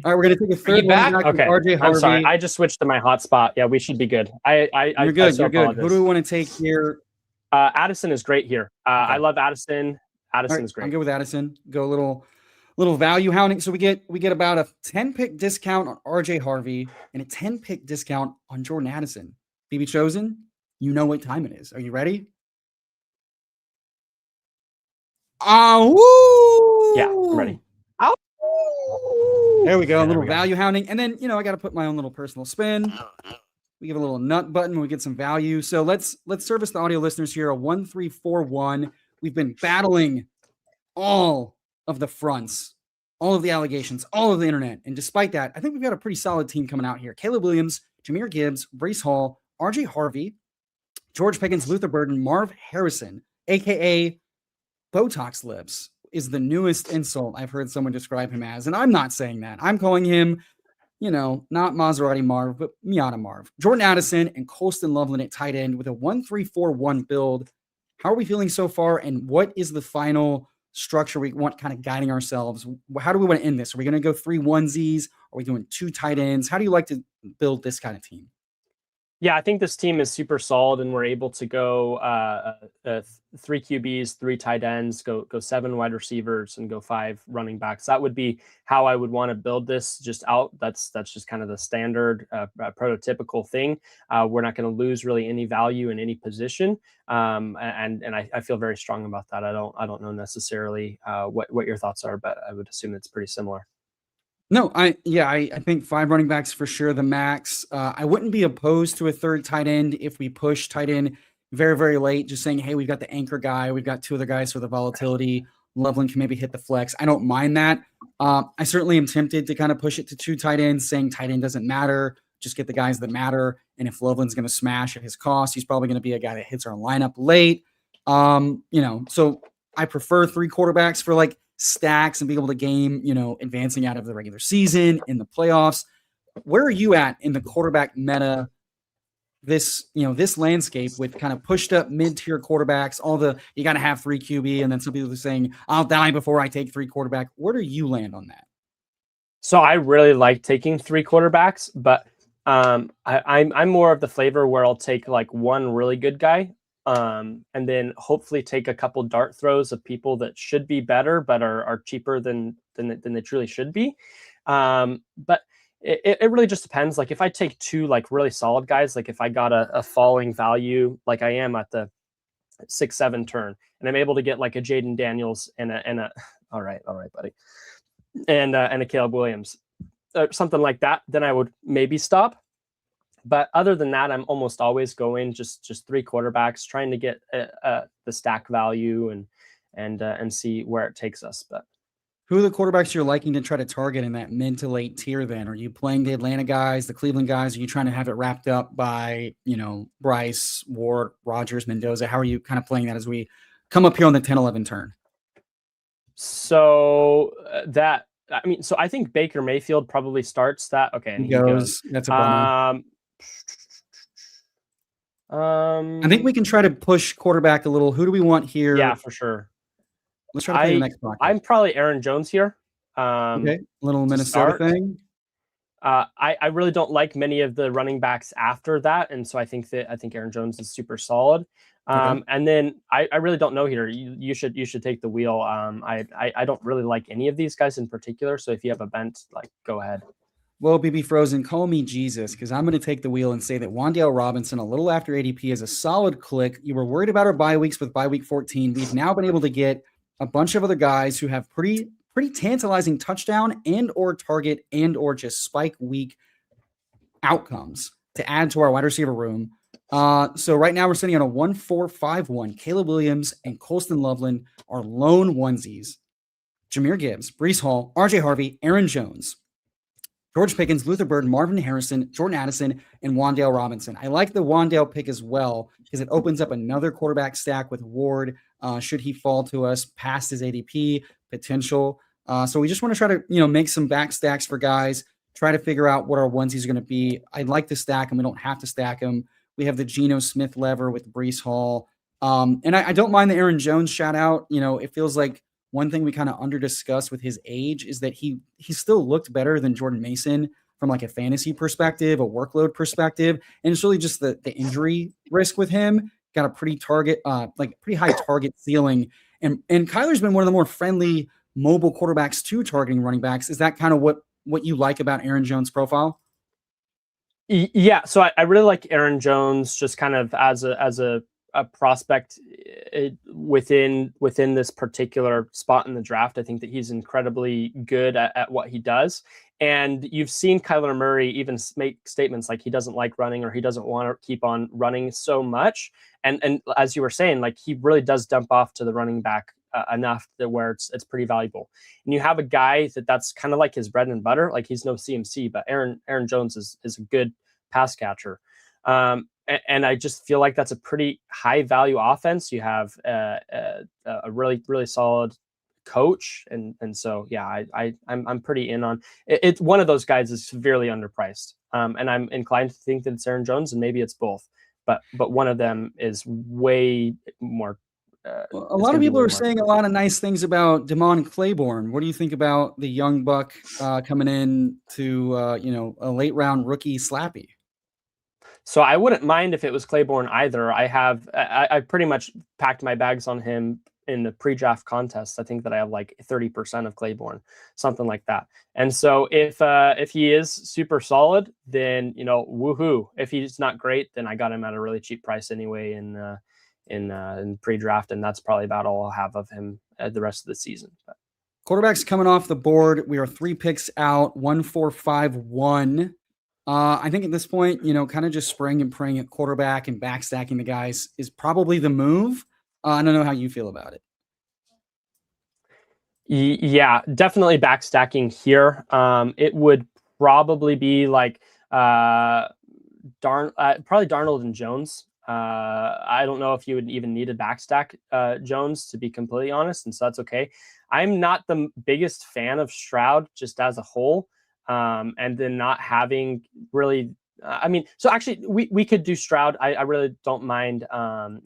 P: All right, we're going to take a third
A: back.
Q: Okay,
P: RJ Harvey.
Q: I'm sorry. I just switched to my hotspot. Yeah, we should be good.
P: You're good. Who do we want to take here?
Q: Addison is great here. Okay. I love Addison. Addison's great.
P: I'm good with Addison. Go a little value hounding. So we get about a 10-pick discount on RJ Harvey and a 10-pick discount on Jordan Addison. BBChosen, you know what time it is. Are you ready?
Q: Yeah, I'm ready.
P: There we go. A little value hounding. And then, I got to put my own little personal spin. We give a little nut button when we get some value. So let's service the audio listeners here. A 1-3-4-1. We've been battling all of the fronts, all of the allegations, all of the internet. And despite that, I think we've got a pretty solid team coming out here. Caleb Williams, Jahmyr Gibbs, Breece Hall, RJ Harvey, George Pickens, Luther Burden, Marv Harrison, a.k.a. Botox lips, is the newest insult I've heard someone describe him as. And I'm not saying that. I'm calling him not Maserati Marv, but Miata Marv. Jordan Addison and Colston Loveland at tight end with a 1-3-4-1 build. How are we feeling so far? And what is the final structure we want kind of guiding ourselves? How do we want to end this? Are we going to go 3 onesies? Are we doing 2 tight ends? How do you like to build this kind of team?
Q: Yeah, I think this team is super solid, and we're able to go 3 QBs, 3 tight ends, go 7 wide receivers, and go 5 running backs. That would be how I would want to build this just out. That's just kind of the standard prototypical thing. We're not going to lose really any value in any position, and I feel very strong about that. I don't know necessarily what your thoughts are, but I would assume it's pretty similar.
P: No, I think 5 running backs for sure, the max. I wouldn't be opposed to a 3rd tight end if we push tight end very, very late, just saying, hey, we've got the anchor guy. We've got 2 other guys for the volatility. Loveland can maybe hit the flex. I don't mind that. I certainly am tempted to kind of push it to 2 tight ends, saying tight end doesn't matter. Just get the guys that matter. And if Loveland's going to smash at his cost, he's probably going to be a guy that hits our lineup late. So I prefer 3 quarterbacks for like stacks and be able to game, advancing out of the regular season in the playoffs. Where are you at in the quarterback meta? This landscape with kind of pushed up mid-tier quarterbacks, you got to have 3 QB. And then some people are saying, I'll die before I take 3 quarterback. Where do you land on that?
Q: So I really like taking 3 quarterbacks, but I'm more of the flavor where I'll take like 1 really good guy, and then hopefully take a couple dart throws of people that should be better but are cheaper than they truly should be. But it really just depends. Like if I take 2 like really solid guys, like if I got a falling value like I am at the 6-7 turn, and I'm able to get like a Jaden Daniels and a all right buddy, and a Caleb Williams, something like that, then I would maybe stop. But other than that, I'm almost always going just 3 quarterbacks, trying to get the stack value and see where it takes us. But
P: who are the quarterbacks you're liking to try to target in that mid to late tier then? Are you playing the Atlanta guys, the Cleveland guys? Are you trying to have it wrapped up by, Bryce, Ward, Rodgers, Mendoza? How are you kind of playing that as we come up here on the 10-11 turn?
Q: So I think Baker Mayfield probably starts that. Okay. And
P: he goes. That's a bummer. I think we can try to push quarterback a little. Who do we want here?
Q: Yeah, for sure.
P: Let's try to play the next block.
Q: I'm probably Aaron Jones here.
P: Okay, little Minnesota thing.
Q: I really don't like many of the running backs after that, and so I think Aaron Jones is super solid.
P: Okay.
Q: And then I really don't know here. You should take the wheel. I don't really like any of these guys in particular. So if you have a bent, like, go ahead.
P: Well, BB Frozen, call me Jesus, because I'm going to take the wheel and say that Wan'Dale Robinson, a little after ADP, is a solid click. You were worried about our bye weeks with bye week 14. We've now been able to get a bunch of other guys who have pretty tantalizing touchdown and or target and or just spike week outcomes to add to our wide receiver room. So right now we're sitting on a 1-4-5-1. Caleb Williams and Colston Loveland are lone onesies. Jahmyr Gibbs, Breece Hall, RJ Harvey, Aaron Jones, George Pickens, Luther Bird, Marvin Harrison, Jordan Addison, and Wan'Dale Robinson. I like the Wan'Dale pick as well because it opens up another quarterback stack with Ward, should he fall to us past his ADP potential. So we just want to try to, make some back stacks for guys, try to figure out what our onesies are going to be. I'd like to stack them. We don't have to stack them. We have the Geno Smith lever with Breece Hall. And I don't mind the Aaron Jones shout out. It feels like one thing we kind of under-discussed with his age is that he still looked better than Jordan Mason from like a fantasy perspective, a workload perspective. And it's really just the injury risk with him. Got a pretty high target ceiling. And Kyler's been one of the more friendly mobile quarterbacks to targeting running backs. Is that kind of what you like about Aaron Jones' profile?
Q: Yeah. So I really like Aaron Jones just kind of as a prospect within this particular spot in the draft. I think that he's incredibly good at what he does. And you've seen Kyler Murray even make statements like he doesn't like running or he doesn't want to keep on running so much. And as you were saying, like he really does dump off to the running back enough that where it's pretty valuable. And you have a guy that's kind of like his bread and butter. Like he's no CMC, but Aaron Jones is a good pass catcher. And I just feel like that's a pretty high value offense. You have a really, really solid coach. And so, yeah, I'm pretty in on it. It's one of those guys is severely underpriced. And I'm inclined to think that it's Aaron Jones, and maybe it's both. But one of them is way more.
P: Well, a lot of people are saying a lot of nice things about Damon Claiborne. What do you think about the young buck coming in to a late round rookie slappy?
Q: So I wouldn't mind if it was Claiborne either. I pretty much packed my bags on him in the pre-draft contest. I think that I have like 30% of Claiborne, something like that. And so if he is super solid, then woohoo. If he's not great, then I got him at a really cheap price anyway in pre-draft, and that's probably about all I'll have of him the rest of the season. But.
P: Quarterbacks coming off the board. We are 3 picks out, 1, 4, 5, 1. I think at this point, kind of just spraying and praying at quarterback and backstacking the guys is probably the move. I don't know how you feel about it.
Q: Yeah, definitely backstacking here. It would probably be like probably Darnold and Jones. I don't know if you would even need a backstack Jones, to be completely honest, and so that's okay. I'm not the biggest fan of Stroud just as a whole. And then not having really, so actually we could do Stroud. I really don't mind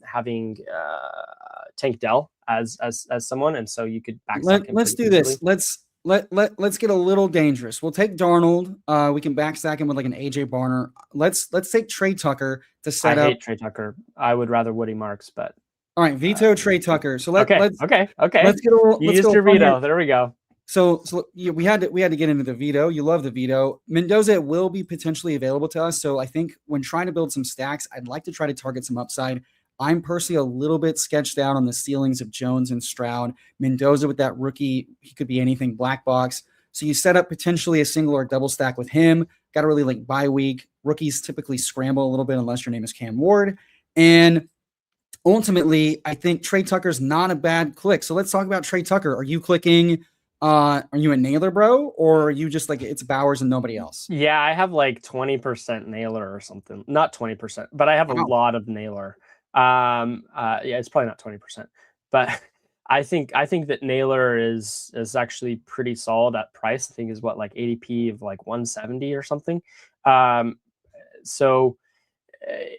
Q: having Tank Dell as someone, and so you could backstack him.
P: Let's do this. Let's get a little dangerous. We'll take Darnold. We can backstack him with like an AJ Barner. Let's take Trey Tucker to set up.
Q: I hate Trey Tucker. I would rather Woody Marks, but
P: all right, veto Trey Tucker. So let's
Q: okay.
P: Let's get a little.
Q: You used your veto. There we go.
P: So yeah, we had to get into the veto. You love the veto. Mendoza will be potentially available to us. So I think when trying to build some stacks, I'd like to try to target some upside. I'm personally a little bit sketched out on the ceilings of Jones and Stroud. Mendoza with that rookie, he could be anything black box. So you set up potentially a single or double stack with him. Got to really like bye week. Rookies typically scramble a little bit unless your name is Cam Ward. And ultimately, I think Trey Tucker's not a bad click. So let's talk about Trey Tucker. Are you clicking? Are you a nailer, bro? Or are you just like it's Bowers and nobody else?
Q: Yeah, I have like 20% nailer or something. Not 20%, but I have a lot of nailer. Yeah, it's probably not 20%, but I think that nailer is actually pretty solid at price. I think is what, like ADP of like 170 or something. So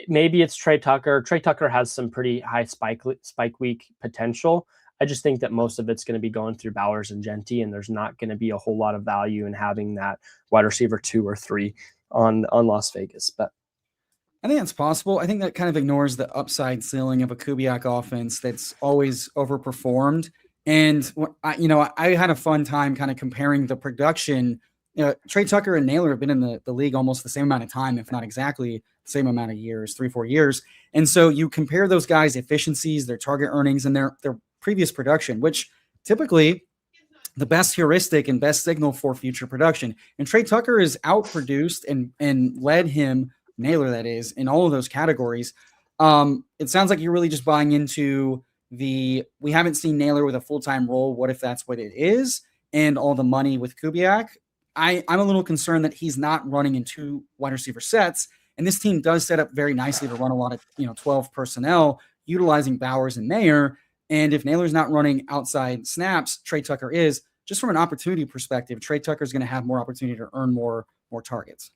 Q: maybe it's Trey Tucker. Trey Tucker has some pretty high spike week potential. I just think that most of it's going to be going through Bowers and Genty, and there's not going to be a whole lot of value in having that wide receiver 2 or 3 on Las Vegas. But
P: I think that's possible. I think that kind of ignores the upside ceiling of a Kubiak offense that's always overperformed. And I had a fun time kind of comparing the production. Trey Tucker and Naylor have been in the league almost the same amount of time, if not exactly the same amount of years, 3-4 years. And so you compare those guys' efficiencies, their target earnings, and their previous production, which typically the best heuristic and best signal for future production. And Trey Tucker is outproduced and led him, Naylor that is, in all of those categories. It sounds like you're really just buying into we haven't seen Naylor with a full-time role. What if that's what it is? And all the money with Kubiak. I'm a little concerned that he's not running in 2 wide receiver sets. And this team does set up very nicely to run a lot of 12 personnel, utilizing Bowers and Mayer. And if Naylor's not running outside snaps, Trey Tucker is. Just from an opportunity perspective, Trey Tucker is going to have more opportunity to earn more targets.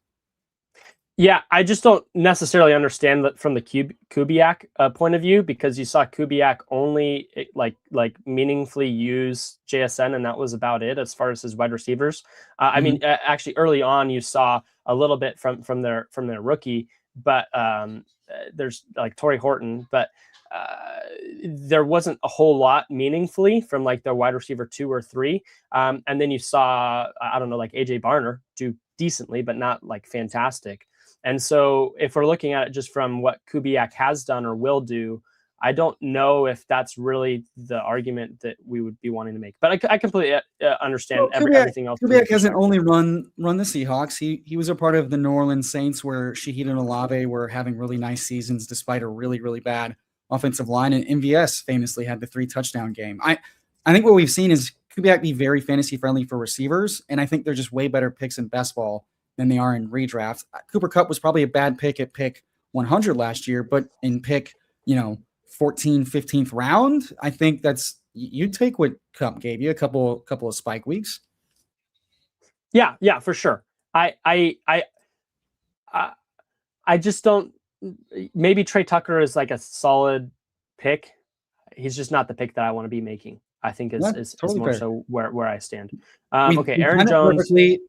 Q: Yeah, I just don't necessarily understand that from the Kubiak point of view, because you saw Kubiak only like meaningfully use JSN, and that was about it as far as his wide receivers. I mean, actually, early on you saw a little bit from their rookie, but there's like Torrey Horton, but there wasn't a whole lot meaningfully from like their wide receiver 2 or 3. And then you saw, I don't know, like AJ Barner do decently, but not like fantastic. And so if we're looking at it just from what Kubiak has done or will do, I don't know if that's really the argument that we would be wanting to make. But I completely understand everything else.
P: Kubiak hasn't only run the Seahawks. He was a part of the New Orleans Saints where Shaheed and Olave were having really nice seasons despite a really, really bad offensive line. And MVS famously had the 3-touchdown game. I think what we've seen is Kubiak be very fantasy friendly for receivers. And I think they're just way better picks in best ball than they are in redraft. Cooper Kupp was probably a bad pick at pick 100 last year, but in pick, 14th, 15th round, I think that's, you take what Cup gave you, a couple of spike weeks.
Q: Yeah, for sure. I just don't. Maybe Trey Tucker is like a solid pick. He's just not the pick that I want to be making. I think is
P: totally
Q: more
P: fair.
Q: so where I stand.
P: We
Q: Aaron
P: timed it
Q: Jones.
P: perfectly.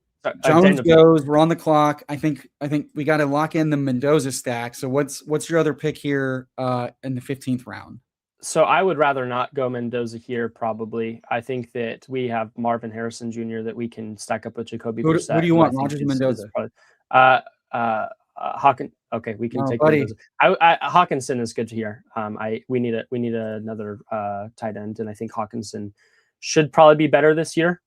P: Jones
Q: Daniel.
P: goes. We're on the clock. I think we got to lock in the Mendoza stack. So what's your other pick here in the 15th round?
Q: So I would rather not go Mendoza here. Probably. I think that we have Marvin Harrison Jr. that we can stack up with Jacoby Brissett.
P: Who do you want,
Q: I think
P: Rogers or Mendoza?
Q: Hawkins. Okay, we can take
P: buddy.
Q: Mendoza. Hawkinson is good to hear. We need another tight end, and I think Hawkinson should probably be better this year.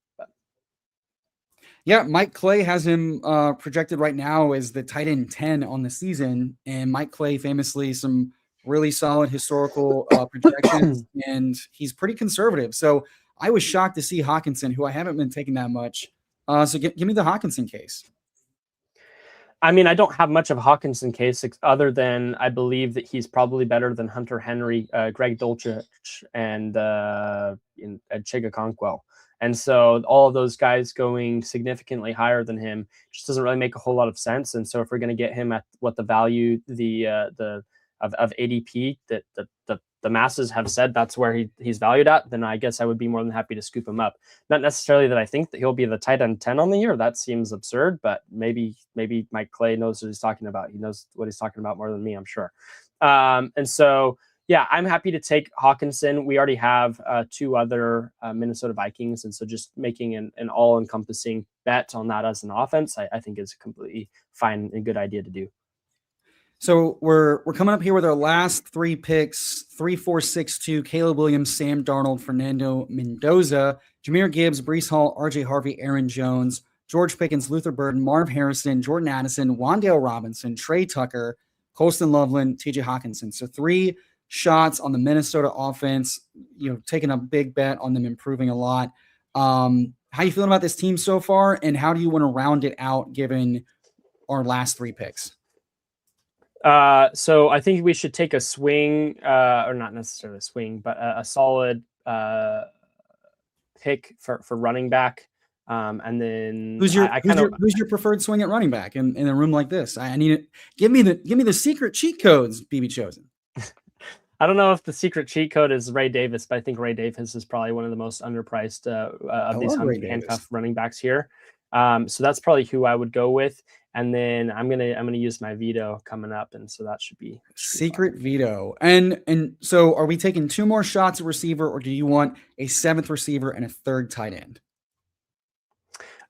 P: Yeah, Mike Clay has him projected right now as the tight end 10 on the season, and Mike Clay famously some really solid historical projections, and he's pretty conservative. So I was shocked to see Hawkinson, who I haven't been taking that much. So give me the Hawkinson case.
Q: I mean, I don't have much of a Hawkinson case other than I believe that he's probably better than Hunter Henry, Greg Dulcich, and Chega Conquell. And so all of those guys going significantly higher than him just doesn't really make a whole lot of sense. And so if we're going to get him at what the value of ADP that the masses have said that's where he's valued at, then I guess I would be more than happy to scoop him up. Not necessarily that I think that he'll be the tight end 10 on the year. That seems absurd, but maybe Mike Clay knows what he's talking about. He knows what he's talking about more than me, I'm sure. And so, yeah, I'm happy to take Hawkinson. We already have two other Minnesota Vikings. And so just making an all-encompassing bet on that as an offense, I think is a completely fine and good idea to do.
P: So we're coming up here with our last three picks: 3, 4, 6, 2. Caleb Williams, Sam Darnold, Fernando Mendoza, Jahmyr Gibbs, Breece Hall, RJ Harvey, Aaron Jones, George Pickens, Luther Burden, Marv Harrison, Jordan Addison, Wan'Dale Robinson, Trey Tucker, Colston Loveland, TJ Hawkinson. So 3 shots on the Minnesota offense. Taking a big bet on them improving a lot. How you feeling about this team so far, and how do you want to round it out given our last 3 picks?
Q: So I think we should take a swing, or not necessarily a swing, but a solid pick for running back. And then
P: who's your preferred swing at running back in a room like this? I need it. Give me the secret cheat codes, BBChosen.
Q: I don't know if the secret cheat code is Ray Davis, but I think Ray Davis is probably one of the most underpriced of these handcuff running backs here. So that's probably who I would go with. And then I'm gonna use my veto coming up, and so that should be
P: secret veto. And so are we taking 2 more shots at receiver, or do you want a 7th receiver and a 3rd tight end?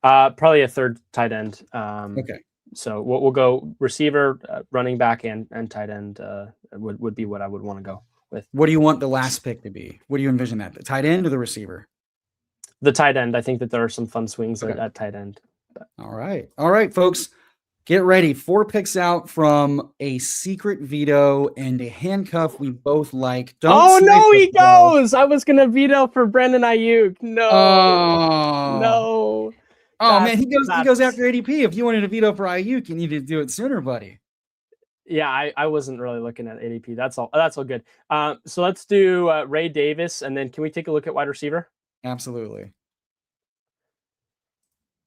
Q: Probably a 3rd tight end.
P: Okay.
Q: So we'll go receiver, running back, and tight end would be what I would want to go with.
P: What do you want the last pick to be? What do you envision that? The tight end or the receiver?
Q: The tight end. I think that there are some fun swings at tight end. But.
P: All right, folks. Get ready. 4 picks out from a secret veto and a handcuff we both like.
Q: No, he goes. I was going to veto for Brandon Ayuk. No. No.
P: Oh, man, he goes after ADP. If you wanted to veto for Ayuk, you needed to do it sooner, buddy.
Q: Yeah, I wasn't really looking at ADP. That's all good. So let's do Ray Davis, and then can we take a look at wide receiver?
P: Absolutely.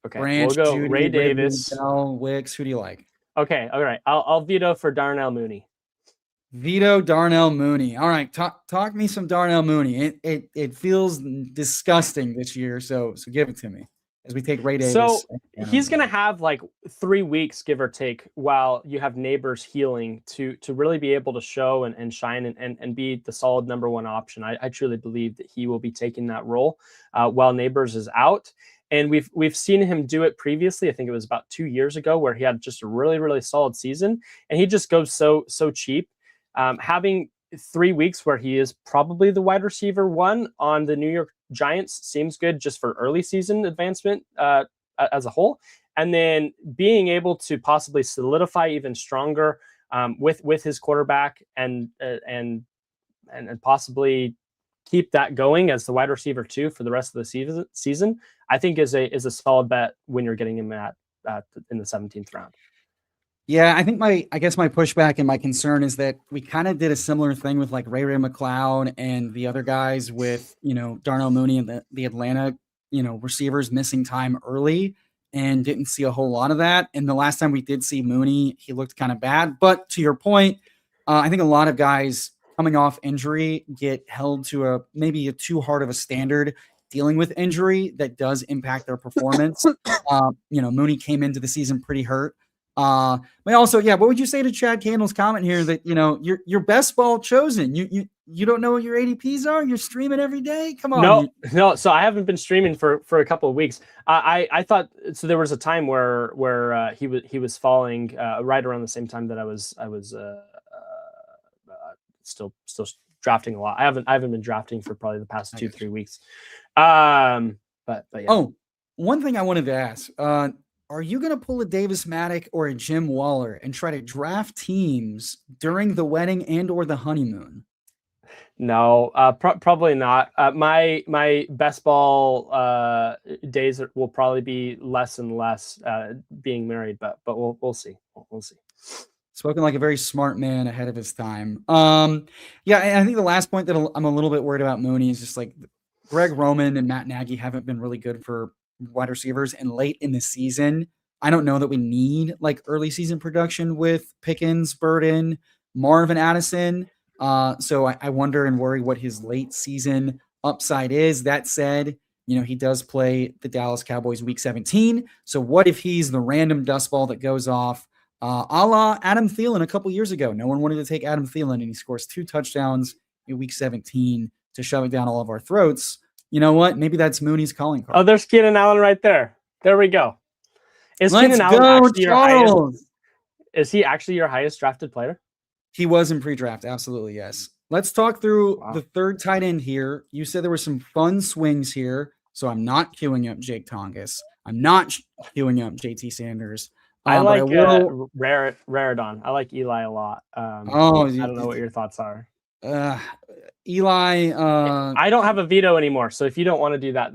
Q: Okay,
P: Branch,
Q: we'll go
P: Judy,
Q: Ray Davis.
P: Bell, Wicks, who do you like?
Q: Okay, all right. I'll veto for Darnell Mooney.
P: Veto Darnell Mooney. All right, talk me some Darnell Mooney. It feels disgusting this year, so give it to me as we take Ray Davis.
Q: So he's gonna have like 3 weeks, give or take, while you have Neighbors healing to really be able to show and shine and be the solid number 1 option. I truly believe that he will be taking that role while Neighbors is out. And we've seen him do it previously. I think it was about 2 years ago where he had just a really, really solid season, and he just goes so cheap. Having 3 weeks where he is probably the wide receiver 1 on the New York Giants seems good just for early season advancement as a whole. And then being able to possibly solidify even stronger with his quarterback and possibly keep that going as the wide receiver 2 for the rest of the season, I think is a solid bet when you're getting him in the 17th round.
P: Yeah, I guess my pushback and my concern is that we kind of did a similar thing with like Ray McLeod and the other guys with, Darnell Mooney and the Atlanta, receivers missing time early and didn't see a whole lot of that. And the last time we did see Mooney, he looked kind of bad. But to your point, I think a lot of guys coming off injury get held to maybe a too hard of a standard dealing with injury that does impact their performance. Mooney came into the season pretty hurt. But also, yeah, what would you say to Chad Candle's comment here that your best ball chosen? You don't know what your ADPs are? You're streaming every day? Come on.
Q: No. So I haven't been streaming for a couple of weeks. I thought so. There was a time where he was falling right around the same time that I was still drafting a lot. I haven't been drafting for probably the past 2-3 weeks. But yeah.
P: Oh, one thing I wanted to ask. Are you going to pull a Davis Maddock or a Jim Waller and try to draft teams during the wedding and or the honeymoon?
Q: No, probably not. My best ball days will probably be less and less being married, but we'll see. We'll see.
P: Spoken like a very smart man ahead of his time. Yeah, and I think the last point that I'm a little bit worried about Mooney is just like Greg Roman and Matt Nagy haven't been really good for wide receivers, and late in the season, I don't know that we need like early season production with Pickens, Burden, Marvin Addison. So I wonder and worry what his late season upside is. That said, he does play the Dallas Cowboys week 17. So what if he's the random dust ball that goes off a la Adam Thielen a couple years ago? No one wanted to take Adam Thielen, and he scores 2 touchdowns in week 17 to shove it down all of our throats. You know what? Maybe that's Mooney's calling card.
Q: Oh, there's Keenan Allen right there. There we go. Is
P: Let's
Q: Keenan Allen
P: go,
Q: actually your highest? Is he actually your highest drafted player?
P: He was in pre-draft. Absolutely, yes. Let's talk through the third tight end here. You said there were some fun swings here, so I'm not queuing up Jake Tongas. I'm not queuing up JT Sanders.
Q: I like Raridon. I like Eli a lot. I don't know what your thoughts are.
P: Eli.
Q: I don't have a veto anymore, so if you don't want to do that,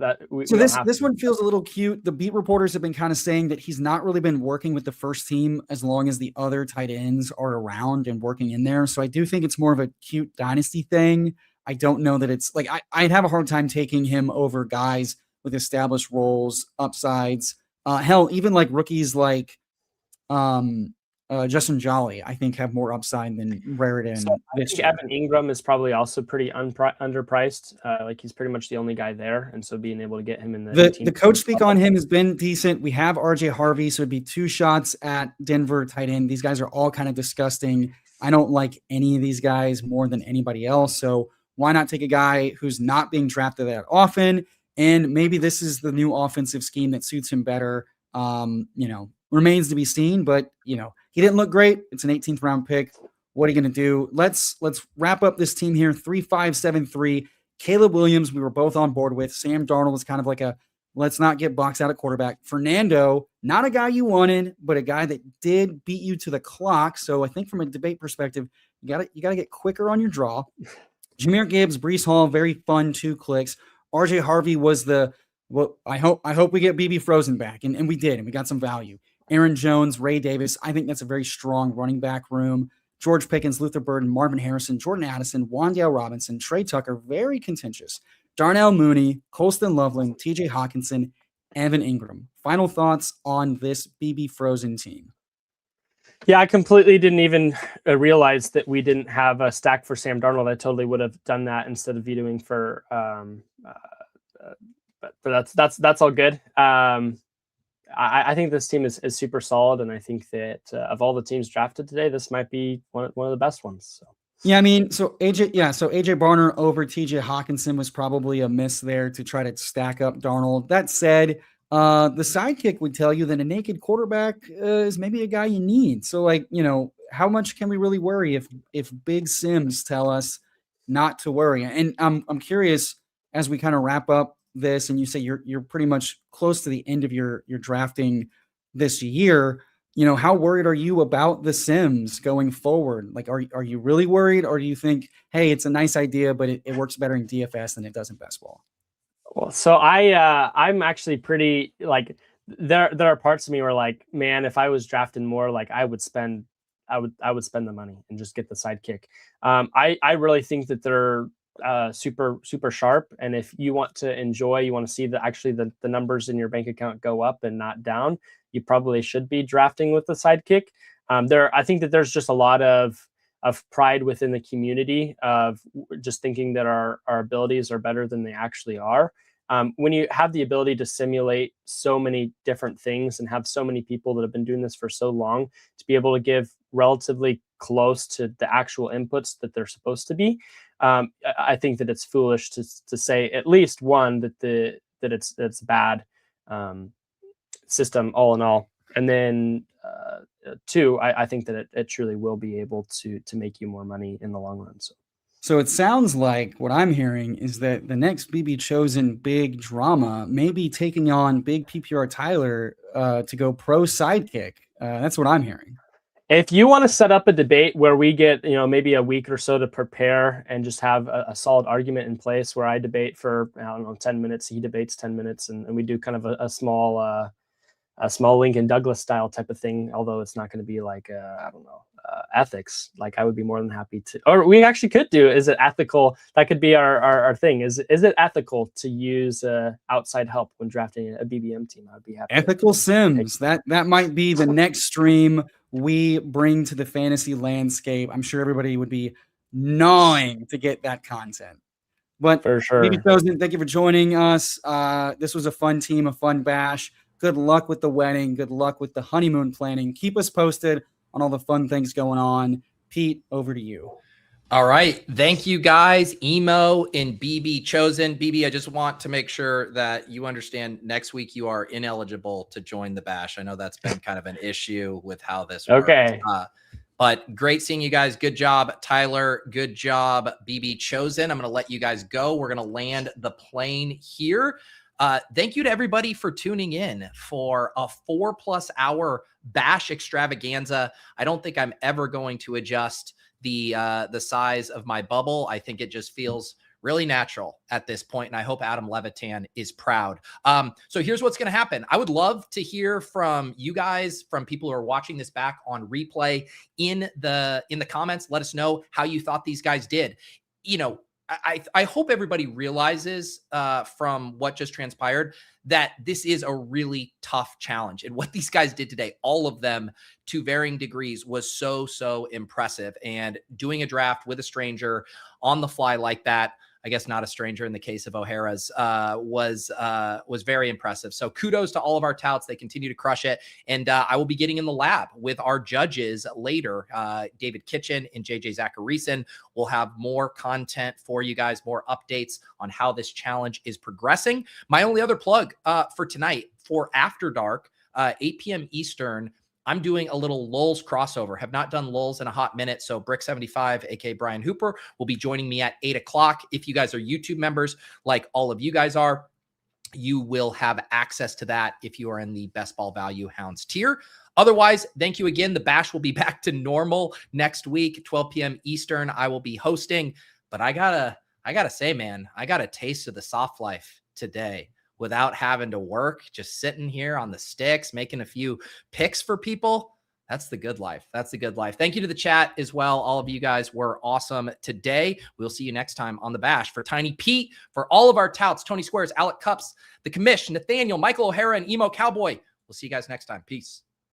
P: this one feels a little cute. The beat reporters have been kind of saying that he's not really been working with the first team as long as the other tight ends are around and working in there. So I do think it's more of a cute dynasty thing. I don't know that it's like I'd have a hard time taking him over guys with established roles, upsides. Hell, even like rookies like Justin Jolly, I think, have more upside than Raritan.
Q: So I think Evan Ingram is probably also pretty underpriced. Like he's pretty much the only guy there, and so being able to get him in
P: the coach speak on him has been decent. We have RJ Harvey, so it'd be 2 shots at Denver tight end. These guys are all kind of disgusting. I don't like any of these guys more than anybody else. So why not take a guy who's not being drafted that often? And maybe this is the new offensive scheme that suits him better. Remains to be seen, but he didn't look great. It's an 18th round pick. What are you going to do? Let's wrap up this team here. 3-5-7-3. Caleb Williams, we were both on board with. Sam Darnold was kind of like a let's not get boxed out at quarterback. Fernando, not a guy you wanted, but a guy that did beat you to the clock. So I think from a debate perspective, you got to get quicker on your draw. Jahmyr Gibbs, Breece Hall, very fun 2 clicks. RJ Harvey was I hope we get BB Frozen back, and we did, and we got some value. Aaron Jones, Ray Davis, I think that's a very strong running back room. George Pickens, Luther Burden, Marvin Harrison, Jordan Addison, Wan'Dale Robinson, Trey Tucker, very contentious. Darnell Mooney, Colston Loveland, TJ Hawkinson, Evan Ingram. Final thoughts on this BB Frozen team?
Q: Yeah, I completely didn't even realize that we didn't have a stack for Sam Darnold. I totally would have done that instead of vetoing for but that's all good. I think this team is super solid, and I think that of all the teams drafted today, this might be one of the best ones. So.
P: Yeah, I mean, so AJ Barner over TJ Hawkinson was probably a miss there to try to stack up Darnold. That said, the sidekick would tell you that a naked quarterback is maybe a guy you need. So, how much can we really worry if Big Sims tell us not to worry? And I'm curious as we kind of wrap up this, and you say you're pretty much close to the end of your drafting this year. How worried are you about the Sims going forward? Like, are you really worried, or do you think, hey, it's a nice idea, but it works better in DFS than it does in best ball?
Q: Well, so I'm actually pretty like there are parts of me where like, man, if I was drafted more, like I would spend the money and just get the sidekick. I really think that they're super sharp, and if you want to enjoy, you want to see the numbers in your bank account go up and not down, you probably should be drafting with the sidekick. I think that there's just a lot of pride within the community of just thinking that our abilities are better than they actually are. When you have the ability to simulate so many different things and have so many people that have been doing this for so long, to be able to give relatively close to the actual inputs that they're supposed to be, I think that it's foolish to say at least one that it's bad system all in all, and then two, I think that it truly will be able to make you more money in the long run.
P: So it sounds like what I'm hearing is that the next BBChosen big drama may be taking on big PPR Tyler to go pro sidekick. That's what I'm hearing.
Q: If you want to set up a debate where we get, maybe a week or so to prepare and just have a solid argument in place where I debate for, 10 minutes, he debates 10 minutes, and we do kind of a small Lincoln Douglas style type of thing, although it's not going to be like, ethics. Like I would be more than happy to, or we actually could do, is it ethical? That could be our thing. Is it ethical to use outside help when drafting a BBM team? I'd be happy.
P: Ethical Sims. That might be the next stream we bring to the fantasy landscape. I'm sure everybody would be gnawing to get that content. But
Q: for sure.
P: BBChosen, thank you for joining us. This was a fun team, a fun bash. Good luck with the wedding. Good luck with the honeymoon planning. Keep us posted on all the fun things going on. Pete, over to you.
A: All right. Thank you, guys. Emo and BBChosen. BB, I just want to make sure that you understand next week you are ineligible to join the bash. I know that's been kind of an issue with how this works.
Q: Okay.
A: But great seeing you guys. Good job, Tyler. Good job, BBChosen. I'm going to let you guys go. We're going to land the plane here. Thank you to everybody for tuning in for a 4+ hour bash extravaganza. I don't think I'm ever going to adjust the size of my bubble. I think it just feels really natural at this point, and I hope Adam Levitan is proud. So here's what's going to happen. I would love to hear from you guys, from people who are watching this back on replay in the comments. Let us know how you thought these guys did. I hope everybody realizes from what just transpired that this is a really tough challenge. And what these guys did today, all of them to varying degrees, was so impressive. And doing a draft with a stranger on the fly like that, I guess not a stranger in the case of O'Hara's, was very impressive. So kudos to all of our touts. They continue to crush it. And I will be getting in the lab with our judges later. David Kitchen and JJ Zacharyson will have more content for you guys, more updates on how this challenge is progressing. My only other plug for tonight, for After Dark, 8 p.m. Eastern, I'm doing a little Lulz crossover. Have not done Lulz in a hot minute. So Brick75, aka Brian Hooper, will be joining me at 8 o'clock. If you guys are YouTube members, like all of you guys are, you will have access to that if you are in the Best Ball Value Hounds tier. Otherwise, thank you again. The bash will be back to normal next week, 12 p.m. Eastern. I will be hosting, but I gotta say, man, I got a taste of the soft life today without having to work, just sitting here on the sticks, making a few picks for people. That's the good life. That's the good life. Thank you to the chat as well. All of you guys were awesome today. We'll see you next time on the bash. For Tiny Pete, for all of our touts, Tony Squares, Alec Cups, the Commish, Nathaniel, Michael O'Hara, and Emo Cowboy. We'll see you guys next time. Peace.